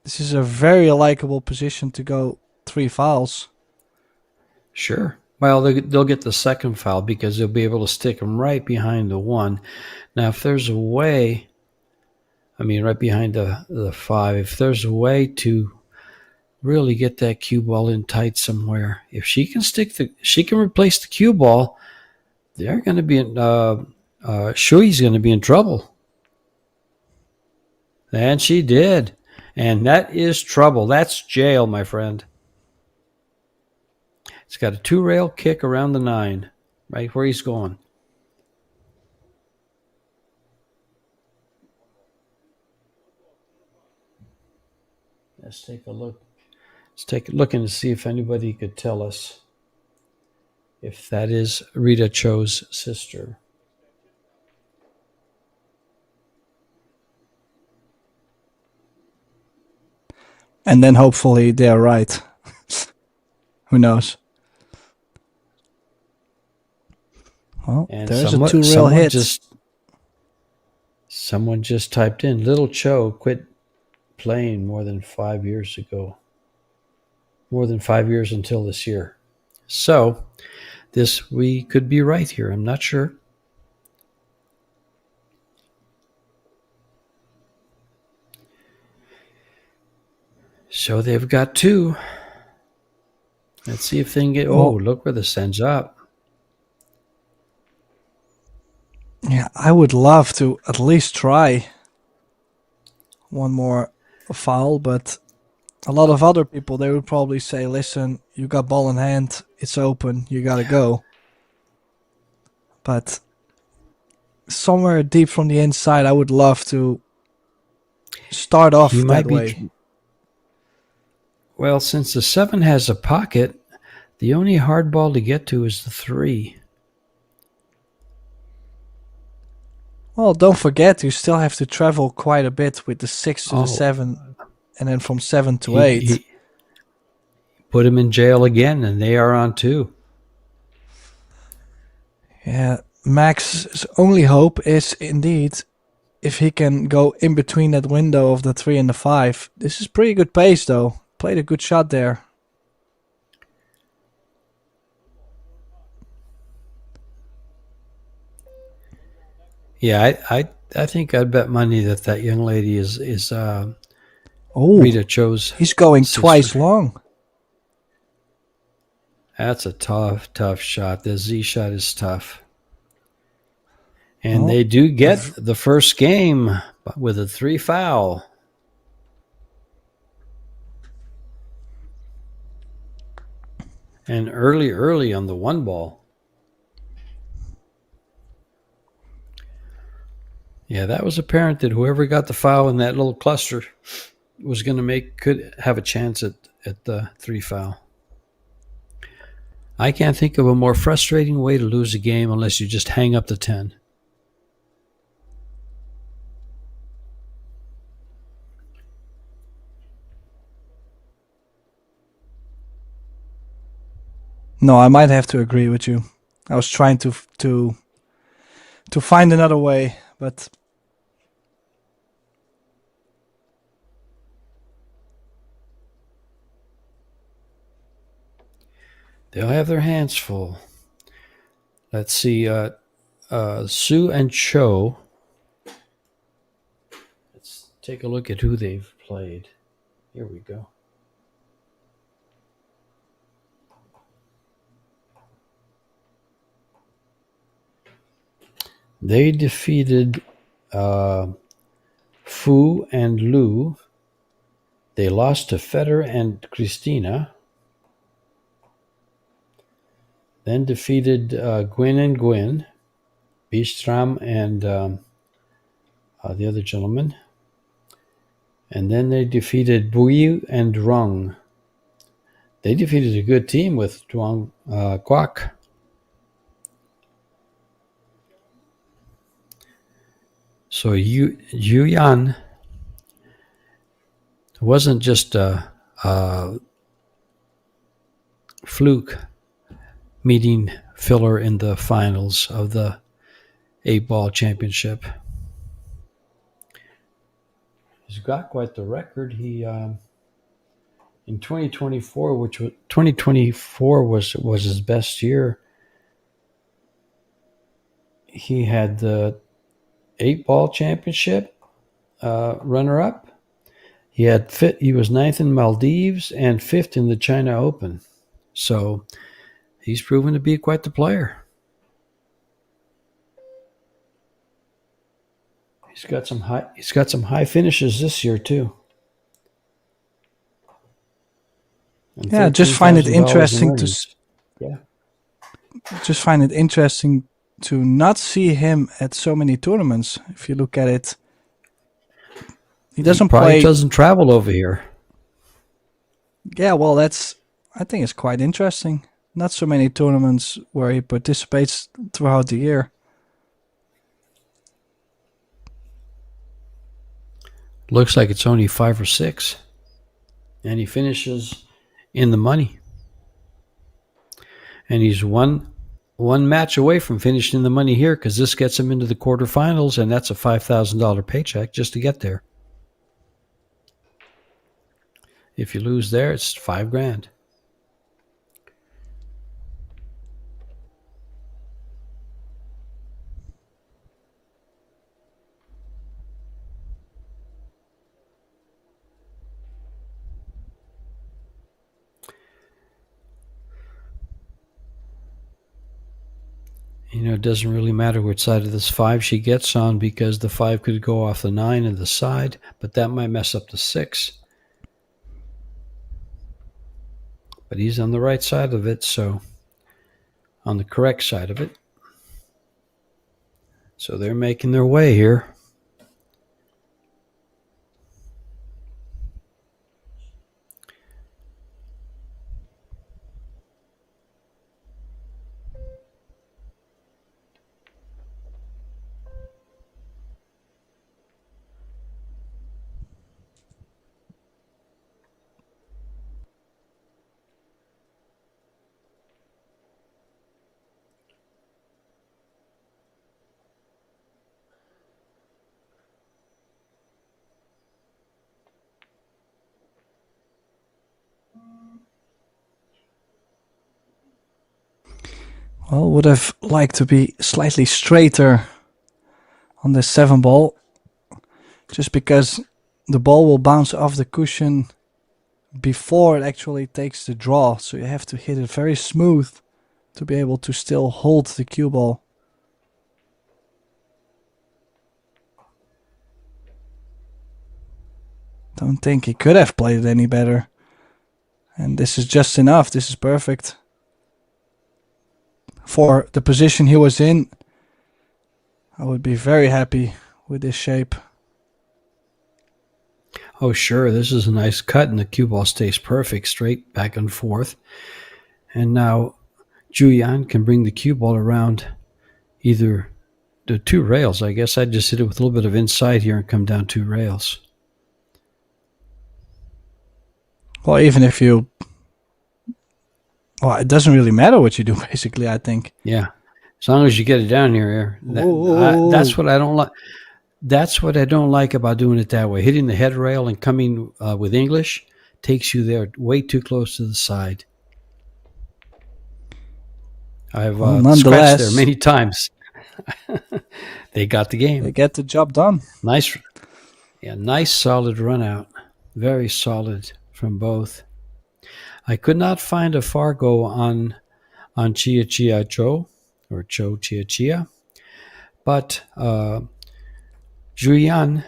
this is a very likable position to go 3 fouls. Sure. Well, they'll get the second foul because they'll be able to stick them right behind the 1. Now, if there's a way, right behind the 5, if there's a way to really get that cue ball in tight somewhere, if she can replace the cue ball, they're going to be Shui's going to be in trouble. And she did. And that is trouble. That's jail, my friend. It's got a 2-rail kick around the 9. right where he's going. Let's take a look. Let's take a look and see if anybody could tell us if that is Rita Cho's sister. And then hopefully they're right. Who knows? Well, And there's a 2 real hits. Someone just typed in, Little Cho quit playing more than 5 years ago. More than 5 years until this year. So we could be right here. I'm not sure. So they've got 2. Let's see if they can get. Oh, look where this ends up. Yeah, I would love to at least try one more foul, but a lot of other people, they would probably say, listen, you got ball in hand, it's open, you gotta go. But somewhere deep from the inside, I would love to start off that way. Well, since the 7 has a pocket, the only hard ball to get to is the 3. Well, don't forget, you still have to travel quite a bit with the 6 to the 7, and then from 7 to 8. Put him in jail again, and they are on 2. Yeah, Max's only hope is indeed if he can go in between that window of the 3 and the 5. This is pretty good pace, though. Played a good shot there. Yeah, I think I'd bet money that young lady is Rita Cho's. He's going sister. twice long. That's a tough shot. The Z shot is tough. And they do get the first game with a 3 foul. And early on the 1 ball. Yeah, that was apparent that whoever got the foul in that little cluster was going to could have a chance at the 3 foul. I can't think of a more frustrating way to lose a game unless you just hang up the 10. No, I might have to agree with you. I was trying to find another way, but they'll have their hands full. Let's see, Sue and Cho. Let's take a look at who they've played. Here we go. They defeated Fu and Lu. They lost to Feder and Christina. Then defeated Gwyn and Gwyn, Bistram and the other gentleman. And then they defeated Bui and Rung. They defeated a good team with Duang Kwak. So Yu Yan wasn't just a fluke meeting filler in the finals of the 8-ball championship. He's got quite the record. He in 2024, 2024 was his best year. He had the 8-ball championship runner-up. He was 9th in Maldives and 5th in the China Open. So he's proven to be quite the player. He's got some high finishes this year too. And yeah, just find it interesting yeah. just find it interesting to not see him at so many tournaments. If you look at it, he doesn't Probably play. doesn't travel over here. Yeah, well, I think it's quite interesting. Not so many tournaments where he participates throughout the year. Looks like it's only 5 or 6. And he finishes in the money. And he's one match away from finishing the money here, because this gets him into the quarterfinals, and that's a $5,000 paycheck just to get there. If you lose there, it's $5,000. It doesn't really matter which side of this 5 she gets on, because the 5 could go off the 9 and the side, but that might mess up the 6. But he's on the right side of it, so on the correct side of it. So they're making their way here. Well, would have liked to be slightly straighter on the 7 ball, just because the ball will bounce off the cushion before it actually takes the draw, so you have to hit it very smooth to be able to still hold the cue ball. Don't think he could have played it any better. And this is just enough. This is perfect. For the position he was in, I would be very happy with this shape. Oh, sure, this is a nice cut, and the cue ball stays perfect, straight back and forth. And now Julian can bring the cue ball around either the 2 rails. I guess I'd just hit it with a little bit of inside here and come down 2 rails. Well, even if you... Well, it doesn't really matter what you do, basically, I think. Yeah, as long as you get it down here. That's what I don't like. That's what I don't like about doing it that way. Hitting the head rail and coming with English takes you there way too close to the side. I've scratched there many times. They got the game. They get the job done. Nice solid run out. Very solid from both. I could not find a Fargo on Chia Chia Cho, or Cho Chia Chia, but Julian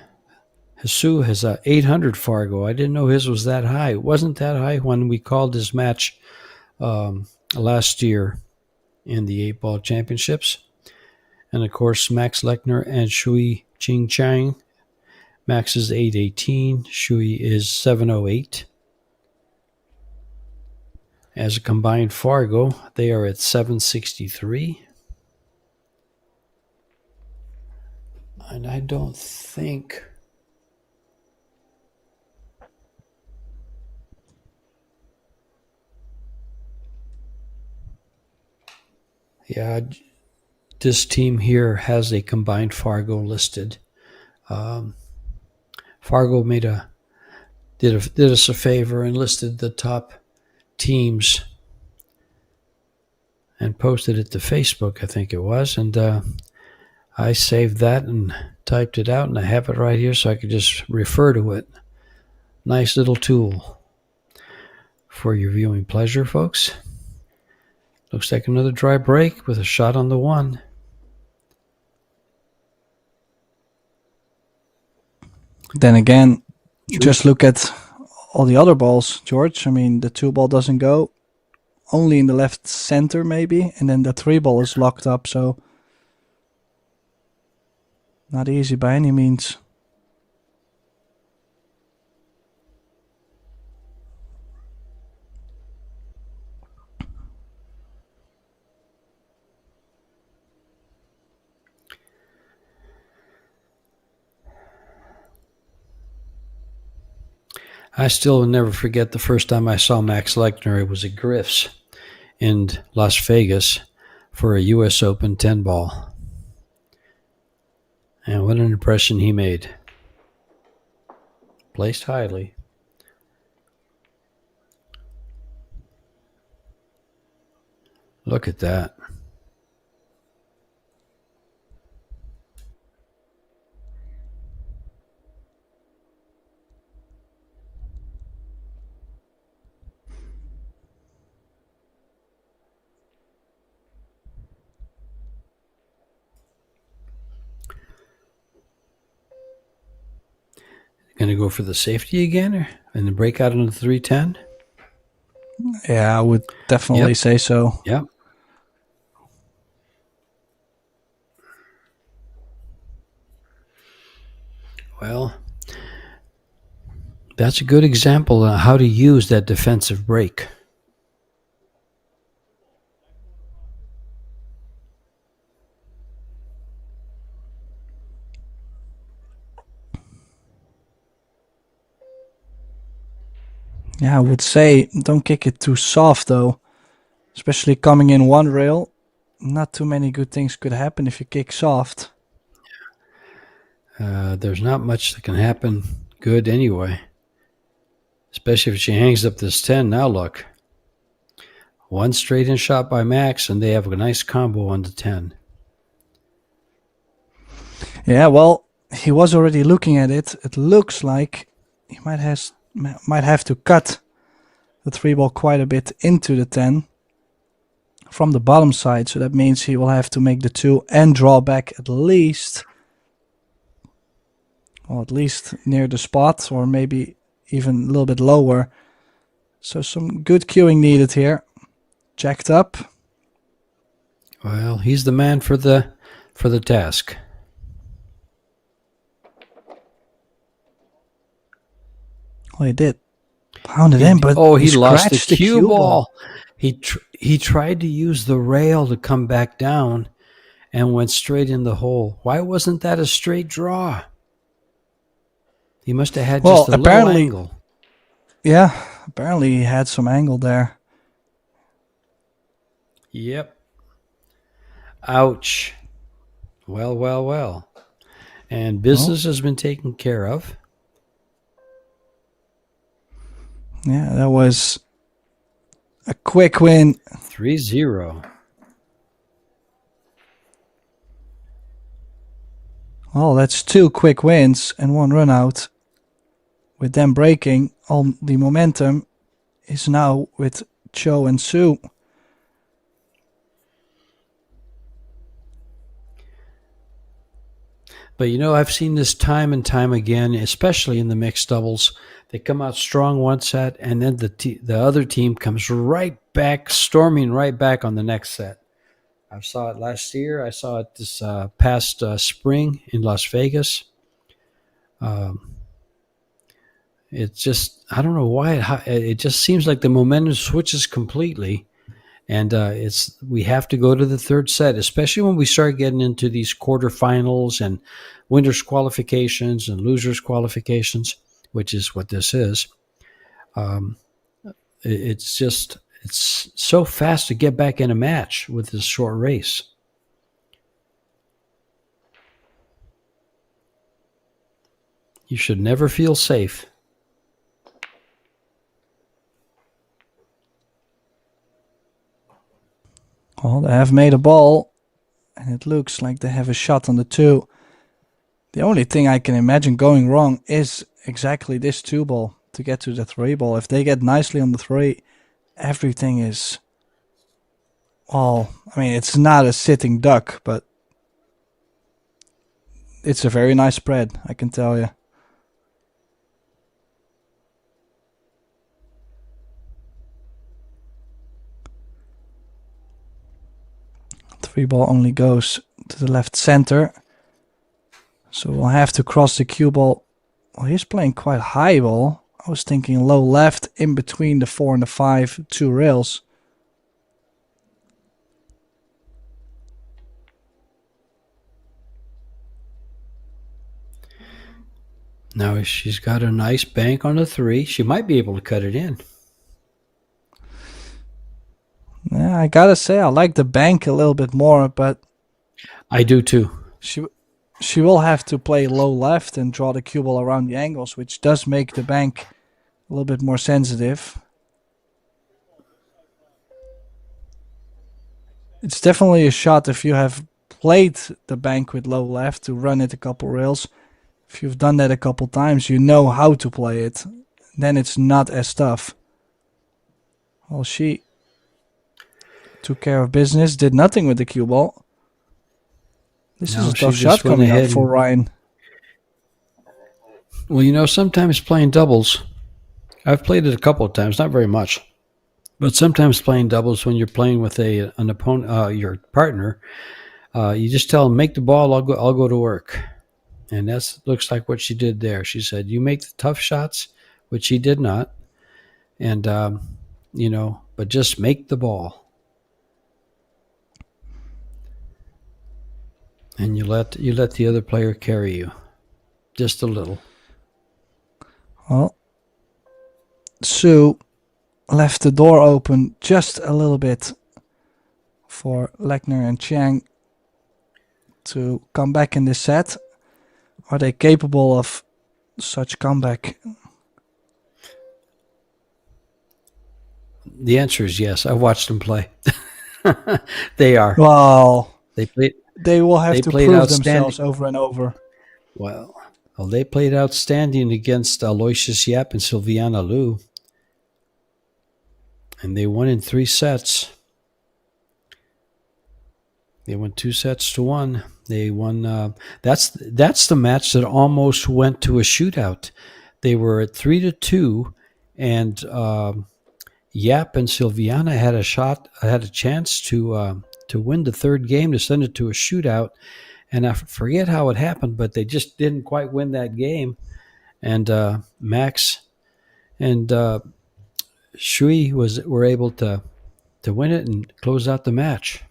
Hesu has a 800 Fargo. I didn't know his was that high. It wasn't that high when we called his match last year in the 8-ball championships. And of course, Max Lechner and Shui Ching Chang. Max is 818. Shui is 708. As a combined Fargo, they are at 763. And I don't think... Yeah, this team here has a combined Fargo listed. Fargo did us a favor and listed the top teams and posted it to Facebook, I think it was, and I saved that and typed it out, and I have it right here so I could just refer to it. Nice little tool for your viewing pleasure, folks. Looks like another dry break with a shot on the 1. Then again, just look at all the other balls, George. I mean, the 2 ball doesn't go. only in the left center maybe, and then the 3-ball is locked up, so not easy by any means. I still will never forget the first time I saw Max Lechner. It was at Griff's in Las Vegas for a U.S. Open 10 ball. And what an impression he made. Placed highly. Look at that. Going to go for the safety again and then break out into 310? Yeah, I would definitely say so. Yep. Well, that's a good example of how to use that defensive break. Yeah, I would say don't kick it too soft though. Especially coming in one rail. Not too many good things could happen if you kick soft. There's not much that can happen good anyway. Especially if she hangs up this 10. Now look. One straight in shot by Max, and they have a nice combo on the 10. Yeah, well, he was already looking at it. It looks like he might have to cut the 3-ball quite a bit into the 10 from the bottom side. So that means he will have to make the 2 and draw back at least near the spot, or maybe even a little bit lower. So some good cueing needed here. Jacked up. Well, he's the man for the task. Well, he did. Pounded in, but he lost the scratched cue ball. He tried to use the rail to come back down and went straight in the hole. Why wasn't that a straight draw? He must have had just a little angle. Yeah, apparently he had some angle there. Yep. Ouch. Well. And business has been taken care of. Yeah, that was a quick win. 3-0. Well, that's 2 quick wins and 1 run out. With them breaking, all the momentum is now with Cho and Sue. But I've seen this time and time again, especially in the mixed doubles. They come out strong one set, and then the other team comes right back, storming right back on the next set. I saw it last year. I saw it this past spring in Las Vegas. It's just, I don't know why. It just seems like the momentum switches completely. And we have to go to the third set, especially when we start getting into these quarterfinals and winners qualifications and losers qualifications, which is what this is. It's so fast to get back in a match with this short race. You should never feel safe. Well, they have made a ball, and it looks like they have a shot on the 2. The only thing I can imagine going wrong is exactly this 2-ball to get to the 3-ball. If they get nicely on the 3, everything is... Well, I mean, it's not a sitting duck, but it's a very nice spread, I can tell you. Free ball only goes to the left center. So we'll have to cross the cue ball. Well, he's playing quite high ball. I was thinking low left in between the 4 and the 5, 2 rails. Now she's got a nice bank on the 3. She might be able to cut it in. Yeah, I gotta say I like the bank a little bit more, but I do too. she will have to play low left and draw the cue ball around the angles, which does make the bank a little bit more sensitive. It's definitely a shot if you have played the bank with low left to run it a couple rails. If you've done that a couple times, you know how to play it. Then it's not as tough. Well, she took care of business, did nothing with the cue ball. This is a tough shot coming up for Ryan. Well, sometimes playing doubles, I've played it a couple of times, not very much, but sometimes playing doubles when you're playing with an opponent, your partner, you just tell them, make the ball, I'll go to work. And that looks like what she did there. She said, you make the tough shots, which she did not. And, but just make the ball. And you let the other player carry you just a little. Well, Sue left the door open just a little bit for Lechner and Chiang to come back in this set. Are they capable of such comeback? The answer is yes. I've watched them play. They are. Well, They will have to played prove themselves over and over. Well, they played outstanding against Aloysius Yap and Sylviana Liu. And they won in 3 sets. They won 2-1. They won. That's the match that almost went to a shootout. They were at 3-2, and Yap and Sylviana had a chance to win the third game, to send it to a shootout. And I forget how it happened, but they just didn't quite win that game. And Max and Shui were able to win it and close out the match.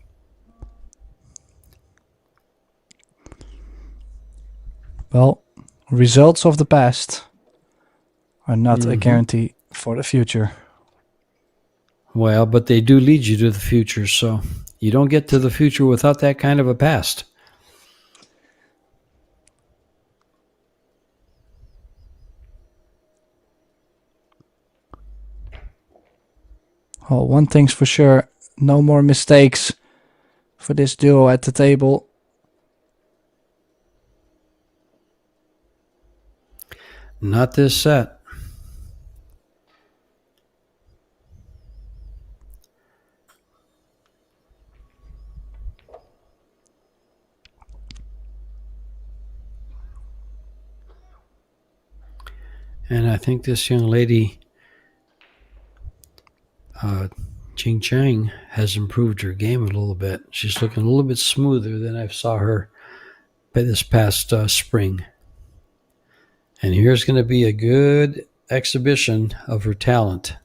Well, results of the past are not a guarantee for the future. Well, but they do lead you to the future, so you don't get to the future without that kind of a past. Well, one thing's for sure, no more mistakes for this duo at the table. Not this set. And I think this young lady, Ching Chang, has improved her game a little bit. She's looking a little bit smoother than I saw her this past spring. And here's going to be a good exhibition of her talent.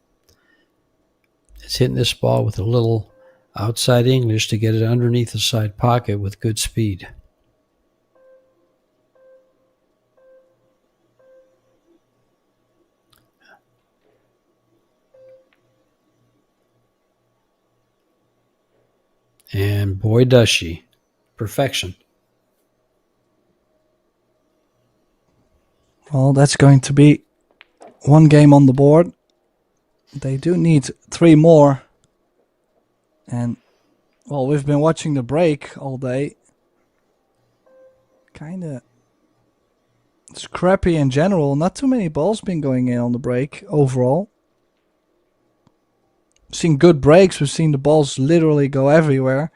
It's hitting this ball with a little outside English to get it underneath the side pocket with good speed. And boy, does she. Perfection. Well, that's going to be one game on the board. They do need 3 more. And, well, we've been watching the break all day. Kind of scrappy in general. Not too many balls been going in on the break overall. We've seen good breaks. We've seen the balls literally go everywhere.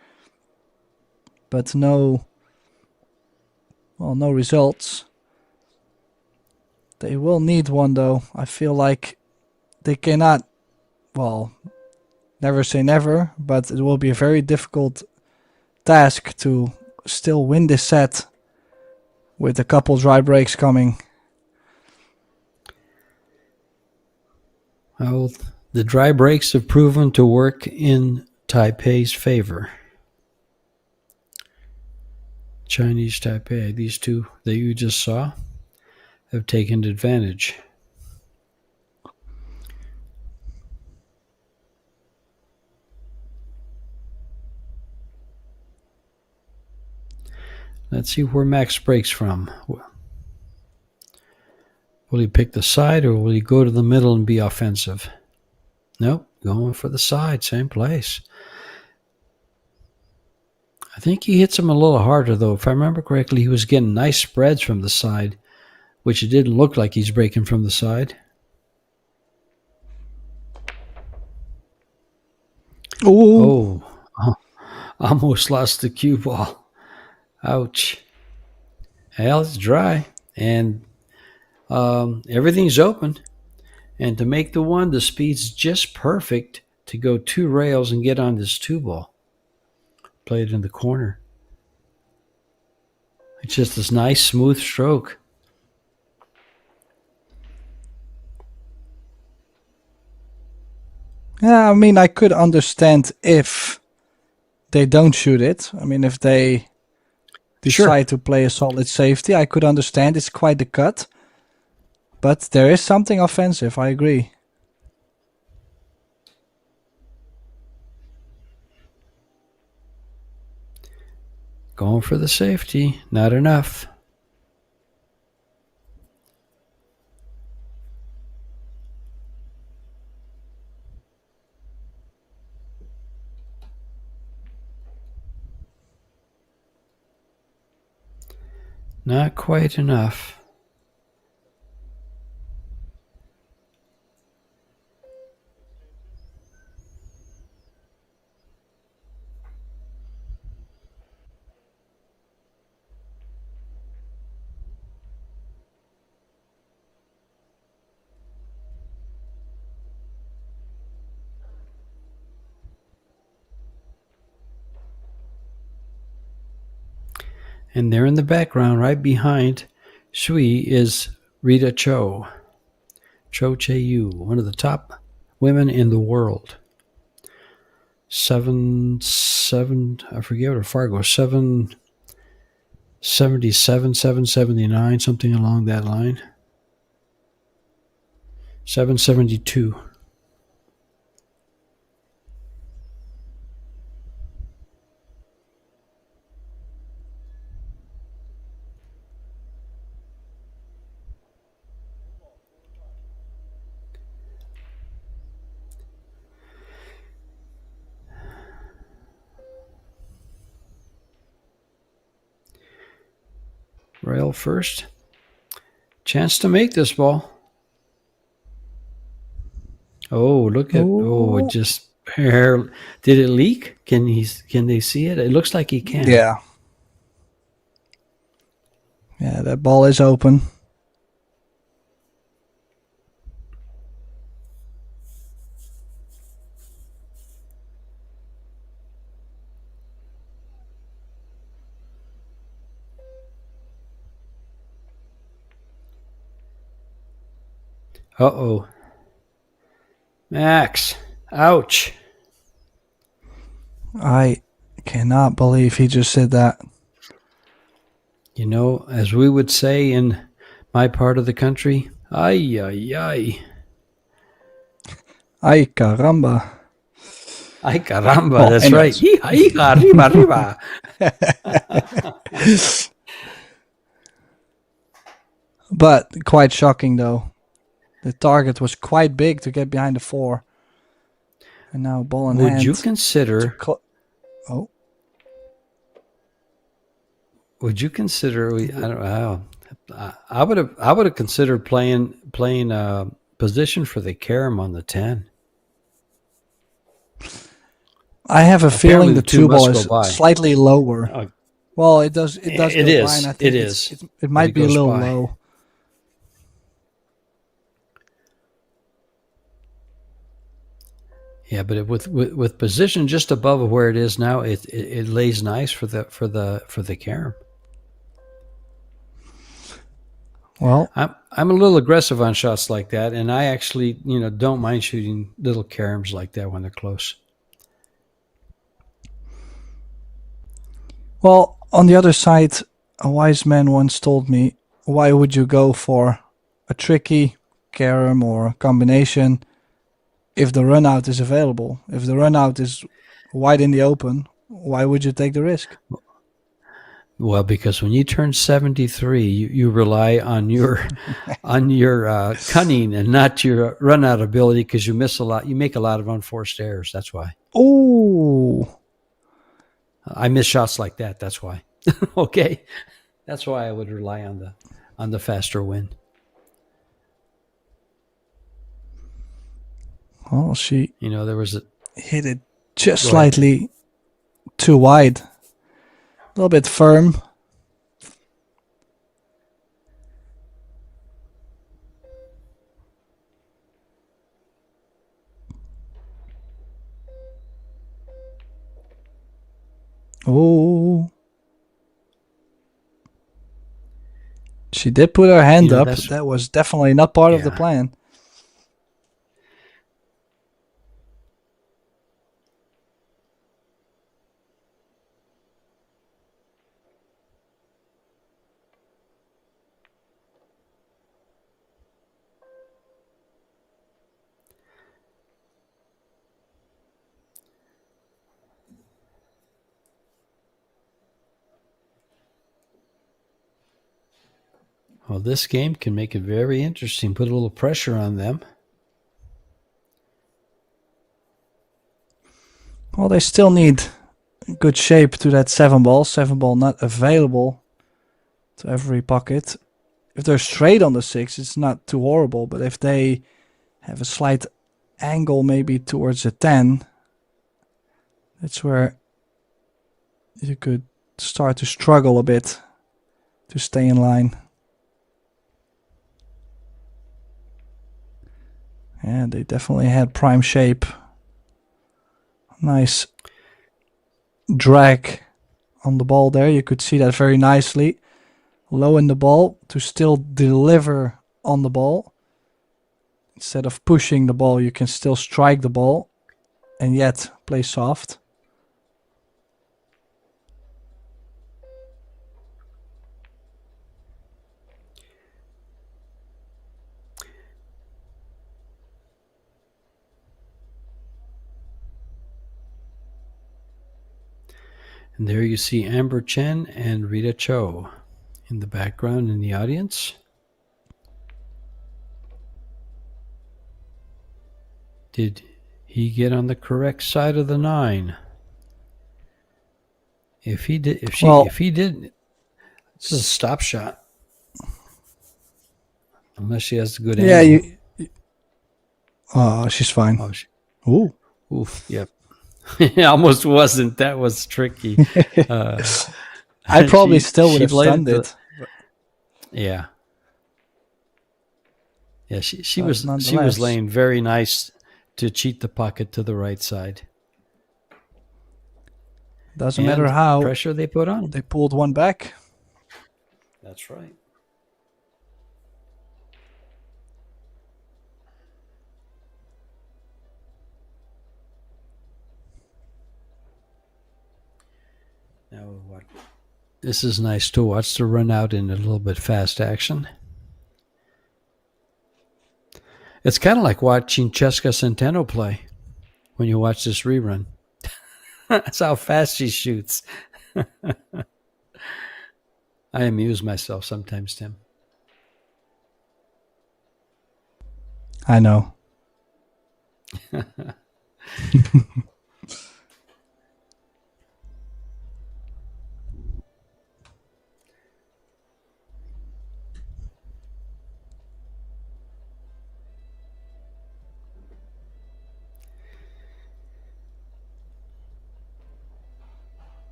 But no results. They will need one, though. I feel like they cannot, well, never say never, but it will be a very difficult task to still win this set with a couple dry breaks coming. Well, the dry breaks have proven to work in Taipei's favor. Chinese Taipei, these two that you just saw, have taken advantage. Let's see where Max breaks from. Will he pick the side or will he go to the middle and be offensive? Nope, going for the side, same place. I think he hits him a little harder, though. If I remember correctly, he was getting nice spreads from the side, which it didn't look like he's breaking from the side. Ooh. Oh, almost lost the cue ball. Ouch. Hell, it's dry. And everything's open. And to make the one, the speed's just perfect to go 2 rails and get on this 2 ball. Play it in the corner. It's just this nice, smooth stroke. Yeah, I mean, I could understand if they don't shoot it. I mean, if they decide to play a solid safety, I could understand. It's quite the cut. But there is something offensive, I agree. Going for the safety. Not enough. Not quite enough. And there in the background, right behind Sui, is Rita Cho. Cho Che-yu, one of the top women in the world. 7, I forget what her far goes, 777, 779, something along that line. 772. Rail first. Chance to make this ball. Oh, look at it just did it leak? Can they see it? It looks like he can. Yeah. Yeah, that ball is open. Uh-oh. Max. Ouch. I cannot believe he just said that. You know, as we would say in my part of the country, ay, ay, ay. Ay, caramba. Ay, caramba, Oh, that's anyways. right. Hija, arriba, arriba. But quite shocking, though. The target was quite big to get behind the 4. And now ball in hand. Would you consider... Oh. Would you consider? I don't know. I would have considered playing position for the carom on the 10. I have a feeling the the 2 2 ball must is go by. slightly lower. Well, it does. It does. It go is. by, and I It think is. It might it be a goes little by. low. Yeah, but with position just above where it is now, it lays nice for the carom. Well, I'm a little aggressive on shots like that, and I actually don't mind shooting little caroms like that when they're close. well, on the other side, a wise man once told me, why would you go for a tricky carom or a combination if the run out is available? If the run out is wide in the open, why would you take the risk? Well, because when you turn 73, you rely on your cunning and not your run out ability, because you miss a lot. You make a lot of unforced errors. That's why. Oh, I miss shots like that. That's why. Okay, that's why I would rely on the faster win. well, she There was a hit it just Go ahead. slightly too wide. A little bit firm. Oh. She did put her hand up. that's That was definitely not part of the Yeah. plan. Well, this game can make it very interesting. Put a little pressure on them. Well, they still need good shape to that 7-ball. 7-ball not available to every pocket. If they're straight on the 6, it's not too horrible. But if they have a slight angle maybe towards a 10, that's where you could start to struggle a bit to stay in line. Yeah, they definitely had prime shape. Nice drag on the ball there. You could see that very nicely. Low in the ball to still deliver on the ball. Instead of pushing the ball, you can still strike the ball and yet play soft. And there you see Amber Chen and Rita Cho in the background in the audience. Did he get on the correct side of the 9? If he did, if he did, this is a stop shot. Unless she has a good angle. Oh, she's fine. Oh, Ooh. oof, yep. It almost wasn't. That was tricky. I probably still would have stunned it. Yeah. Yeah, she But was nonetheless. laying very nice to cheat the pocket to the right side. Doesn't matter how pressure they put on. they pulled one back. That's right. Now what? This is nice to watch the run out in a little bit fast action. It's kind of like watching Cheska Centeno play when you watch this rerun. That's how fast she shoots. I amuse myself sometimes, Tim. I know.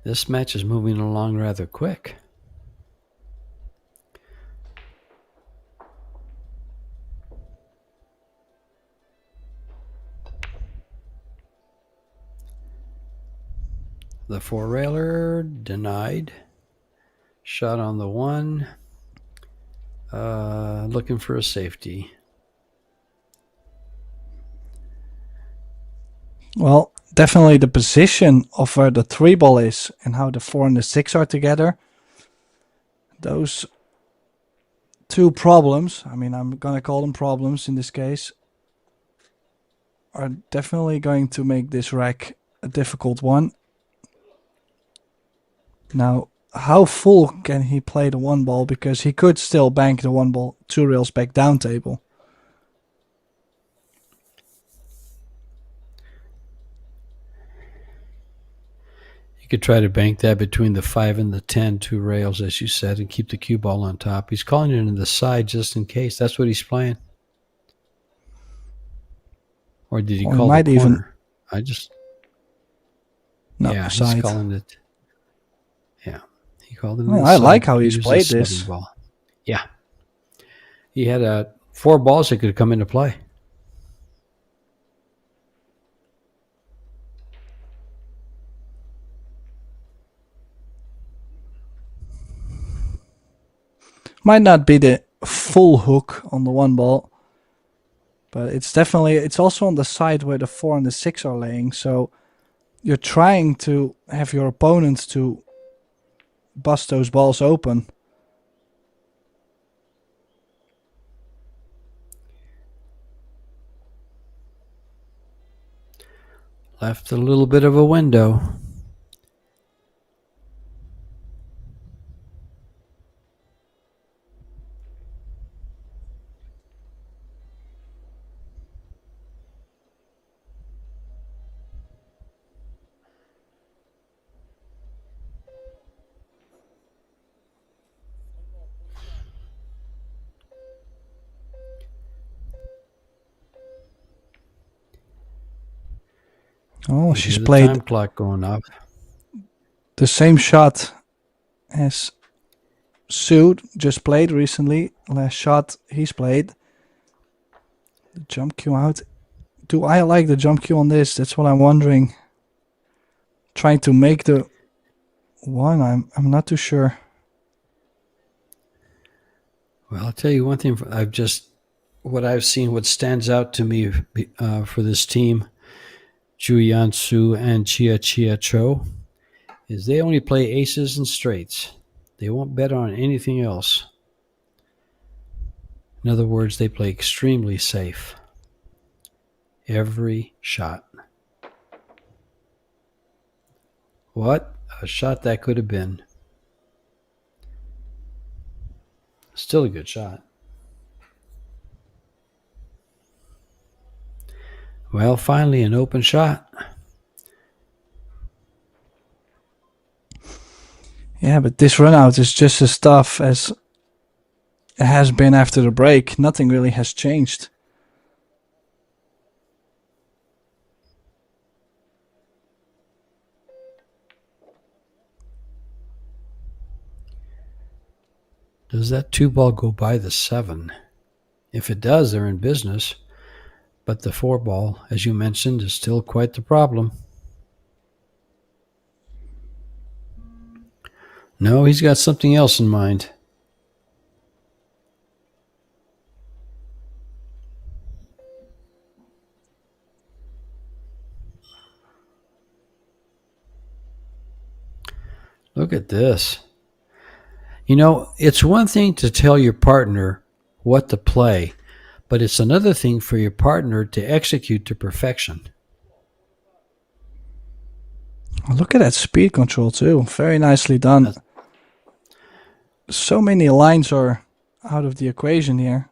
This match is moving along rather quick. The four-railer denied. Shot on the one. Looking for a safety. Well, definitely the position of where the 3 ball is and how the 4 and the 6 are together. Those two problems, I mean, I'm going to call them problems in this case, are definitely going to make this rack a difficult one. Now, how full can he play the 1 ball? Because he could still bank the 1 ball 2 rails back down table. You could try to bank that between the 5 and the 10, 2 rails, as you said, and keep the cue ball on top. He's calling it in the side just in case. That's what he's playing. Or did he Or he call the might corner? No, Yeah, he's side. calling it. Yeah, he called it in Well, the I side. like how He he's used played his this. 7 ball. Yeah. He had 4 balls that could come into play. Might not be the full hook on the 1 ball, but it's also on the side where the 4 and the 6 are laying. So you're trying to have your opponents to bust those balls open. Left a little bit of a window. Oh, You she's hear the played time clock going off. the same shot as Sue just played recently. Last shot he's played. The jump cue out. Do I like the jump cue on this? That's what I'm wondering. Trying to make the one. I'm not too sure. Well, I'll tell you one thing. What I've seen, what stands out to me for this team, Juyan Su and Chia Chia Cho, is they only play aces and straights. They won't bet on anything else. In other words, they play extremely safe. Every shot. What a shot that could have been. Still a good shot. Well, finally, an open shot. Yeah, but this run out is just as tough as it has been after the break. Nothing really has changed. Does that 2 ball go by the 7? If it does, they're in business. But the 4 ball, as you mentioned, is still quite the problem. No, he's got something else in mind. Look at this. You know, it's one thing to tell your partner what to play, but it's another thing for your partner to execute to perfection. Look at that speed control too. Very nicely done. So many lines are out of the equation here.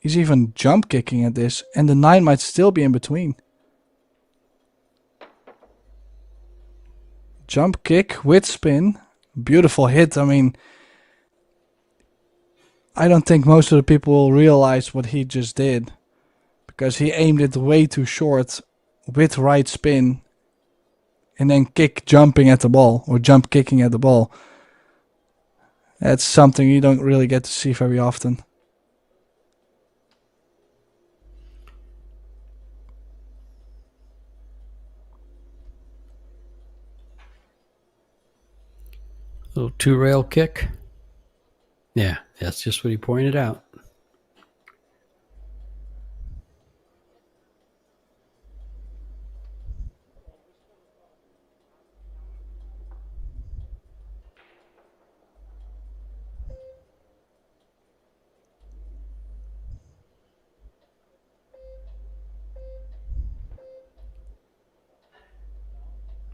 He's even jump kicking at this, and the 9 might still be in between. Jump kick with spin. Beautiful hit. I mean, I don't think most of the people will realize what he just did, because he aimed it way too short with right spin and then kick jumping at the ball, or jump kicking at the ball. That's something you don't really get to see very often. Little two-rail kick. Yeah, that's just what he pointed out.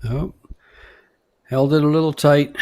Oh, held it a little tight.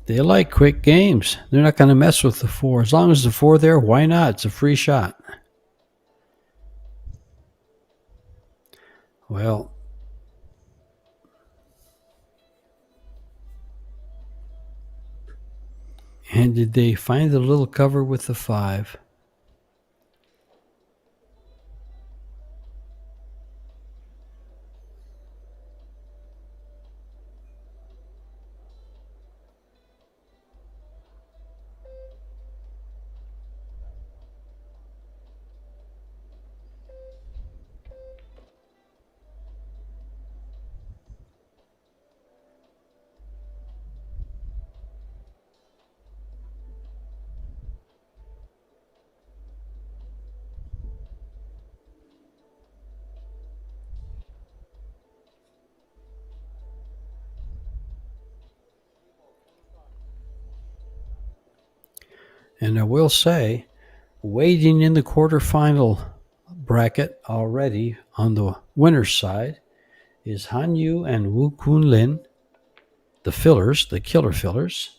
They like quick games. They're not going to mess with the 4. As long as the 4 there, why not? It's a free shot. Well, and did they find the little cover with the 5? And I will say, waiting in the quarterfinal bracket already on the winner's side is Han Yu and Wu Kun Lin, the fillers, the killer fillers,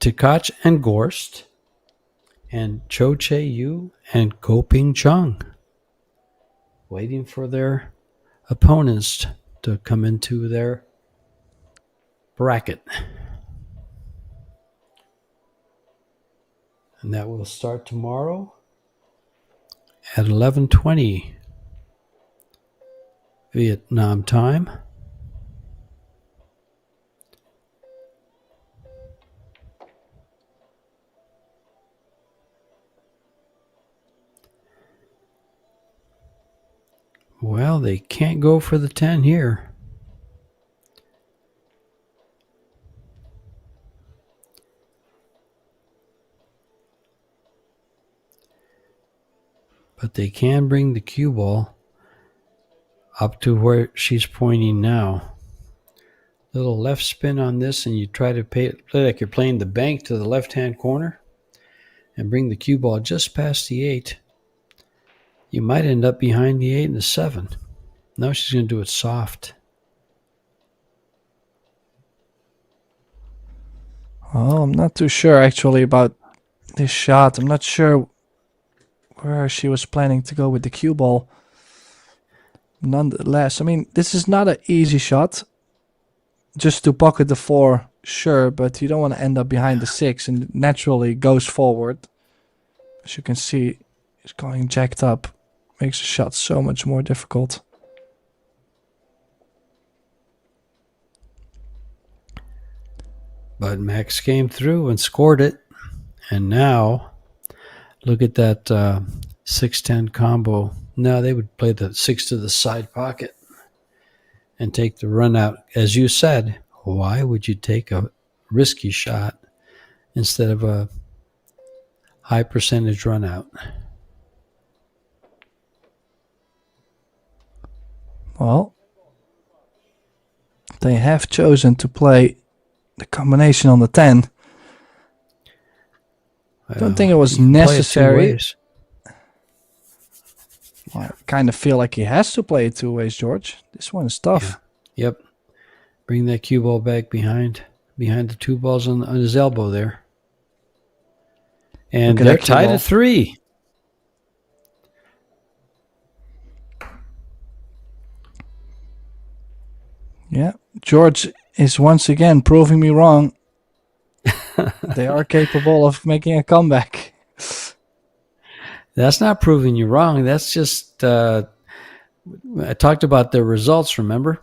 Tikach and Gorst, and Cho Che Yu and Ko Ping Chung, waiting for their opponents to come into their bracket. And that will start tomorrow at 11:20 Vietnam time. Well, they can't go for the 10 here. But they can bring the cue ball up to where she's pointing now. Little left spin on this, and you try to play like you're playing the bank to the left-hand corner and bring the cue ball just past the 8. You might end up behind the 8 and the 7. Now she's going to do it soft. Oh, I'm not too sure actually about this shot. I'm not sure where she was planning to go with the cue ball. Nonetheless, I mean, this is not an easy shot. Just to pocket the 4, sure, but you don't want to end up behind the 6, and it naturally goes forward. As you can see, it's going jacked up. Makes the shot so much more difficult. But Max came through and scored it. And now, look at that 6-10 combo. Now they would play the 6 to the side pocket and take the run out. As you said, why would you take a risky shot instead of a high percentage run out? Well, they have chosen to play the combination on the 10. I don't think it was necessary. Well, I kind of feel like he has to play it 2 ways, George. This one is tough. Yeah. Yep. Bring that cue ball back behind the 2 balls on his elbow there. And they're tied at 3. Yeah, George is once again proving me wrong. They are capable of making a comeback. That's not proving you wrong. That's just I talked about their results, remember?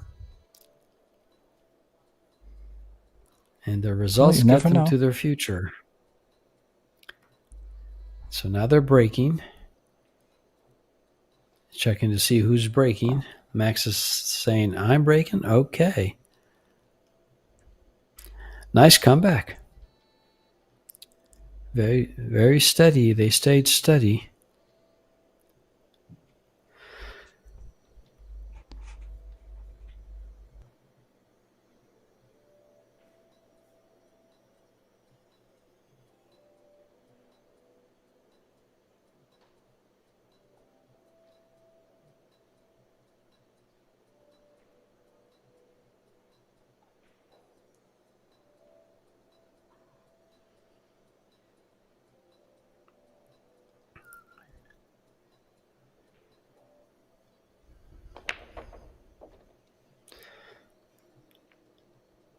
And their results you get never them know. to their future. So now they're breaking. Checking to see who's breaking. Max is saying, I'm breaking? Okay. Nice comeback. Very, very steady. They stayed steady.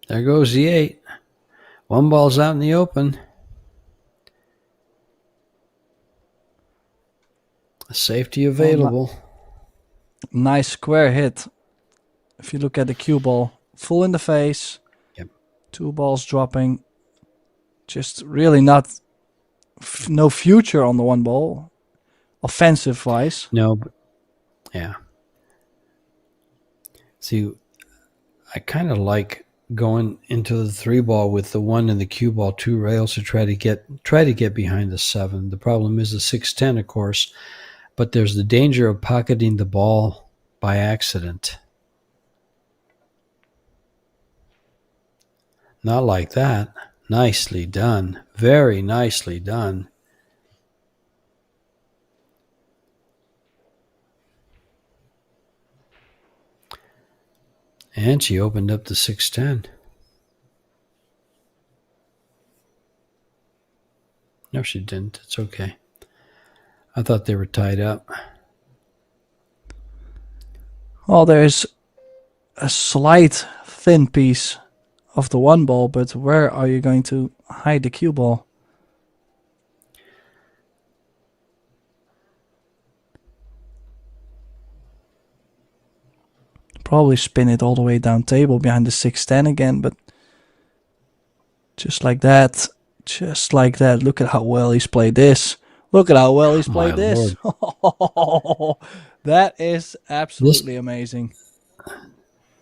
There goes the 8. One ball's out in the open. Safety available. Nice square hit. If you look at the cue ball, full in the face. Yep. 2 balls dropping. Just really no future on the one ball, offensive wise. No, yeah. See, I kind of like going into the 3 ball with the 1 and the cue ball 2 rails to try to get behind the 7. The problem is the 6-10, of course, but there's the danger of pocketing the ball by accident. Not like that. Nicely done. Very nicely done. And she opened up the 6-10. No, she didn't. It's okay. I thought they were tied up. Well, there's a slight thin piece of the one ball, but where are you going to hide the cue ball? Probably spin it all the way down table behind the 6-10 again, but just like that. Just like that. Look at how well he's played this. Look at how well he's played this. That is absolutely amazing.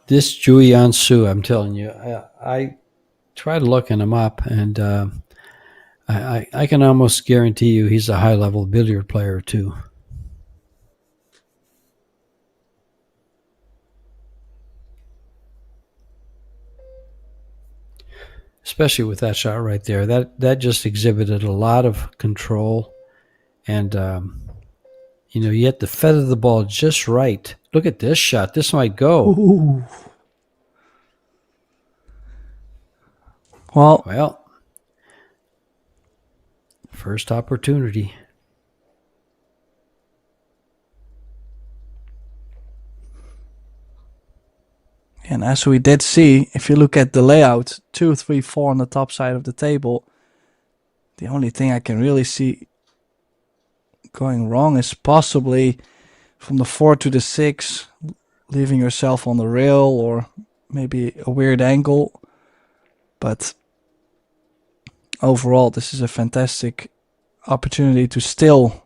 This Julian Su, I'm telling you, I tried looking him up, and I can almost guarantee you he's a high-level billiard player too. Especially with that shot right there. That just exhibited a lot of control, and you had to feather the ball just right. Look at this shot. This might go. Ooh. Well, first opportunity. And as we did see, if you look at the layout, 2, 3, 4 on the top side of the table, the only thing I can really see going wrong is possibly from the 4 to the 6, leaving yourself on the rail or maybe a weird angle. But overall, this is a fantastic opportunity to still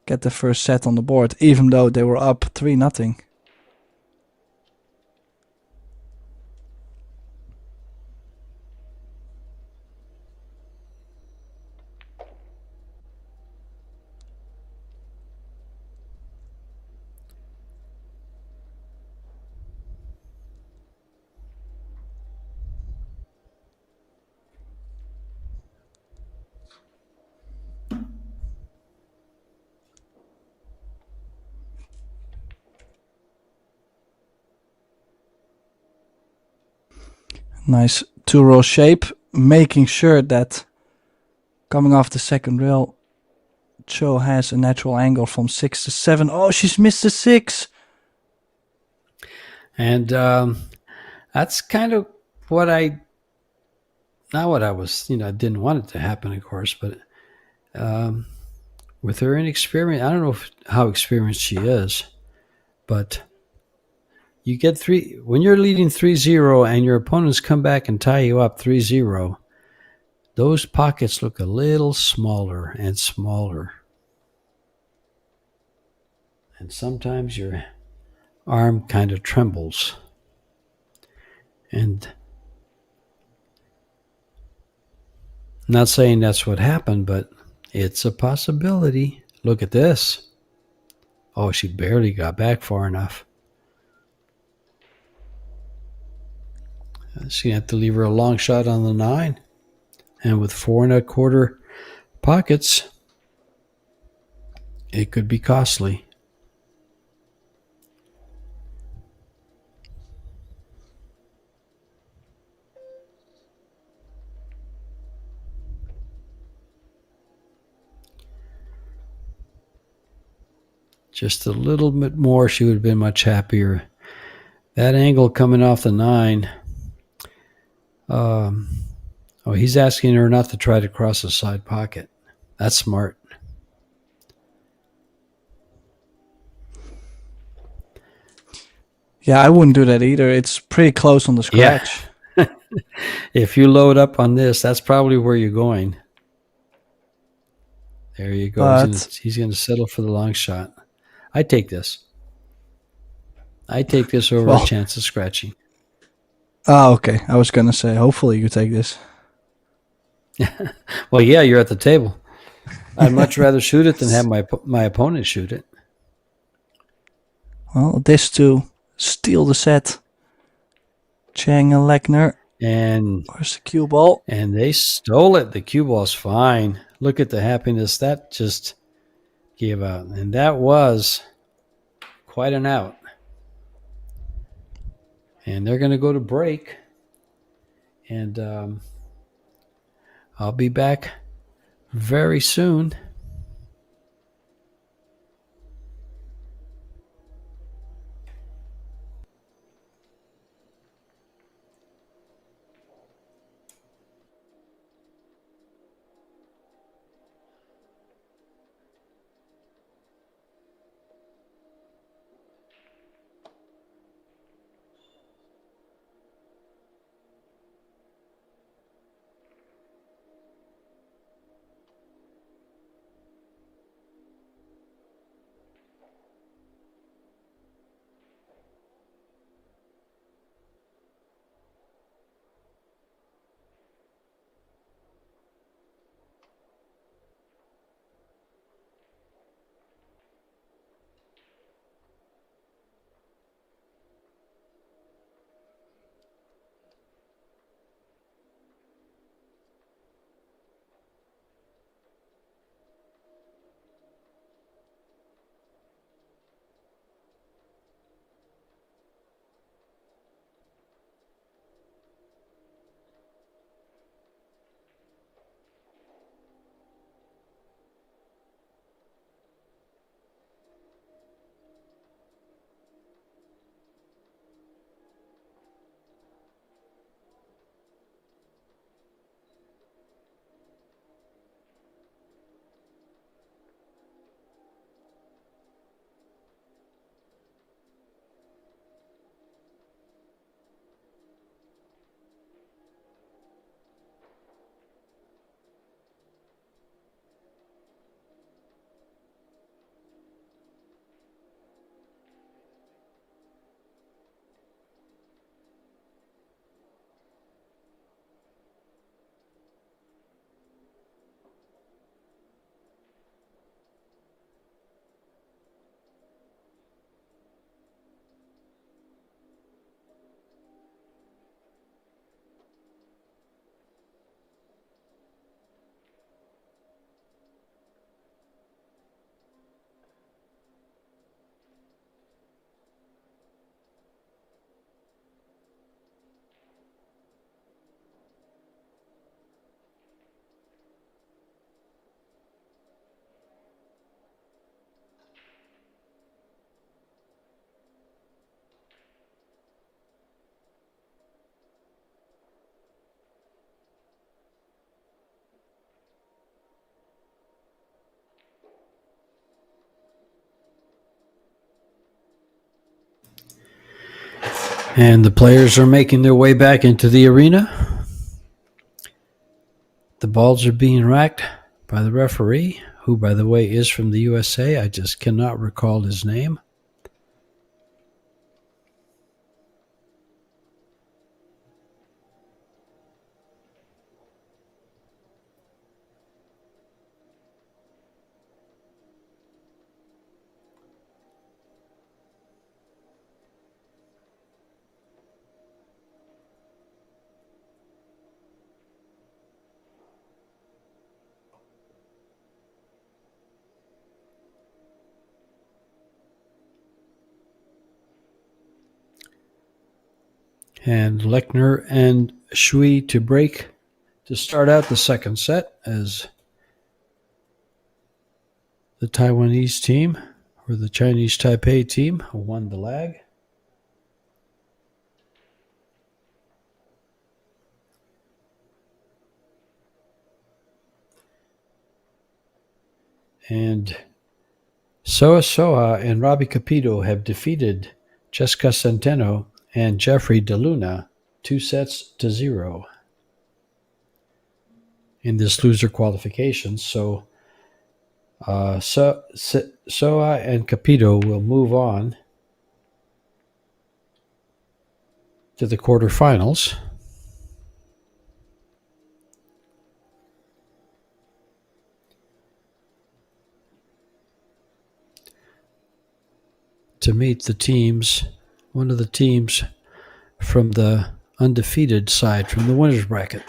get the first set on the board, even though they were up 3-0. Nice 2-row shape, making sure that coming off the second rail, Cho has a natural angle from 6 to 7. Oh, she's missed the 6. And that's kind of what I not what I was, I didn't want it to happen, of course, but with her inexperience, I don't know how experienced she is, but you get when you're leading 3-0 and your opponents come back and tie you up 3-0, those pockets look a little smaller and smaller. And sometimes your arm kind of trembles. And I'm not saying that's what happened, but it's a possibility. Look at this. Oh, she barely got back far enough. She's going to have to leave her a long shot on the 9. And with 4 1/4 pockets, it could be costly. Just a little bit more, she would have been much happier. That angle coming off the 9. He's asking her not to try to cross the side pocket. That's smart. Yeah, I wouldn't do that either. It's pretty close on the scratch. Yeah. If you load up on this, that's probably where you're going. There you go. But He's going to settle for the long shot. I take this. I take this over a chance of scratching. Oh, okay. I was gonna say, hopefully you take this. Well, yeah, you're at the table. I'd much rather shoot it than have my opponent shoot it. Well, this to steal the set. Chang and Lechner. And Where's the cue ball? And they stole it. The cue ball's fine. Look at the happiness that just gave out. And that was quite an out. And they're going to go to break. And I'll be back very soon. And the players are making their way back into the arena. The balls are being racked by the referee, who, by the way, is from the USA. I just cannot recall his name. And Lechner and Shui to break to start out the second set as the Taiwanese team, or the Chinese Taipei team, won the lag. And Soa and Robbie Capito have defeated Jessica Centeno and Jeffrey DeLuna 2-0 in this loser qualification. So Soa and Capito will move on to the quarterfinals. To meet the teams, one of the teams from the undefeated side from the winners bracket.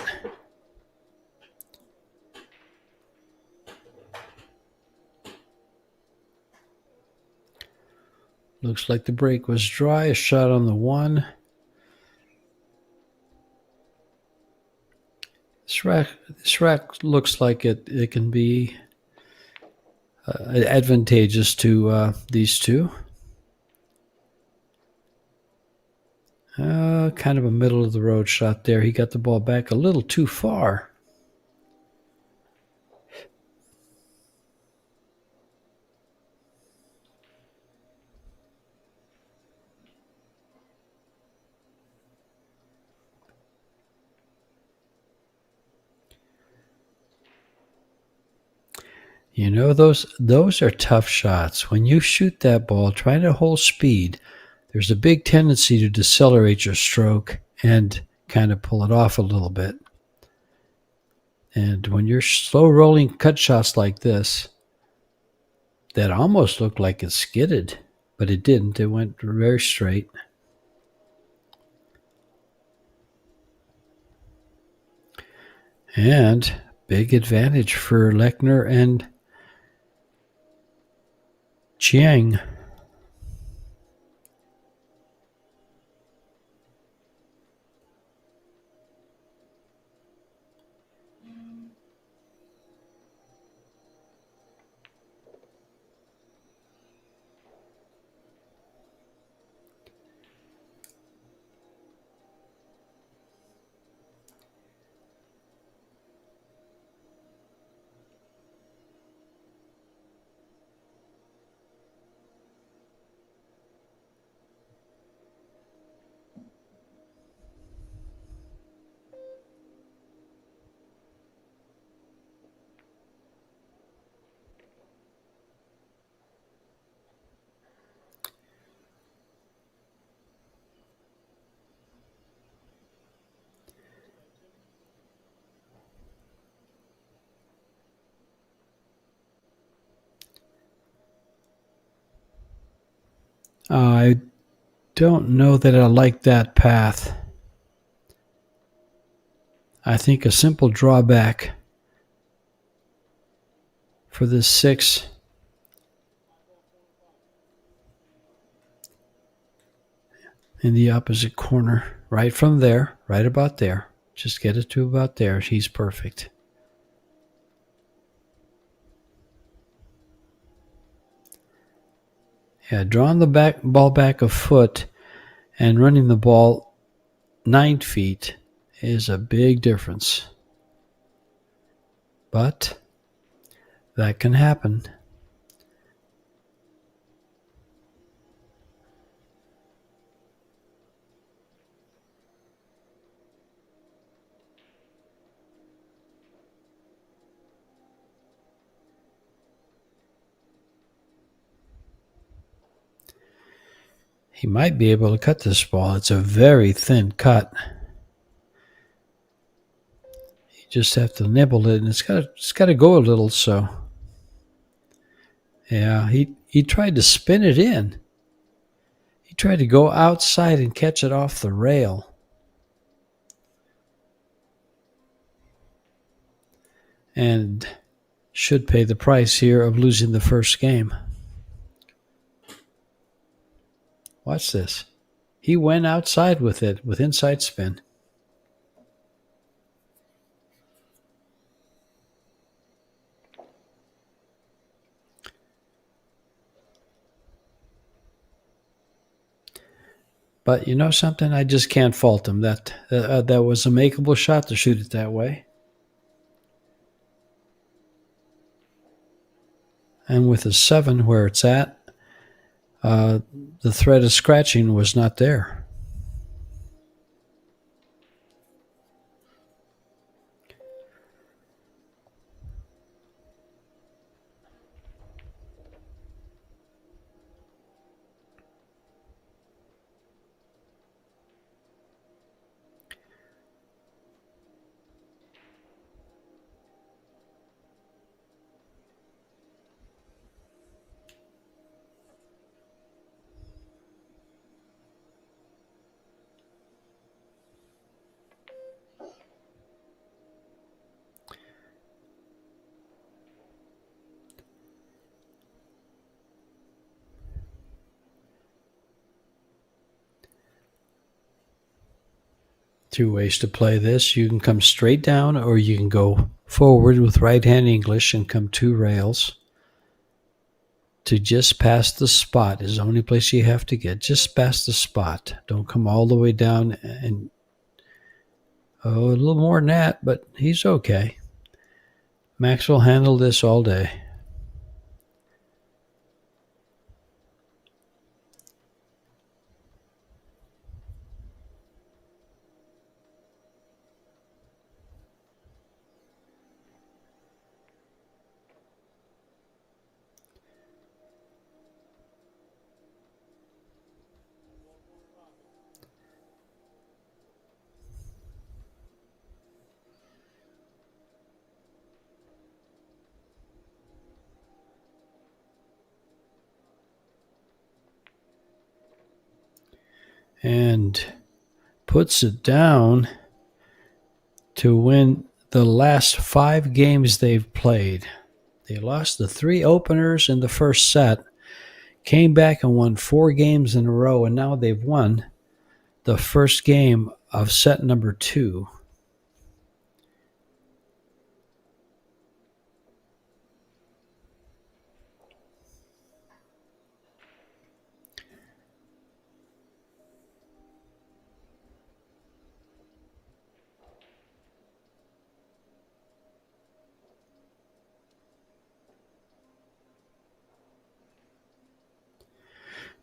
Looks like the break was dry. A shot on the one. This rack looks like it can be advantageous to these two. Kind of a middle of the road shot there. He got the ball back a little too far. You know, those are tough shots. When you shoot that ball, trying to hold speed, there's a big tendency to decelerate your stroke and kind of pull it off a little bit. And when you're slow rolling cut shots like this, that almost looked like it skidded, but it didn't. It went very straight. And big advantage for Lechner and Chiang. I don't know that I like that path. I think a simple drawback for this 6 in the opposite corner, right from there, right about there. Just get it to about there. He's perfect. Yeah, drawing the ball back a foot and running the ball 9 feet is a big difference. But that can happen. He might be able to cut this ball. It's a very thin cut. You just have to nibble it, and it's got to go a little. So, yeah, he tried to spin it in. He tried to go outside and catch it off the rail. And should pay the price here of losing the first game. Watch this. He went outside with it, with inside spin. But you know something? I just can't fault him. That was a makeable shot to shoot it that way. And with a 7 where it's at, the threat of scratching was not there. Two ways to play this. You can come straight down, or you can go forward with right-hand English and come 2 rails to just past the spot is the only place you have to get. Just past the spot. Don't come all the way down. And a little more than that, but he's okay. Max will handle this all day. And puts it down to win the last 5 games they've played. They lost the 3 openers in the first set, came back and won 4 games in a row, and now they've won the first game of set number 2.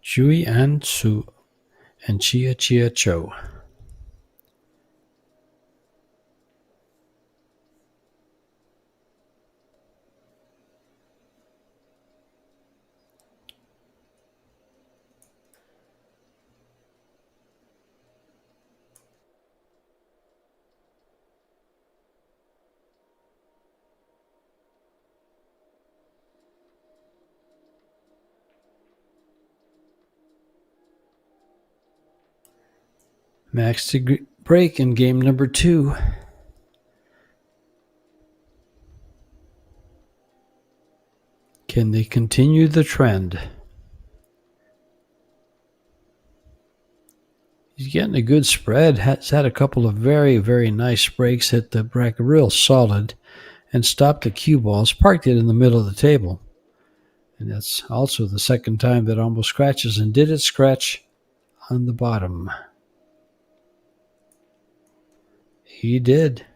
Chui An Su and Chia Chia Cho. Max to break in game number 2. Can they continue the trend? He's getting a good spread. Has had a couple of very, very nice breaks. Hit the bracket real solid and stopped the cue balls. Parked it in the middle of the table. And that's also the second time that almost scratches. And did it scratch on the bottom? He did.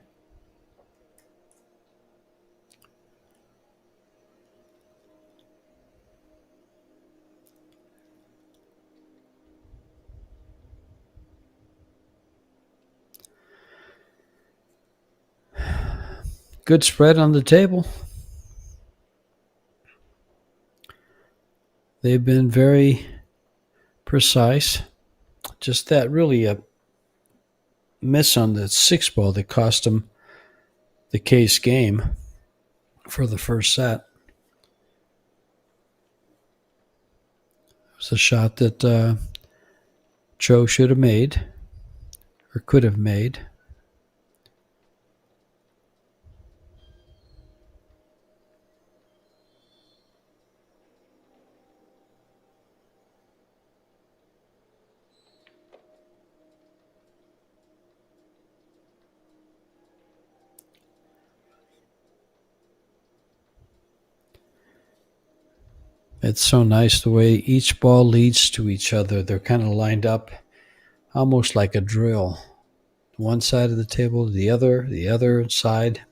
Good spread on the table. They've been very precise. Just that really a miss on the 6 ball that cost him the case game for the first set. It was a shot that Cho should have made or could have made. It's so nice the way each ball leads to each other. They're kind of lined up almost like a drill. One side of the table, the other side.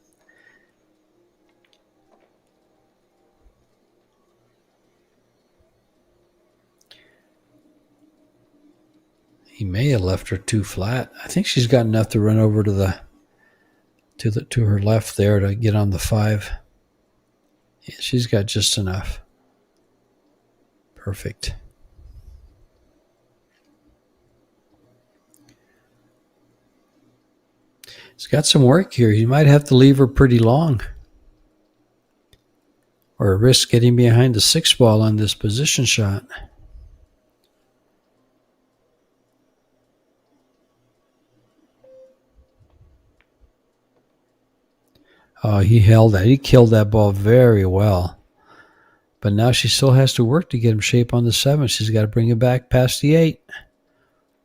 He may have left her too flat. I think she's got enough to run over to her left there to get on the 5. Yeah, she's got just enough. Perfect. He's got some work here. You might have to leave her pretty long, or risk getting behind the 6 ball on this position shot. Oh, he held that. He killed that ball very well. But now she still has to work to get him shape on the 7. She's got to bring it back past the 8.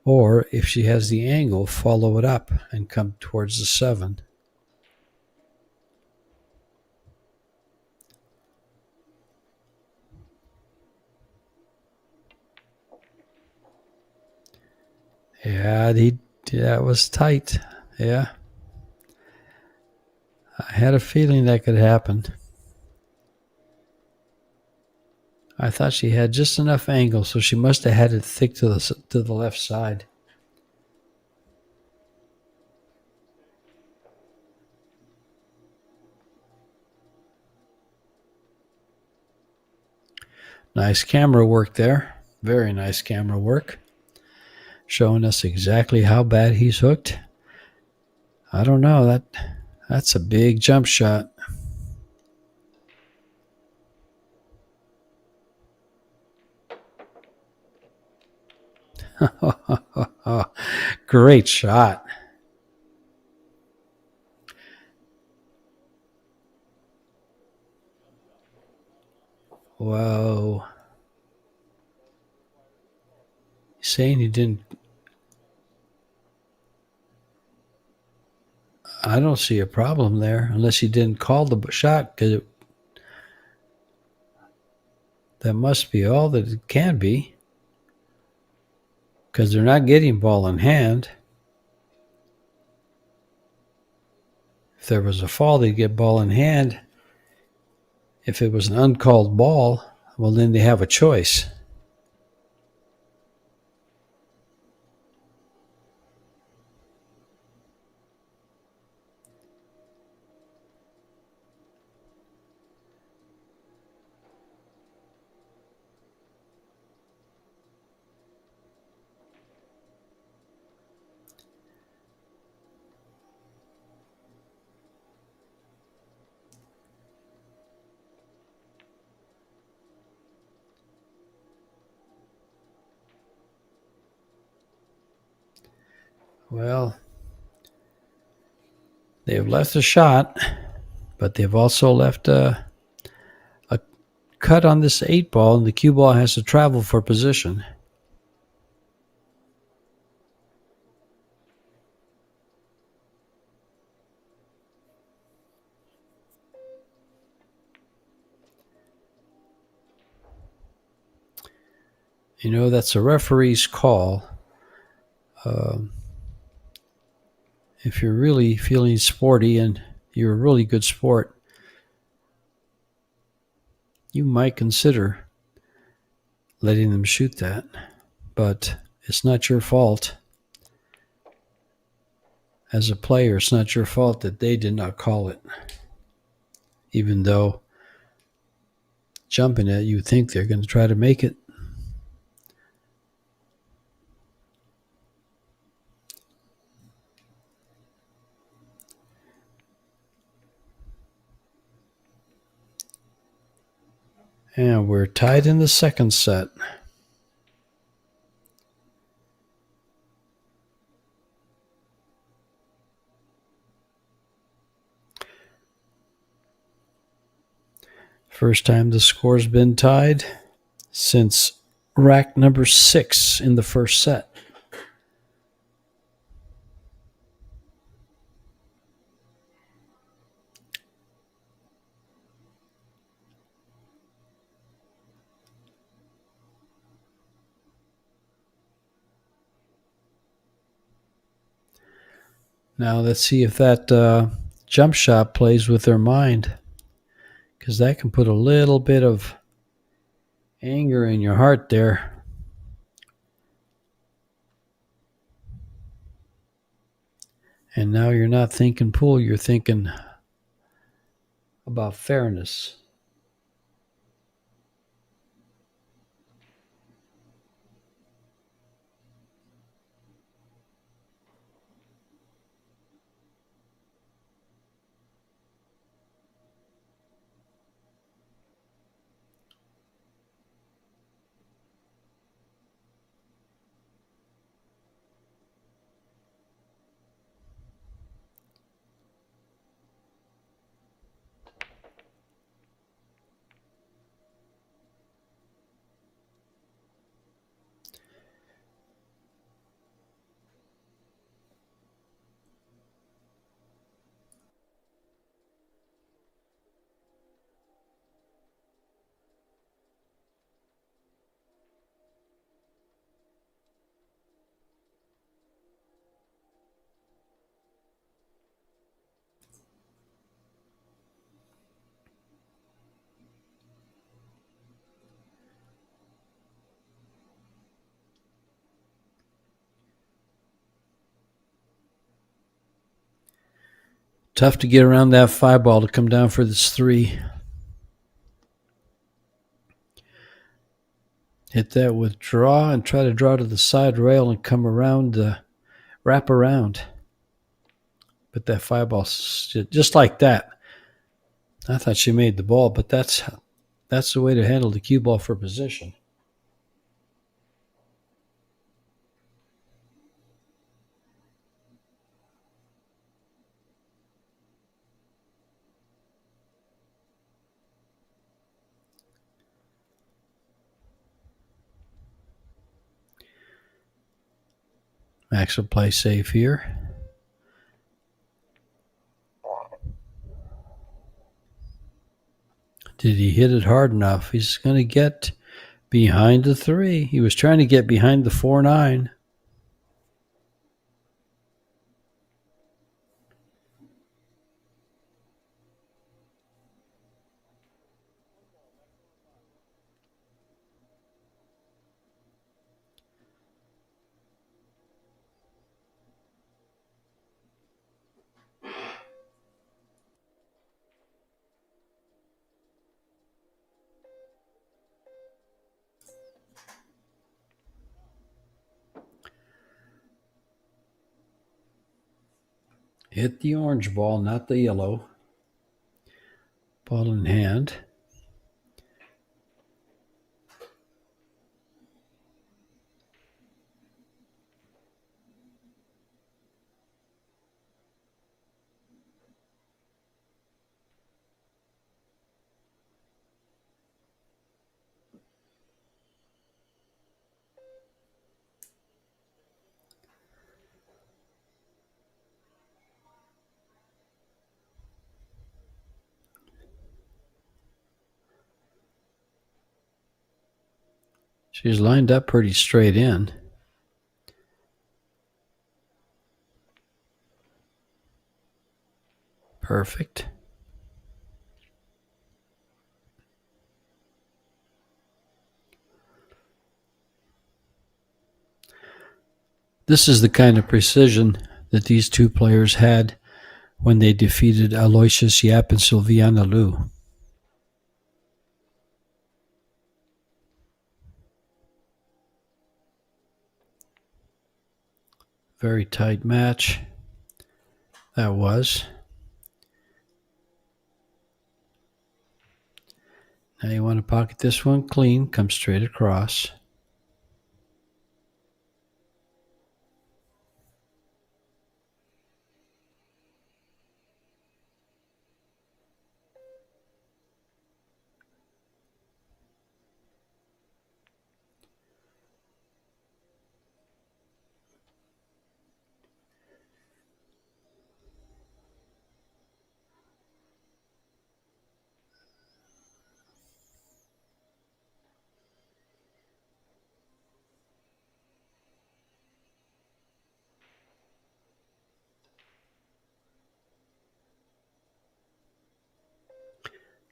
Or if she has the angle, follow it up and come towards the 7. Yeah, that was tight. Yeah. I had a feeling that could happen. I thought she had just enough angle, so she must have had it thick to the left side. Nice camera work there. Very nice camera work. Showing us exactly how bad he's hooked. I don't know. That's a big jump shot. Great shot. Whoa. He's saying he didn't. I don't see a problem there unless he didn't call the shot, because that must be all that it can be, because they're not getting ball in hand. If there was a fall, they'd get ball in hand. If it was an uncalled ball, well, then they have a choice. Well, they've left a shot, but they've also left a cut on this 8 ball, and the cue ball has to travel for position. You know, that's a referee's call. If you're really feeling sporty and you're a really good sport, you might consider letting them shoot that. But it's not your fault. As a player, it's not your fault that they did not call it. Even though jumping it, you think they're going to try to make it. And we're tied in the second set. First time the score's been tied since rack number 6 in the first set. Now let's see if that jump shot plays with their mind, because that can put a little bit of anger in your heart there. And now you're not thinking pool, you're thinking about fairness. Tough to get around that 5 ball to come down for this 3. Hit that with draw and try to draw to the side rail and come around, wrap around. But that 5 ball, just like that. I thought she made the ball, but that's the way to handle the cue ball for position. Max will play safe here. Did he hit it hard enough? He's going to get behind the 3. He was trying to get behind the 4-9. Hit the orange ball, not the yellow. Ball in hand. She's lined up pretty straight in. Perfect. This is the kind of precision that these two players had when they defeated Aloysius Yap and Sylviana Liu. Very tight match. That was. Now you want to pocket this one clean, come straight across.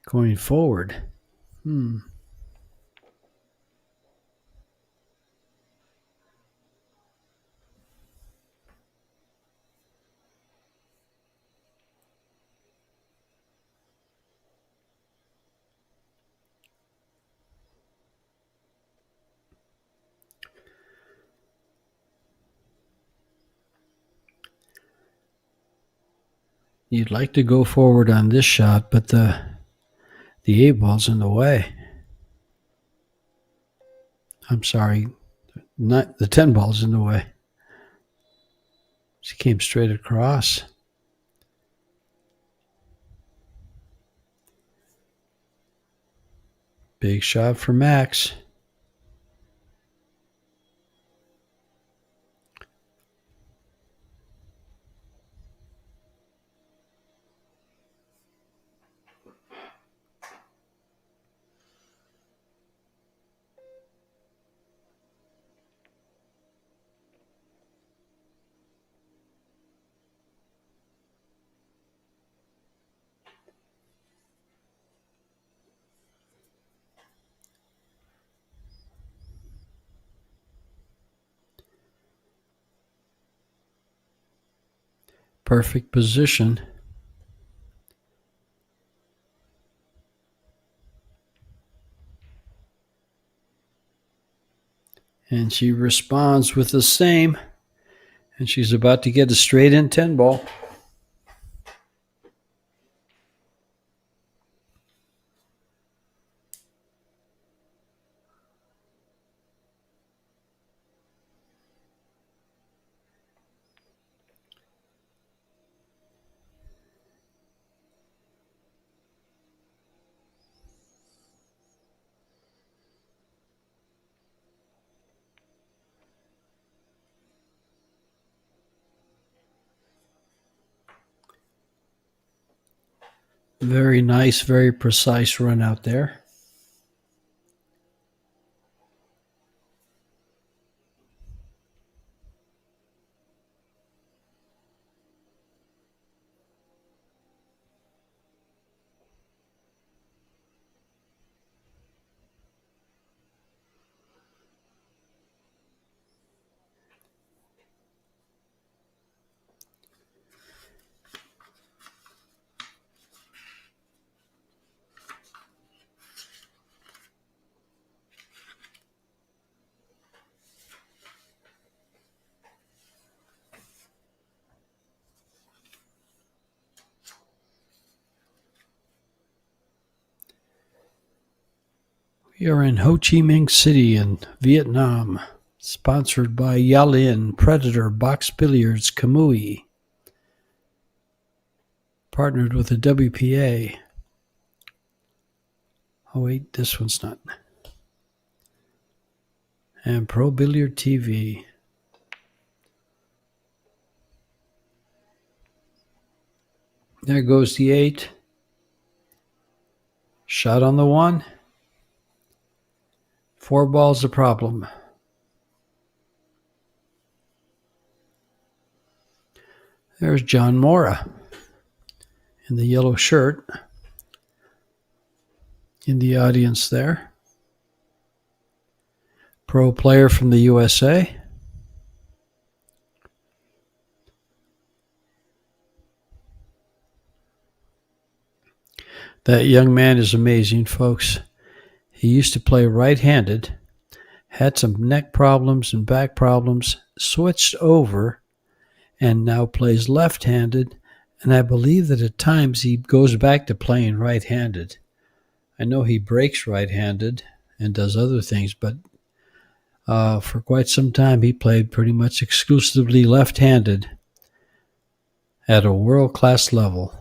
Going forward. You'd like to go forward on this shot, but the 8-ball's in the way. I'm sorry, not the 10-ball's in the way. She came straight across. Big shot for Max. Perfect position. And she responds with the same. And she's about to get a straight in 10-ball. Very nice, very precise run out there. We are in Ho Chi Minh City in Vietnam, sponsored by Yalin, Predator, Box Billiards, Kamui, partnered with the WPA. Oh wait, this one's not. And Pro Billiard TV. There goes the 8. Shot on the 1. 4 balls a problem. There's John Mora in the yellow shirt in the audience there. Pro player from the USA. That young man is amazing, folks. He used to play right-handed, had some neck problems and back problems, switched over, and now plays left-handed, and I believe that at times he goes back to playing right-handed. I know he breaks right-handed and does other things, but for quite some time he played pretty much exclusively left-handed at a world-class level.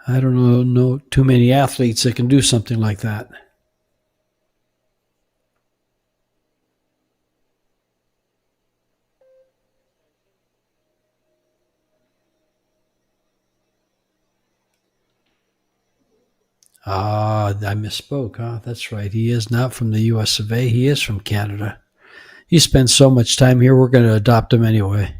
I don't know too many athletes that can do something like that. Ah, I misspoke, huh? That's right. He is not from the US of A. He is from Canada. He spends so much time here, we're going to adopt him anyway.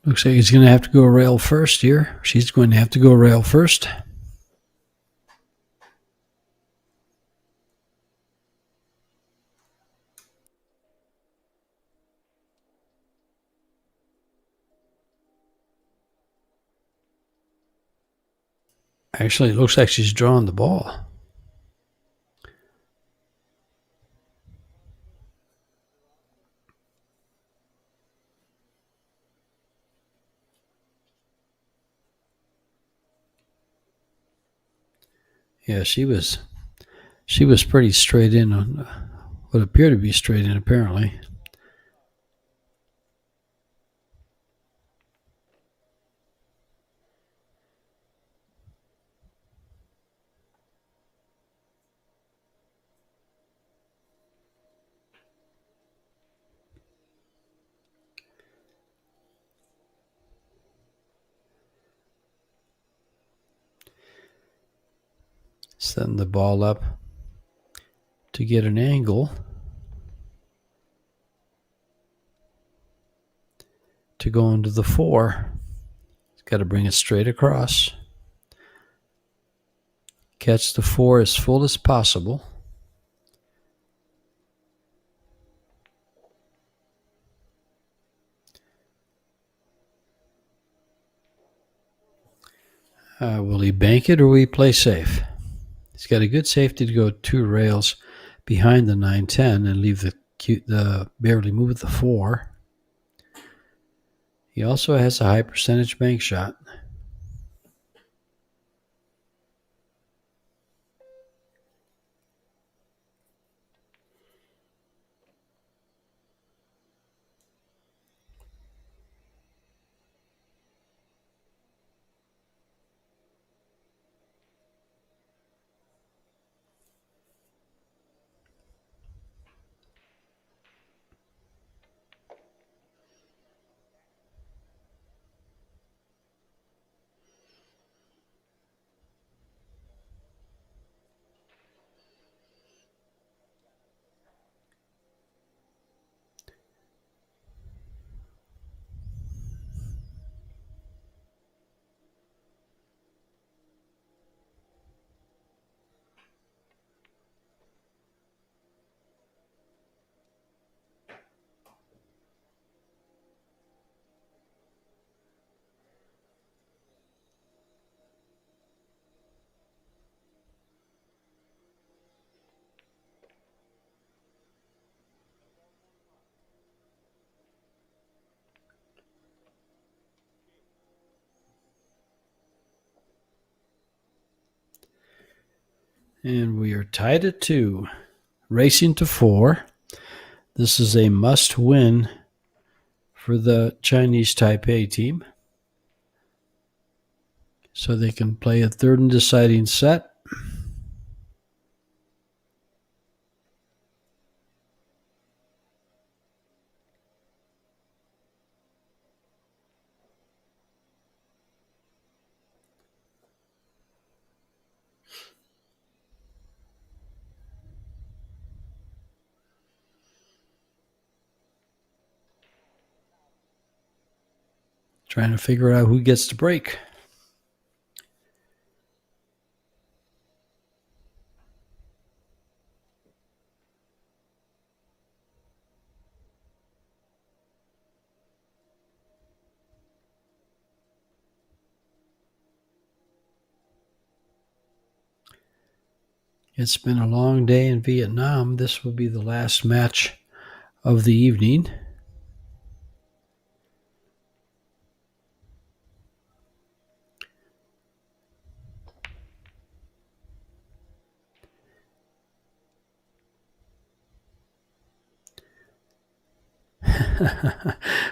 Looks like he's going to have to go rail first here. She's going to have to go rail first. Actually, it looks like she's drawing the ball. Yeah, she was pretty straight in on what appeared to be straight in, apparently. Setting the ball up to get an angle to go into the 4. He's got to bring it straight across. Catch the 4 as full as possible. Will he bank it or will he play safe? He's got a good safety to go 2 rails behind the 9-10 and leave the barely move the 4. He also has a high percentage bank shot. And we are tied at 2. Racing to 4. This is a must-win for the Chinese Taipei team, so they can play a third and deciding set. Trying to figure out who gets the break. It's been a long day in Vietnam. This will be the last match of the evening.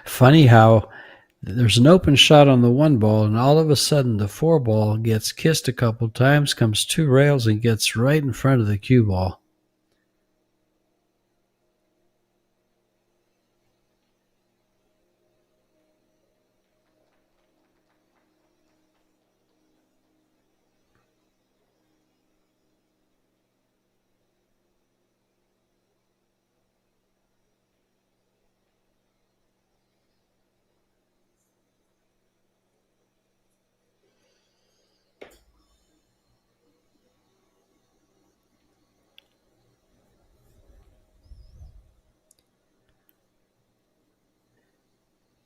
Funny how there's an open shot on the 1 ball, and all of a sudden the 4 ball gets kissed a couple times, comes 2 rails, and gets right in front of the cue ball.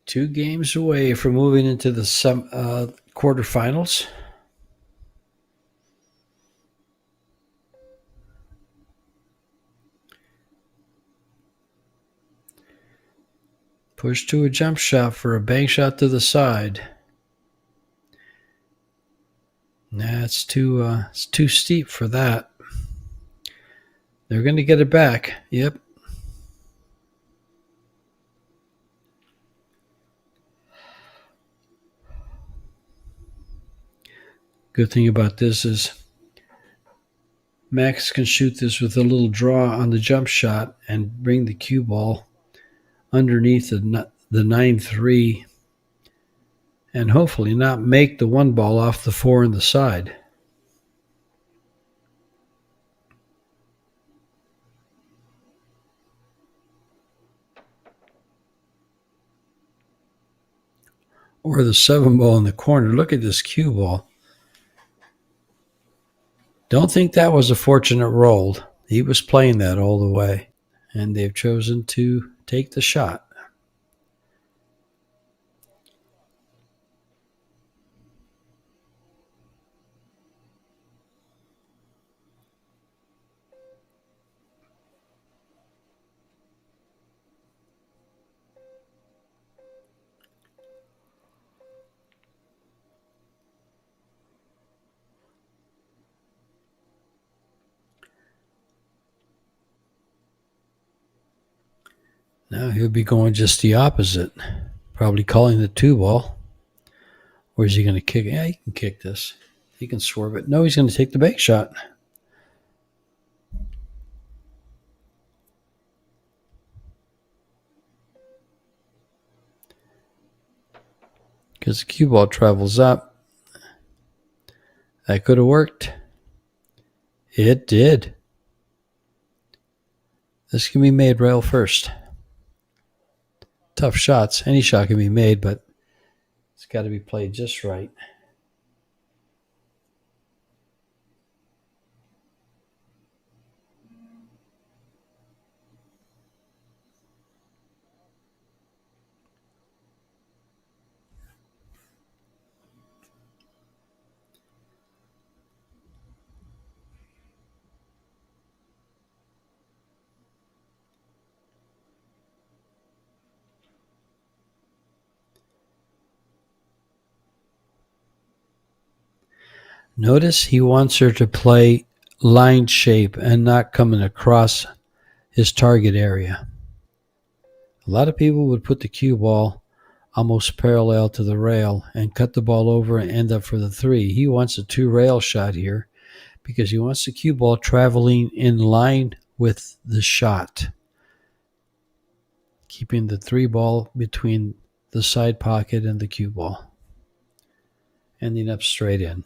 Two games away from moving into the quarterfinals. Push to a jump shot for a bank shot to the side. Nah, it's too steep for that. They're going to get it back. Yep. Good thing about this is Max can shoot this with a little draw on the jump shot and bring the cue ball underneath the 9-3 and hopefully not make the 1 ball off the 4 in the side. Or the 7 ball in the corner. Look at this cue ball. Don't think that was a fortunate roll. He was playing that all the way. And they've chosen to take the shot. Now he'll be going just the opposite. Probably calling the 2 ball. Or is he going to kick it? Yeah, he can kick this. He can swerve it. No, he's going to take the bank shot. Because the cue ball travels up. That could have worked. It did. This can be made rail first. Tough shots. Any shot can be made, but it's got to be played just right. Notice he wants her to play line shape and not coming across his target area. A lot of people would put the cue ball almost parallel to the rail and cut the ball over and end up for the 3. He wants a 2 rail shot here because he wants the cue ball traveling in line with the shot, keeping the 3 ball between the side pocket and the cue ball, ending up straight in.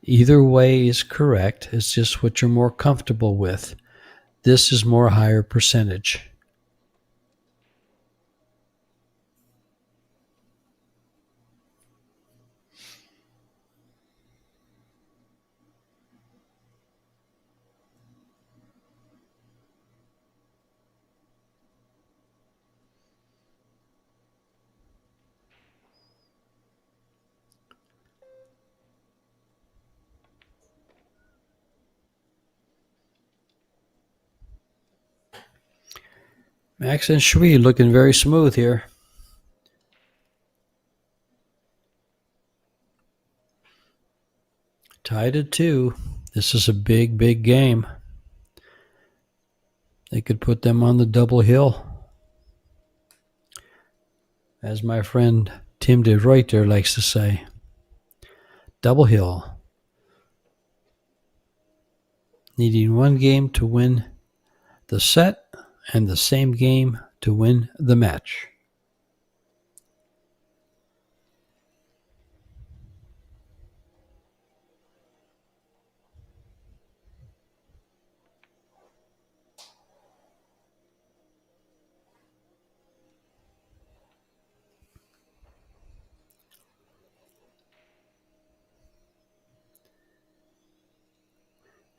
Either way is correct. It's just what you're more comfortable with. This is more higher percentage. Max and Shui looking very smooth here. Tied at 2. This is a big, big game. They could put them on the double hill. As my friend Tim de Ruyter likes to say. Double hill. Needing one game to win the set and the same game to win the match.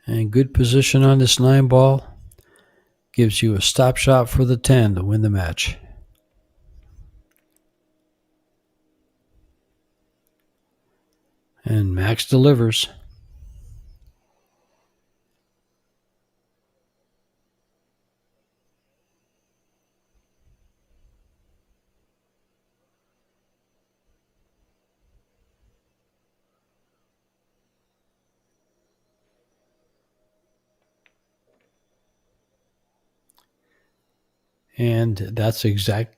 And good position on this 9 ball gives you a stop shot for the 10 to win the match. And Max delivers. And that's exactly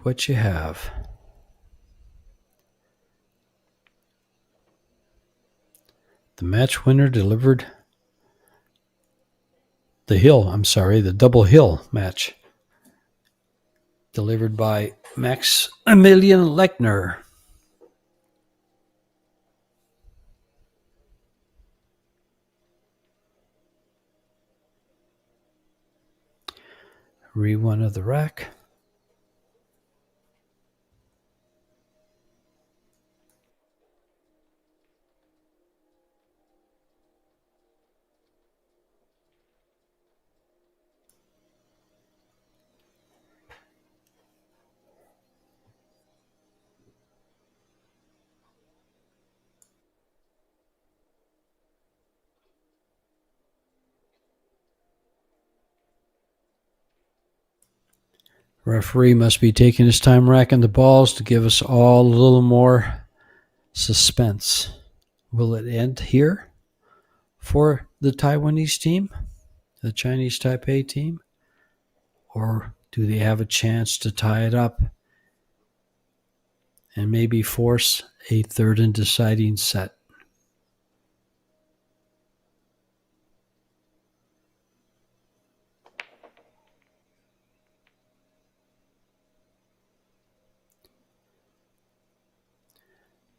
what you have. The match winner delivered the double hill match. Delivered by Maximilian Lechner. Re-1 of the rack. Referee must be taking his time racking the balls to give us all a little more suspense. Will it end here for the Taiwanese team, the Chinese Taipei team? Or do they have a chance to tie it up and maybe force a third and deciding set?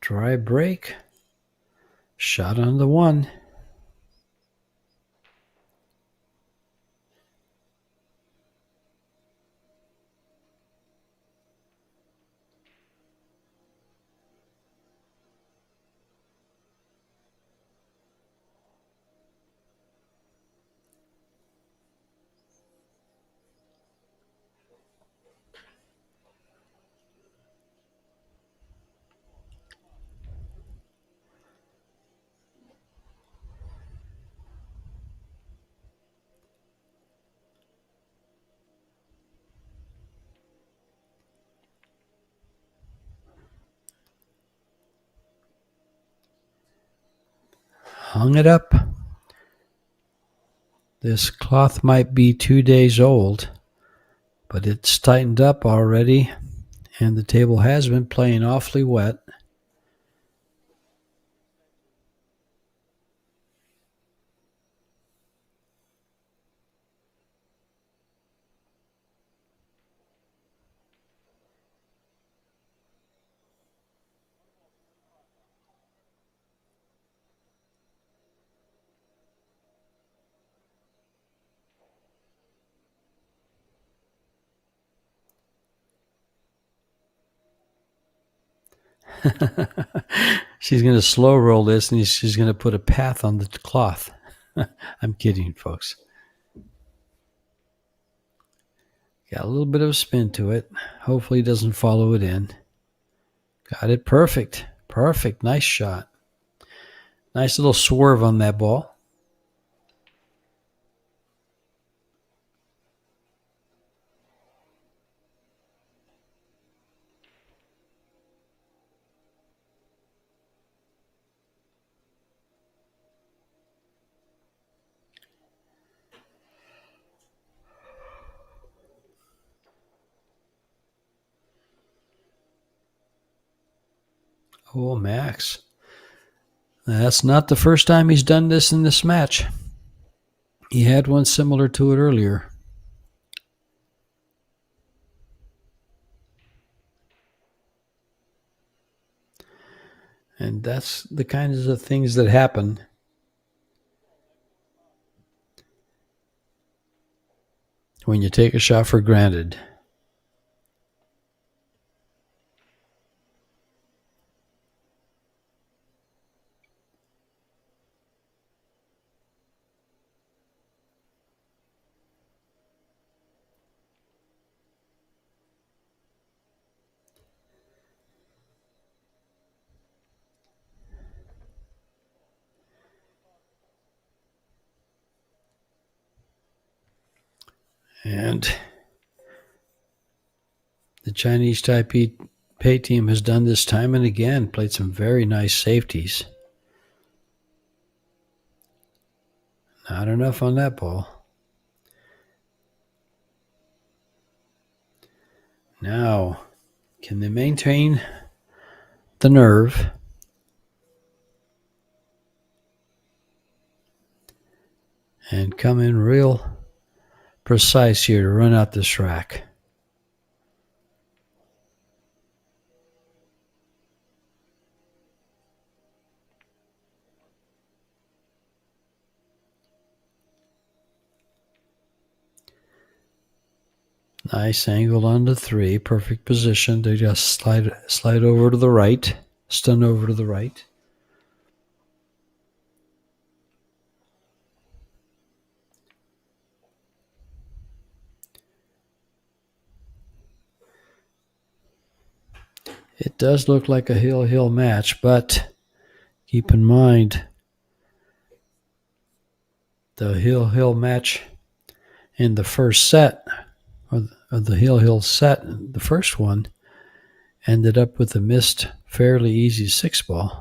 Dry break. Shot on the 1. Hung it up. This cloth might be 2 days old, but it's tightened up already, and the table has been playing awfully wet. She's going to slow roll this, and she's going to put a path on the cloth. I'm kidding, folks. Got a little bit of a spin to it. Hopefully it doesn't follow it in. Got it perfect. Perfect. Nice shot. Nice little swerve on that ball. Oh, Max. That's not the first time he's done this in this match. He had one similar to it earlier. And that's the kinds of things that happen when you take a shot for granted. And the Chinese Taipei team has done this time and again, played some very nice safeties. Not enough on that ball. Now, can they maintain the nerve and come in real precise here to run out this rack? Nice angle on the 3. Perfect position to just slide over to the right. Stun over to the right. It does look like a hill match, but keep in mind the hill match in the first set, or the hill set, the first one, ended up with a missed, fairly easy 6-ball.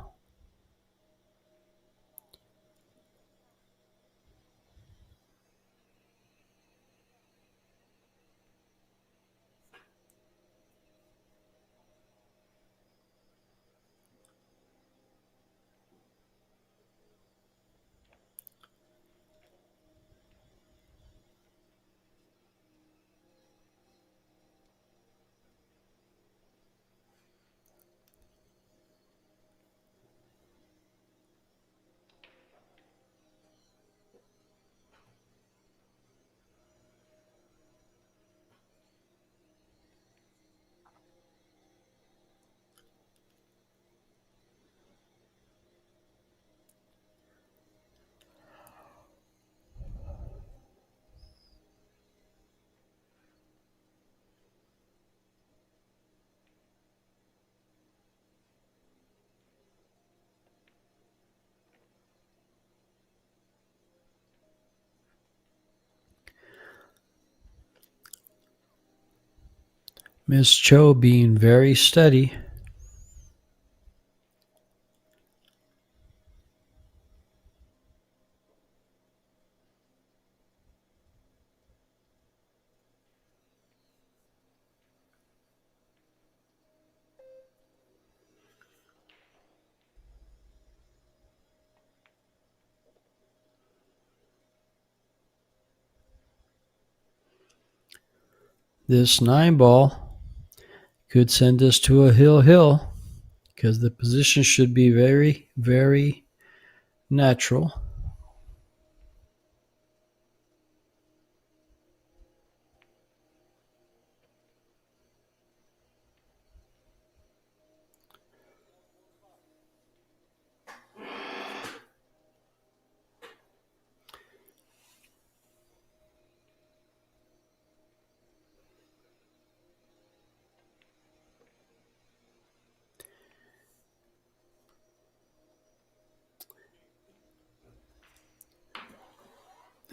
Miss Cho being very steady. This 9-ball could send us to a hill because the position should be very, very natural.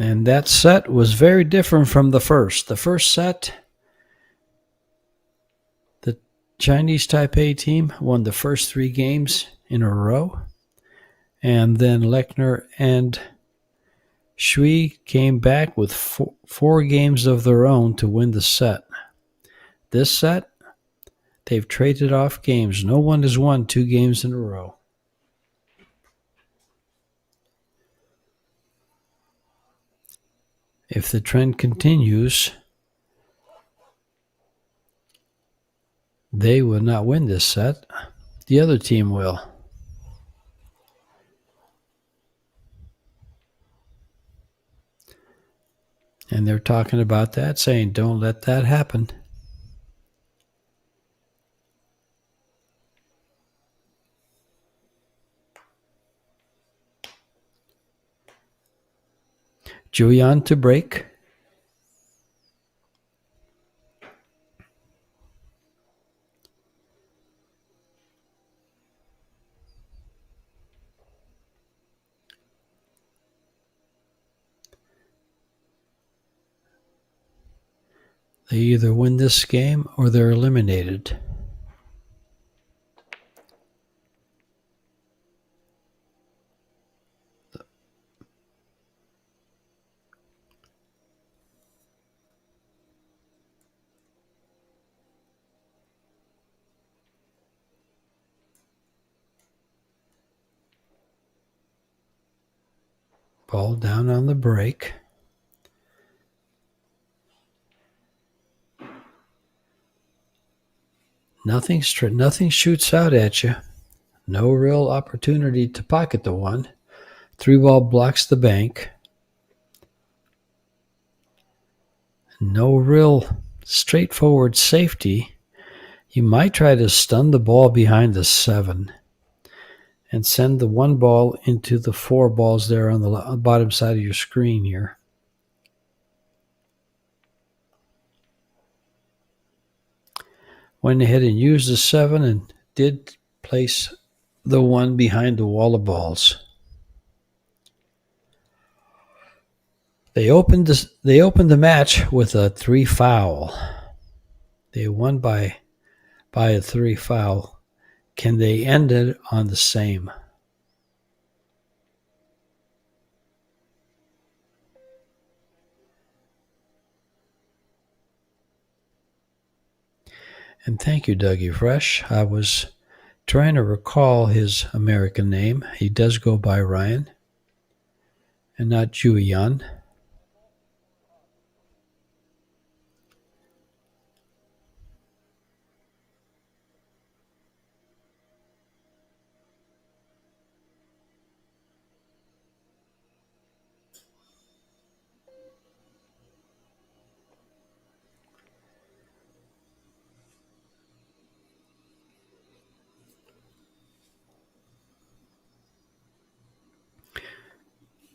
And that set was very different from the first. The first set, the Chinese Taipei team won the first 3 games in a row. And then Lechner and Shui came back with 4 games of their own to win the set. This set, they've traded off games. No one has won 2 games in a row. If the trend continues, they will not win this set. The other team will. And they're talking about that, saying, don't let that happen. Julian to break. They either win this game or they're eliminated. Ball down on the break. Nothing shoots out at you. No real opportunity to pocket the one. 3-ball blocks the bank. No real straightforward safety. You might try to stun the ball behind the 7 and send the 1 ball into the 4 balls there on the bottom side of your screen here. Went ahead and used the 7 and did place the 1 behind the wall of balls. They opened the match with a 3 foul. They won by a 3 foul. Can they end it on the same? And thank you, Dougie Fresh. I was trying to recall his American name. He does go by Ryan and not Julian.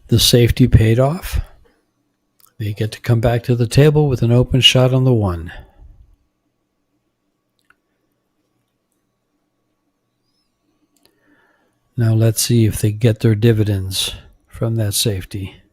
The safety paid off. They get to come back to the table with an open shot on the 1. Now let's see if they get their dividends from that safety.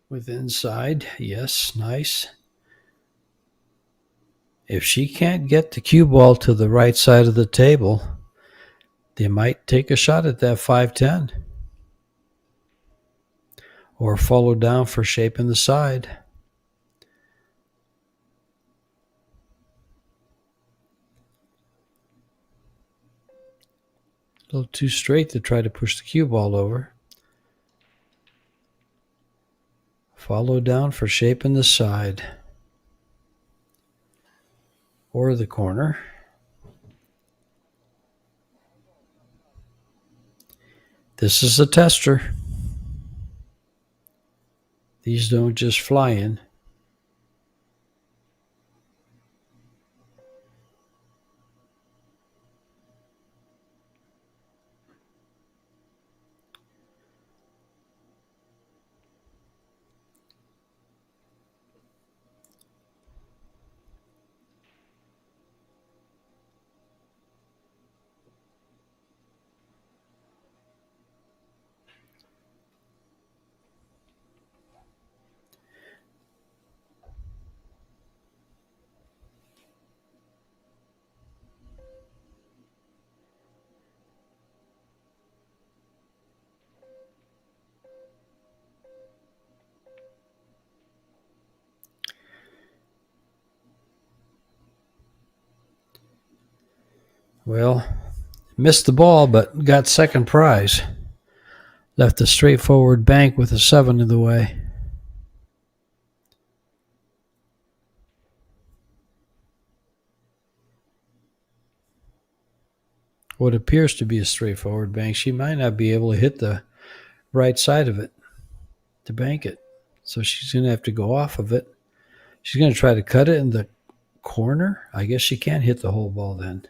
With inside, yes, nice. If she can't get the cue ball to the right side of the table, they might take a shot at that 5-10. or follow down for shape in the side. A little too straight to try to push the cue ball over. Follow down for shape in the side or the corner. This is a tester. These don't just fly in. Well, missed the ball, but got second prize. Left a straightforward bank with a 7 in the way. What appears to be a straightforward bank, she might not be able to hit the right side of it to bank it. So she's going to have to go off of it. She's going to try to cut it in the corner. I guess she can't hit the whole ball then.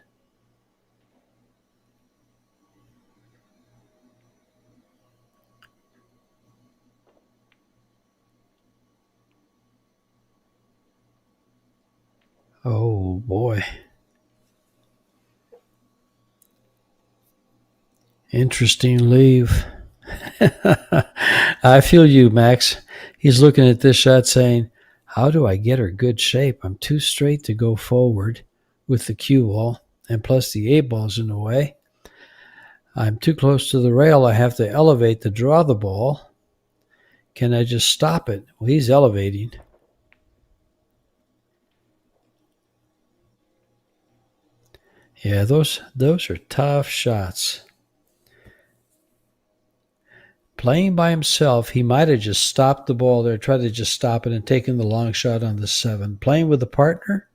Oh, boy. Interesting leave. I feel you, Max. He's looking at this shot saying, how do I get her good shape? I'm too straight to go forward with the cue ball, and plus the 8 ball's in the way. I'm too close to the rail. I have to elevate to draw the ball. Can I just stop it? Well, he's elevating. Yeah, those are tough shots. Playing by himself, he might have just stopped the ball there, tried to just stop it and taken the long shot on the 7. Playing with a partner,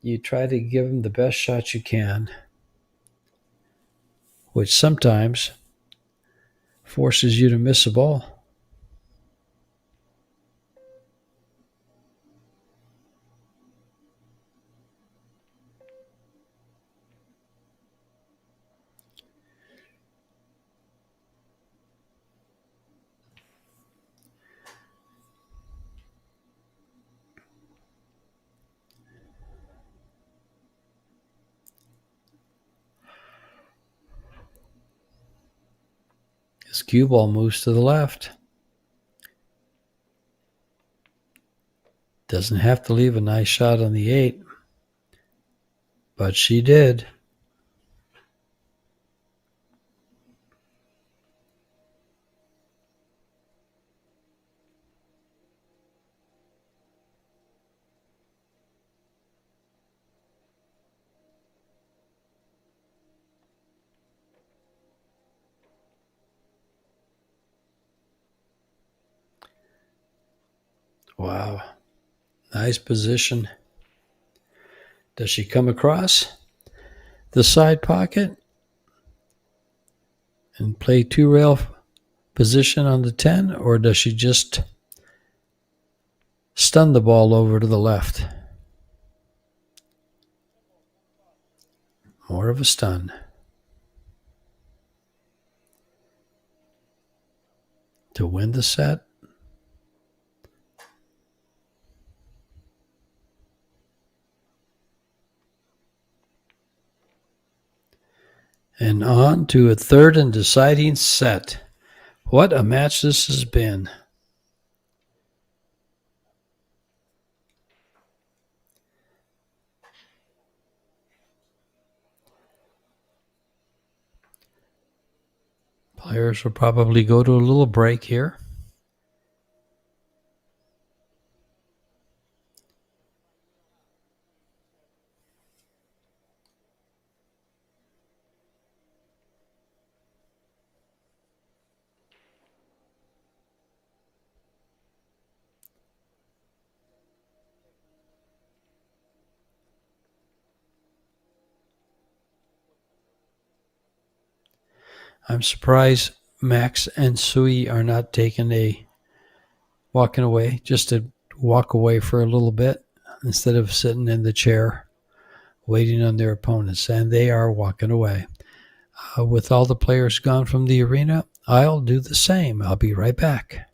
you try to give him the best shot you can, which sometimes forces you to miss a ball. His cue ball moves to the left. Doesn't have to leave a nice shot on the 8, but she did. Wow. Nice position. Does she come across the side pocket and play 2-rail position on the 10, or does she just stun the ball over to the left? More of a stun. To win the set. And on to a third and deciding set. What a match this has been. Players will probably go to a little break here. I'm surprised Max and Sui are not walking away, just to walk away for a little bit instead of sitting in the chair waiting on their opponents. And they are walking away. With all the players gone from the arena, I'll do the same. I'll be right back.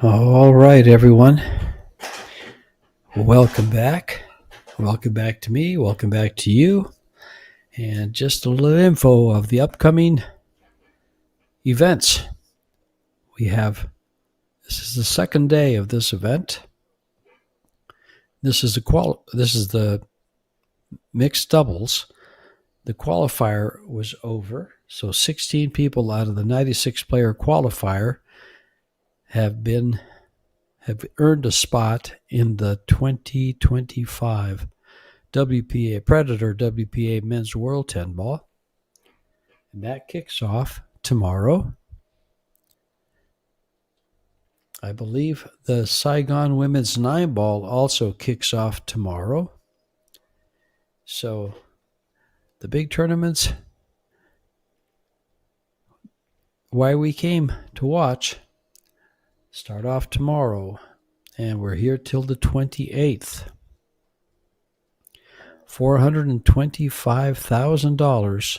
All right, everyone. Welcome back. Welcome back to me. Welcome back to you. And just a little info of the upcoming events. This is the second day of this event. This is the mixed doubles. The qualifier was over, so 16 people out of the 96 player qualifier have earned a spot in the 2025 WPA Predator WPA Men's World 10 Ball. And that kicks off tomorrow. I believe the Saigon Women's 9 Ball also kicks off tomorrow. So the big tournaments, why we came to watch, start off tomorrow. And we're here till the 28th. $425,000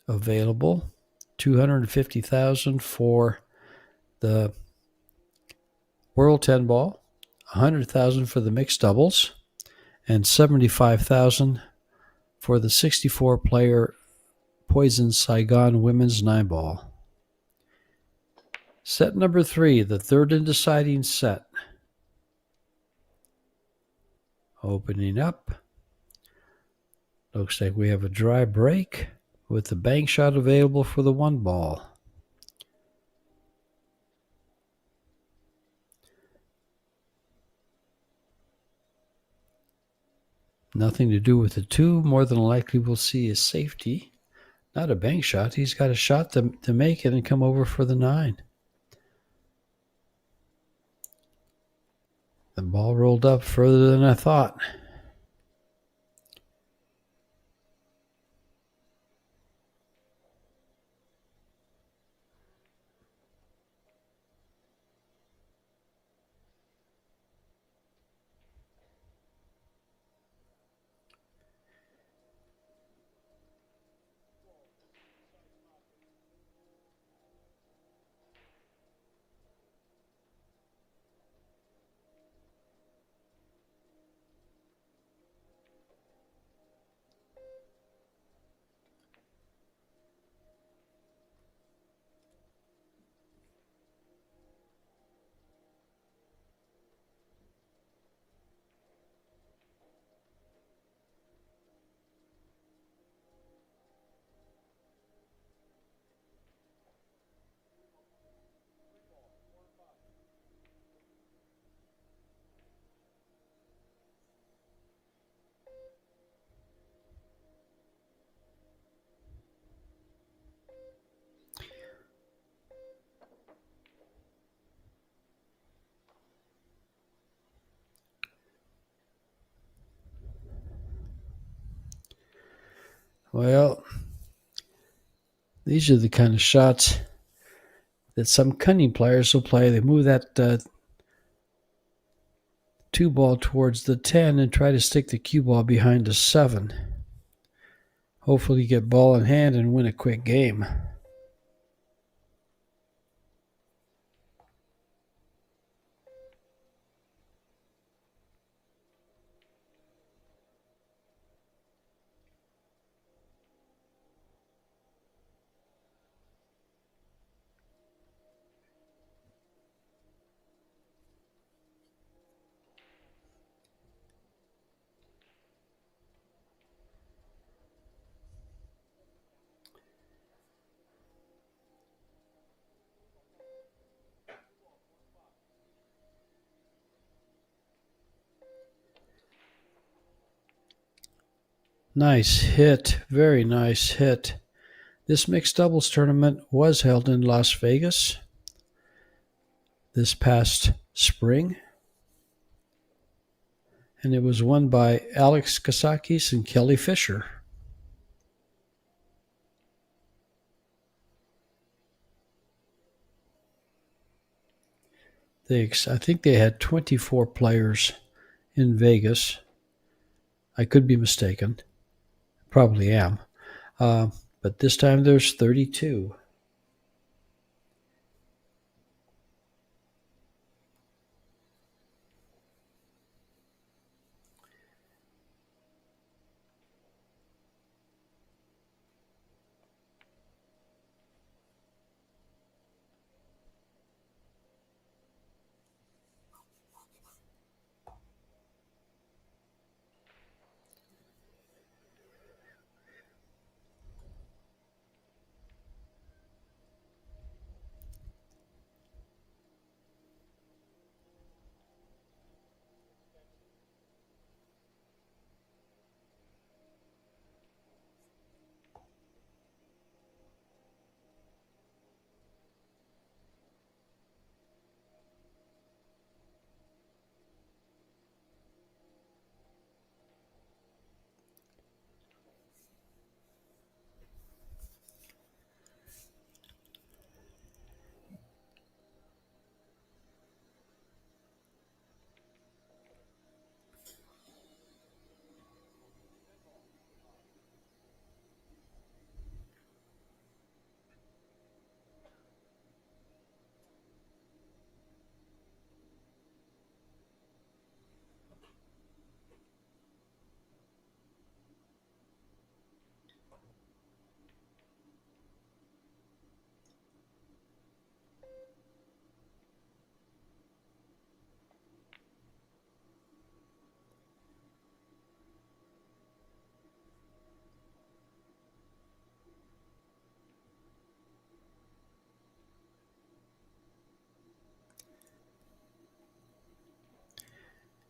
available. $250,000 for the World 10 Ball, $100,000 for the mixed doubles, and $75,000 for the 64-player Poison Saigon Women's 9 Ball. Set number 3, the third and deciding set. Opening up. Looks like we have a dry break with the bank shot available for the 1 ball. Nothing to do with the 2. More than likely we'll see a safety. Not a bank shot. He's got a shot to make it and come over for the 9. The ball rolled up further than I thought. Well, these are the kind of shots that some cunning players will play. They move that 2 ball towards the 10 and try to stick the cue ball behind the 7. Hopefully get ball in hand and win a quick game. Nice hit. Very nice hit. This mixed doubles tournament was held in Las Vegas this past spring. And it was won by Alex Kasakis and Kelly Fisher. I think they had 24 players in Vegas. I could be mistaken. Probably am. But this time there's 32.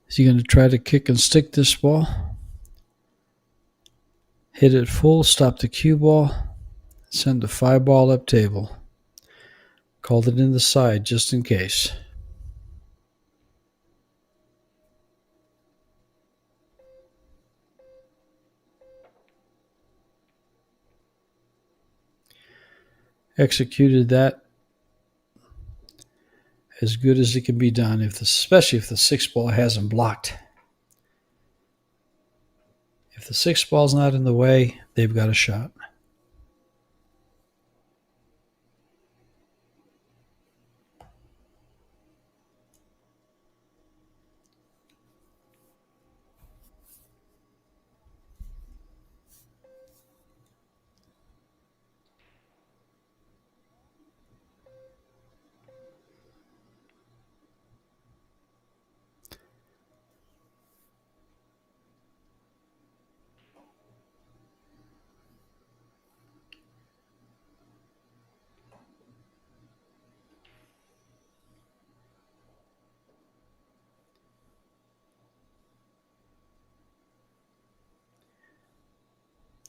Is he going to try to kick and stick this ball? Hit it full, stop the cue ball, send the 5 ball up table. Called it in the side just in case. Executed that as good as it can be done, especially if the 6 ball hasn't blocked. If the 6 ball's not in the way, they've got a shot.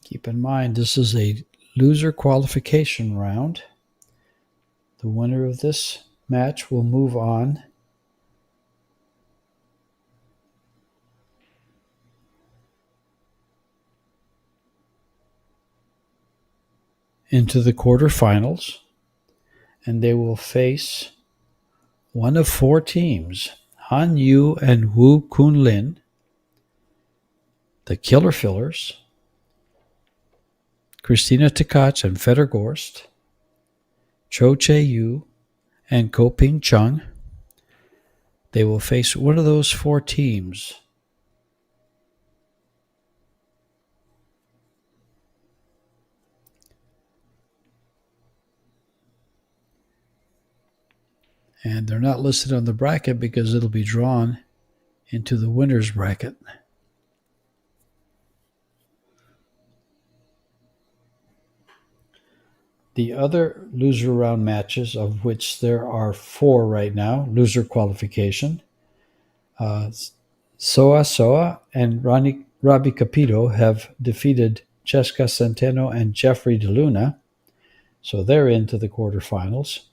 Keep in mind, this is a loser qualification round. The winner of this match will move on into the quarterfinals, and they will face one of 4 teams, Han Yu and Wu Kunlin, the Killer Fillers, Christina Tkach and Feder Gorst, Cho Che-yu and Ko-ping Chung. They will face one of those 4 teams. And they're not listed on the bracket because it'll be drawn into the winner's bracket. The other loser round matches, of which there are 4 right now, loser qualification, Soa Soa and Robbie Capito have defeated Cheska Centeno and Jeffrey DeLuna, so they're into the quarterfinals.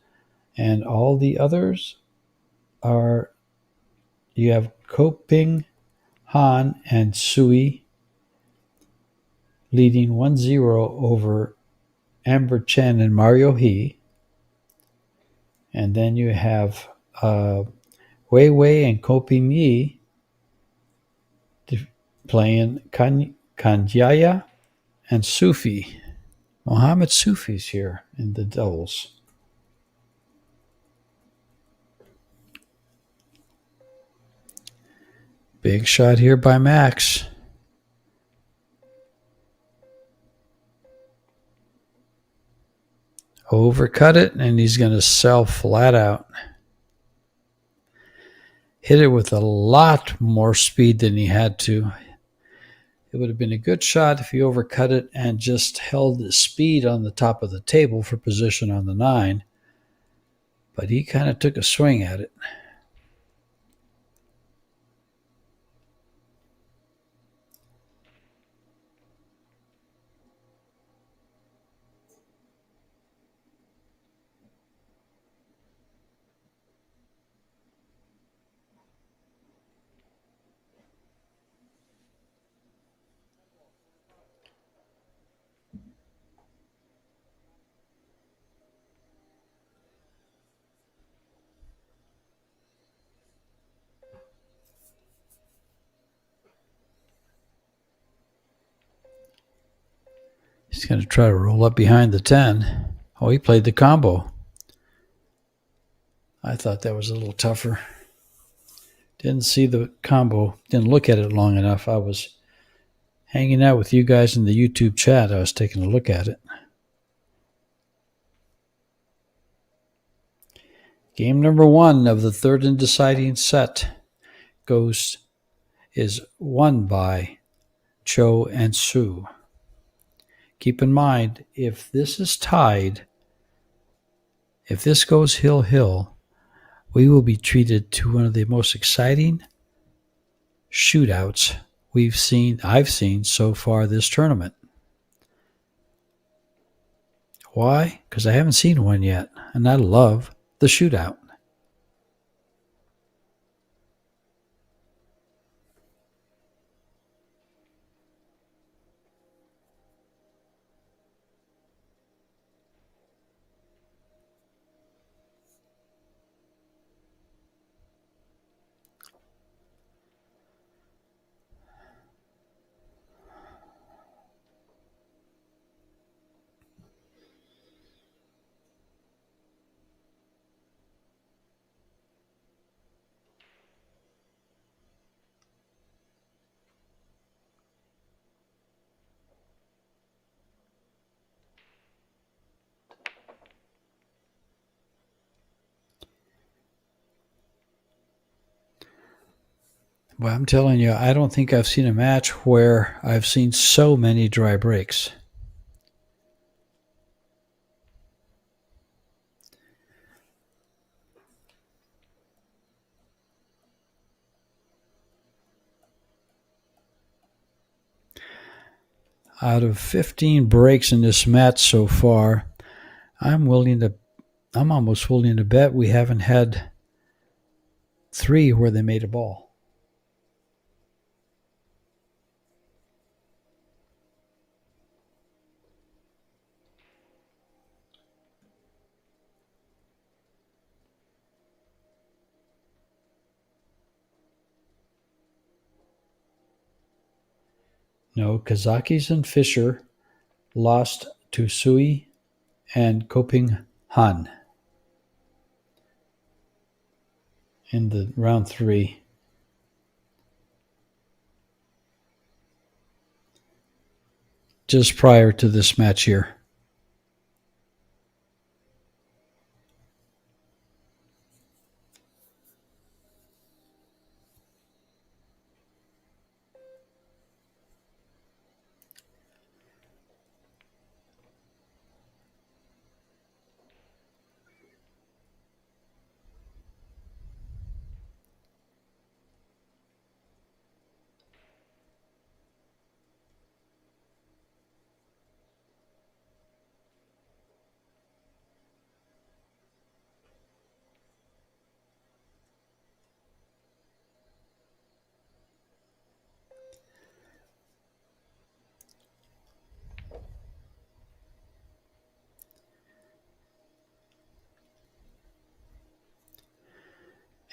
And all the others are, you have Ko-ping Han and Sui leading 1-0 over Amber Chen and Mario He. And then you have Wei Wei and Ko-ping Yi playing Kanjaya and Sufi. Mohammed Sufi's here in the doubles. Big shot here by Max. Overcut it, and he's going to sell flat out. Hit it with a lot more speed than he had to. It would have been a good shot if he overcut it and just held the speed on the top of the table for position on the 9. But he kind of took a swing at it. He's going to try to roll up behind the 10. Oh, he played the combo. I thought that was a little tougher. Didn't see the combo. Didn't look at it long enough. I was hanging out with you guys in the YouTube chat. I was taking a look at it. Game number 1 of the third and deciding set is won by Cho and Sue. Keep in mind, if this is tied, if this goes hill-hill, we will be treated to one of the most exciting shootouts I've seen so far this tournament. Why? Because I haven't seen one yet, and I love the shootout. Well, I'm telling you, I don't think I've seen a match where I've seen so many dry breaks. Out of 15 breaks in this match so far, I'm almost willing to bet we haven't had 3 where they made a ball. No, Kazakis and Fischer lost to Sui and Koping Han in the round 3. Just prior to this match here.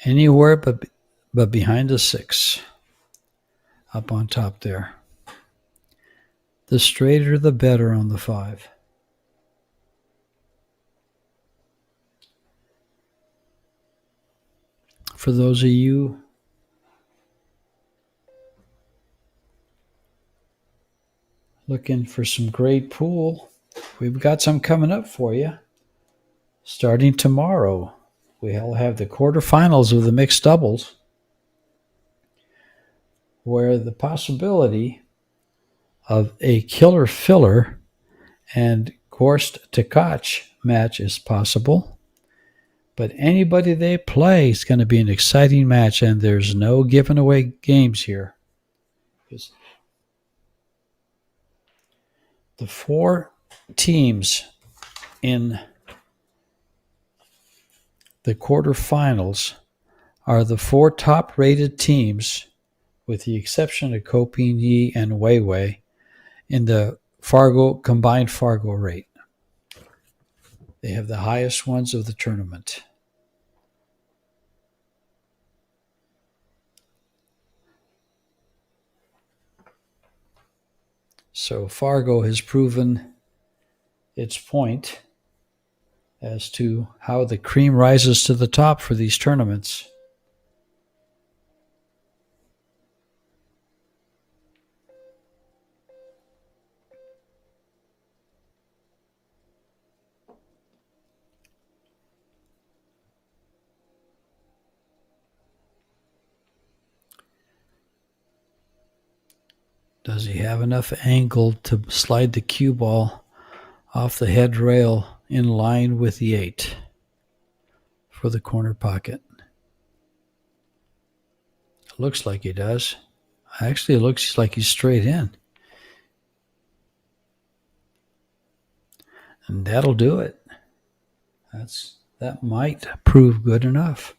Anywhere but behind the 6. Up on top there. The straighter the better on the 5. for those of you looking for some great pool, we've got some coming up for you. Starting tomorrow, we'll have the quarterfinals of the mixed doubles, where the possibility of a killer filler and Gorst Tkach match is possible. But anybody they play is going to be an exciting match, and there's no giving away games here. The 4 teams in the quarterfinals are the 4 top-rated teams, with the exception of Koping and Weiwei, in the combined Fargo rate. They have the highest ones of the tournament. So Fargo has proven its point as to how the cream rises to the top for these tournaments. Does he have enough angle to slide the cue ball off the head rail in line with the 8 for the corner pocket? It looks like he does. Actually, it looks like he's straight in. And that'll do it. That might prove good enough.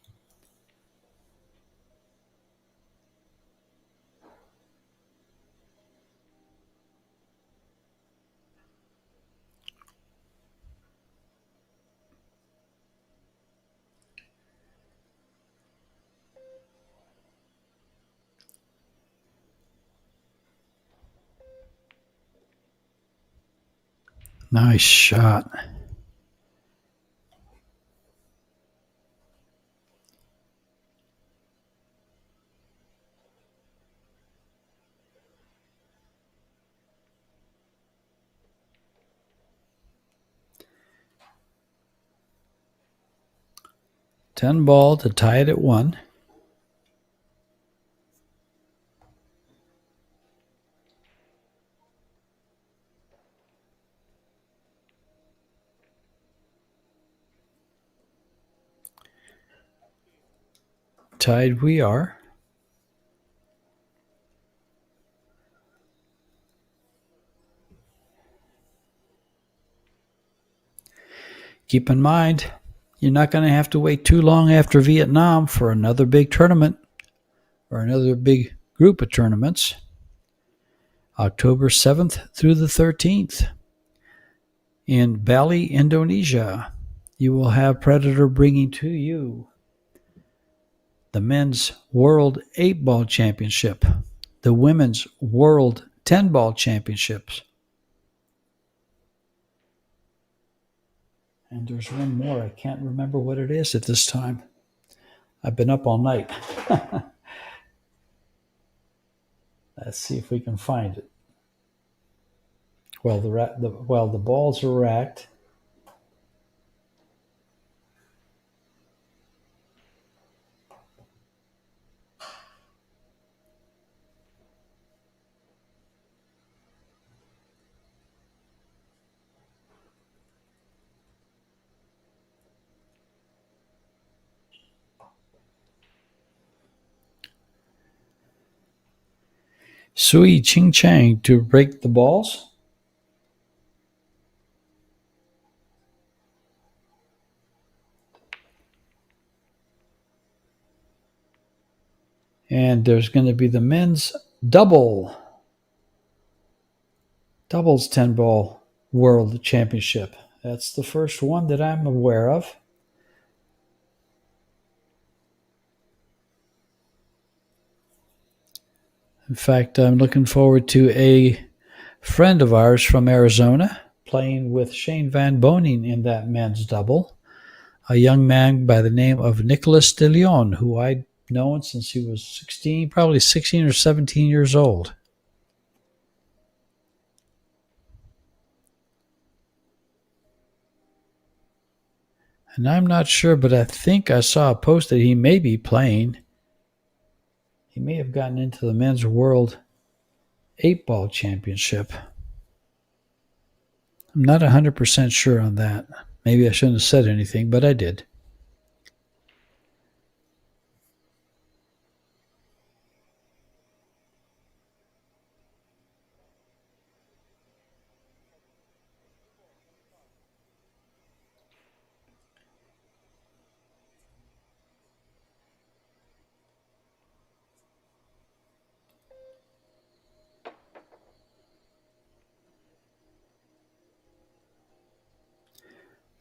Nice shot. Ten ball to tie it at 1. Tied we are. Keep in mind, you're not going to have to wait too long after Vietnam for another big tournament or another big group of tournaments. October 7th through the 13th in Bali, Indonesia, you will have Predator bringing to you the Men's World 8-Ball Championship, the Women's World 10-Ball Championships. And there's one more. I can't remember what it is at this time. I've been up all night. Let's see if we can find it. Well, the balls are racked. Sui Ching Chang to break the balls. And there's going to be the men's doubles 10-ball world championship. That's the first one that I'm aware of. In fact, I'm looking forward to a friend of ours from Arizona playing with Shane Van Boning in that men's double. a young man by the name of Nicolas de Leon, who I'd known since he was 16, probably 16 or 17 years old. And I'm not sure, but I think I saw a post that he may be playing. He may have gotten into the Men's World 8-Ball Championship. I'm not 100% sure on that. Maybe I shouldn't have said anything, but I did.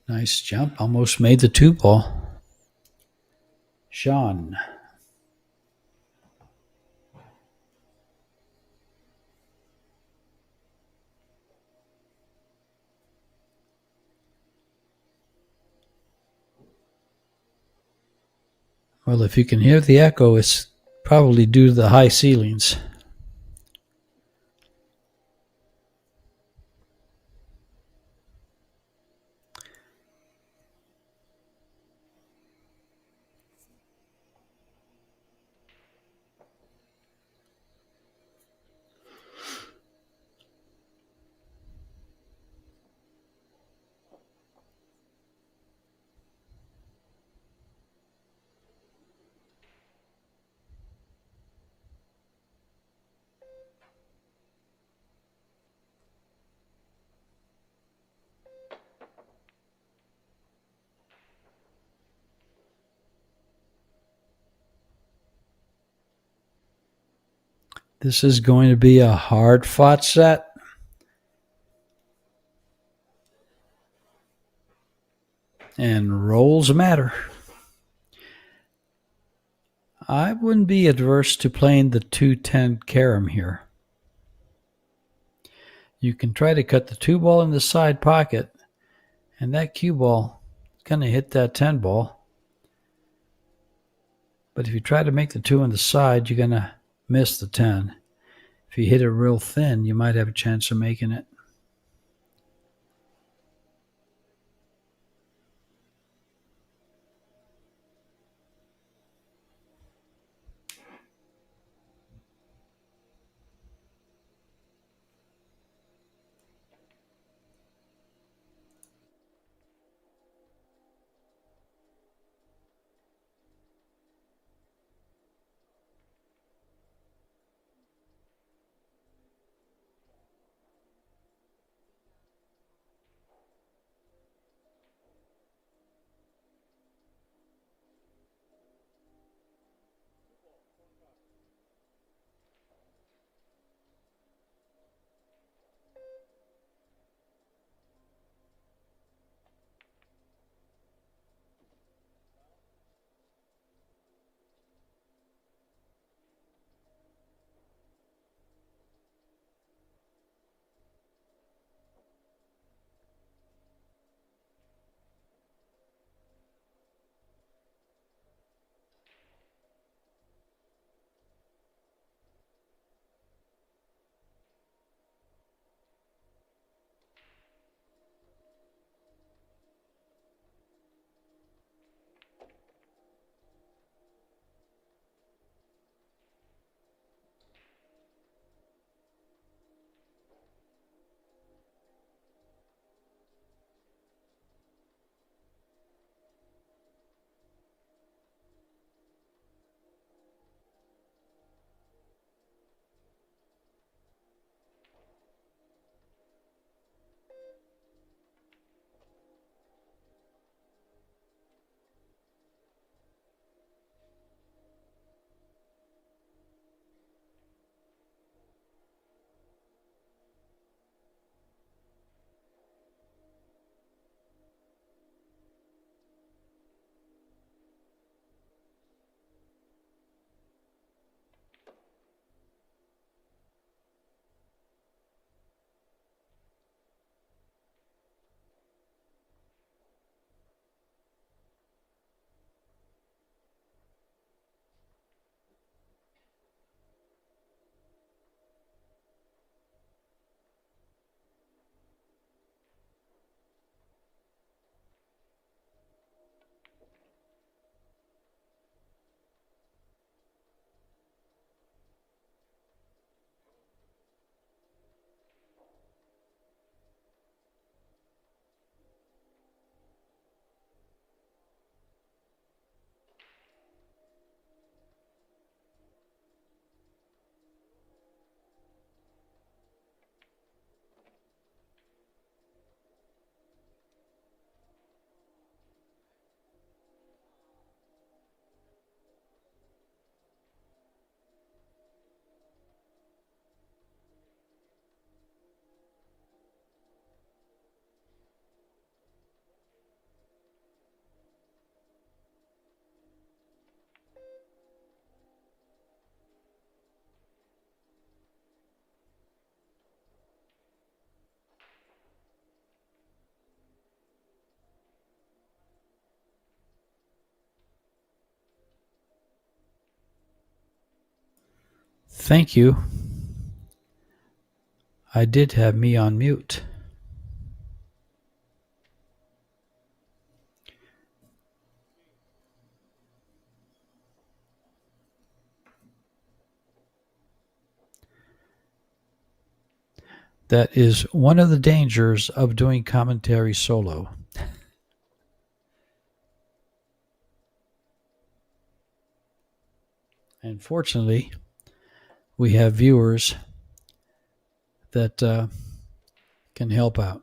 Nice jump. Almost made the 2-ball. Sean. Well, if you can hear the echo, it's probably due to the high ceilings. This is going to be a hard-fought set. And rolls matter. I wouldn't be adverse to playing the 210 carom here. You can try to cut the 2-ball in the side pocket, and that cue ball is going to hit that 10 ball. But if you try to make the 2 on the side, you're going to miss the 10. If you hit it real thin, you might have a chance of making it. Thank you. I did have me on mute. That is one of the dangers of doing commentary solo. And fortunately, we have viewers that can help out.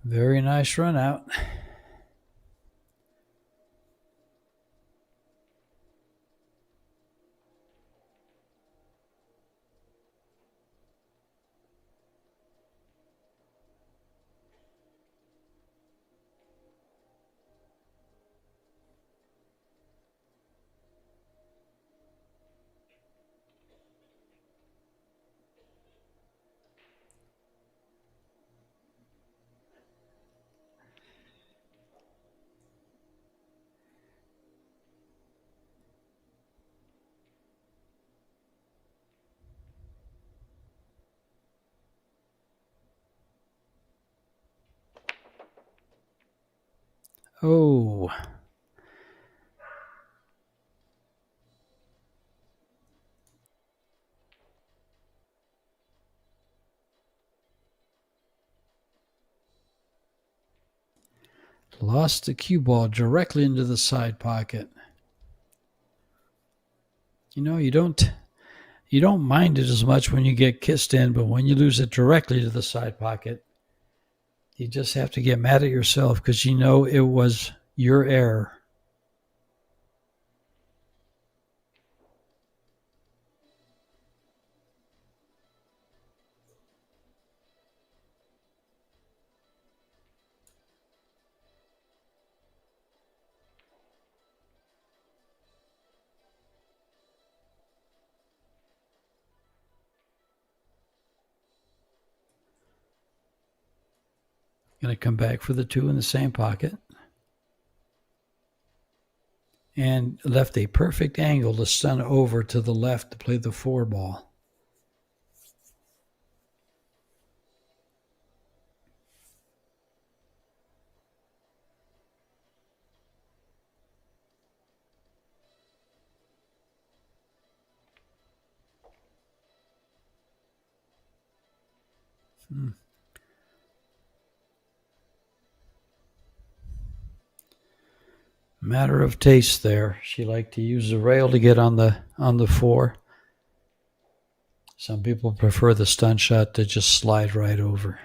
Very nice run out. Oh. Lost the cue ball directly into the side pocket. You know, you don't mind it as much when you get kissed in, but when you lose it directly to the side pocket, you just have to get mad at yourself because you know it was your error. Going to come back for the 2 in the same pocket. And left a perfect angle to stun over to the left to play the 4 ball. Matter of taste there. She liked to use the rail to get on the 4. Some people prefer the stun shot to just slide right over.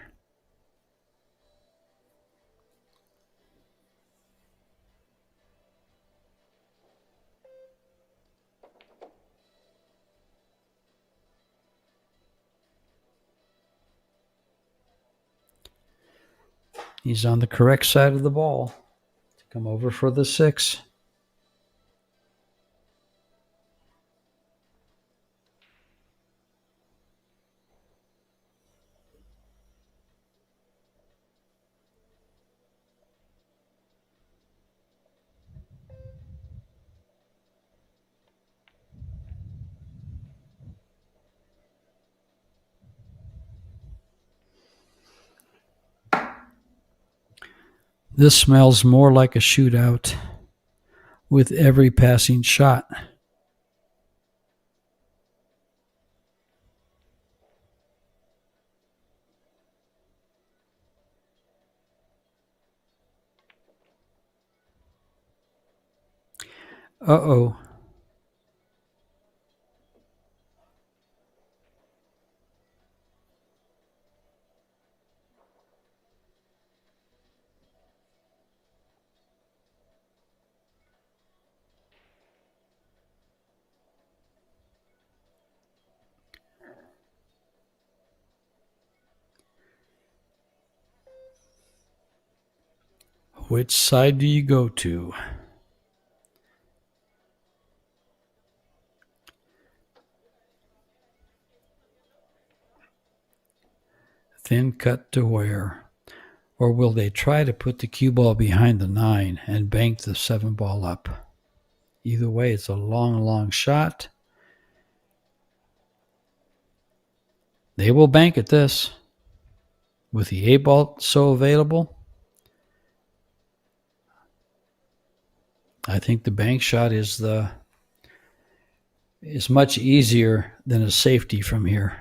He's on the correct side of the ball to come over for the 6. This smells more like a shootout with every passing shot. Uh-oh. Which side do you go to? Thin cut to where? Or will they try to put the cue ball behind the 9 and bank the 7 ball up? Either way, it's a long, long shot. They will bank at this. With the 8 ball so available, I think the bank shot is much easier than a safety from here.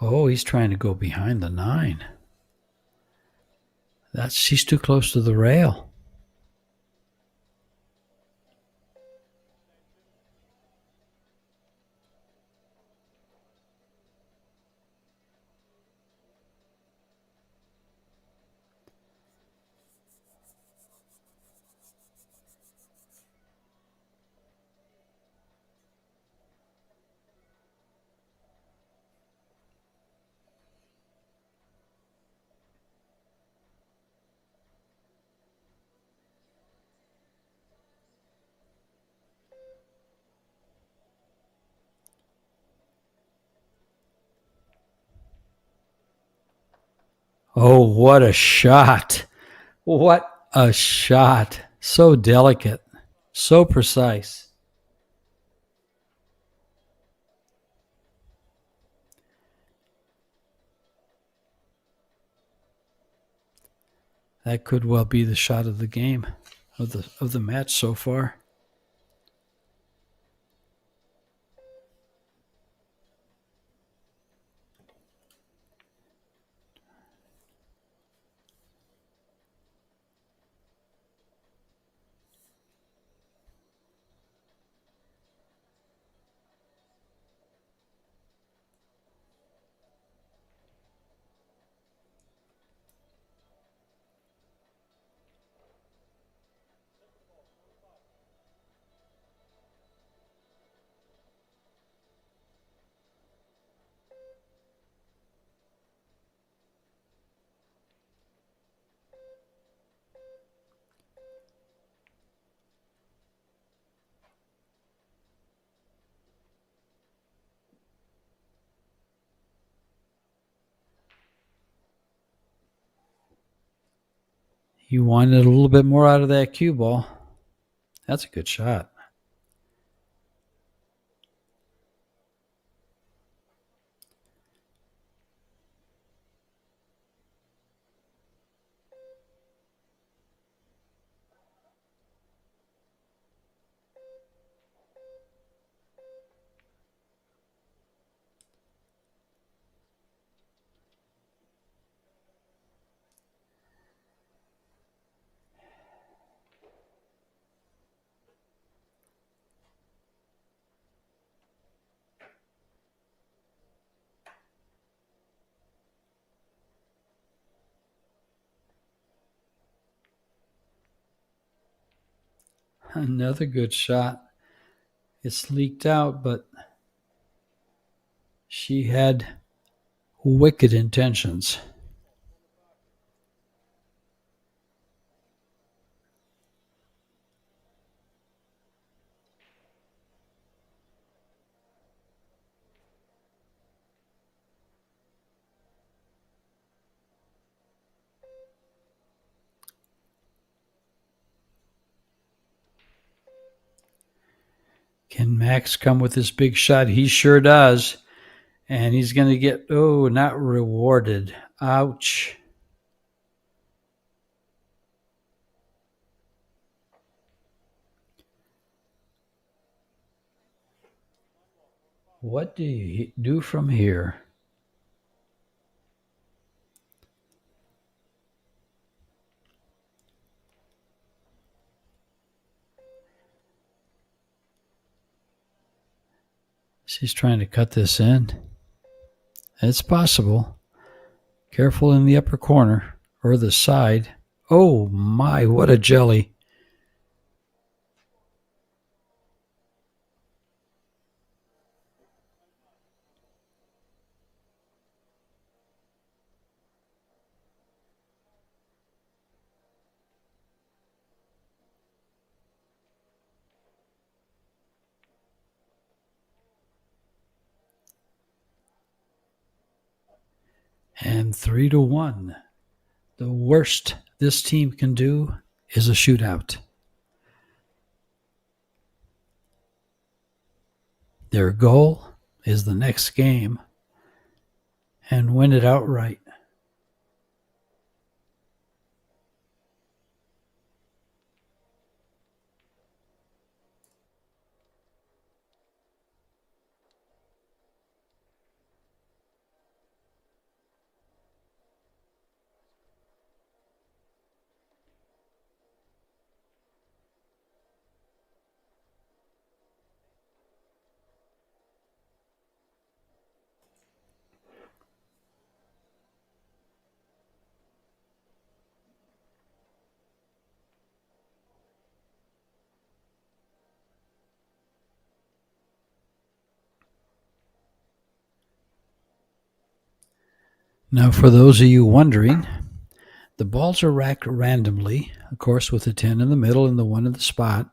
Oh, he's trying to go behind the 9. She's too close to the rail. Oh, what a shot. What a shot. So delicate, so precise. That could well be the shot of the game, of the match so far. You wanted a little bit more out of that cue ball. That's a good shot. Another good shot. It's leaked out, but she had wicked intentions. Can Max come with this big shot? He sure does. And he's going to get, not rewarded. Ouch. What do you do from here? She's trying to cut this in. It's possible. Careful in the upper corner or the side. Oh my, what a jelly. And 3-1. The worst this team can do is a shootout. Their goal is the next game and win it outright. Now, for those of you wondering, the balls are racked randomly, of course, with the 10 in the middle and the 1 in the spot.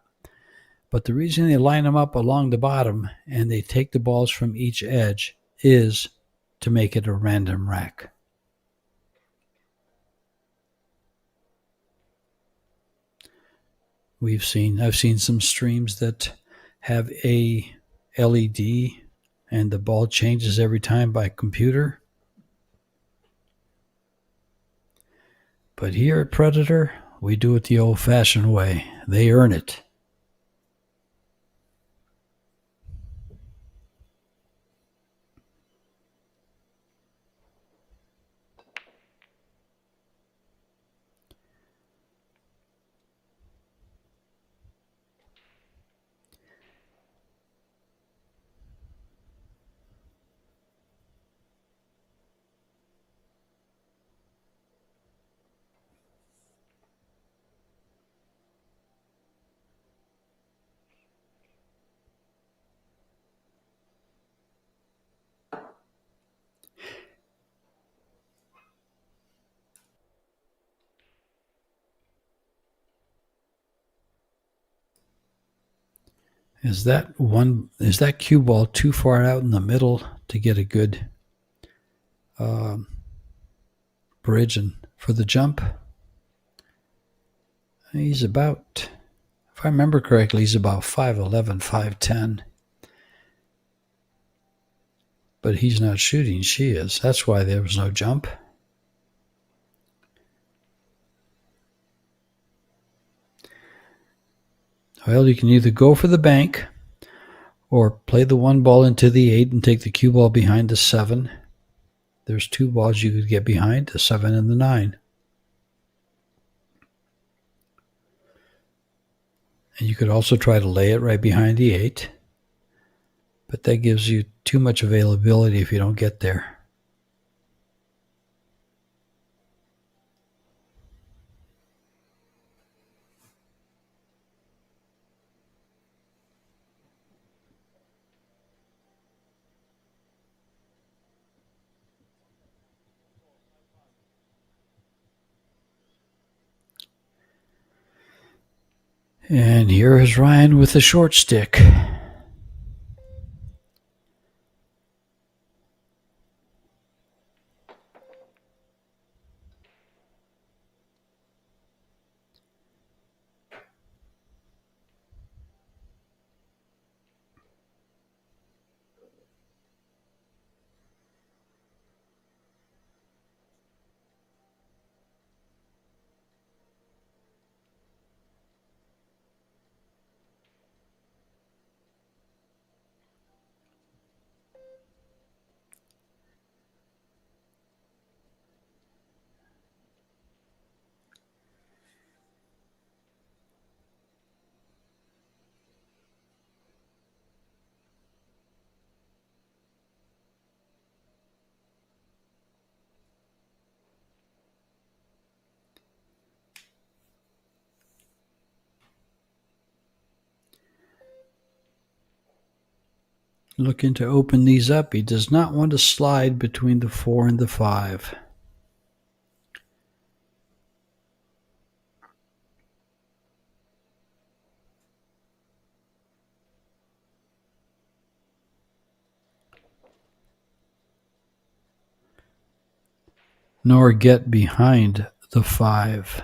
But the reason they line them up along the bottom and they take the balls from each edge is to make it a random rack. I've seen some streams that have a LED and the ball changes every time by computer. But here at Predator, we do it the old-fashioned way. They earn it. Is that cue ball too far out in the middle to get a good bridge and for the jump? He's about, if I remember correctly, he's about 5'11", 5'10". But he's not shooting, she is. That's why there was no jump. Well, you can either go for the bank or play the 1 ball into the 8 and take the cue ball behind the 7. There's 2 balls you could get behind, the 7 and the 9. And you could also try to lay it right behind the 8. But that gives you too much availability if you don't get there. And here is Ryan with the short stick. Looking to open these up. He does not want to slide between the 4 and the 5. nor get behind the 5.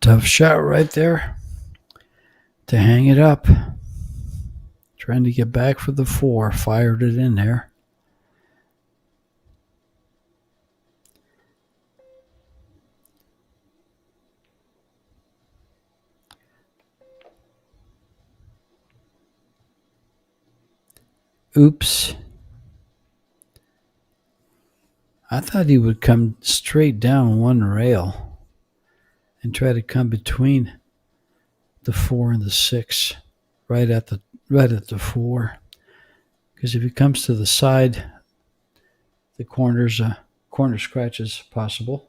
Tough shot right there to hang it up. Trying to get back for the 4. Fired it in there. Oops. I thought he would come straight down one rail and try to come between the 4 and the 6, right at the 4. Because if he comes to the side, the corner scratch is possible.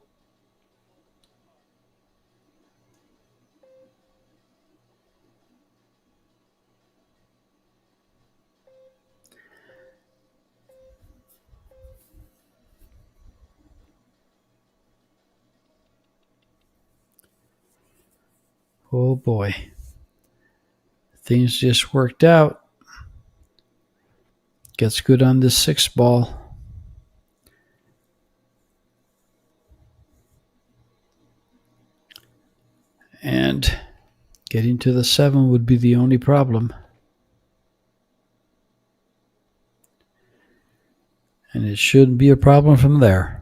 Oh boy. Things just worked out. Gets good on this 6 ball. And getting to the 7 would be the only problem. And it shouldn't be a problem from there.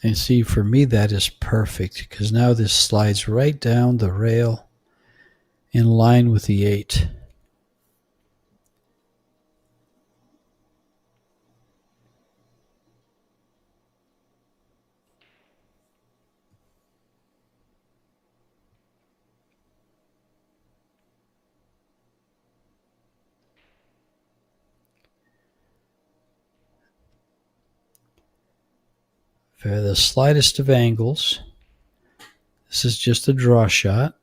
And see, for me, that is perfect because now this slides right down the rail in line with the 8. For the slightest of angles, this is just a draw shot.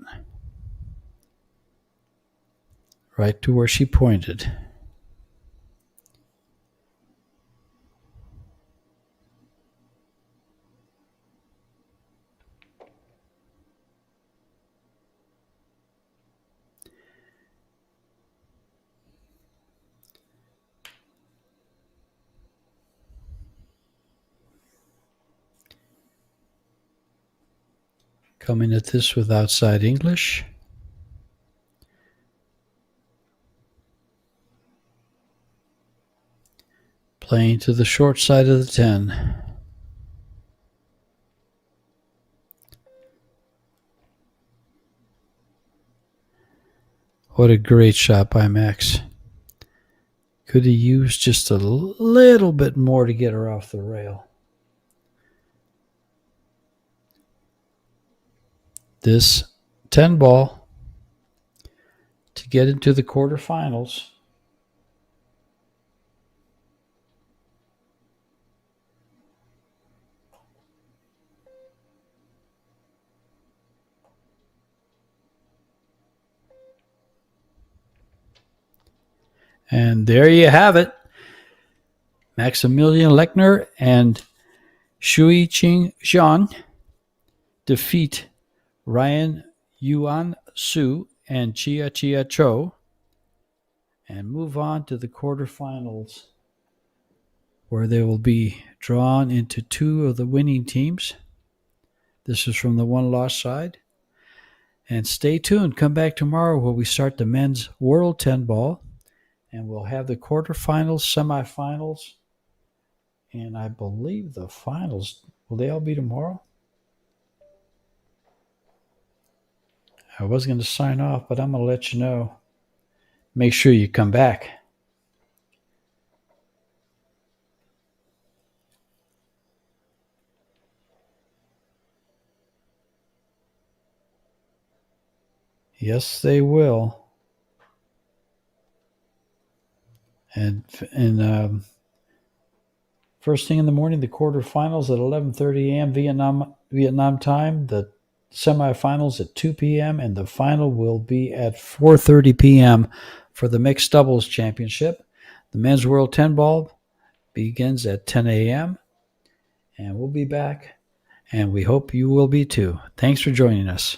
Right to where she pointed. Coming at this with outside English. Playing to the short side of the 10. What a great shot by Max. Could have used just a little bit more to get her off the rail. This 10 ball to get into the quarterfinals. And there you have it. Maximilian Lechner and Shui Ching Zhang defeat Ryan Yuan Su and Chia Chia Cho and move on to the quarterfinals, where they will be drawn into two of the winning teams. This is from the one-loss side. And stay tuned. Come back tomorrow where we start the men's World 10 ball. And we'll have the quarterfinals, semifinals, and I believe the finals. Will they all be tomorrow? I was going to sign off, but I'm going to let you know. Make sure you come back. Yes, they will. And first thing in the morning, the quarterfinals at 11:30 a.m. Vietnam time. The semifinals at 2 p.m. and the final will be at 4:30 p.m. for the mixed doubles championship. The men's World 10 ball begins at 10 a.m. and we'll be back. And we hope you will be too. Thanks for joining us.